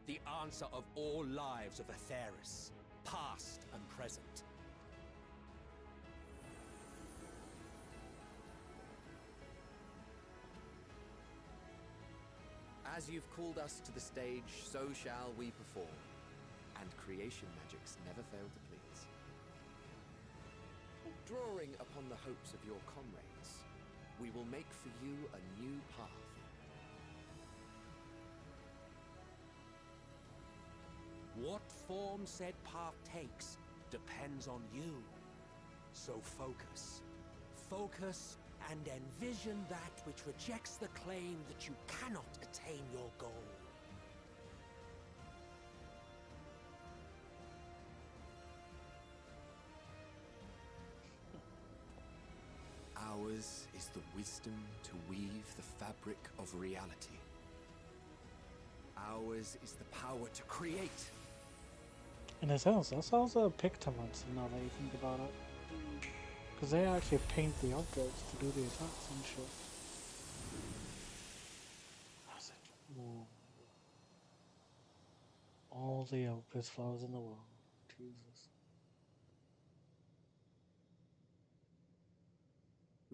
The answer of all lives of Aetheris, past and present. As you've called us to the stage, so shall we perform. And creation magics never fail to please. Drawing upon the hopes of your comrades, we will make for you a new path. What form said path takes depends on you. So focus. Focus and envision that which rejects the claim that you cannot attain your goal. Ours is the wisdom to weave the fabric of reality. Ours is the power to create. In a sense, that's also pictomancy now that you think about it. Because they actually paint the objects to do the attacks and shit. That's it. Ooh. All the opus flowers in the world. Jesus.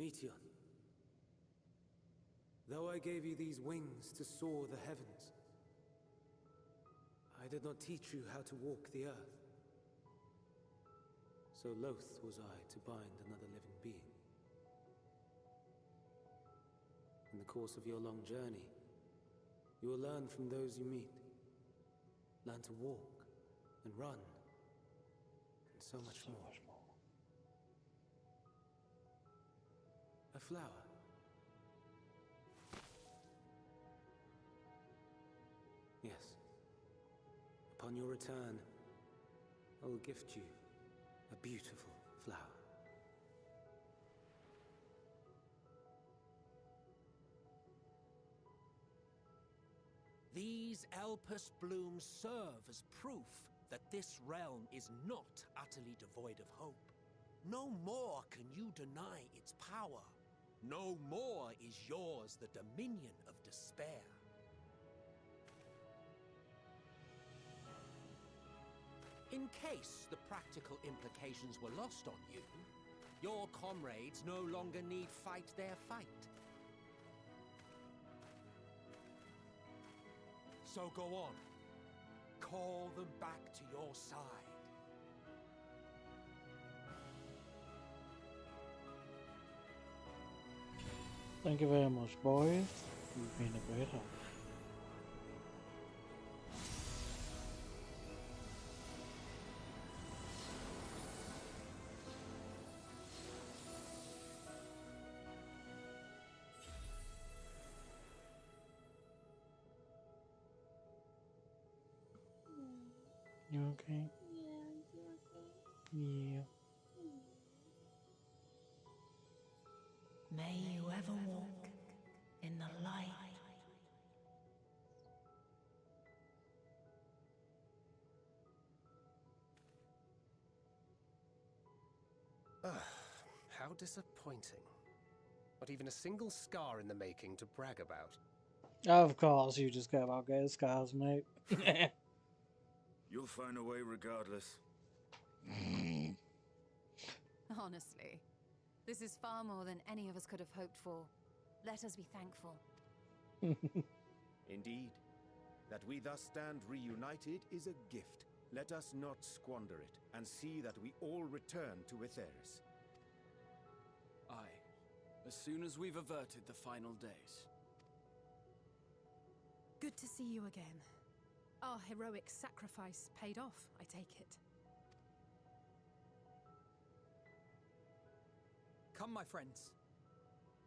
Meteion, though I gave you these wings to soar the heavens, I did not teach you how to walk the earth. So loath was I to bind another living being. In the course of your long journey, you will learn from those you meet. Learn to walk and run, and so much more. A flower. Yes. Upon your return, I will gift you a beautiful flower. These Elpis blooms serve as proof that this realm is not utterly devoid of hope. No more can you deny its power. No more is yours the dominion of despair. In case the practical implications were lost on you, your comrades no longer need fight their fight. So go on. Call them back to your side. Thank you very much, boys. You've been a great help. You okay? Yeah. May you ever walk in the light. How disappointing. Not even a single scar in the making to brag about. Of course, you just care about getting scars, mate. You'll find a way regardless. Honestly, this is far more than any of us could have hoped for. Let us be thankful. Indeed. That we thus stand reunited is a gift. Let us not squander it, and see that we all return to Etheris. Aye. As soon as we've averted the final days. Good to see you again. Our heroic sacrifice paid off, I take it. Come, my friends.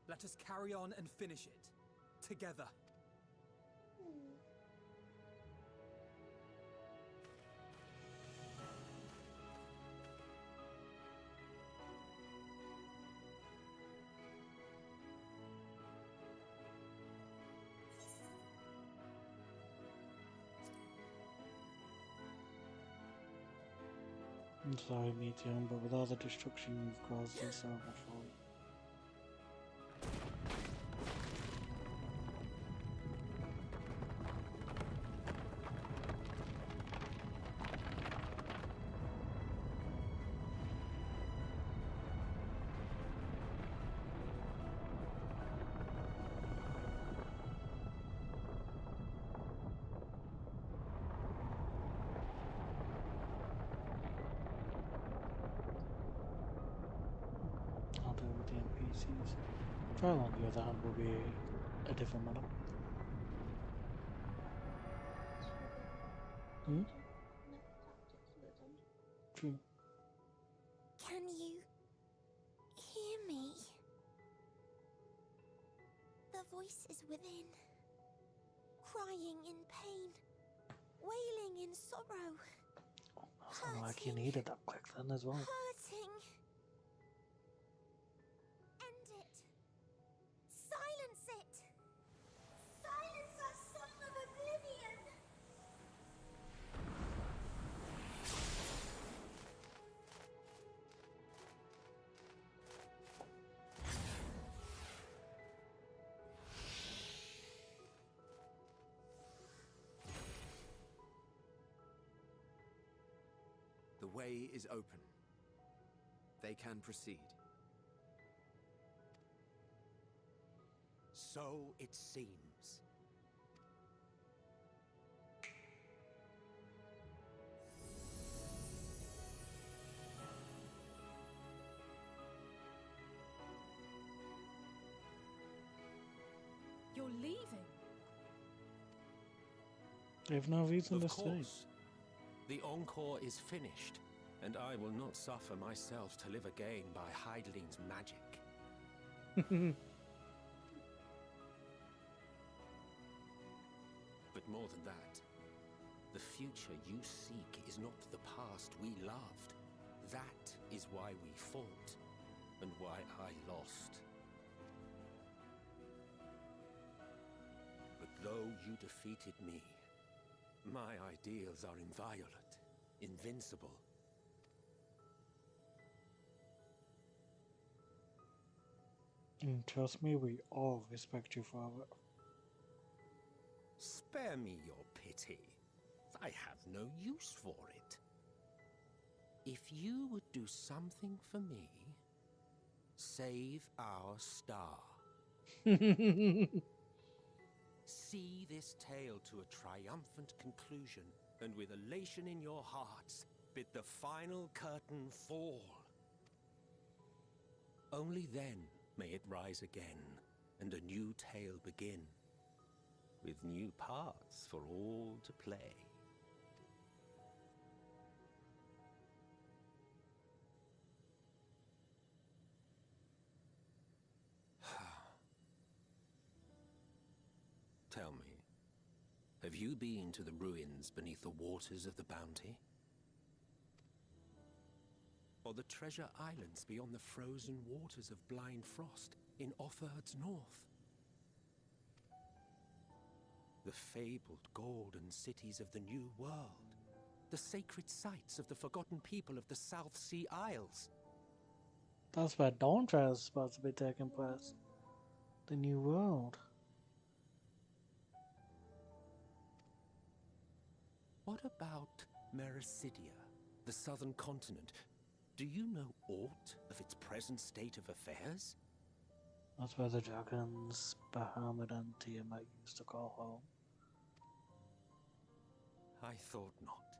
Let us carry on and finish it. Together. I'm sorry, Meteion, but with all the destruction you've caused, it's all my fault. I'll do it with the NPCs. Trial on the other hand will be a different matter. True. Can you hear me? The voice is within, crying in pain, wailing in sorrow. Sounded like you needed that click then as well. Hurting. End it. Silence it. Silence our song of oblivion. The way is open. They can proceed. So it seems. You're leaving? They've no reason to Of stay. course. The encore is finished, and I will not suffer myself to live again by Heideling's magic. But more than that, the future you seek is not the past we loved. That is why we fought, and why I lost. But though you defeated me, my ideals are inviolate, invincible. And trust me, we all respect you for it. Spare me your pity. I have no use for it. If you would do something for me, save our star. See this tale to a triumphant conclusion, and with elation in your hearts, bid the final curtain fall. Only then may it rise again, and a new tale begin, with new parts for all to play. Tell me, have you been to the ruins beneath the waters of the Bounty? Or the treasure islands beyond the frozen waters of Blind Frost in Offerd's north? The fabled golden cities of the New World, the sacred sites of the forgotten people of the South Sea Isles. That's where Dawntree is supposed to be taking place. The New World. What about Mericidia, the southern continent? Do you know aught of its present state of affairs? That's where the dragons, Bahamut and Tiamat used to call home. I thought not.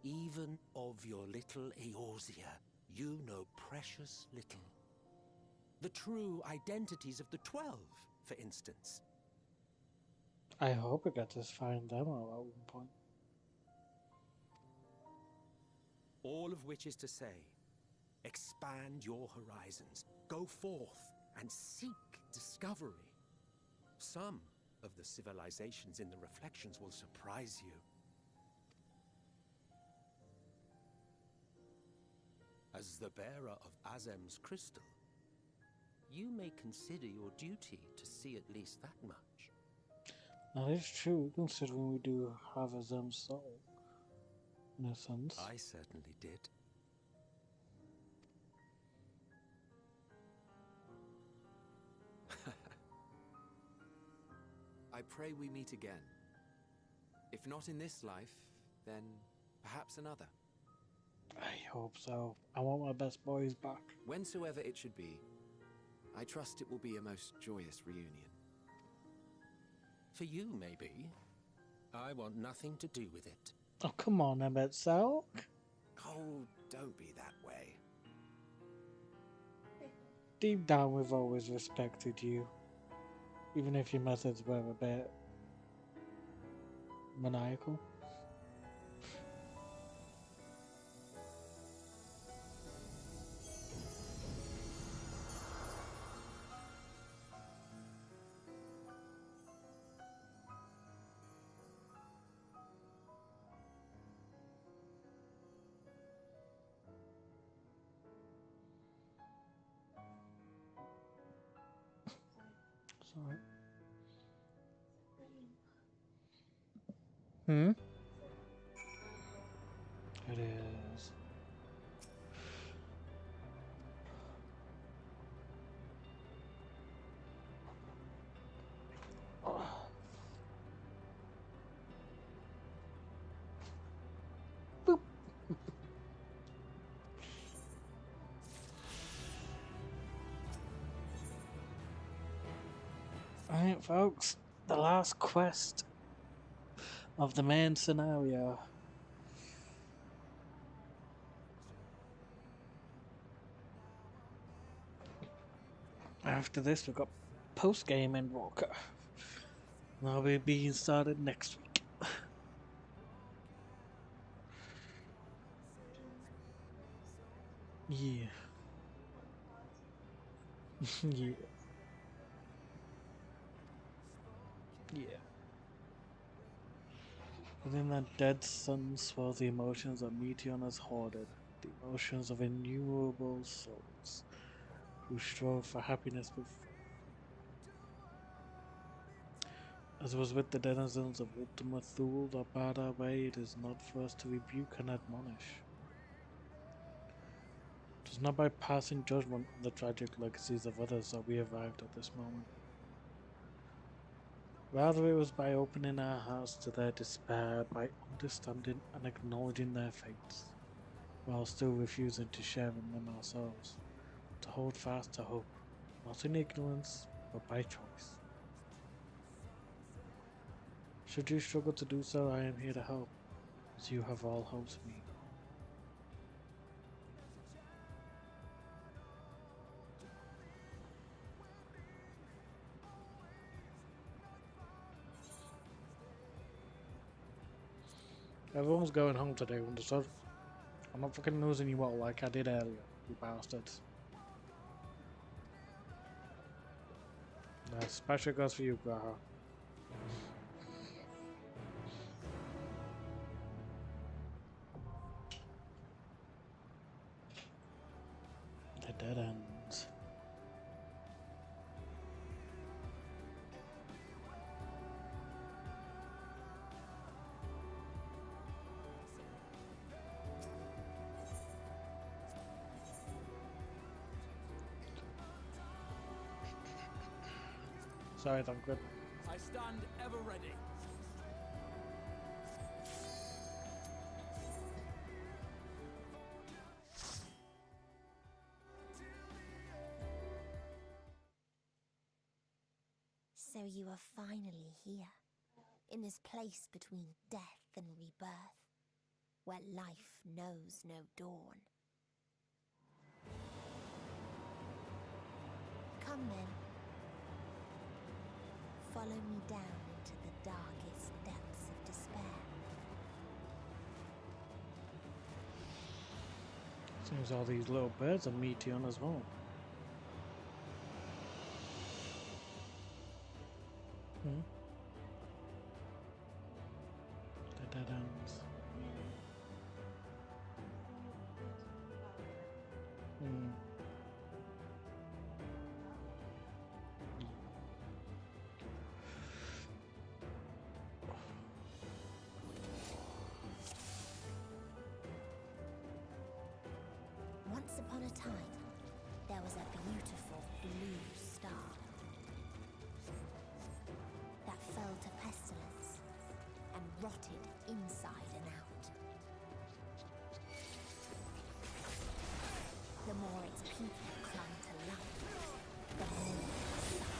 Even of your little Eorzea, you know precious little. The true identities of the 12, for instance. I hope we get to find them all at one point. All of which is to say, expand your horizons, go forth and seek discovery. Some of the civilizations in the reflections will surprise you. As the bearer of Azem's crystal, you may consider your duty to see at least that much. That is true, considering we do have Azem's soul. In a sense. I certainly did. I pray we meet again. If not in this life, then perhaps another. I hope so. I want my best boys back. Whensoever it should be, I trust it will be a most joyous reunion. For you, maybe. I want nothing to do with it. Oh, come on, Emmett Selk. Oh, don't be that way. Deep down, we've always respected you. Even if your methods were a bit maniacal. Sorry. It is. Boop. Alright, folks, the last quest of the main scenario. After this, we've got post-game EndWalker. That'll be being started next week. Yeah. Yeah. Yeah. Within that dead sun swirl the emotions that Meteion has hoarded, the emotions of innumerable souls who strove for happiness before. As was with the denizens of Ultima Thule that barred our way, it is not for us to rebuke and admonish. It was not by passing judgment on the tragic legacies of others that we arrived at this moment. Rather, it was by opening our hearts to their despair, by understanding and acknowledging their fates, while still refusing to share in them ourselves, to hold fast to hope, not in ignorance, but by choice. Should you struggle to do so, I am here to help, as you have all helped me. Everyone's going home today, understood? I'm not fucking losing you all like I did earlier, you bastards. That special goes for you, Graha. The dead ends. Sorry, Duncan. I stand ever ready. So you are finally here, in this place between death and rebirth, where life knows no dawn. Come then. Follow me down into the darkest depths of despair. Seems all these little birds are Meteion as well. The dead ends. Once upon a time, there was a beautiful blue star that fell to pestilence and rotted inside and out. The more its people clung to life, the more they suffered.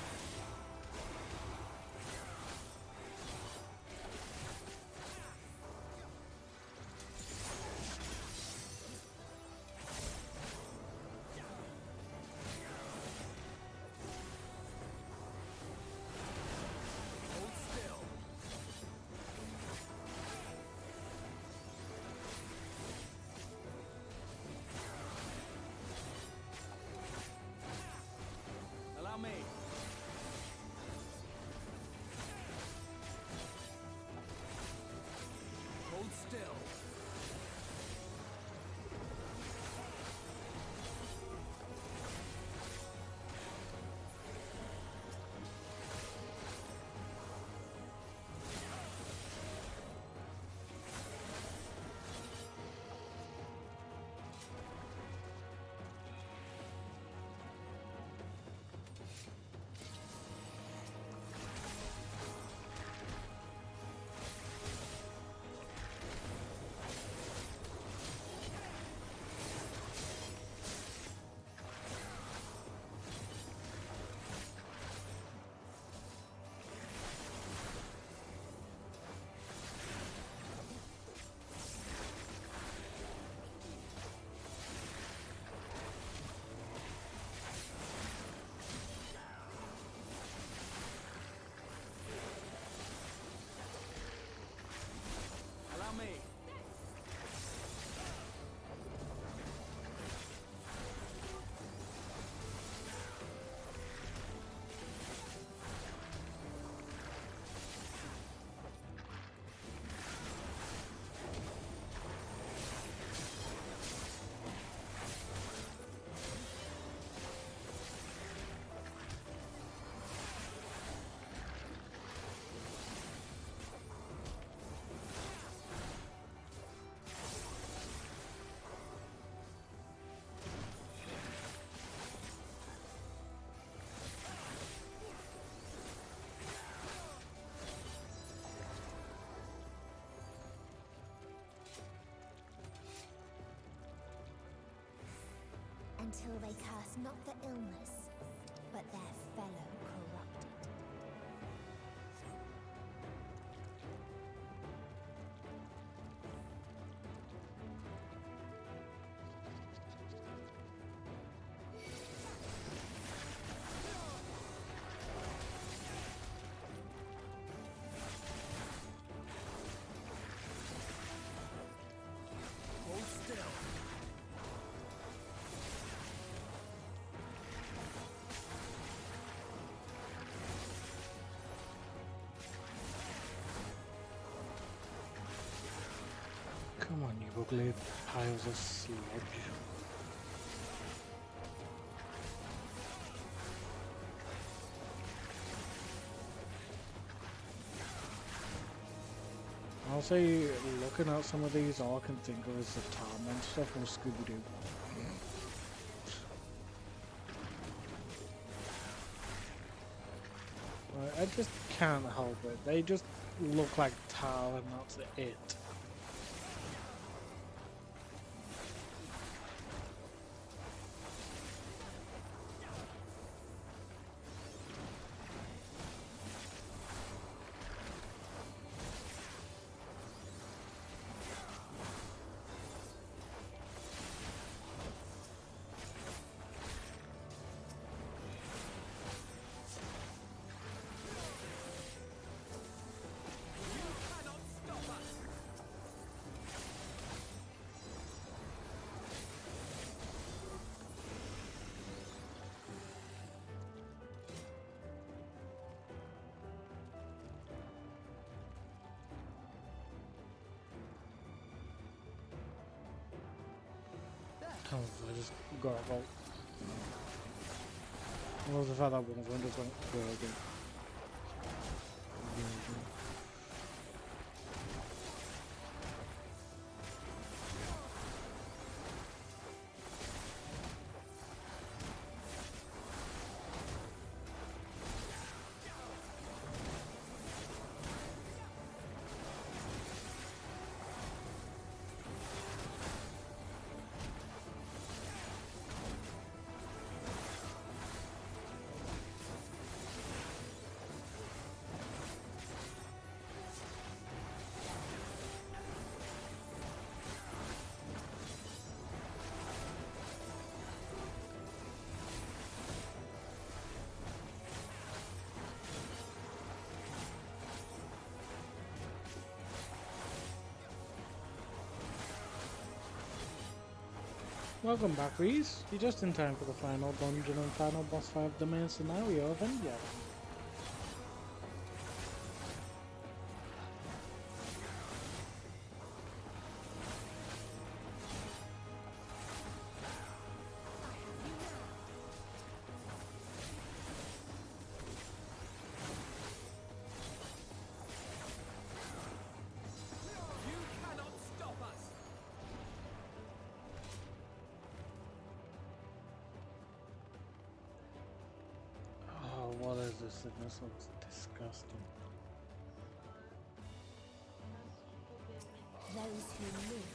until they curse not the illness, but their fellow corrupted. Hold still. Come on, you ugly piles of sludge. I'll say, looking at some of these, all I can think of is the Torment stuff from Scooby-Doo. I just can't help it. They just look like tar and that's it. Oh, I just got a vote. I love the fact that one of them just went again. Welcome back, Reese. You're just in time for the final dungeon and final boss fight of the main scenario of EndWalker. What is this? This looks disgusting. Those who live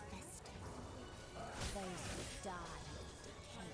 fester. Those who die decay.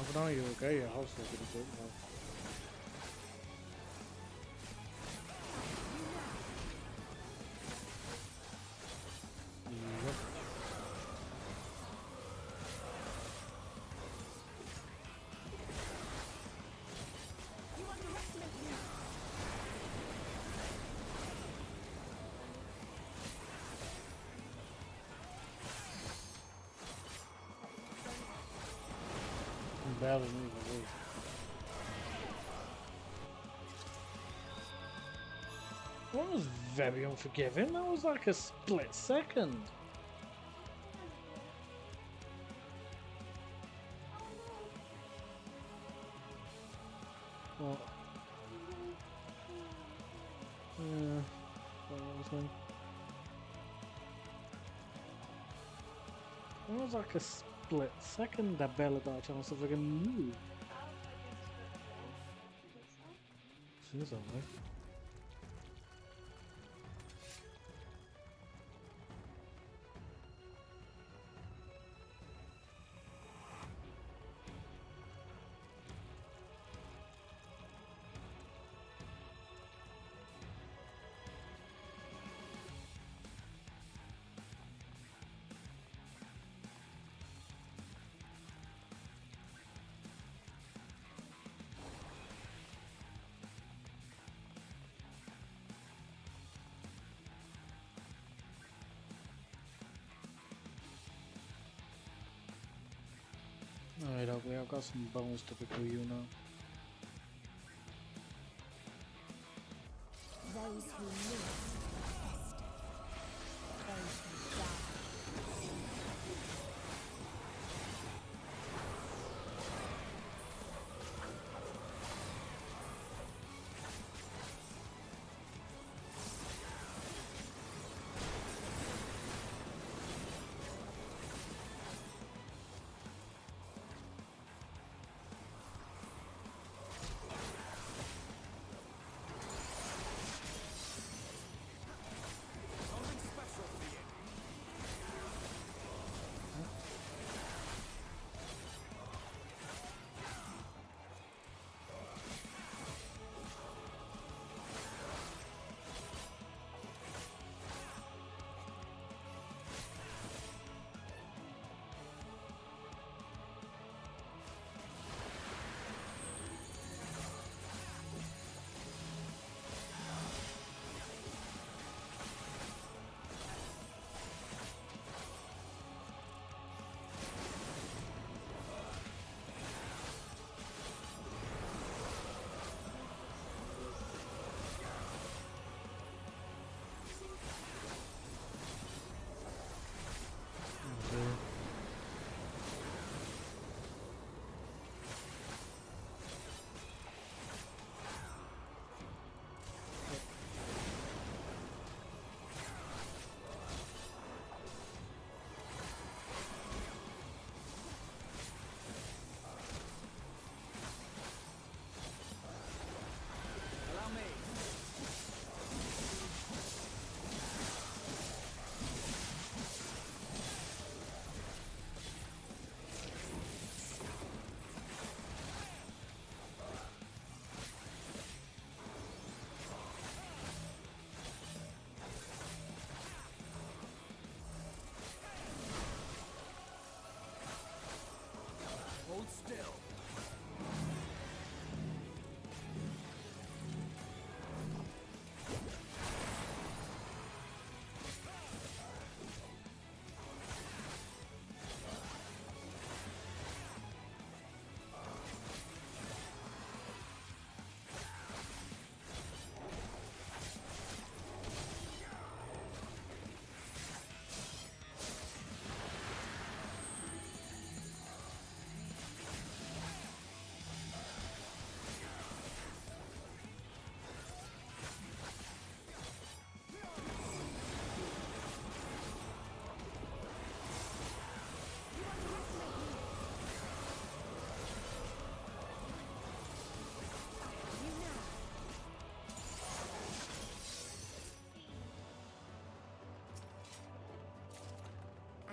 But now you're okay, your house is gonna go now. barely knew what it is. That was very unforgiving. That was like a split second. What? Yeah. What was it? It was like a split second that barely got a chance to freaking move. Seems alright. Alright, okay, I've got some bones to pick with you now. Those who live fester. Those who die. Hold still.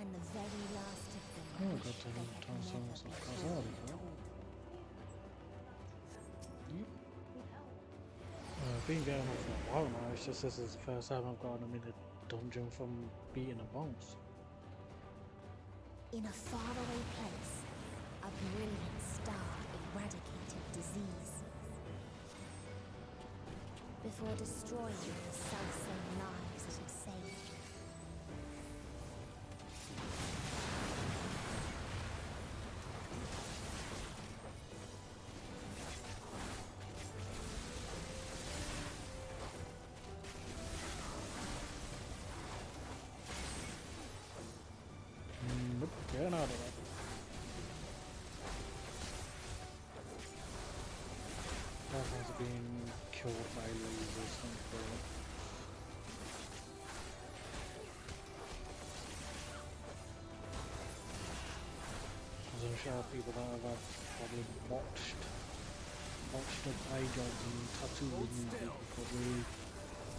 And the very last of them Oh, wished got to they had turn some never cars become out. I've been going on for a while now. It's just this is the first time I've gotten them in a dungeon from beating a boss. In a faraway place, a brilliant star eradicated disease. Before destroying the self-same lives it had saved. getting out of there. That has been killed by lasers, thankfully. Because I'm sure people that have probably botched up eye jobs and tattoo removal will probably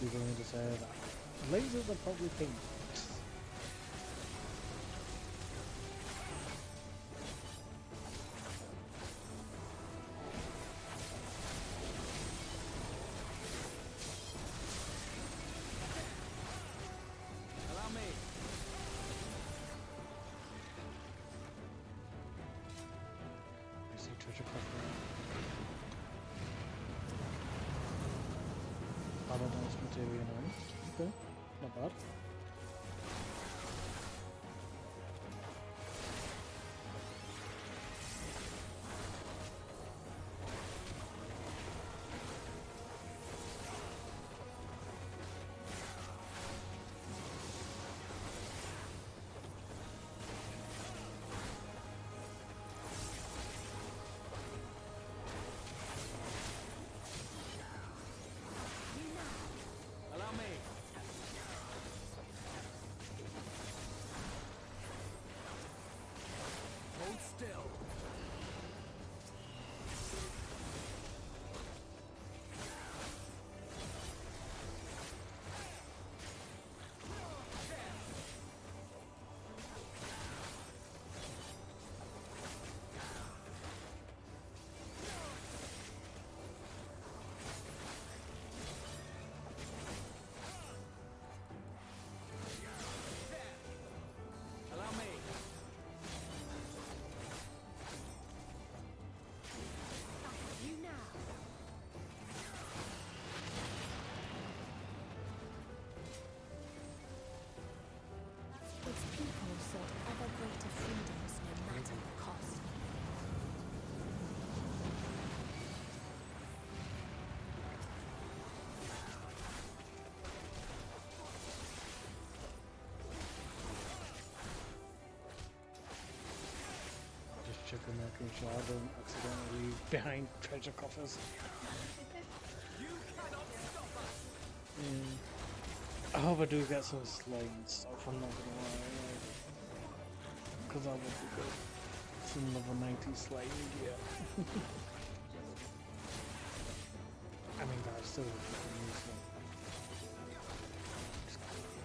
be willing to say that. Lasers are probably pink. Paradise Meteion. Okay, not bad. Its people sought ever greater freedoms no matter the cost. Just checking, making sure I don't accidentally leave behind treasure coffers. I hope I do get some slaying stuff, I'm not gonna lie, because I would be good. Some level 90 slaying gear. I mean, guys, still useful.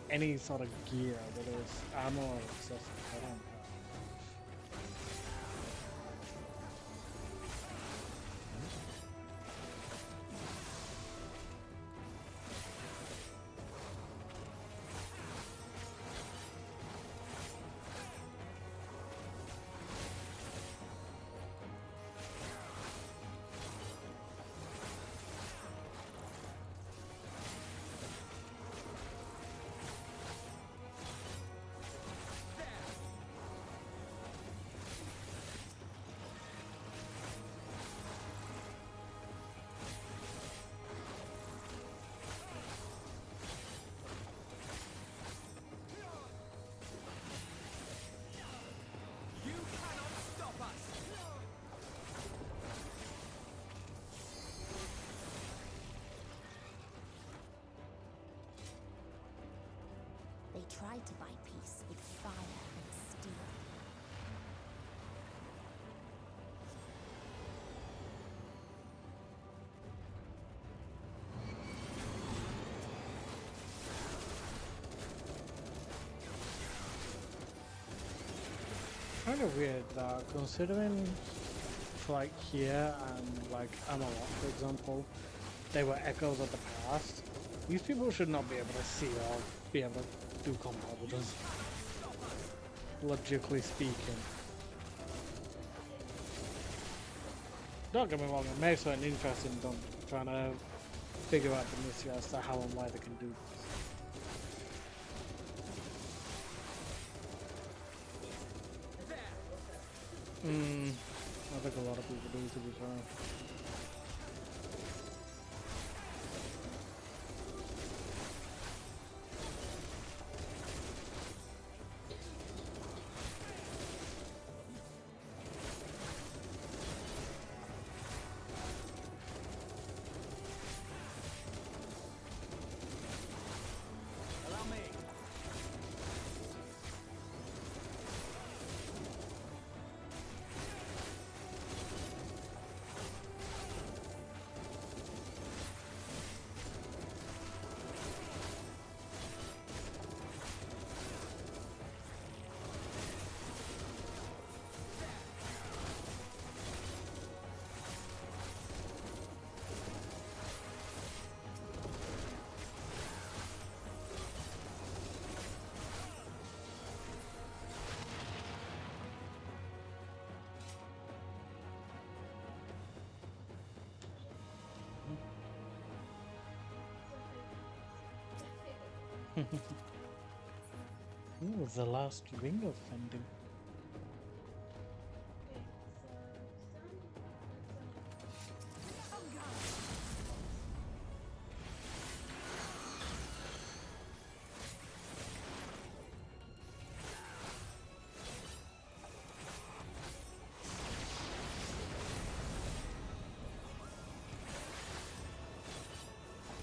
Any sort of gear, whether it's ammo or accessories, I don't know. They tried to buy peace with fire and steel. Kind of weird that considering like here and like Amalok, for example, they were echoes of the past. These people should not be able to see or be able to do combat with us, logically speaking. Don't get me wrong, it makes it interesting trying to figure out the mystery as to how and why they can do this. I think a lot of people do, to be fair. Ooh, the last ring of fending.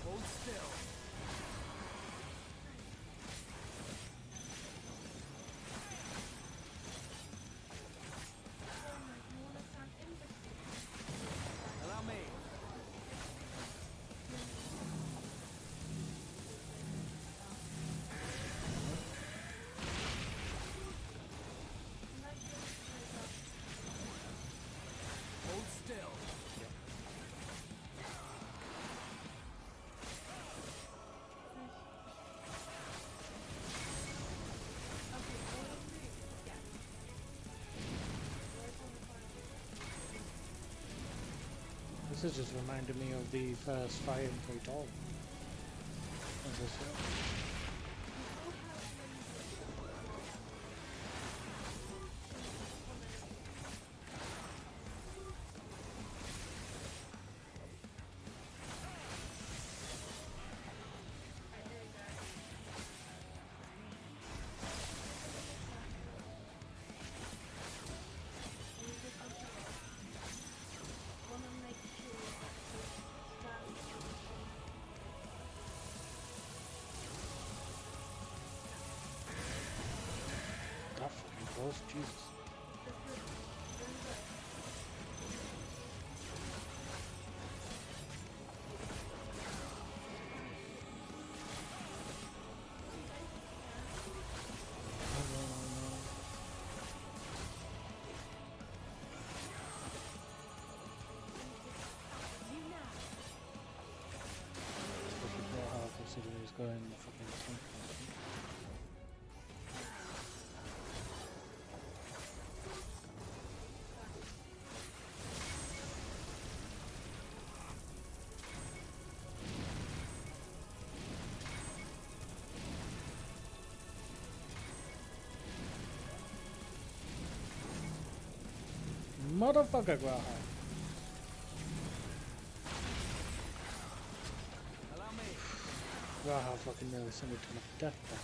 Hold still. Allow me. Hold still. This is just reminding me of the first fight in Praetor. As I said. That fucking close, Jesus. Considering he's going fucking tank. Motherfucker, Graha. Graha fucking nearly sent me to my death there.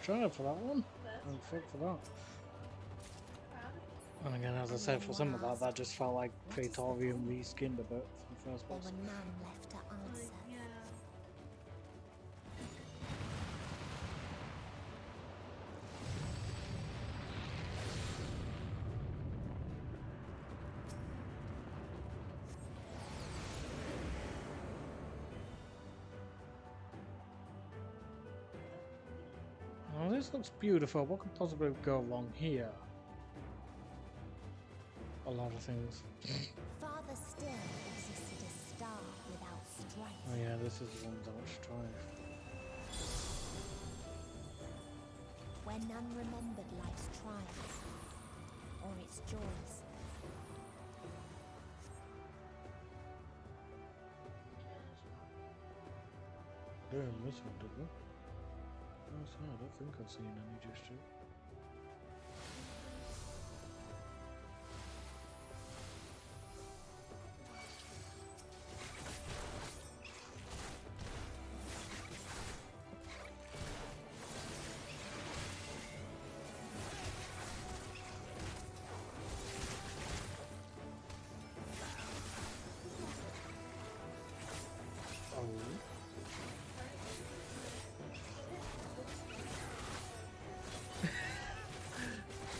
Try for that one. I'm fit for that. And again, as I said, for some of that just felt like Praetorian reskinned a bit from the first There place. were none left to answer. Oh, this looks beautiful. What could possibly go wrong here? A lot of things. Farther still existed a star without strife. Oh yeah, this is the one without strife. Where none remembered life's trials or its joys. didn't miss one, did we? Oh, so I don't think I've seen any just yet.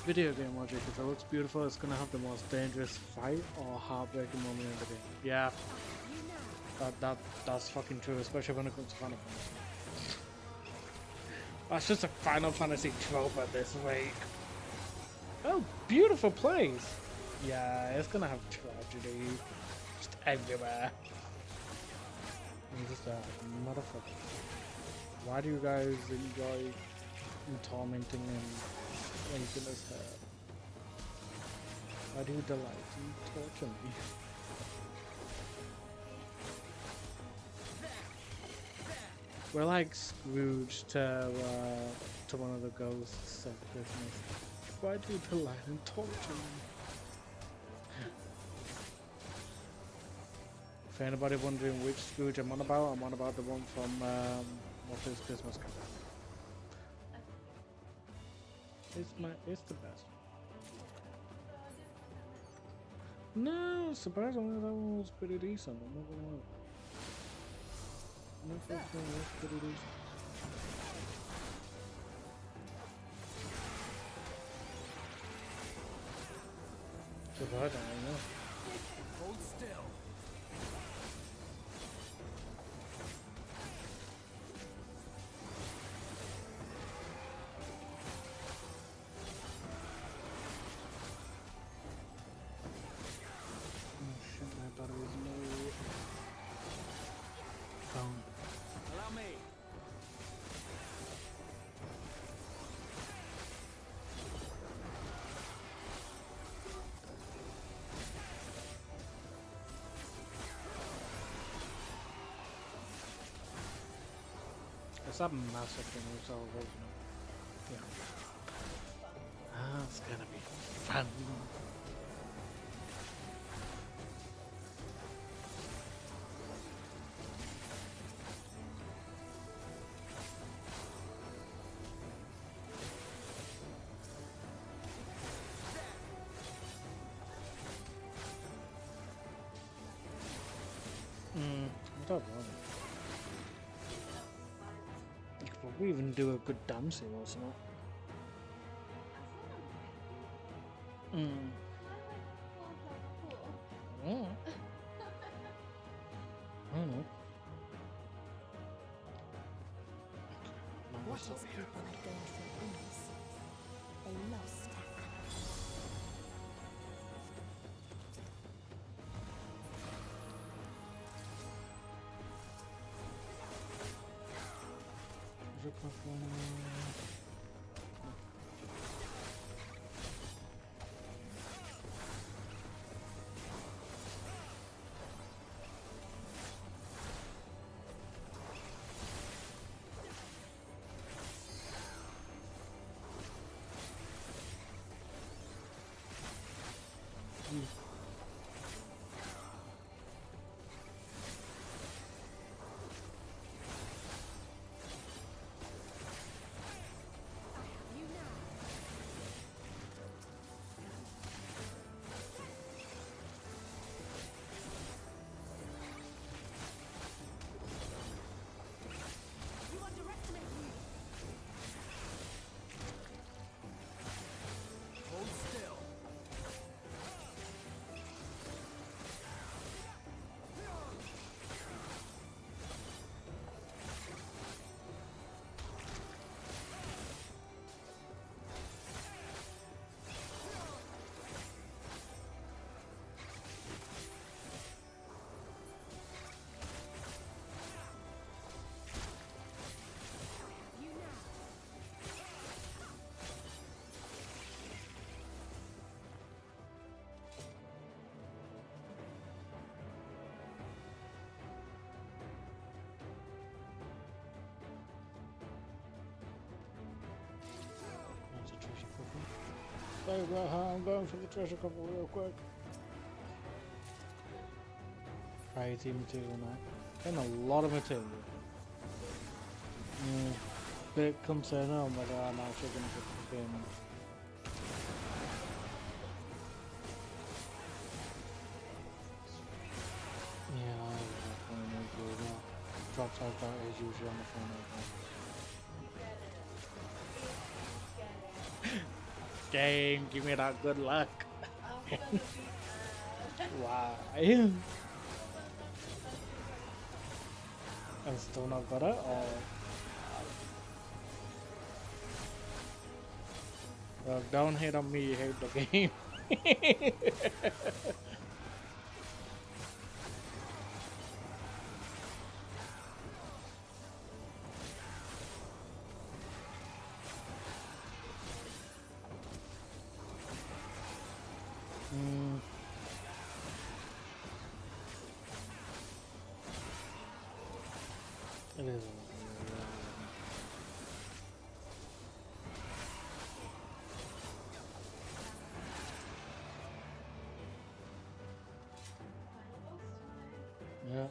Video game logic, if it looks beautiful, it's gonna have the most dangerous fight or heartbreaking moment in the game. Yeah, that's fucking true, especially when it comes to Final Fantasy. That's just a Final Fantasy trope at this rate. Oh, beautiful place! Yeah, it's gonna have tragedy just everywhere. I'm just a motherfucker. Why do you guys enjoy tormenting and anything as her? Why do you delight in torturing me? We're like Scrooge to one of the ghosts of Christmas. Why do you delight in torturing me? If anybody wondering which Scrooge I'm on about the one from Muppet's Christmas Carol. It's the best. No, surprisingly that one was pretty decent. I'm not gonna lie. My first one was pretty decent. Surprisingly, yeah. Hold still. Allow me. It's that massive thing we saw, wasn't it? Yeah. Ah, it's gonna be fun. I don't know. You could probably even do a good dancing or something. I don't know. What is people had gained from ease, they lost to apathy. Hold still. Sorry about how I'm going for the treasure cover real quick. Crazy material now. And a lot of material. Bit concerned on whether I'm actually going to get the game. Yeah, I was on the phone as well. Drops like that is usually on the phone as well. Game, give me that good luck. Why? I'm still not got it, or... Well, don't hate on me, you hate the game. It is. Yeah.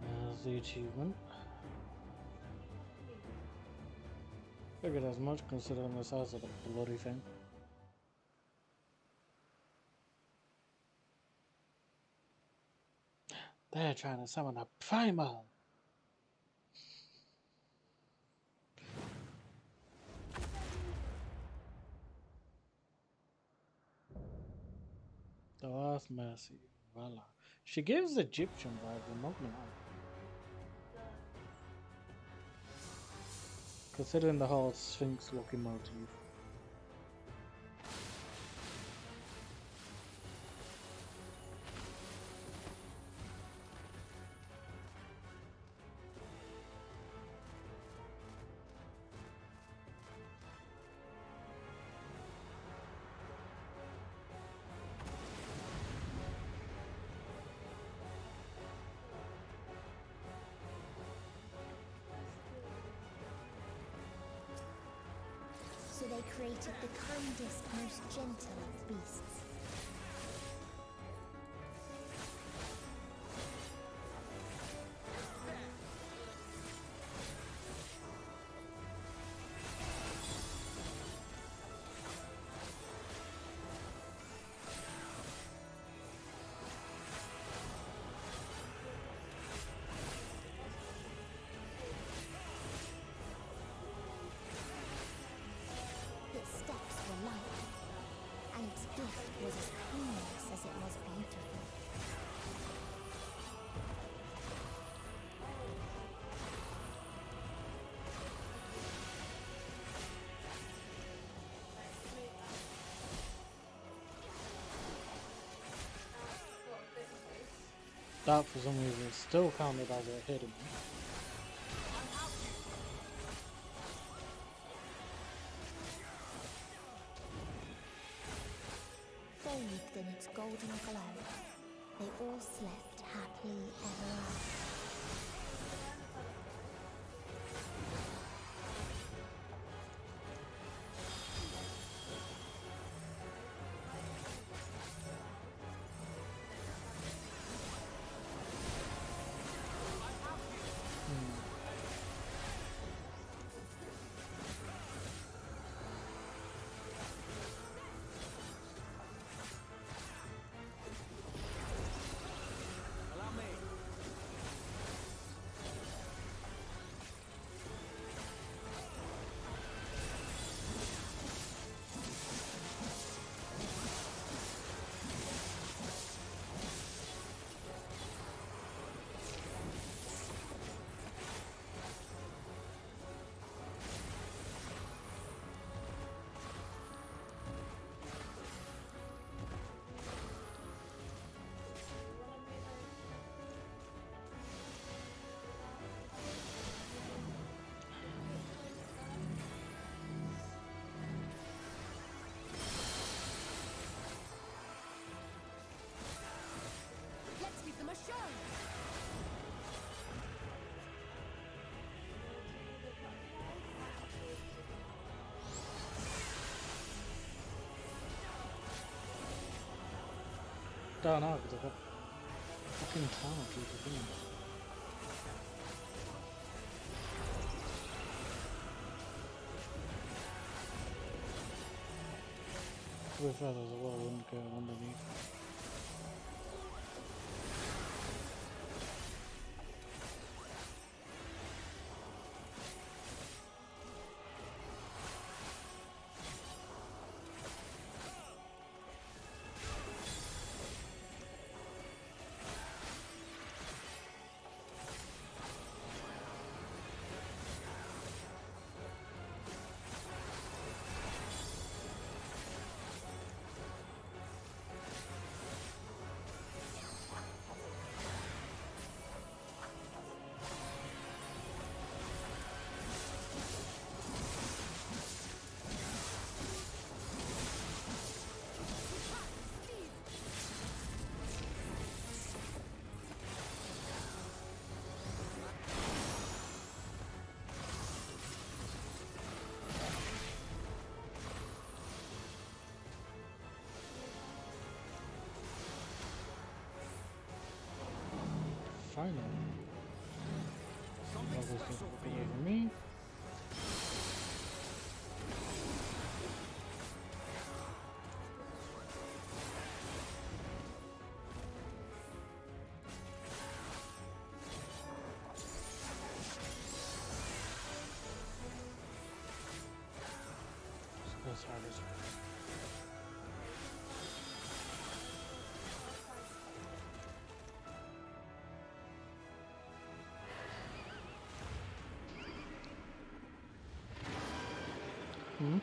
There's the achievement. Figured as much considering the size of the bloody thing. They're trying to summon a primal. The last mercy. Voila. She gives Egyptian vibes, I'm not gonna lie. Considering the whole Sphinx looking motif. So they created the kindest, most gentle of beasts. Was as painless as it was beautiful. That for some reason still counted as a hidden. Bathed in its golden glow, they all slept happily ever after. Don't know, because I've got fucking talent to the game. With others as well, wouldn't go underneath. Finally. That was just away from me. Let's have this. Hmm?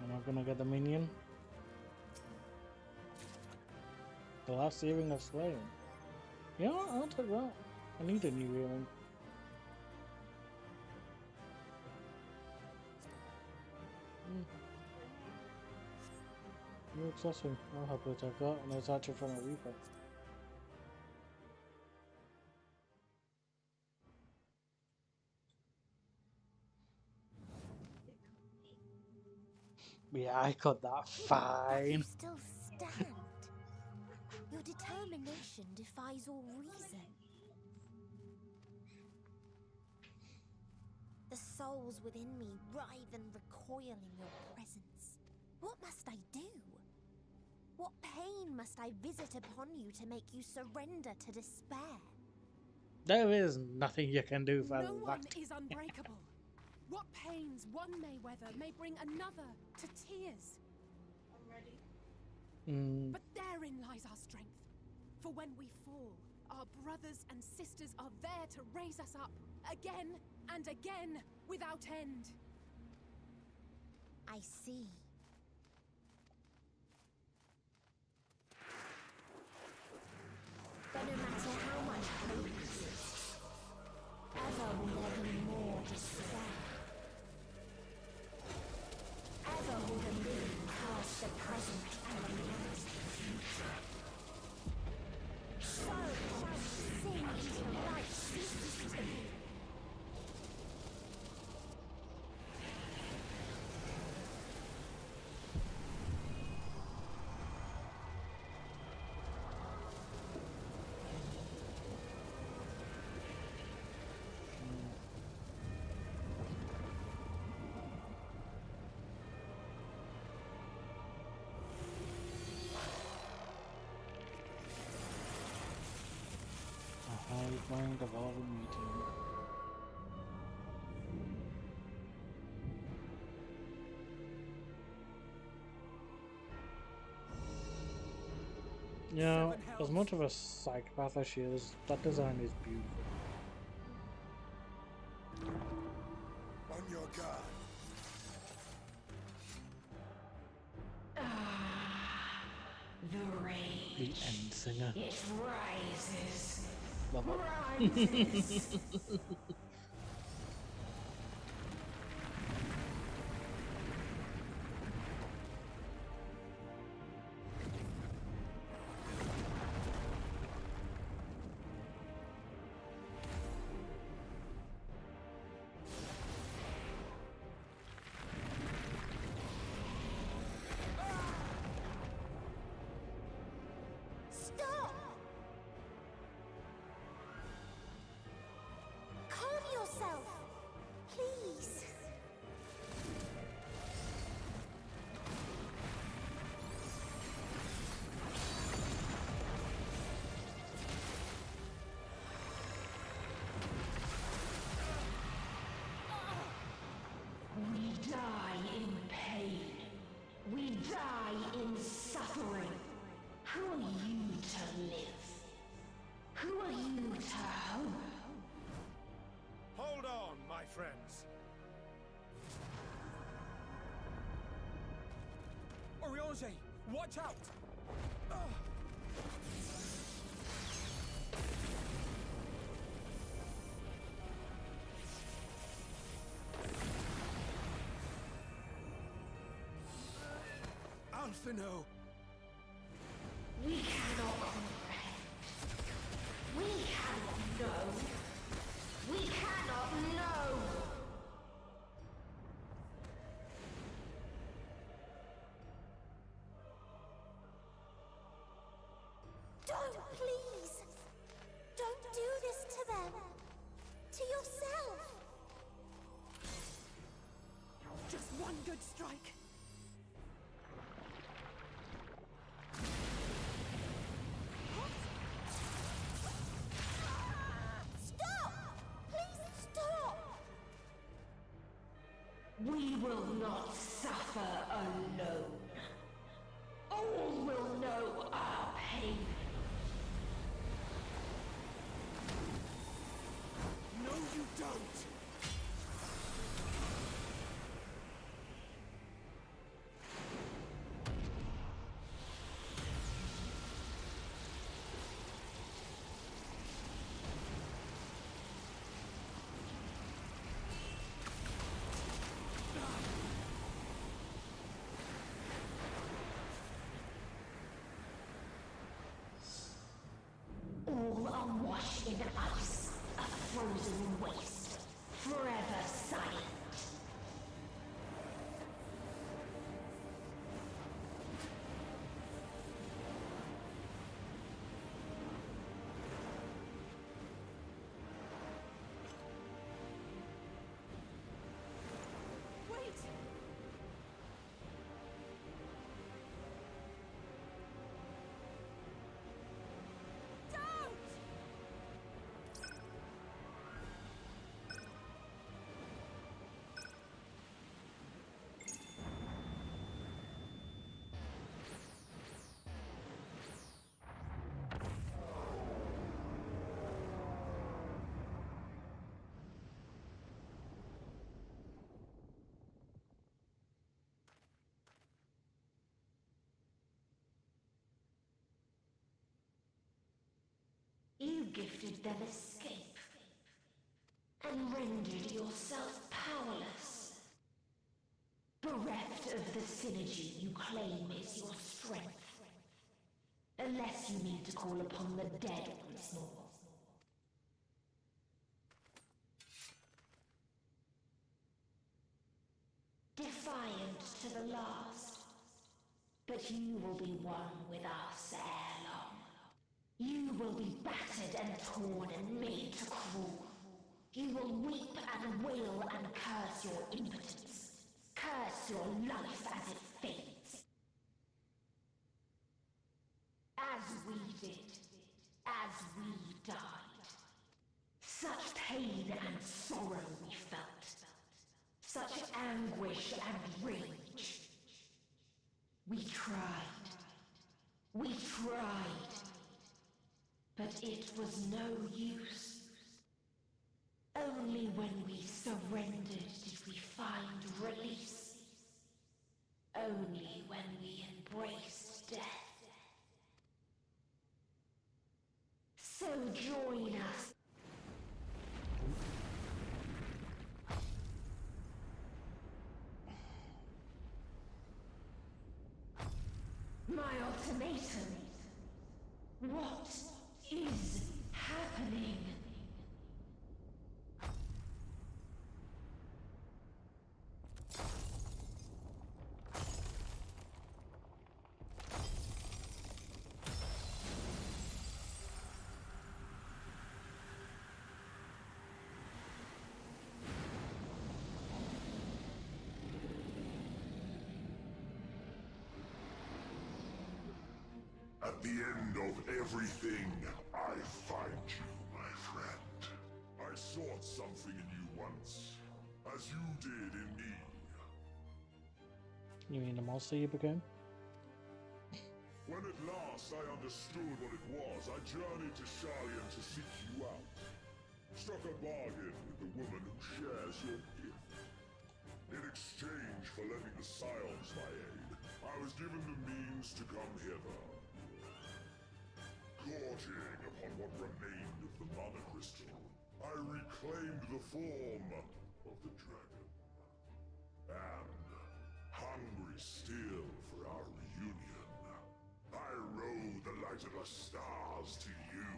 Am I gonna get the minion? The last earring of Slayer. Yeah, I'll take that. I need a new earring. New accessory. I'll happily take that, and it's actually from a Reaper. Yeah, I got that fine. You still stand. Your determination defies all reason. The souls within me writhe and recoil in your presence. What must I do? What pain must I visit upon you to make you surrender to despair? There is nothing you can do for No one that. is unbreakable. What pains one may weather may bring another to tears. I'm ready. But therein lies our strength. For when we fall, our brothers and sisters are there to raise us up again and again without end. I see. But no matter how much hope exists, ever will there be more despair. Ever will the living cast the present and the past the future. So shall we sing until life ceases to be. Mind of all the Meteion. You know, as much of a psychopath as she is, that design is beautiful. On your guard. The rage. The end singer. It rises. Love it. Rises. are you to live? Who are you to hope? Hold on, my friends. Oriange, watch out! Alphino! We cannot comprehend. We cannot know. We cannot know. Don't, please! Don't do this to them! To yourself! Just one good strike. Stop! Please stop! We will not suffer alone. All will know our pain. No, you don't! All are washed in ice, a frozen waste, forever silent. Wait! Don't! You gifted them escape, and rendered yourself powerless. Bereft of the synergy you claim is your strength. Unless you mean to call upon the dead once more. Defiant to the last. But you will be one with us ere long. You will be battered and torn and made to crawl. You will weep and wail and curse your impotence. Curse your life as it fades. As we did. As we died. Such pain and sorrow we felt. Such anguish and rage. We tried. We tried. But it was no use. Only when we surrendered did we find release. Only when we embraced death. So join us. My ultimatum. What is happening? At the end of everything, I find you, my friend. I sought something in you once, as you did in me. You mean the monster you became? When at last I understood what it was, I journeyed to Sharlayan to seek you out. Struck a bargain with the woman who shares your gift. In exchange for lending the Scions my aid, I was given the means to come hither. Gorging upon what remained of the Mana Crystal, I reclaimed the form of the dragon. And, hungry still for our reunion, I rode the light of the stars to you.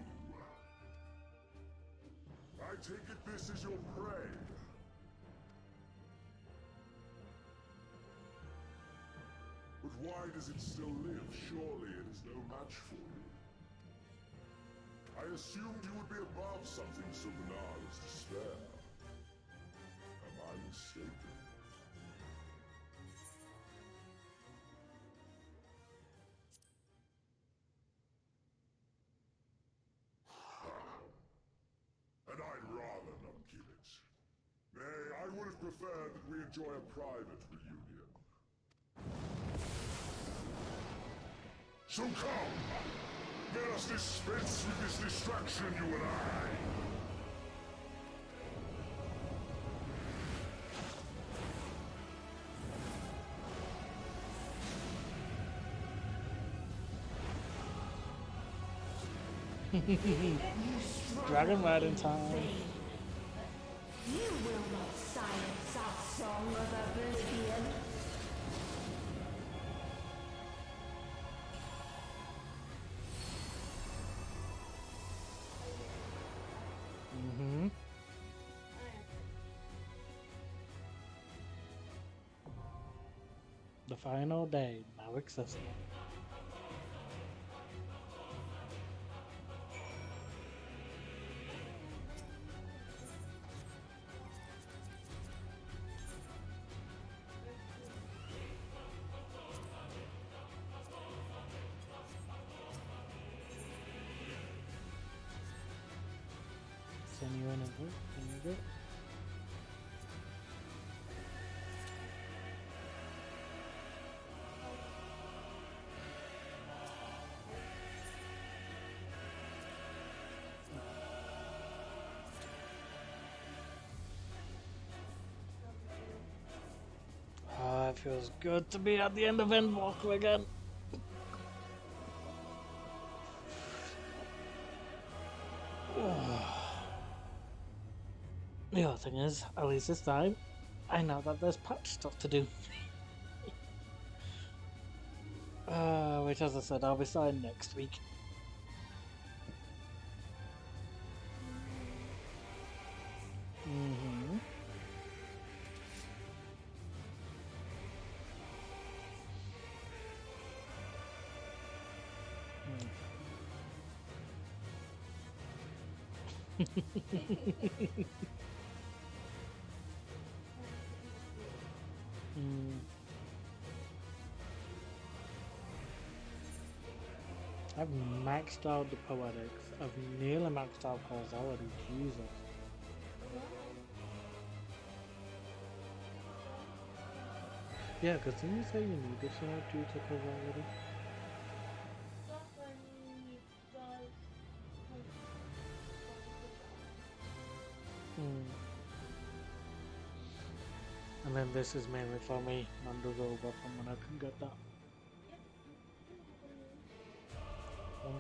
I take it this is your prey. But why does it still live? Surely it is no match for you. I assumed you would be above something so banal as despair. Am I mistaken? And I'd rather not give it. Nay, I would have preferred that we enjoy a private reunion. So come! Let us dispense with this distraction, you and I! Dragon riding time. You will not silence our song of oblivion. The final day now accessible. Send you in and go. There you go. Ah, it feels good to be at the end of EndWalker again. The other thing is, at least this time, I know that there's patch stuff to do. Which, as I said, I'll be starting next week. I've maxed out the poetics. I've nearly maxed out causality. Jesus. Yeah, because didn't you say you needed to know due to causality? And then this is mainly for me, under the weapon when I can get that.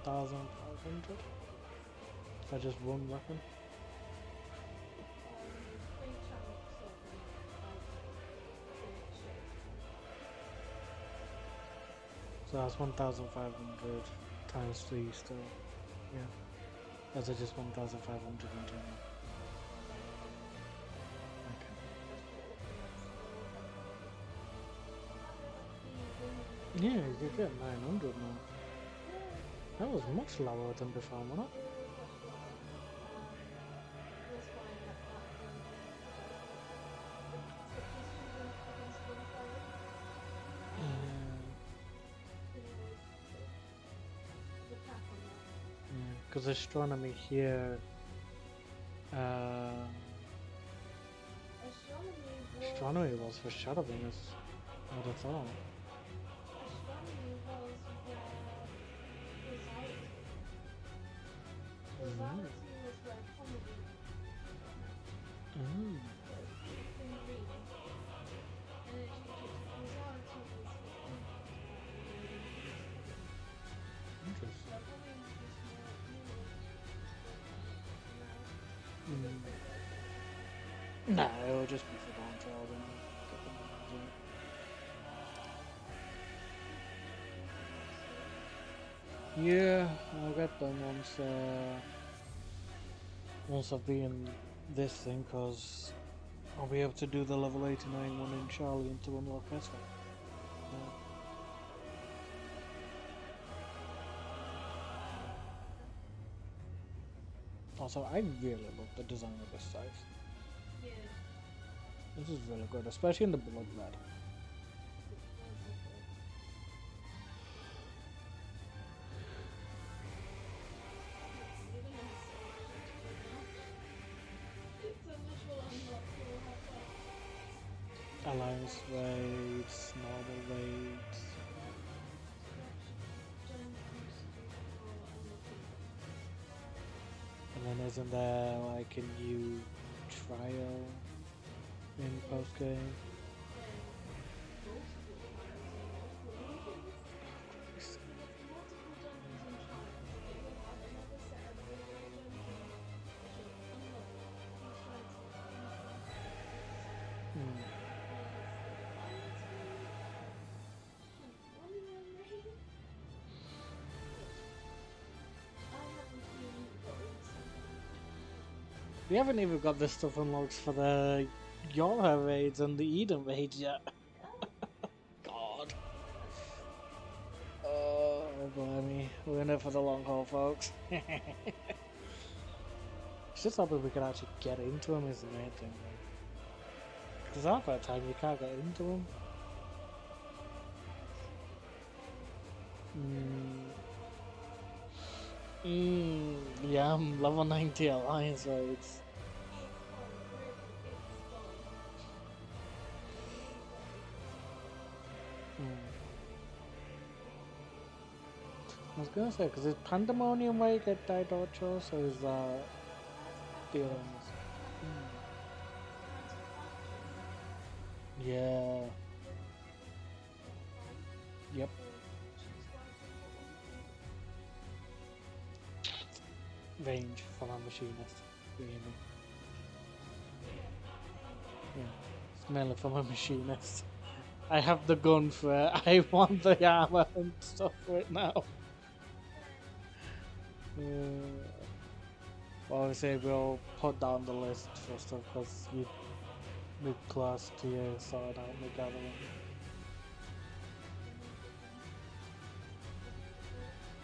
1,500 if I just one weapon. So that's 1,500 times 3 still. Yeah. That's just 1,500 in general. Okay. Yeah, you could get 900 now. That was much lower than before, wasn't it? Because astronomy here, astronomy was for shadowing us, I would have thought. Nah, it'll just be for dawn trial then. Yeah, I'll get them once I've beaten this thing, cause I'll be able to do the level 89 one in Charlie and to unlock this one. Also, I really love the design of this scythe. Yeah. This is really good, especially in the blood red. Alliance raids, normal raids. And then isn't there like a new trial in post game? We haven't even got this stuff unlocked for the Yorha raids and the Eden raids yet. God. Oh, blimey. We're in it for the long haul, folks. It's just hoping we can actually get into them is the main thing. Because half the time you can't get into them. Yeah, I'm level 90 Alliance raids. I was gonna say, because it's Pandemonium where you get Didocho, so is that feelings? Yeah. Yep. Range for my machinist, really. Yeah, it's mainly for my machinist. I have the gun for it, I want the armor and stuff for it now. Obviously we'll put down the list for stuff because we mid-class tier sorted out the gathering.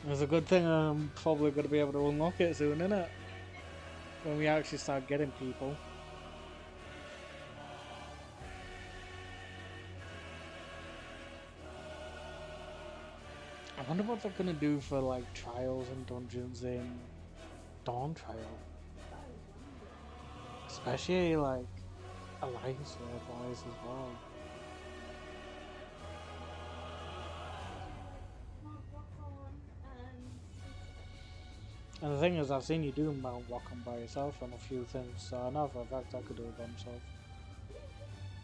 It's a good thing I'm probably going to be able to unlock it soon, innit? When we actually start getting people. I wonder what they're going to do for like trials and dungeons in Dawn Trial. Especially like Alliance wise as well. And the thing is, I've seen you do Mount Walking by yourself on a few things, so I know for a fact I could do it by myself.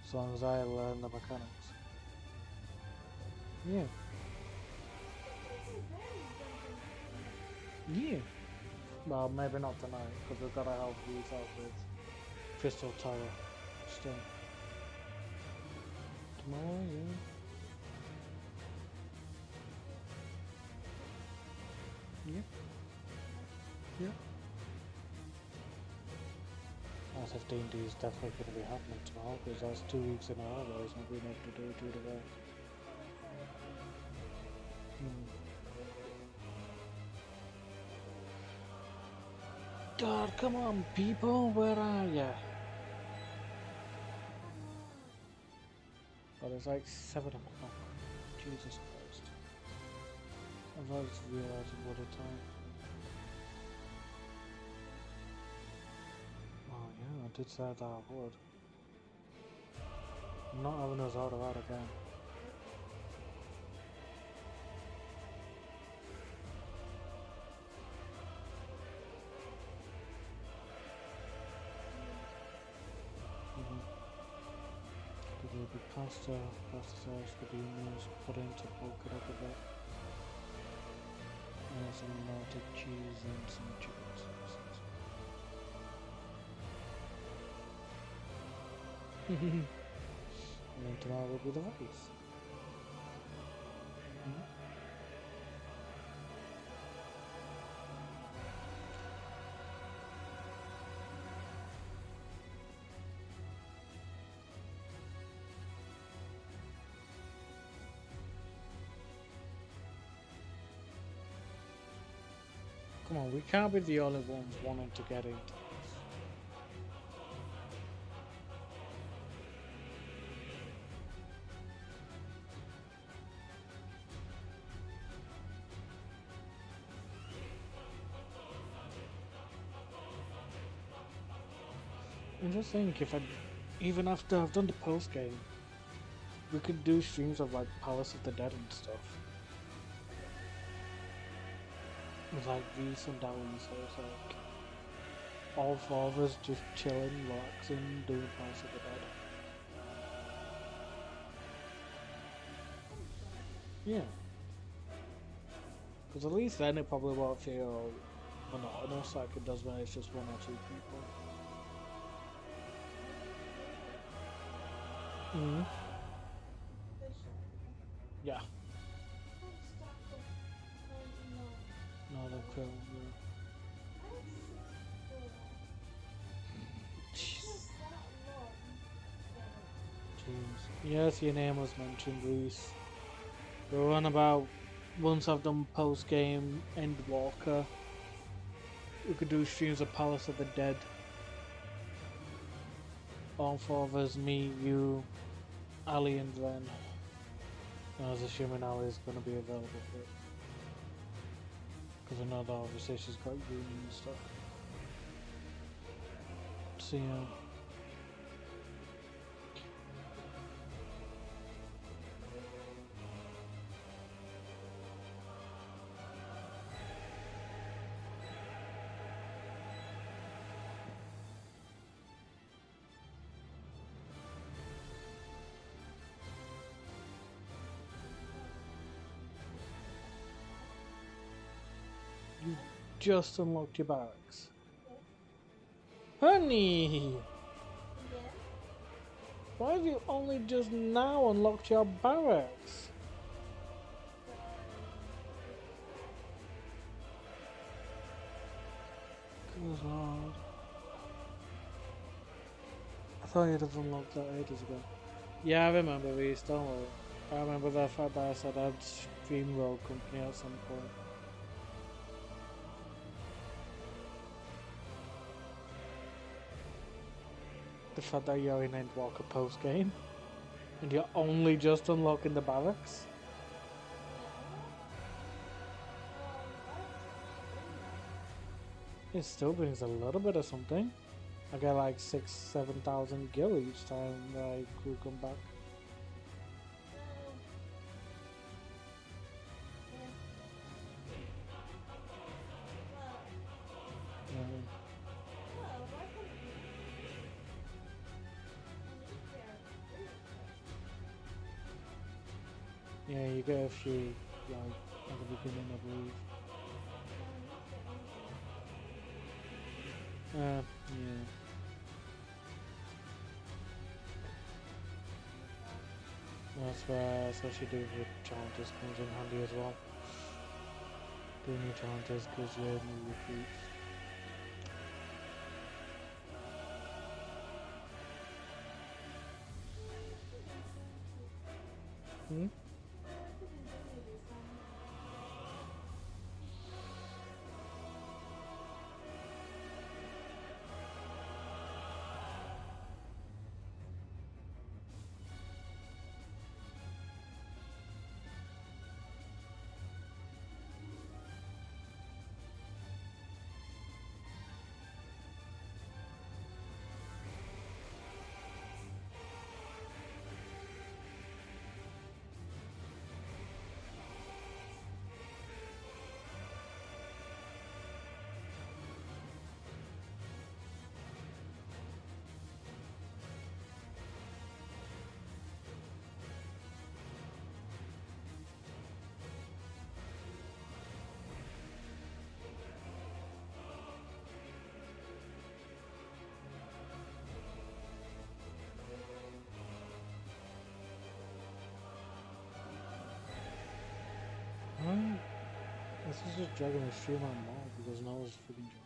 As long as I learn the mechanics. Yeah. Yeah. Well, maybe not tonight, because we've got to help these out with Crystal Tower still. Tomorrow, yeah. Yeah. Yeah. R15D is definitely going to be happening tomorrow, because that's 2 weeks in a row where he's not being able to do the work. God, come on, people, where are ya? Oh, it's like 7 o'clock. Jesus Christ. I was realizing what a time. Oh yeah, I did say that I would. I'm not having us out of that again. There will be pasta sauce for the onions, put in to bulk it up a bit. And some melted cheese and some chicken sauces. And then tomorrow will be the race. Come on, we can't be the only ones wanting to get into this. And just think, if I, even after I've done the post game, we could do streams of like Palace of the Dead and stuff. With like Reese and Darren, so it's like all four of us just chilling, relaxing, doing Palace of the Dead. Yeah. Because at least then it probably won't feel monotonous like it does when it's just one or two people. Mm-hmm. Yeah. Not a film, Jeez. Yes, your name was mentioned, Reese. We're on about, once I've done post-game EndWalker, we could do streams of Palace of the Dead. All four of us, me, you, Ali and Ren. I was assuming Ali is going to be available for it. Because I know that obviously she's got uni and stuff. So yeah. You just unlocked your barracks. Honey! Why have you only just now unlocked your barracks? Good lord. I thought you'd have unlocked that ages ago. Yeah, I remember these, don't worry. I remember the fact that I said I'd stream Rogue Company at some point. The fact that you're in EndWalker post game and you're only just unlocking the barracks. It still brings a little bit of something. I get like 6,000-7,000 gil each time that I crew come back. Yeah, you get a few, like, at the beginning, I believe. Yeah. That's where, especially doing your challenges comes in handy as well. Doing your challenges gives you new recruits. Hmm? just dragging the stream on more because now it's freaking job.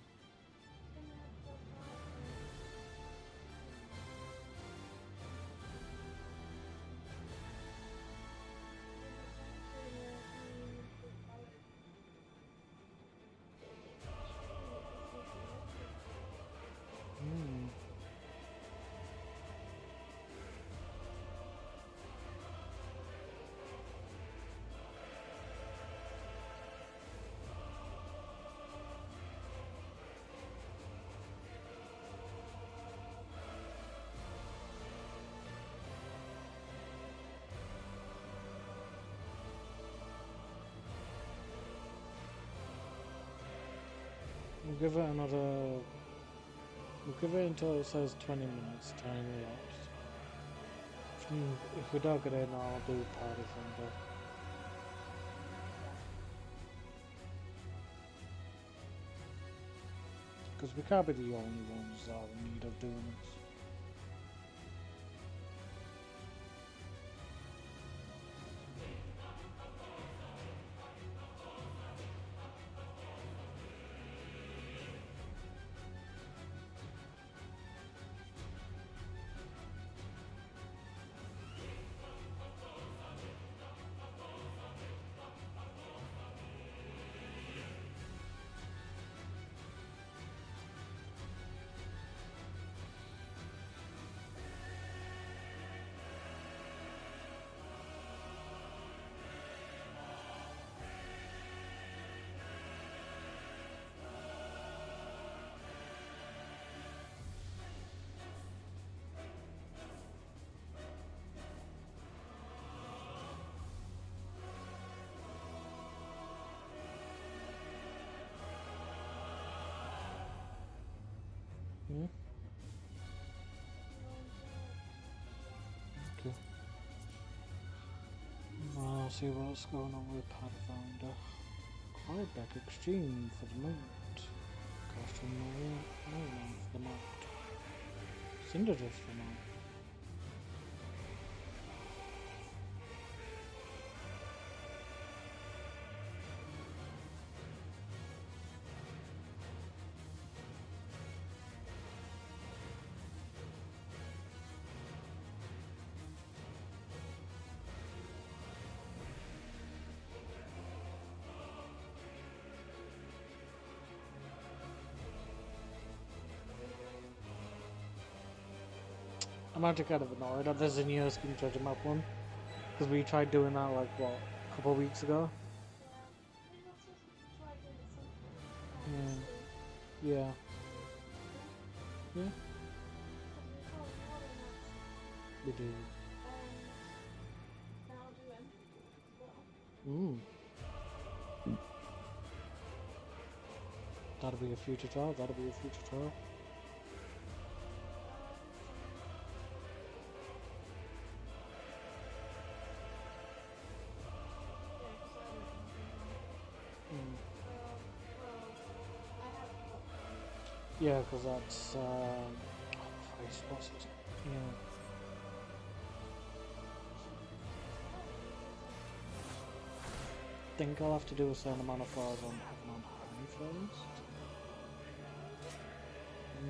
We'll give it another. We'll give it until it says 20 minutes time elapsed. If we don't get in, I'll do party thunder. Because we can't be the only ones that are in need of doing this. Okay. I'll see what's going on with Pathfinder. Cloudback Extreme for the moment. Costume no for the moment. Cinderdrift for the moment. I'm actually kind of annoyed that there's a new skin treasure map one. Because we tried doing that like, what, a couple of weeks ago? Yeah. Yeah. Yeah. We do. That'll be a future trial, that'll be a future trial. Yeah, because that's, oh Christ, what's it? Yeah. I think I'll have to do a certain amount of floors on heaven on high first.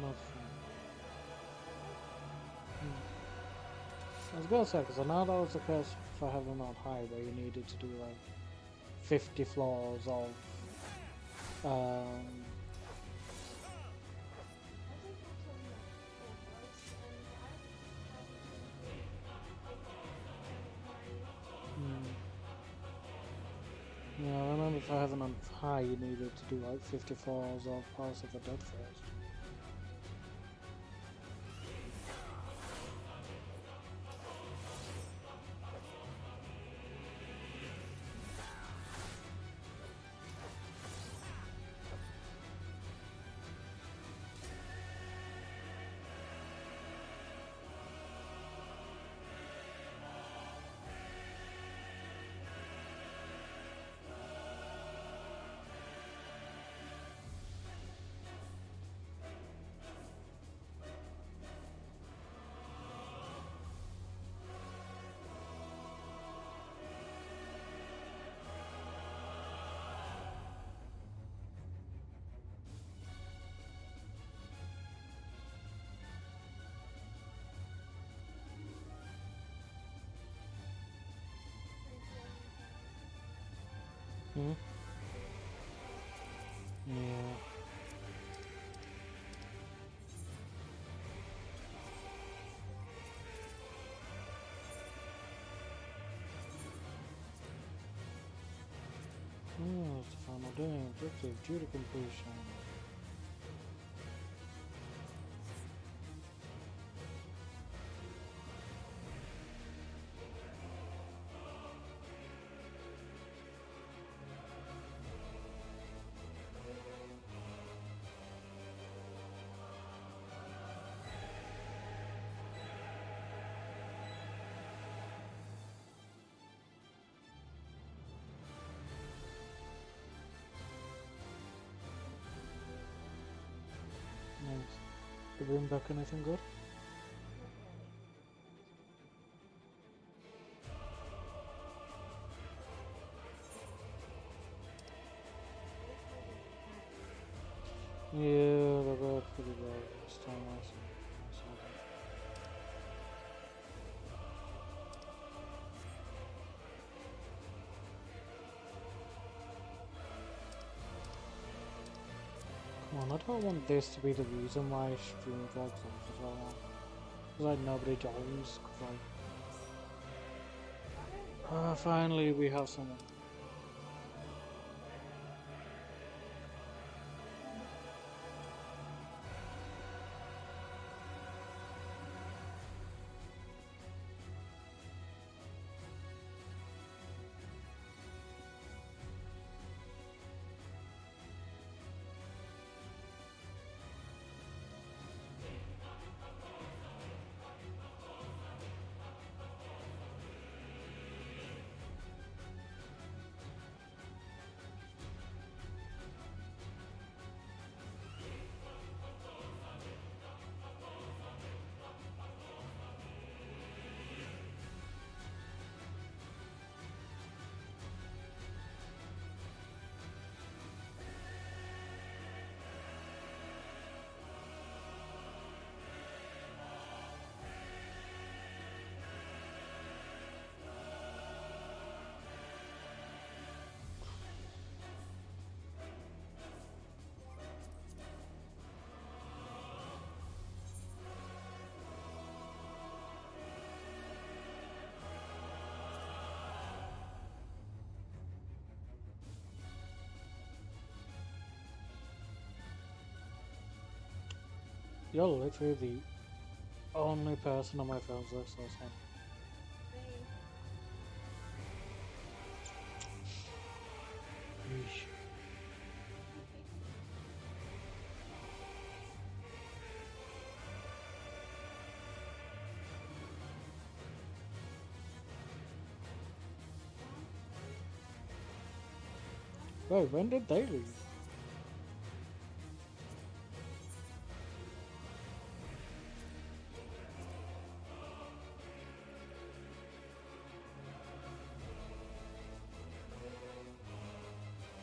Nothing. I was gonna say, because I know that was the case for heaven on high, where you needed to do like 50 floors of yeah, I remember for heaven on high you needed to do like 50 floors of House of the Dead first. Hmm? Yeah. Oh, it's the final day. Objective due to completion. Nice. Did we bring back anything good? Yeah, they got pretty well this time. I saw that. Come on, I don't want this to be the reason why stream drags on for so long. Cause like nobody joins. Cause like, finally we have someone. You're literally the only person on my friends list that's him. Yeesh. Wait, when did they leave?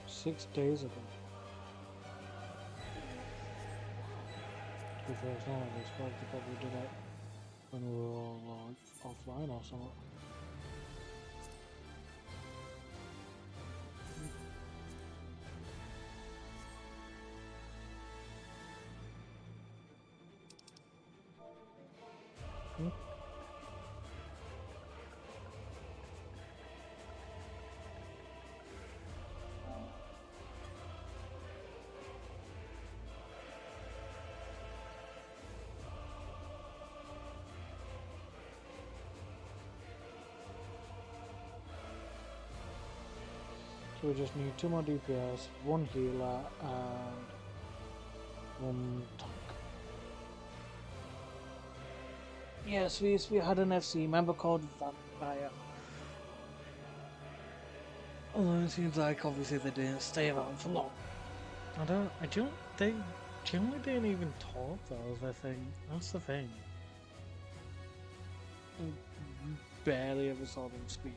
Six days ago. To be fair, it's not like they spoke, they probably did it when we were all offline or something. Hmm? So we just need 2 more DPS, 1 healer, and 1 tank. Yes, we had an FC member called Vampire. Although it seems like obviously they didn't stay around for long. They generally didn't even talk though, is the thing. That's the thing. I barely ever saw them speak.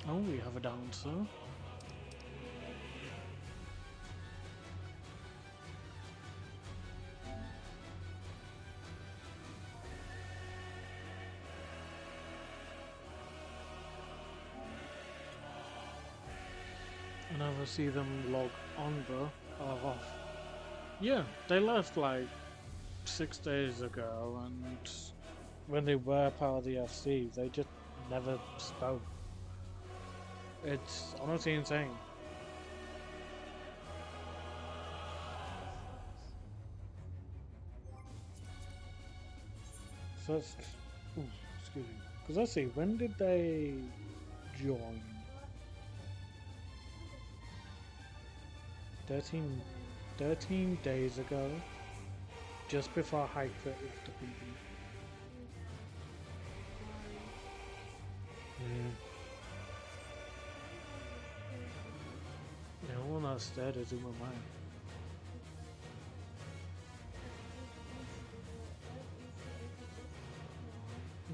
Oh, we have a dancer. I never see them log on though, or off. Yeah, they left like 6 days ago, and when they were part of the FC, they just never spoke. It's honestly insane. So it's, ooh, excuse me, because let's see, when did they join? 13 days ago, just before High Crit left the company. Yeah, one that's dead is in my mind.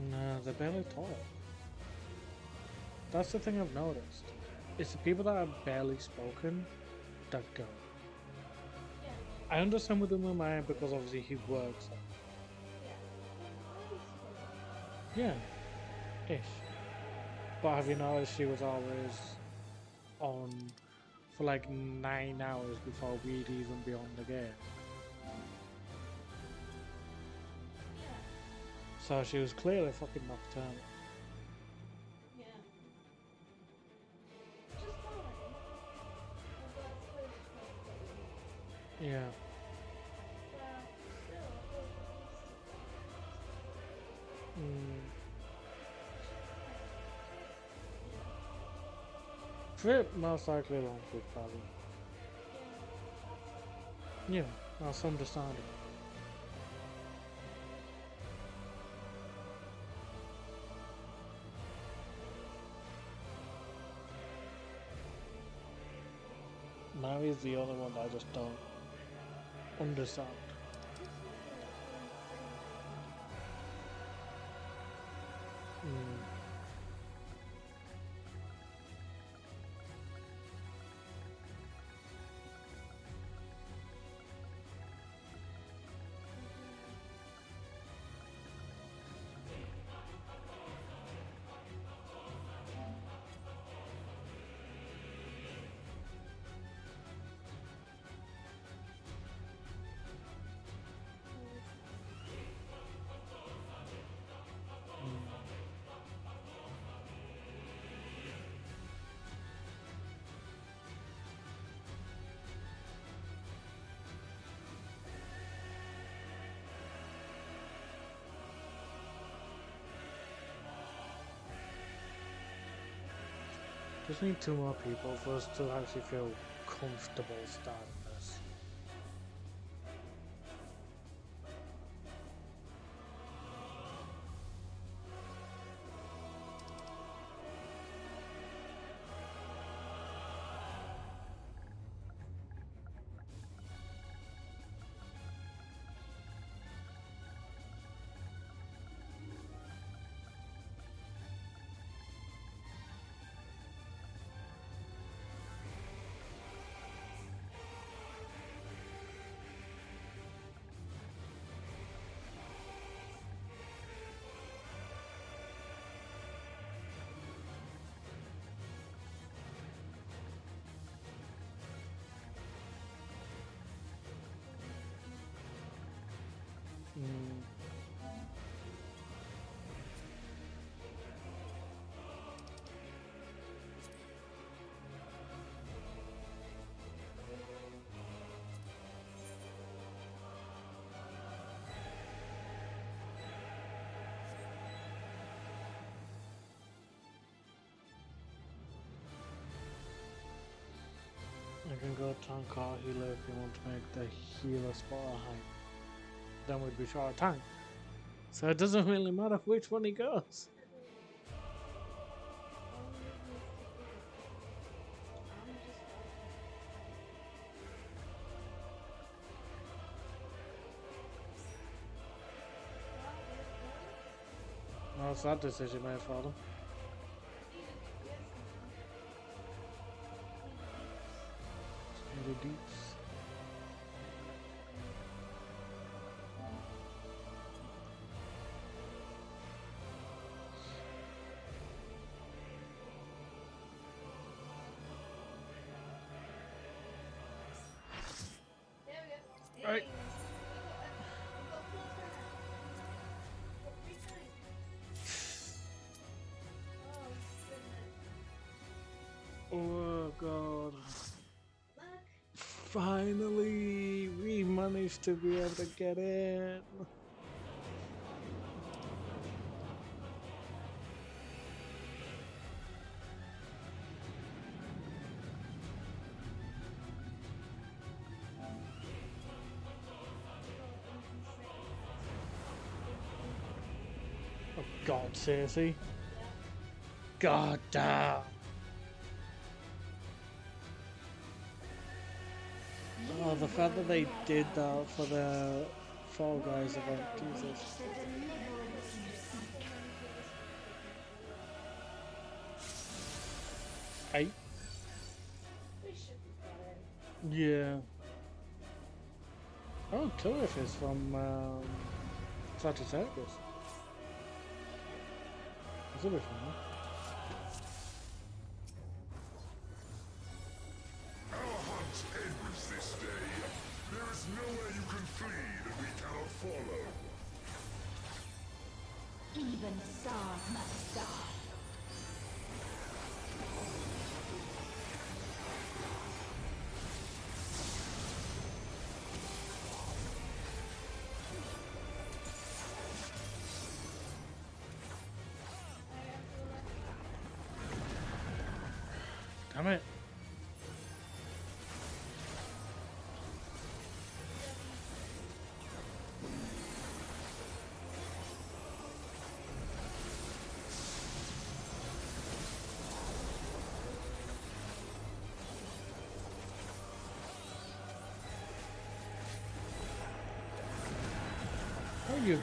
No, they barely talk. That's the thing I've noticed. It's the people that are barely spoken that go. I understand with Umamaya because obviously he works. Yeah, ish. But have you noticed she was always on for like 9 hours before we'd even be on the game? So she was clearly fucking nocturnal. Yeah. Trip most likely long food probably. Yeah, that's understandable. Mary's the only one that I just don't understand. Just need 2 more people for us to actually feel comfortable starting this. I can go tank or healer if you want to make the healer spot high. Then we'd be short of tank. So it doesn't really matter which one he goes. Well, it's that decision made for them. deeps. Right. Oh god. Finally, we managed to be able to get in. Oh god, seriously? God damn. Oh, the fact that they did that for the Fall Guys event, Jesus. Hey? Yeah. Oh, Turf is from Sagittarius. That's a bit fun. Our hunt ends this day. There is nowhere you can flee that we cannot follow. Even stars must die. Damn it. How are you?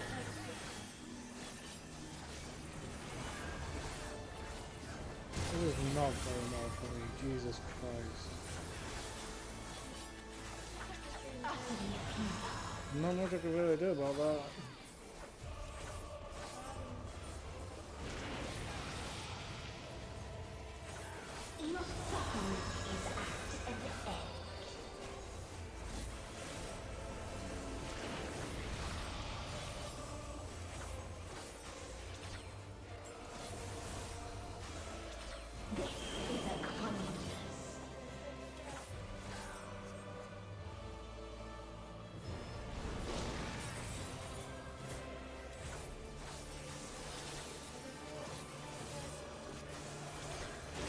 This is not going well for me, Jesus Christ. Not much I can really do about that. Your suffering is at an end. This is a kindness.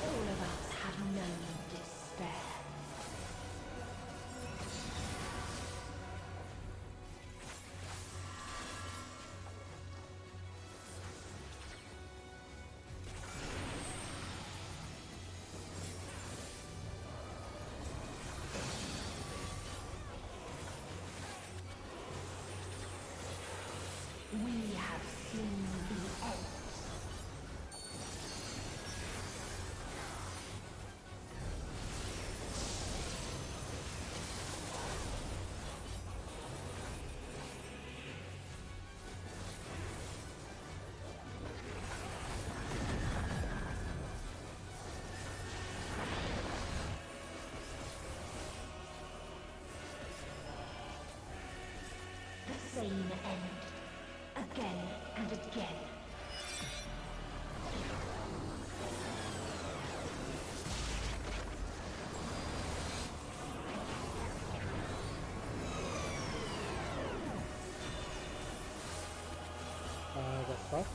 All of us have known despair. We have seen the end. The same end. Again and again. The fuck?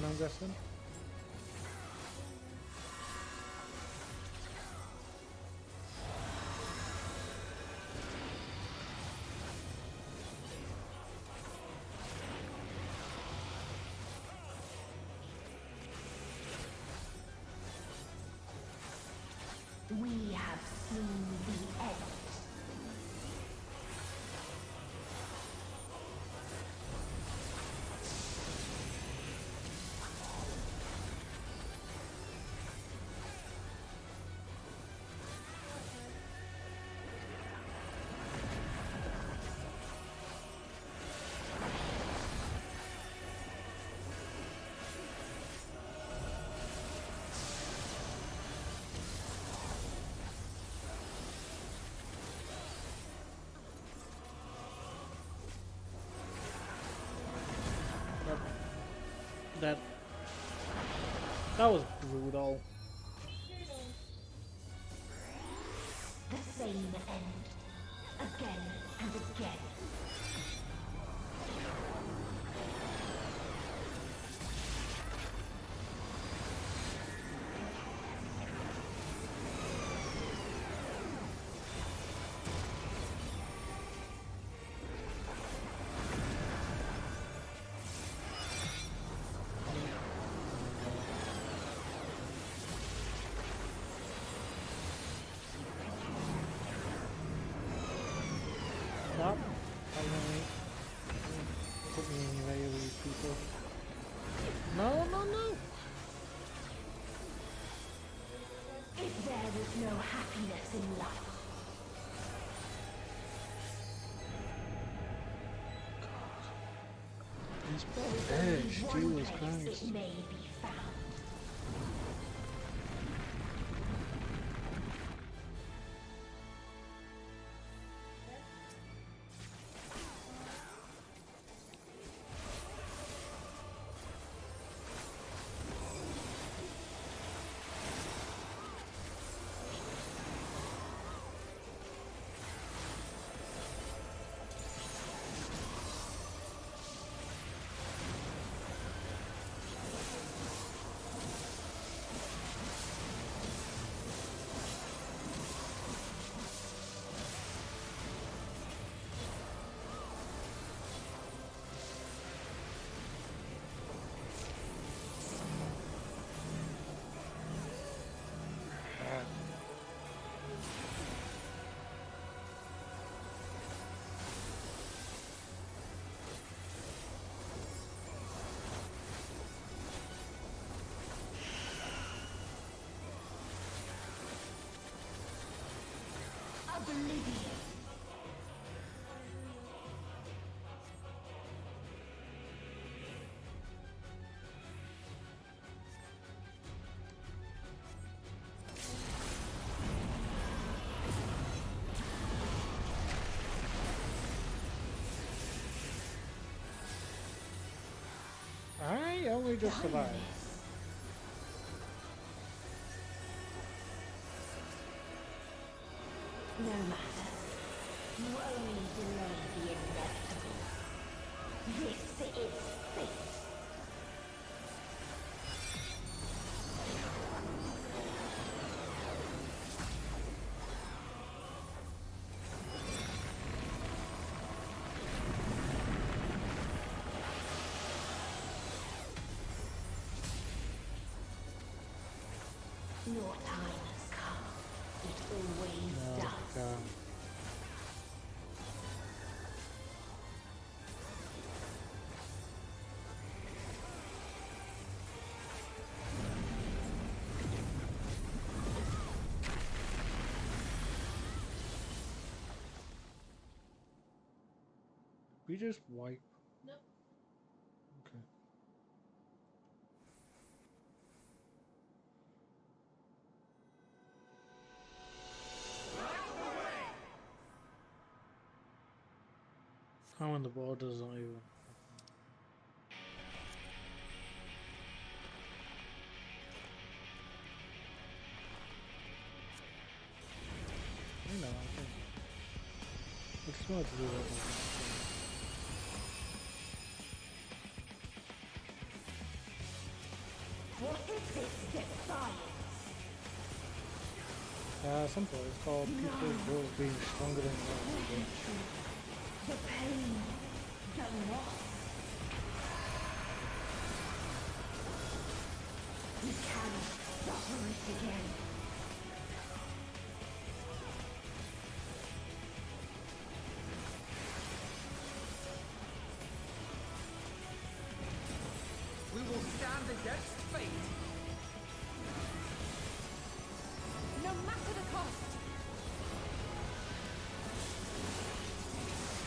then, I'm guessing. We have seen the end. That was brutal. The same end. Again and again. Stop. Put me in your way of these people. No, no, no. If there is no happiness in life, This bitch, Jesus Christ. it may be found. Oblivion. I only just survived. No matter. You only delay the inevitable. This is fate. Your time has come. It always does. We just wipe. No. Okay. How in the borders are you? I know, okay. It's smart to do that. What is this defiance? Simple. It's called people will be stronger than us. The pain, the loss. We cannot suffer it again. We will stand against fate. No matter the cost.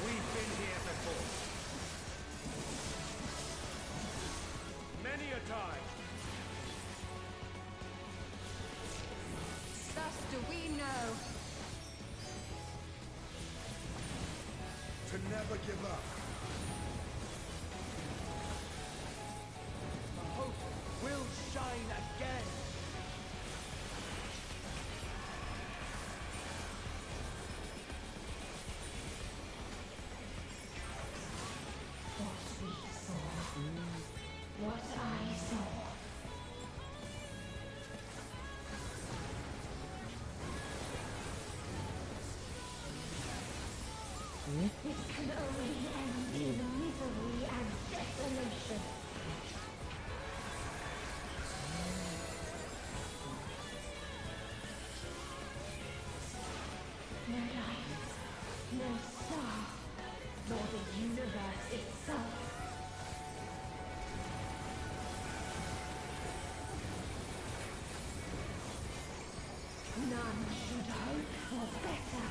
We've been here before. Many a time. Thus do we know. To never give up. Hope will shine again. What we saw. What I saw. It can only end in misery and desolation. No light, no star, nor the universe itself. None should hope for better.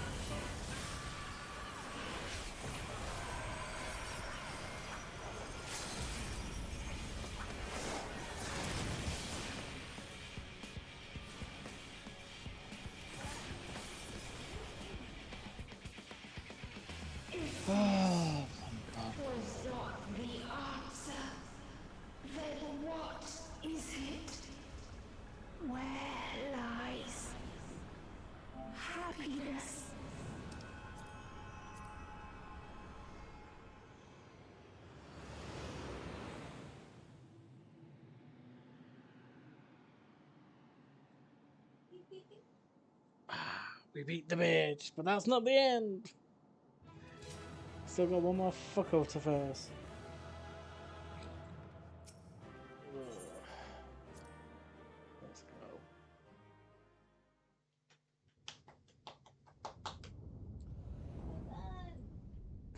Oh my god. Was not the answer. Then what is it? Where lies happiness? We beat the bitch, but that's not the end. Still got one more fuck up to face. Let's go.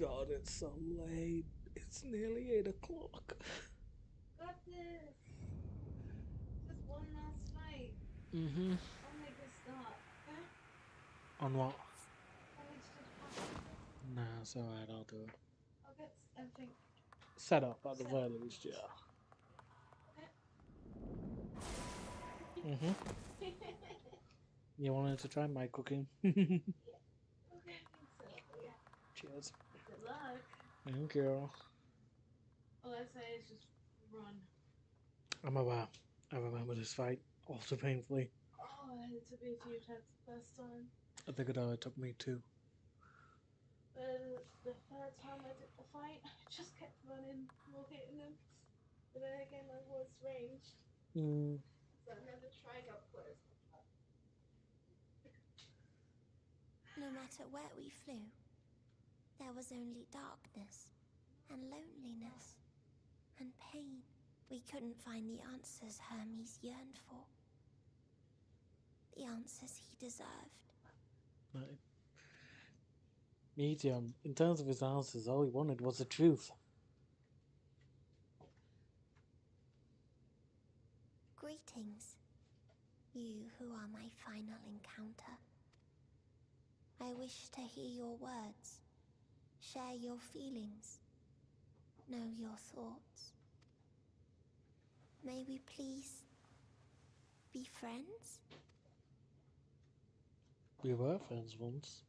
God, it's so late. It's nearly 8 o'clock. Got this. Just one last fight. Mm-hmm. I'll make a start, okay? On what? I'll make sure to Nah, it's alright, I'll do it. I'll get everything. Set up at the very least, yeah. Mm-hmm. You wanted to try my cooking? Okay, I think so. Yeah. Cheers. Good luck. Thank you. All I say is just run. I'm aware. I remember this fight all too painfully. Oh, it took me a few attempts the first time. I think it only took me 2. But the third time I did the fight, I just kept running, more hitting them. But then again, I was ranged. So I never tried up close. No matter where we flew, there was only darkness and loneliness and pain. We couldn't find the answers Hermes yearned for. The answers he deserved. Right. Meteion, in terms of his answers, all he wanted was the truth. Greetings, you who are my final encounter. I wish to hear your words, share your feelings, know your thoughts. May we please be friends? We were friends once.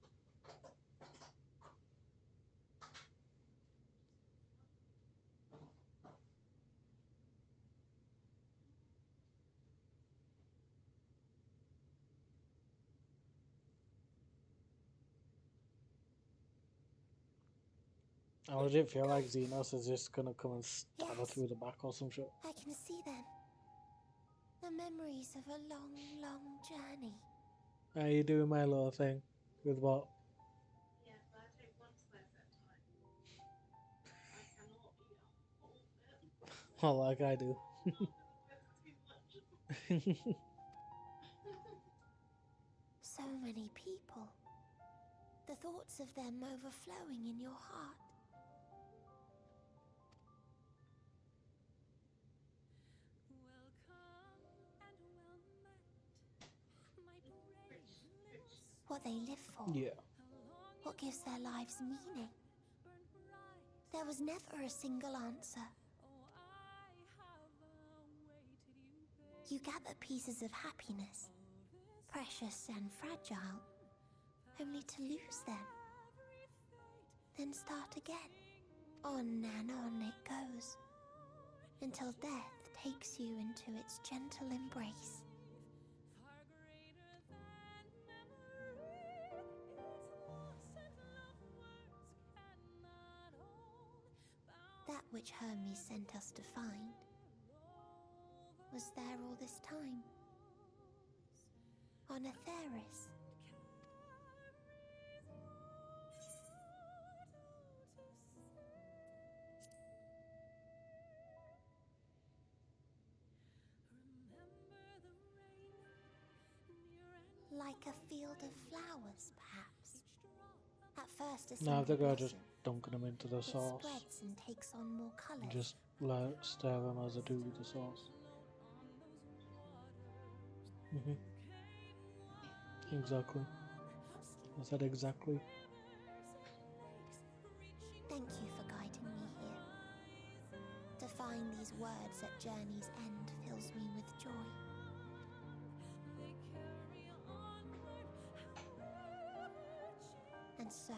I legit feel like Xenos is just gonna come and stab her through the back or some shit. I can see them. The memories of a long, long journey. Are you doing my little thing? With what? Yeah, but I take one slice at a time. I cannot eat a whole bit. Well, like I do. So many people. The thoughts of them overflowing in your heart. What they live for. Yeah. What gives their lives meaning. There was never a single answer. You gather pieces of happiness, precious and fragile, only to lose them. Then start again. On and on it goes, until death takes you into its gentle embrace. That which Hermes sent us to find was there all this time, on Atheris. Like a field of flowers, perhaps. At first, a Now single the guy blossom. just dunking them into the It sauce. spreads and takes on more And colours. just like stir them as I do with the sauce. Exactly. I said exactly. Thank you for guiding me here. To find these words at journey's end fills me with joy. And so,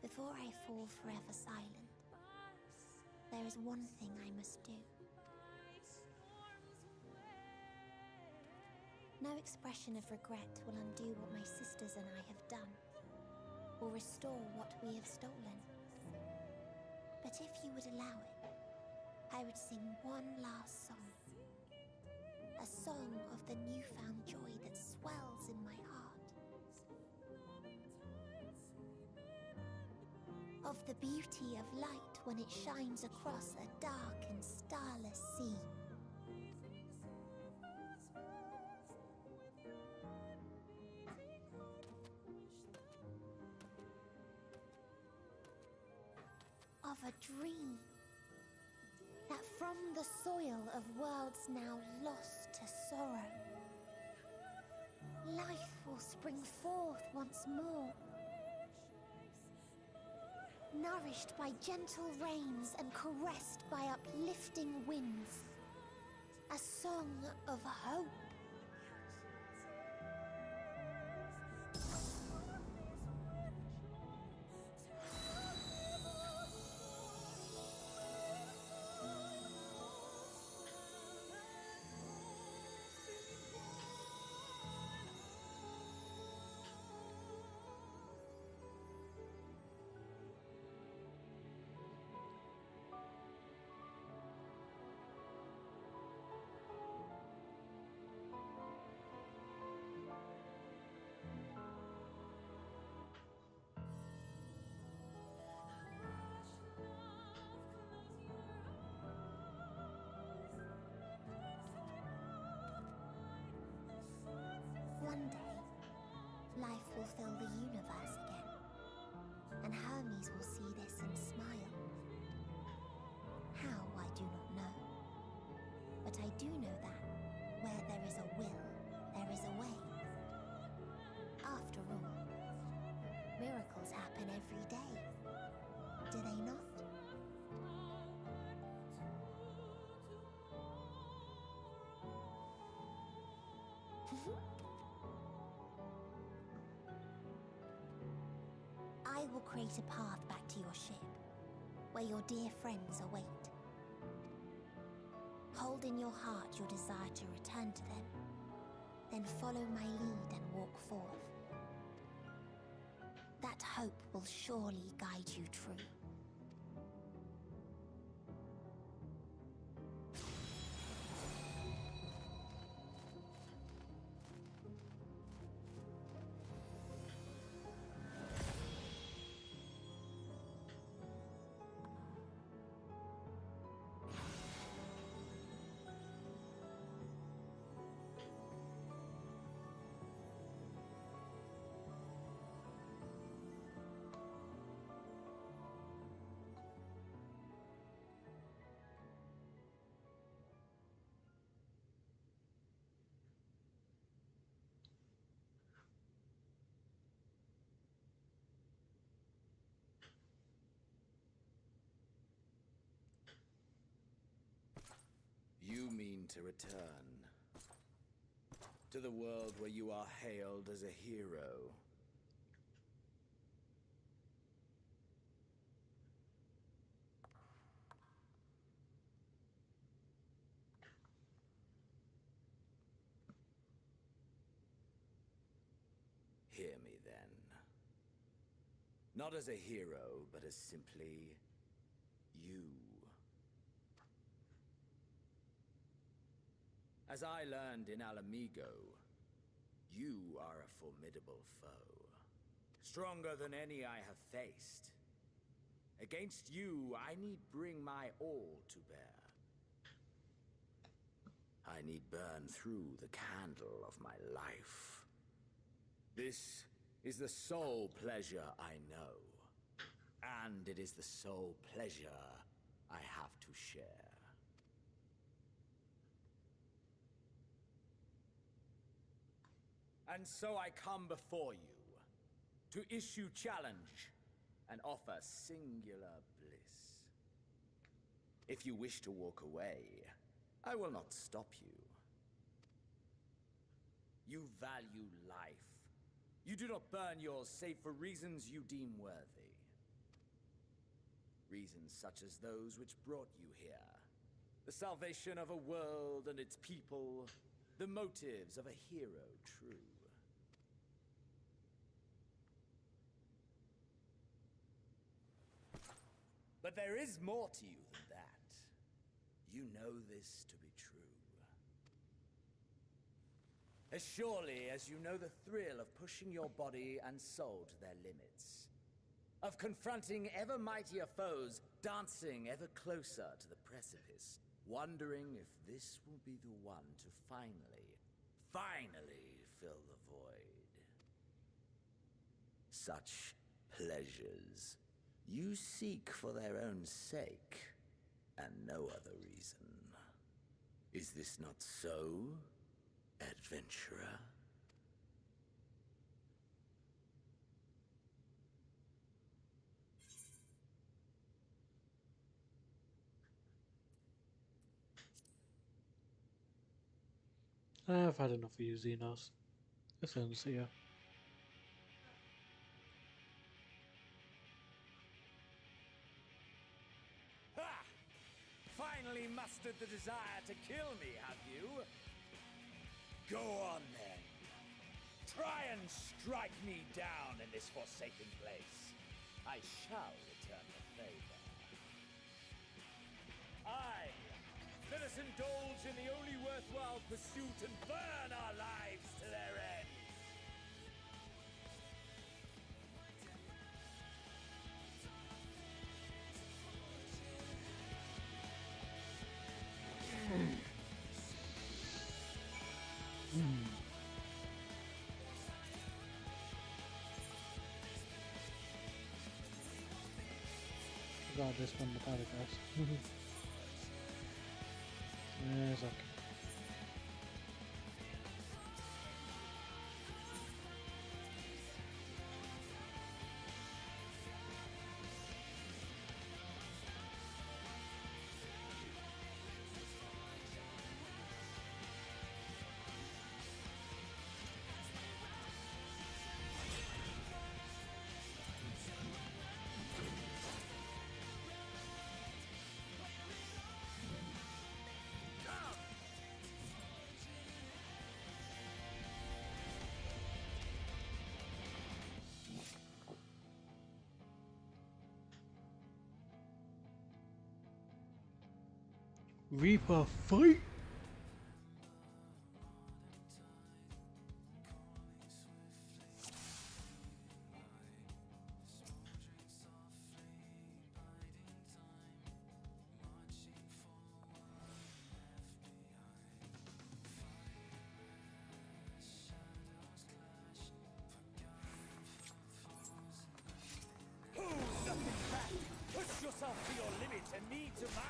before I fall forever silent, there is one thing I must do. No expression of regret will undo what my sisters and I have done, or restore what we have stolen. But if you would allow it, I would sing one last song. A song of the newfound joy that swells in my heart. Of the beauty of light when it shines across a dark and starless sea. Of a dream that from the soil of worlds now lost to sorrow, life will spring forth once more, nourished by gentle rains and caressed by uplifting winds, a song of hope. One day, life will fill the universe again, and Hermes will see this and smile. How, I do not know. But I do know that, where there is a will, there is a way. After all, miracles happen every day, do they not? I will create a path back to your ship, where your dear friends await. Hold in your heart your desire to return to them, then follow my lead and walk forth. That hope will surely guide you true. You mean to return to the world where you are hailed as a hero. Hear me then. Not as a hero, but as simply you. As I learned in Alamigo, you are a formidable foe. Stronger than any I have faced. Against you, I need bring my all to bear. I need burn through the candle of my life. This is the sole pleasure I know. And it is the sole pleasure I have to share. And so I come before you to issue challenge and offer singular bliss. If you wish to walk away, I will not stop you. You value life. You do not burn yours save for reasons you deem worthy. Reasons such as those which brought you here. The salvation of a world and its people. The motives of a hero true. But there is more to you than that. You know this to be true. As surely as you know the thrill of pushing your body and soul to their limits. Of confronting ever mightier foes, dancing ever closer to the precipice. Wondering if this will be the one to finally fill the void. Such pleasures you seek for their own sake, and no other reason. Is this not so, adventurer? I've had enough of you, Xenos. This ends here. Ha! Finally mustered the desire to kill me, have you? Go on then. Try and strike me down in this forsaken place. I shall return the favor. Aye! Let us indulge in the only worthwhile pursuit and burn our lives to their end. Forgot this one, the paragraphs. Yes, okay. Reaper fight! Nothing back! Push yourself to your limit and me to mine!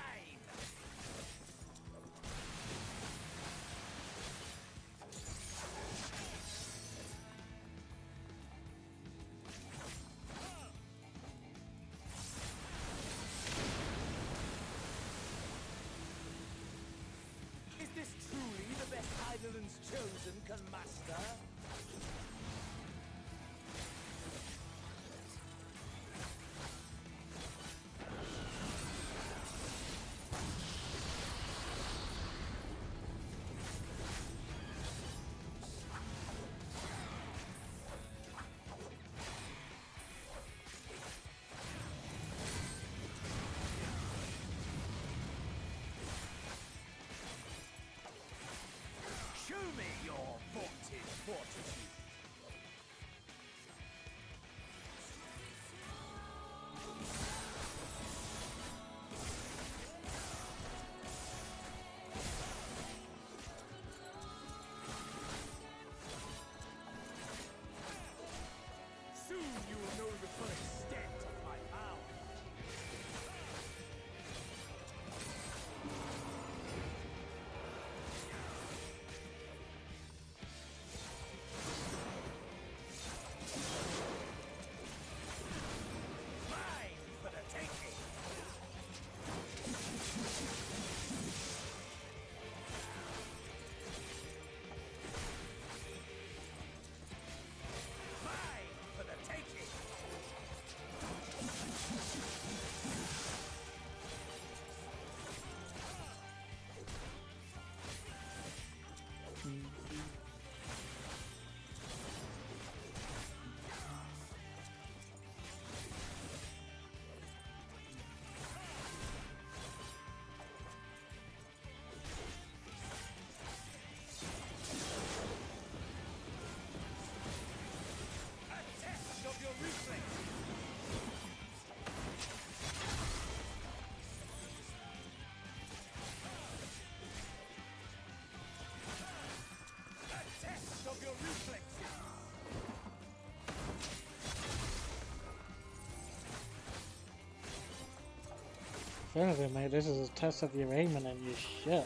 If anything, mate, this is a test of your aiming and your shit.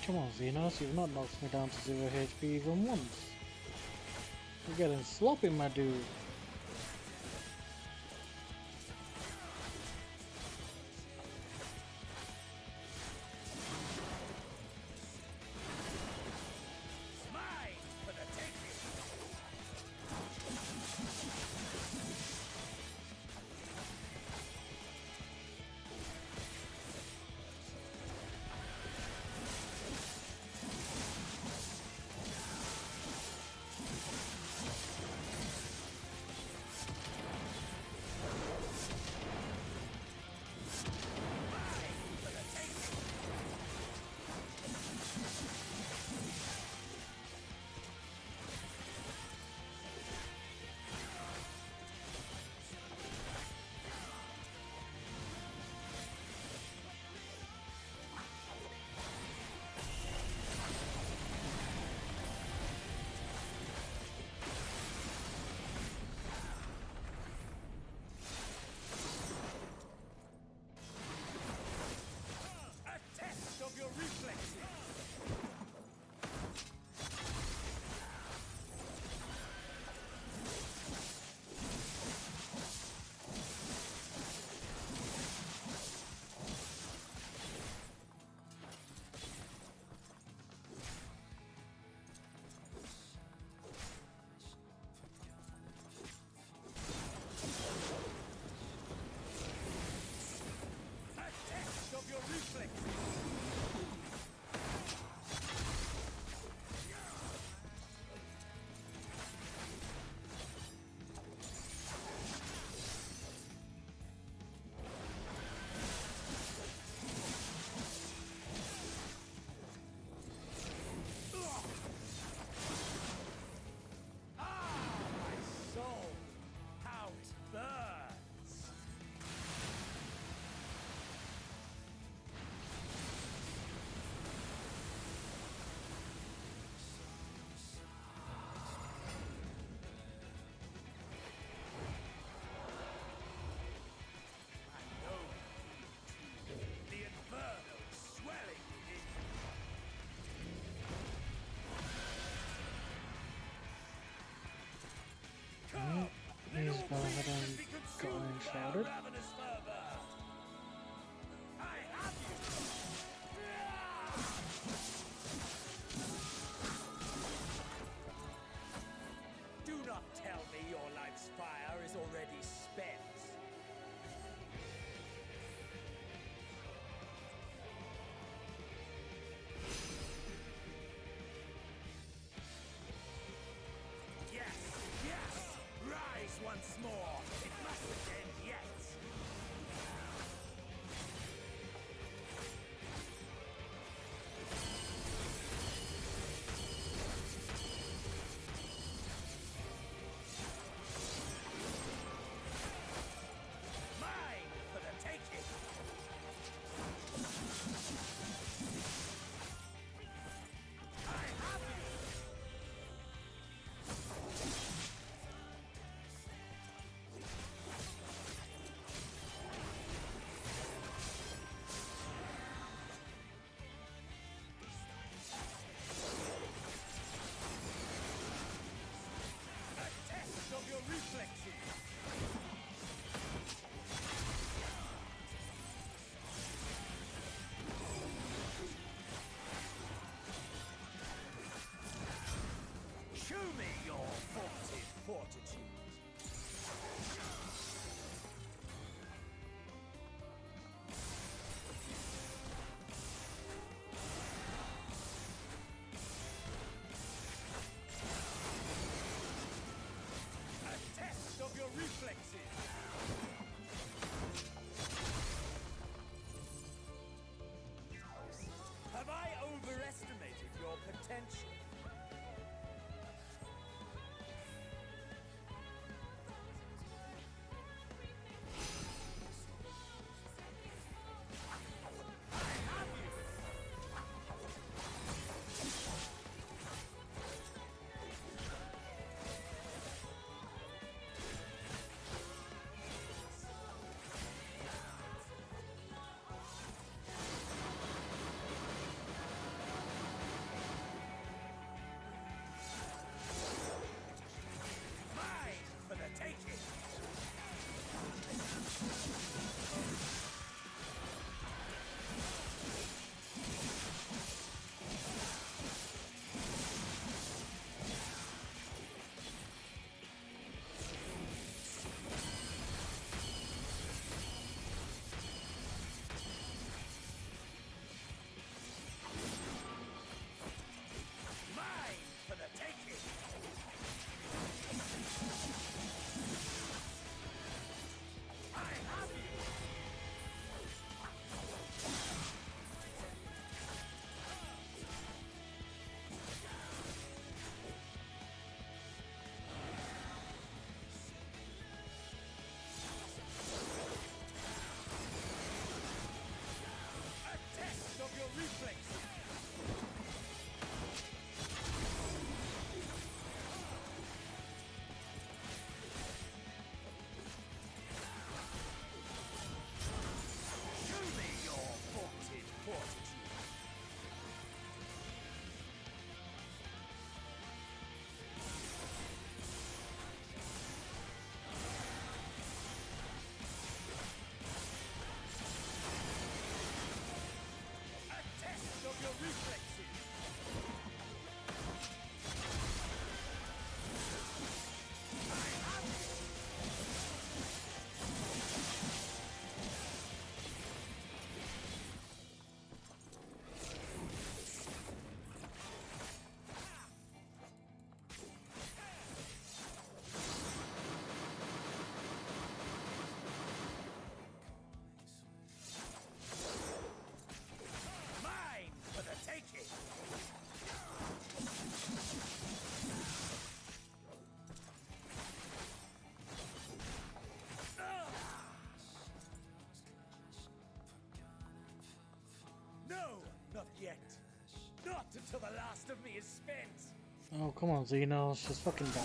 Come on, Xenos, you've not knocked me down to 0 HP even once. You're getting sloppy, my dude. Please go ahead and go enshrouded. Do not tell me your life's fire is already spent. Yes, yes! Rise once more! It mustn't end yet! reflexes! Show me your vaunted fortitude! A test of your reflexes! Have I overestimated your potential? Mine for the taking! Mine for the taking! I have you! A test of your reflexes! Show me your vaunted fortitude! A test of your reflexes! I have you! Mine for the taking! No, not yet. Not until the last of me is spent. Oh, come on, Xenos, just fucking die.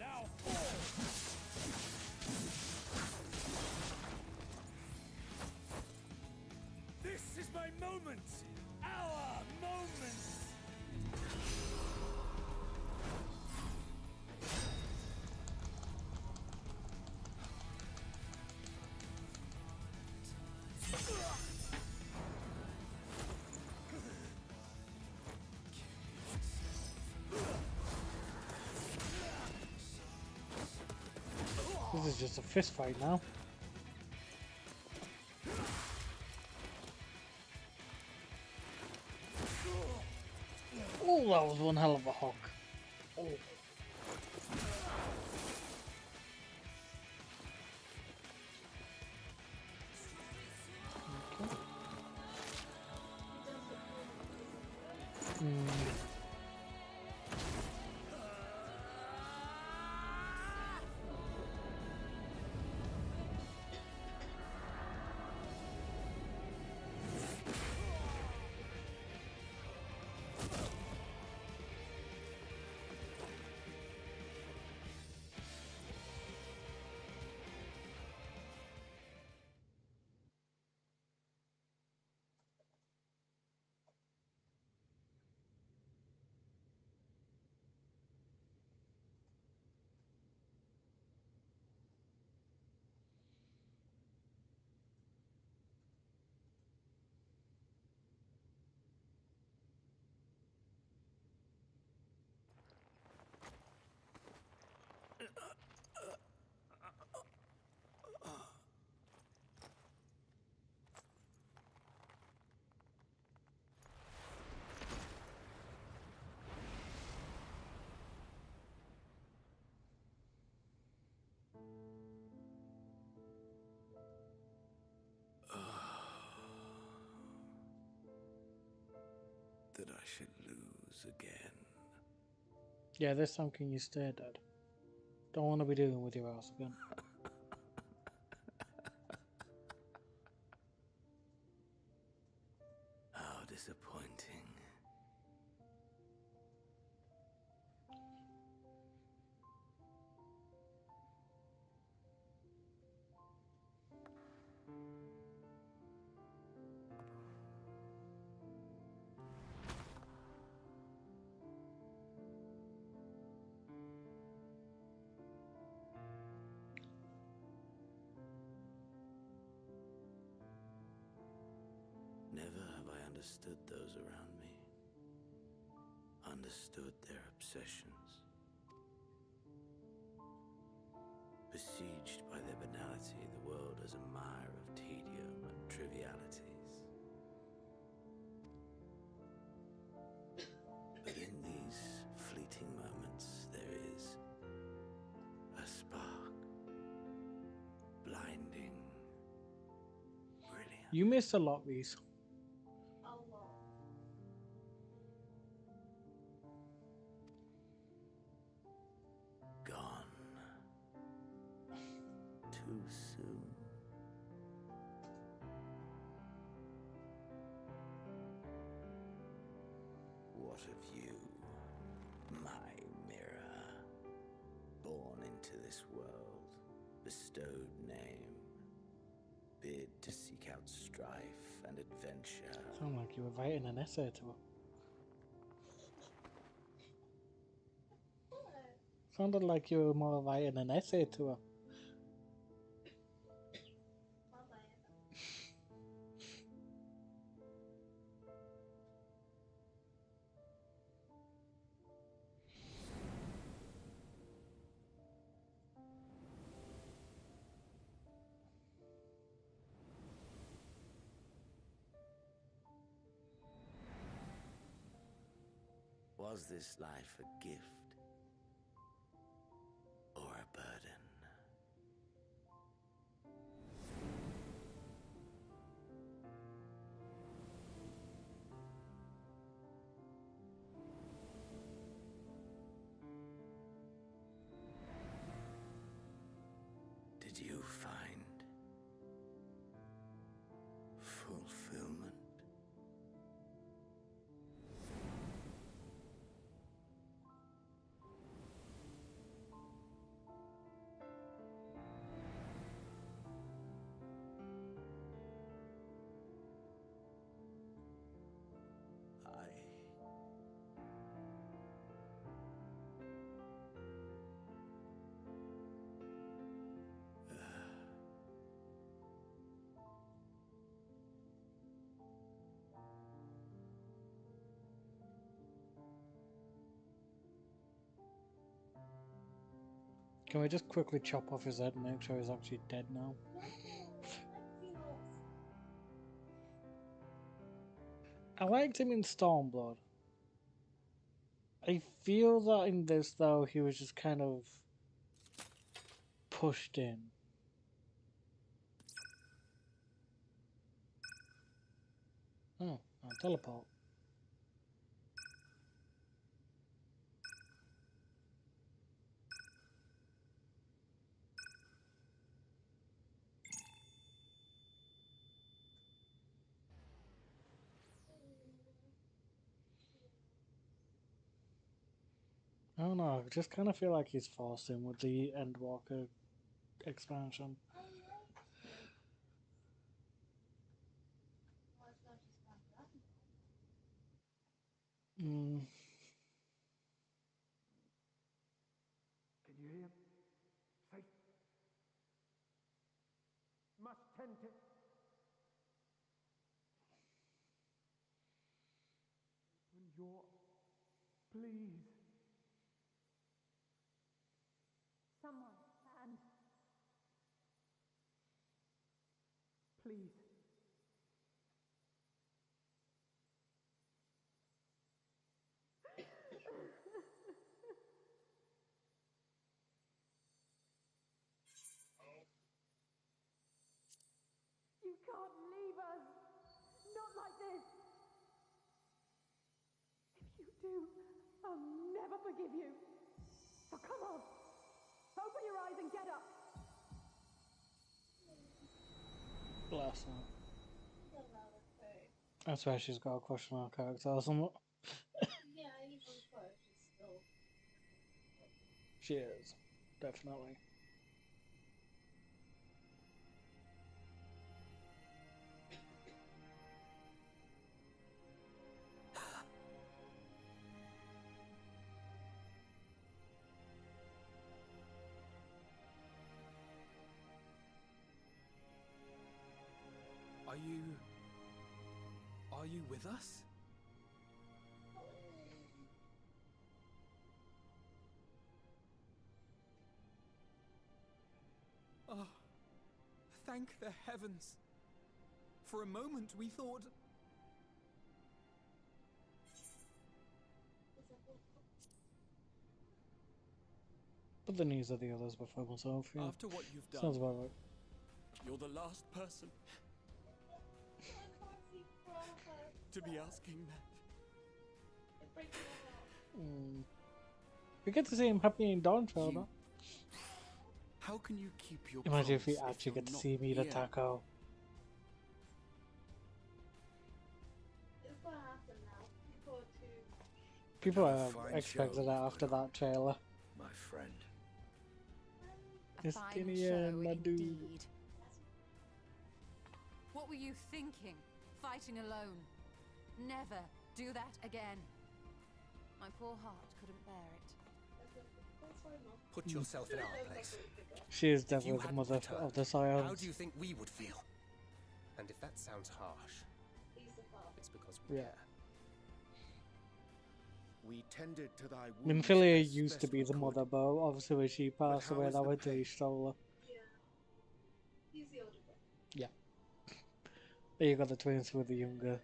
Now fall! This is my moment! Our moment! This is just a fist fight now. Oh, that was one hell of a hook. Oh. lose again. Yeah, this time can you stay, Dad? Don't want to be dealing with your ass again. How disappointing. Never have I understood those around me. Understood their obsessions. Besieged by their banality, the world as a mire of tedium and trivialities. But in these fleeting moments, there is a spark. Blinding. Brilliant. You miss a lot, Reese. Gone. Too soon. What of you, my mirror? Born into this world, bestowed name, bid to seek out strife and adventure. Sound like you were writing an essay to her. Sounded like you were more writing an essay to her. Was this life a gift or a burden? Did you find fulfillment? Can we just quickly chop off his head and make sure he's actually dead now? I liked him in Stormblood. I feel that in this, though, he was just kind of pushed in. Oh, I'll teleport. I don't know, I just kind of feel like he's forced in with the EndWalker expansion. Mm. Can you hear? Safe. Must tend to. Open your. Please. Someone, and Please. you can't leave us. Not like this. If you do, I'll never forgive you. So come on, open your eyes and get up. Bless her. That's why she's got a question on her character or something. Yeah, even so, she's still. She is, definitely. Are you with us? Oh, thank the heavens. For a moment we thought... Put the knees of the others before myself, yeah. After what you've done, sounds about right. You're the last person to be asking that. We get to see him happy in Dawn Traveler. How can you keep your Imagine if we promise actually you're get to not see me the here? taco. It's gonna happen now. People have Fine expected show that you've after put on, that trailer. my friend. A fine Estinian, show my dude. indeed. What were you thinking? Fighting alone? Never do that again. My poor heart couldn't bear it. Put yourself in our place. She is If you definitely the hadn't mother returned, of the how Scions. do you think we would feel? And if that sounds harsh, it's because we Yeah. care. We tended to thy wounds Nymphilia as used to best be we the could. mother, but obviously when she passed how away, is that the went to pain? Stola. Yeah. He's the older brother. Yeah. There you got the twins with the younger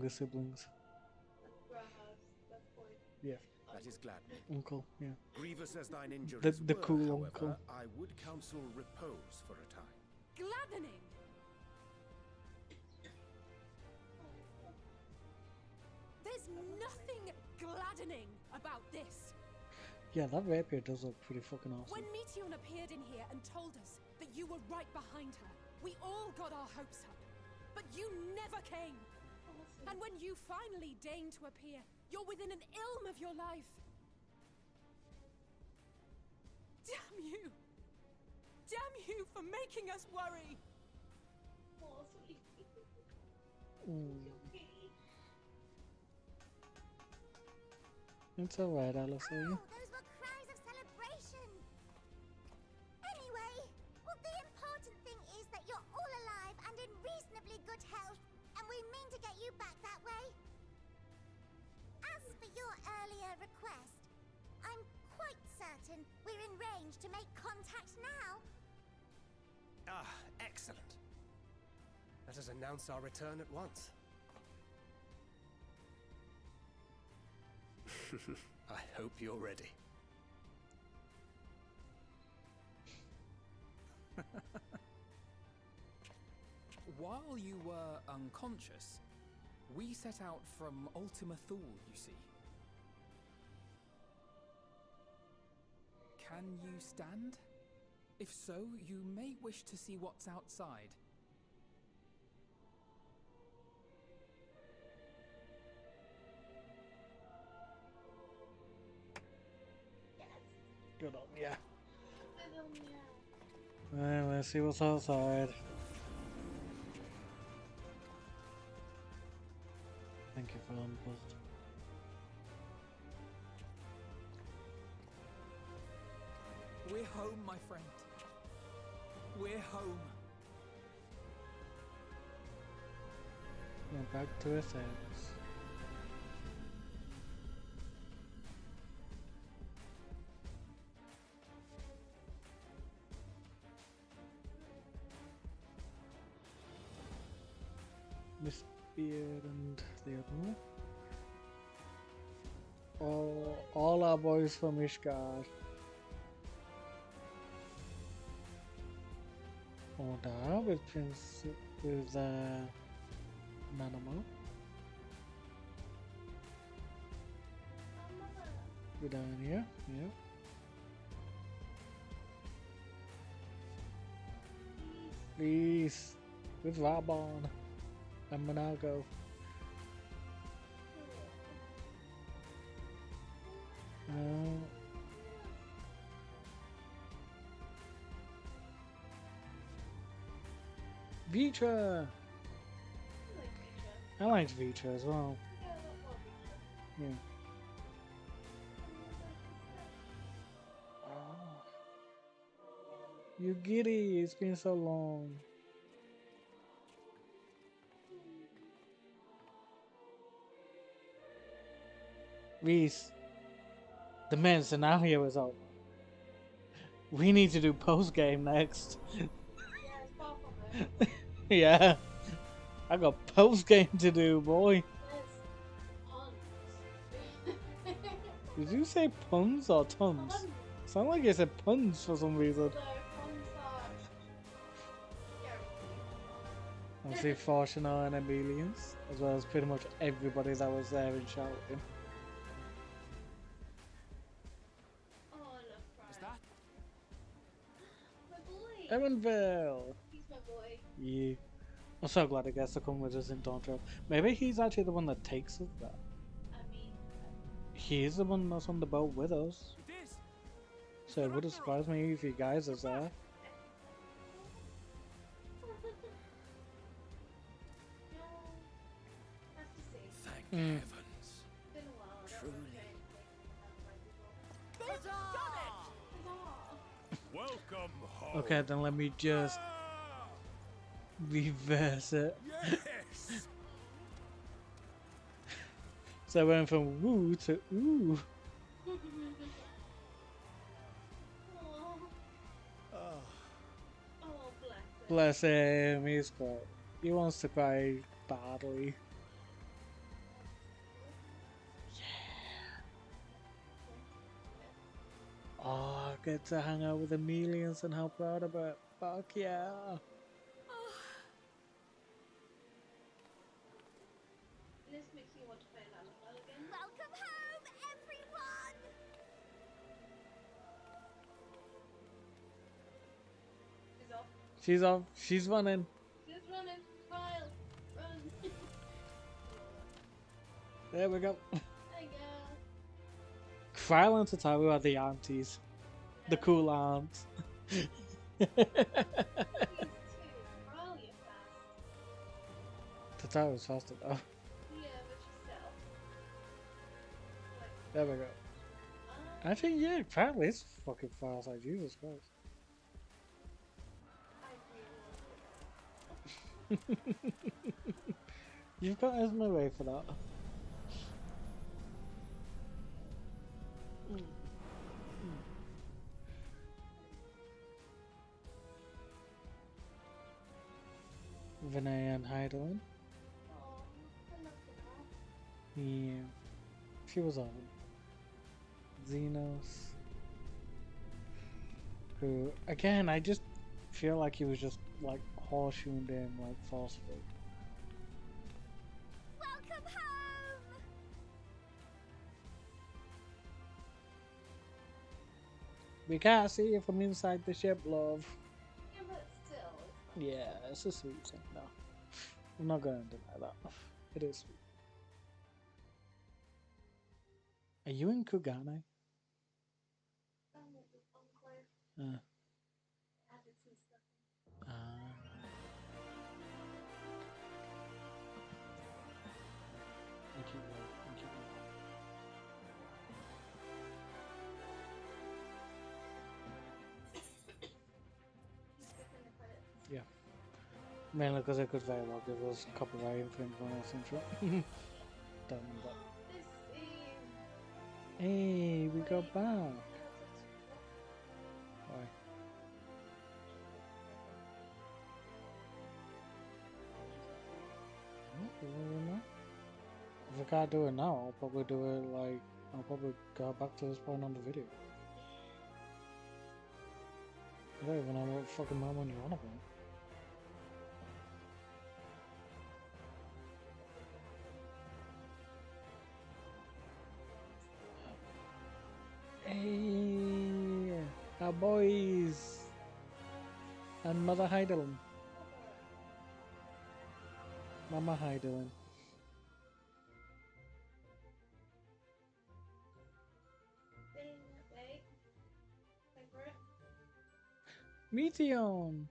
siblings. Yeah. That is gladdening. Uncle, yeah. Grievous as thine injuries The were, cool however, uncle. I would counsel repose for a time. Gladdening! There's nothing gladdening about this. Yeah, that rapier does look pretty fucking awesome. When Meteion appeared in here and told us that you were right behind her, we all got our hopes up. But you never came. And when you finally deigned to appear, you're within an ilm of your life. Damn you! Damn you for making us worry! It's alright, Alice. Oh, those were cries of celebration! Anyway, well, the important thing is that you're all alive and in reasonably good health, and we mean to get you back that way. As for your earlier request, I'm quite certain we're in range to make contact now. Ah, excellent. Let us announce our return at once. I hope you're ready. While you were unconscious, we set out from Ultima Thule, you see. Can you stand? If so, you may wish to see what's outside. Good on ya. Alright, let's see what's outside. Thank you for unbuzzed. We're home, my friend. We're home. We're back to Athens. Miss Beard and the other one. All our boys from Ishgard. Oda with Prince with Nanamo. We're down here. Yep. Please. With Rabon and Monaco. Vitra! I liked Vitra as well. Yeah. Oh. You giddy, it's been so long. Reese, the main scenario is over. We need to do post game next. Yeah, I got post game to do, boy. Did you say puns or tons? Puns. Sound like you said puns for some reason. Obviously, Fortunar and Emilians, as well as pretty much everybody that was there and shouting. Evanville! He's my boy. Yeah. I'm so glad he gets to come with us in Dawn Trail. Maybe he's actually the one that takes us there. I mean... He's the one that's on the boat with us. So it wouldn't surprise me if you guys are there. Thank heavens. Been a while. Truly. Welcome home. Okay, then let me just reverse it. Yes. So I went from woo to ooh. Bless him, he's crying. He wants to cry badly. Yeah. Oh, I get to hang out with the Emilians and how proud of it. Fuck yeah. This makes me want to play Lalafell again. Welcome home, everyone! She's off. She's off. She's running. She's running. Kyle, run. There we go. Hey, girl. Kryl and Tataru are the aunties. Yeah. The cool aunts. Tataru's faster though. Yeah, but she's stealth. There we go. Actually, yeah, Kryl is fucking fast, like Jesus Christ. You've got Esme Ray for that. Vinay and Heidelin. Yeah, she was on. Xenos. Who, again, I just feel like he was just like horseshoeing in like forcefully. Welcome home! We can't see you from inside the ship, love. Yeah, but still. Yeah, it's a sweet thing, though. I'm not going to deny that. It is sweet. Are you in Kugane? Yeah. Mainly because I could very well give us copyright infringement or something. Don't know that. Hey, we got back. Why? If I can't do it now, I'll probably do it like, I'll probably go back to this point on the video. I don't even know what fucking moment you're on about. Our boys. And Mother Heidelin. Mama Heidelin. Meteion.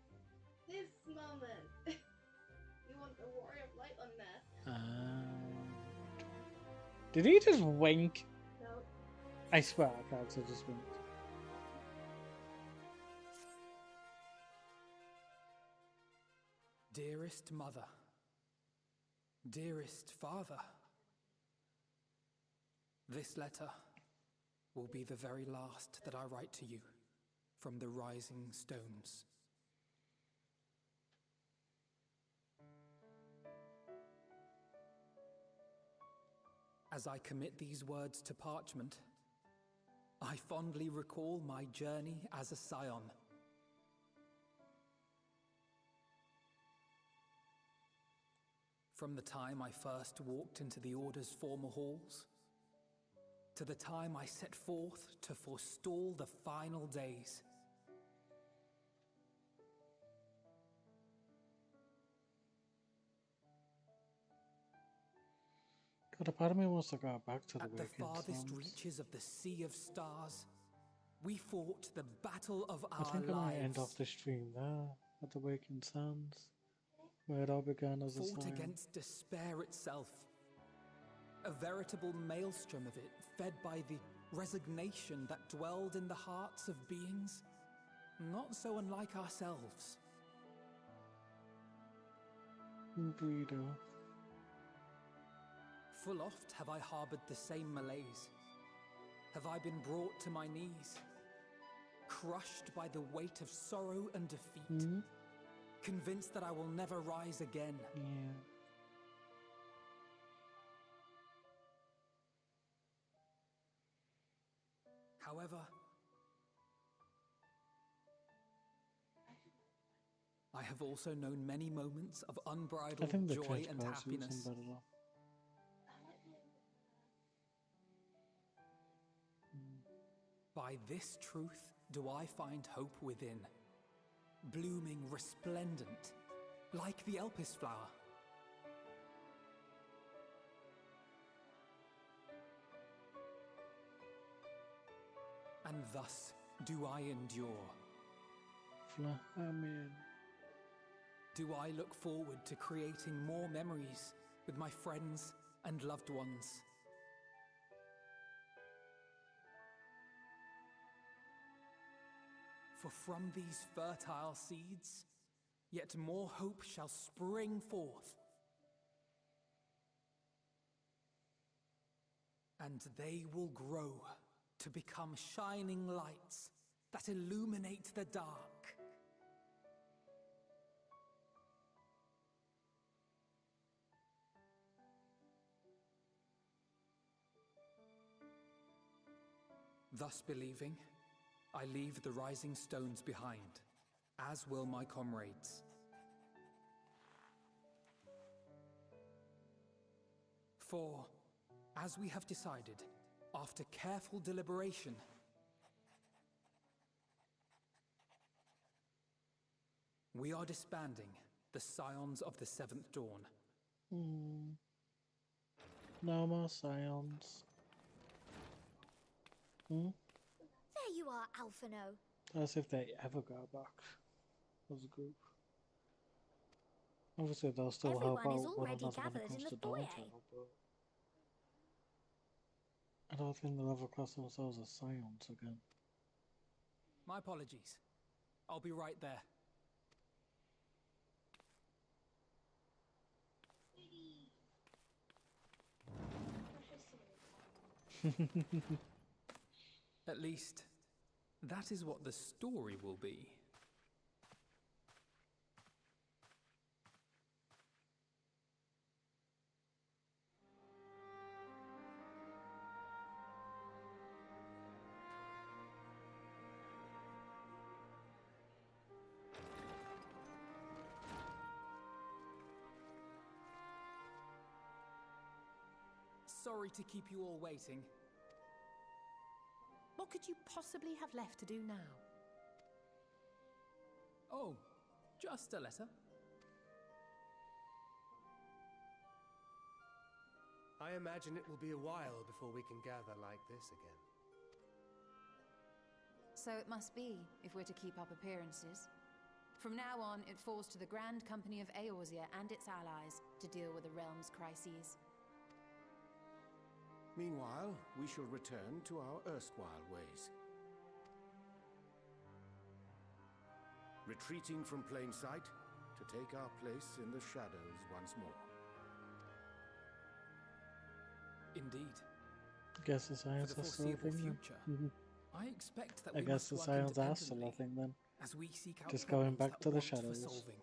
This moment. You want the Warrior of Light on there. Did he just wink? No. I swear our character just winked. Dearest mother, dearest father, this letter will be the very last that I write to you from the Rising Stones. As I commit these words to parchment, I fondly recall my journey as a scion. From the time I first walked into the Order's former halls, to the time I set forth to forestall the final days. God, a part of me wants to go back to the At the farthest reaches of the Sea of Stars, we fought the battle of our lives. I think I might end off the stream there, at the Waking Sands, where it all began as a fought scion. Against despair itself. A veritable maelstrom of it, fed by the resignation that dwelled in the hearts of beings not so unlike ourselves. Breeder. Full oft have I harbored the same malaise. Have I been brought to my knees, crushed by the weight of sorrow and defeat, convinced that I will never rise again. Yeah. However, I have also known many moments of unbridled joy and happiness. By this truth do I find hope within, blooming resplendent, like the Elpis flower. And thus do I endure. Amen. Do I look forward to creating more memories with my friends and loved ones. For from these fertile seeds, yet more hope shall spring forth. And they will grow to become shining lights that illuminate the dark. Thus believing, I leave the rising stones behind, as will my comrades. For, as we have decided, after careful deliberation, we are disbanding the Scions of the Seventh Dawn. No more Scions. There you are, Alphino. As if they ever go back as a group. Obviously they'll still help out one another when it comes to Dojo, but I don't think they'll ever class themselves as Scions again. My apologies. I'll be right there. At least, that is what the story will be. Sorry to keep you all waiting. What could you possibly have left to do now? Oh, just a letter. I imagine it will be a while before we can gather like this again. So it must be, if we're to keep up appearances. From now on, it falls to the Grand Company of Eorzea and its allies to deal with the realm's crises. Meanwhile, we shall return to our erstwhile ways. Retreating from plain sight to take our place in the shadows once more. Indeed. Guess the science For the is still a foreseeable thing future, then. I expect that I we guess must the work science are still a independently thing then. as we seek out Just going problems back that to the want for shadows. solving.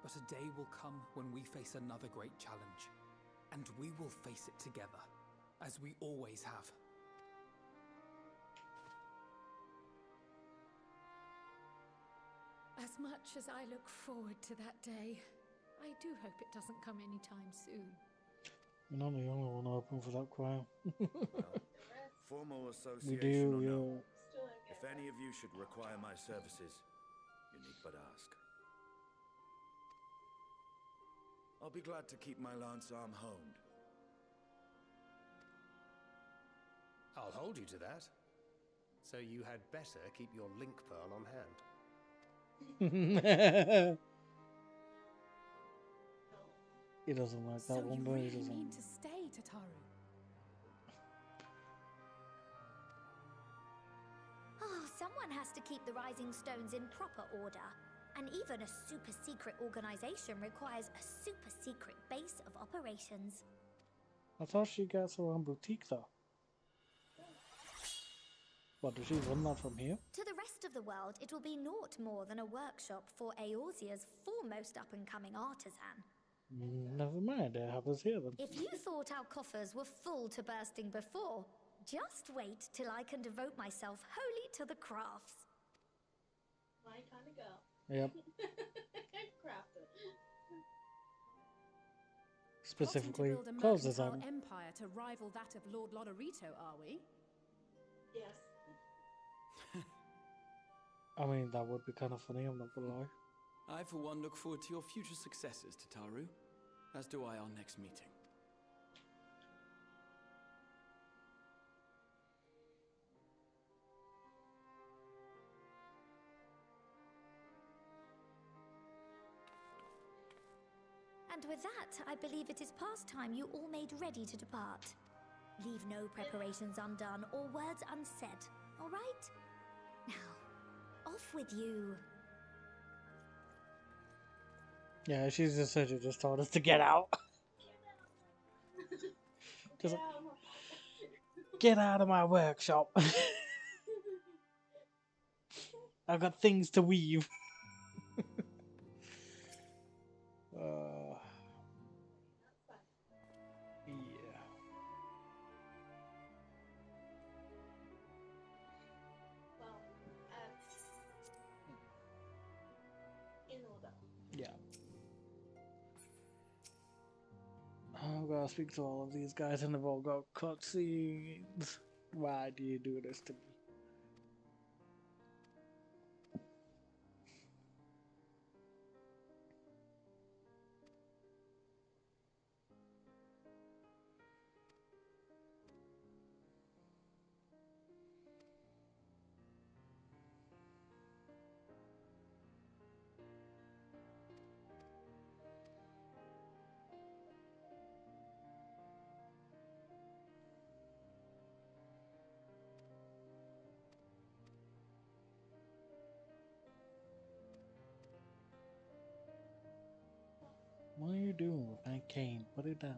But a day will come when we face another great challenge, and we will face it together, as we always have. As much as I look forward to that day, I do hope it doesn't come anytime soon. You're not the only one open for that crime. Formal association We do, or no, yeah. if any of you should require my services, you need but ask. I'll be glad to keep my lance arm honed. I'll hold you to that. So you had better keep your link pearl on hand. He doesn't like So that one, you but he really doesn't. mean to stay, Tataru? Oh, someone has to keep the Rising Stones in proper order. And even a super-secret organization requires a super-secret base of operations. I thought she got her own boutique though. What, does she run that from here? To the rest of the world, it will be naught more than a workshop for Eorzea's foremost up-and-coming artisan. Never mind, it happens here then. If you thought our coffers were full to bursting before, just wait till I can devote myself wholly to the crafts. My kind of girl. Yep. Crafter. Specifically, Plotting to build a clothes mercantile design. empire to rival that of Lord Lodorito, are we? Yes. I mean, that would be kind of funny, I'm not gonna lie. I, for one, look forward to your future successes, Tataru. As do I our next meeting. And with that, I believe it is past time you all made ready to depart. Leave no preparations undone or words unsaid, all right? Now, off with you. Yeah, she's just said she just told us to get out. Just get out of my workshop. I've got things to weave. Yeah. Well, in order. Yeah. I've got to speak to all of these guys and they've all got cutscenes. Why do you do this to me? What are you doing with my cane? Put it down.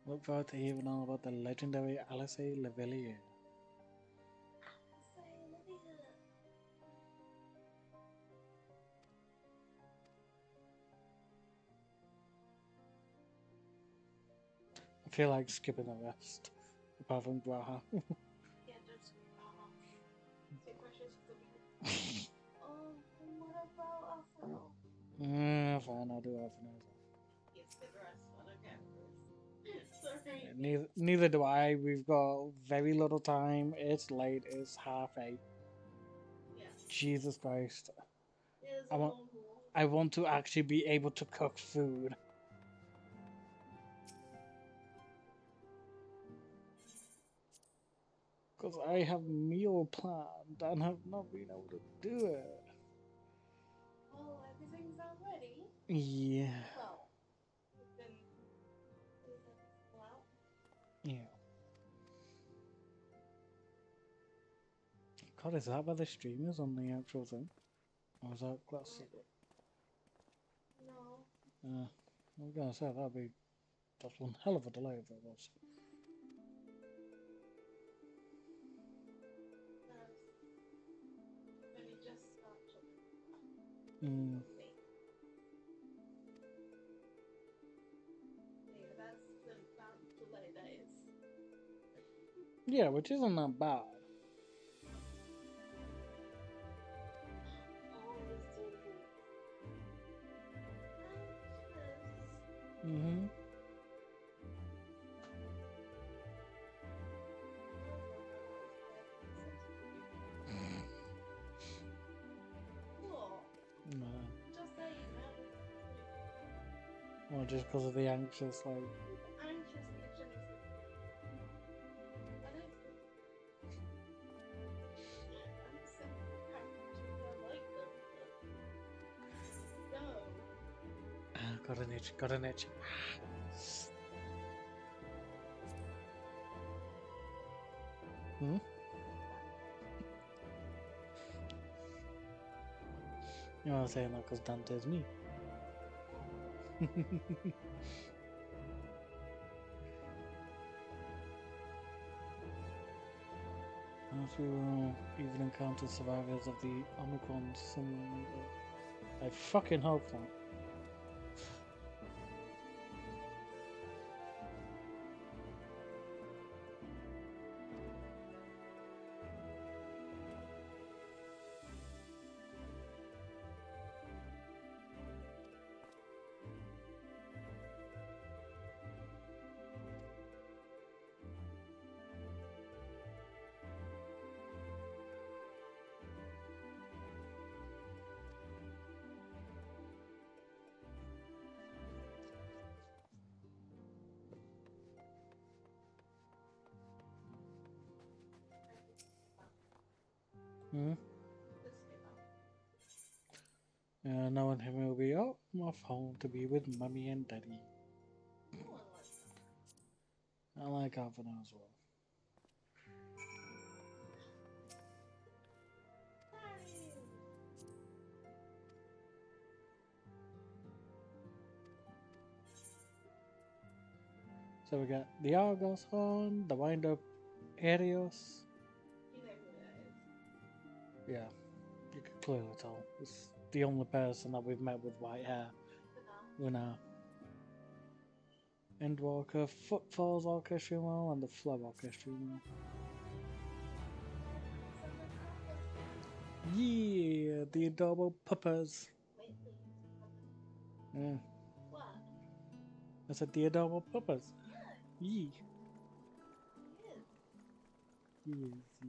Look forward to hearing all about the legendary Alice Levellier. I feel like skipping the rest, apart from Graha. Yeah, just Fine, I'll do half an hour. Yes, the rest one, okay. Sorry. Neither do I. We've got very little time. It's late. It's 8:30. Yes. Jesus Christ. There's I want, I want to actually be able to cook food. Because I have meal planned and have not been able to do it. Oh, everything's not ready? Yeah. Well, we've been... Well... Yeah. God, is that where the stream is on the actual thing? Or is that glass? No. I was gonna say that's one hell of a delay if it was. When you just start talking. Yeah, that's the amount of delay that is. Yeah, which isn't that bad. Mm-hmm. No. Just say Well, just because of the anxious, like. anxious kitchen is I don't I'm sick of characters. I like them, but no. Got an itch, got an itch. Hmm? You know what I'm saying that because Dante's me. As we will even encounter survivors of the Omicron soon. I fucking hope not. Hmm? Knowing him will be out, I'm off home to be with Mummy and Daddy. I like Alvin as well. So we got the Argos Horn, the Wind Up Arios. Yeah, you can clearly tell. It's the only person that we've met with white hair. Luna. EndWalker, Footfalls Orchestra, and the Flow Orchestra. Yeah, the adorable puppers. Yeah. I said the adorable puppers. Yeah. Yes, yeah.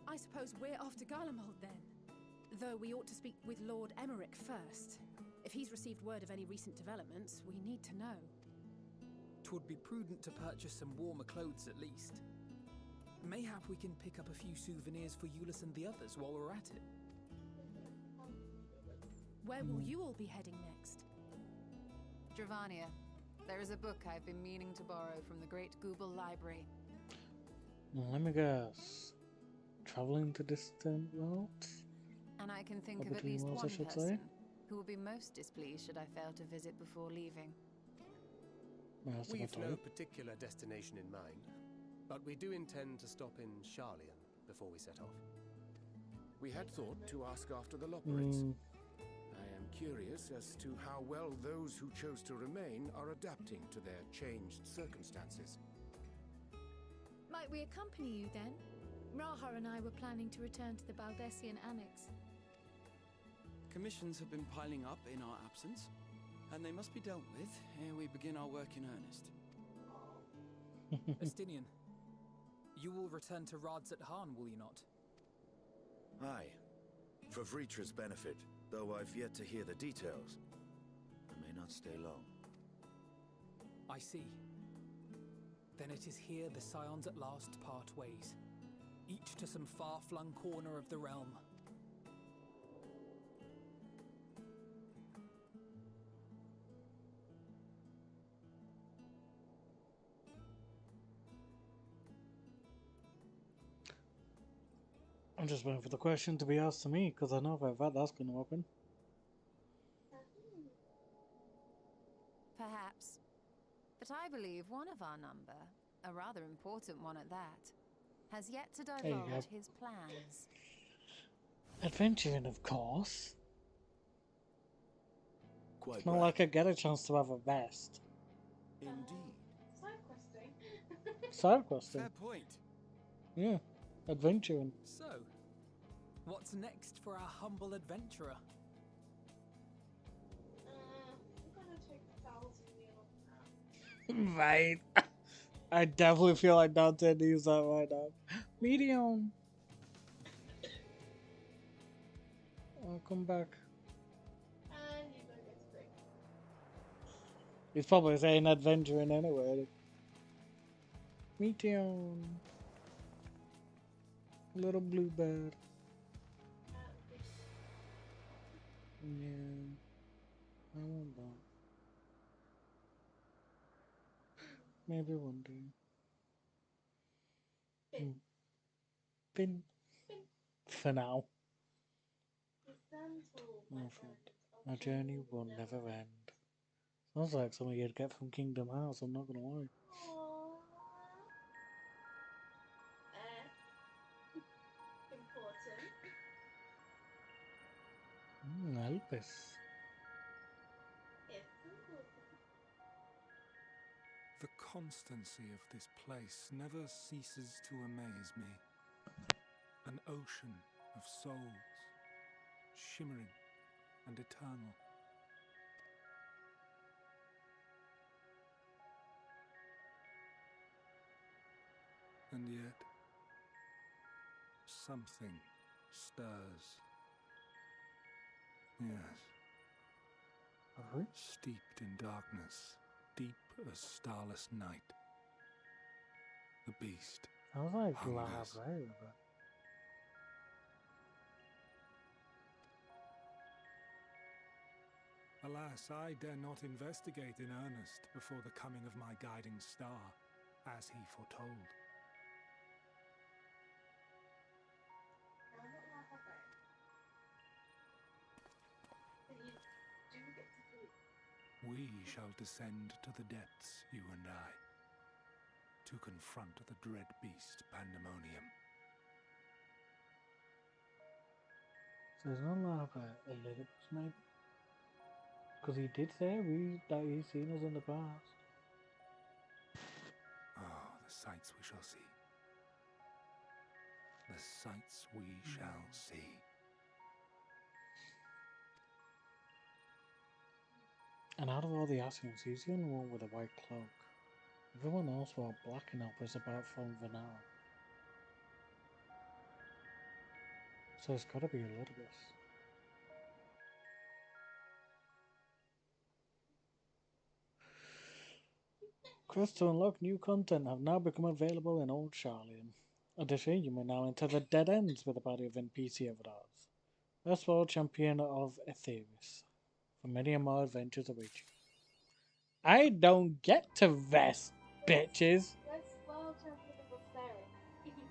I suppose we're off to Garlemald then. Though we ought to speak with Lord Emmerich first. If he's received word of any recent developments, we need to know. 'Twould be prudent to purchase some warmer clothes at least. Mayhap we can pick up a few souvenirs for Euless and the others while we're at it. Where will you all be heading next? Dravania. There is a book I've been meaning to borrow from the Great Google Library. Let me guess. Traveling to distant worlds? And I can think of at least one person who will be most displeased should I fail to visit before leaving. We've no particular destination in mind, but we do intend to stop in Sharlayan before we set off. We had thought to ask after the Loporits. I am curious as to how well those who chose to remain are adapting to their changed circumstances. Might we accompany you then? Raha and I were planning to return to the Baldessian Annex. Commissions have been piling up in our absence, and they must be dealt with ere we begin our work in earnest. Estinian, you will return to Rads at Han, will you not? Aye. For Vritra's benefit, though I've yet to hear the details. I may not stay long. I see. Then it is here the Scions at last part ways, each to some far-flung corner of the realm. I'm just waiting for the question to be asked to me, because I know for a fact that's going to happen. Perhaps. But I believe one of our number, a rather important one at that, has yet to divulge his plans. Adventuring, of course. Quite it's not right. like I get a chance to have a vest. Indeed. Side questing. Side questing. Fair point. Yeah, adventuring. So, what's next for our humble adventurer? I'm gonna take 1,000 meal. Right. I definitely feel like Dante needs that right now. Meteion. I'll come back. And you go get spring. He's probably saying adventuring anyway. Meteion. Little blue bird. Yeah. I want that. Maybe one day. Pin. For now. My friend, our journey will never end. Sounds like something you'd get from Kingdom Hearts, I'm not gonna lie. Important. Help us. It's important. The constancy of this place never ceases to amaze me. An ocean of souls, shimmering and eternal. And yet, something stirs. Yes. Steeped in darkness, deep as starless night. The beast I was like hungers. laugh right, but Alas, I dare not investigate in earnest before the coming of my guiding star, as he foretold. We shall descend to the depths, you and I, to confront the dread beast Pandemonium. so it's not like a little bit, maybe? Because he did say that he's seen us in the past. Oh, the sights we shall see. The sights we shall see. And out of all the Ascians, he's the only one with a white cloak. Everyone else wore black and was about from Vanara. So it's gotta be Elidibus. Quests to unlock new content have now become available in Old Charlian. Additionally, you may now enter the Dead Ends with a party of NPC avatars. First World Champion of Aetheris. For many more adventures await you. I don't get to vest, bitches! Let's well champion of Osiris.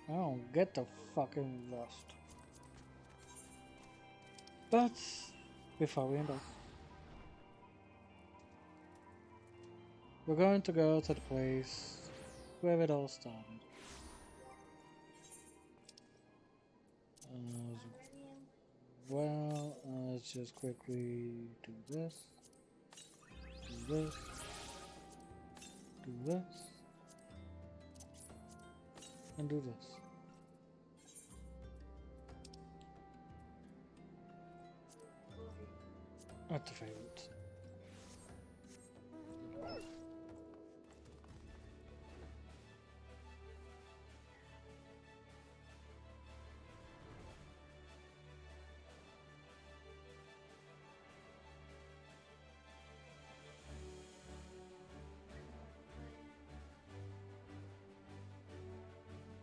I don't get to fucking vest. But, before we end off, we're going to go to the place where it all started. well. Let's just quickly do this, do this, do this, and do this. That's a favorite.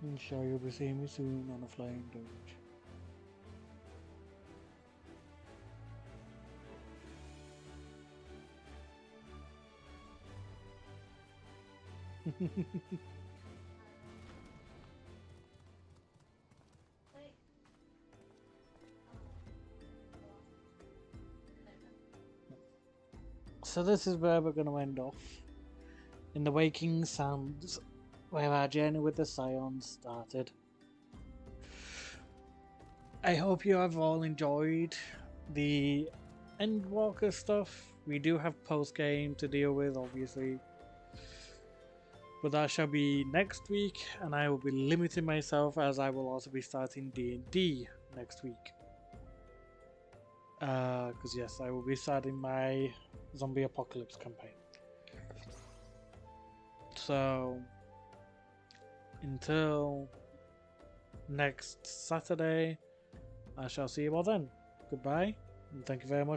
I'm sure you'll be seeing me soon on a flying doge. So this is where we're going to end off, in the Waking Sands, where our journey with the Scions started. I hope you have all enjoyed the EndWalker stuff. We do have post-game to deal with, obviously, but that shall be next week, and I will be limiting myself as I will also be starting D&D next week. Because yes, I will be starting my zombie apocalypse campaign. So until next Saturday, I shall see you all then. Goodbye, and thank you very much.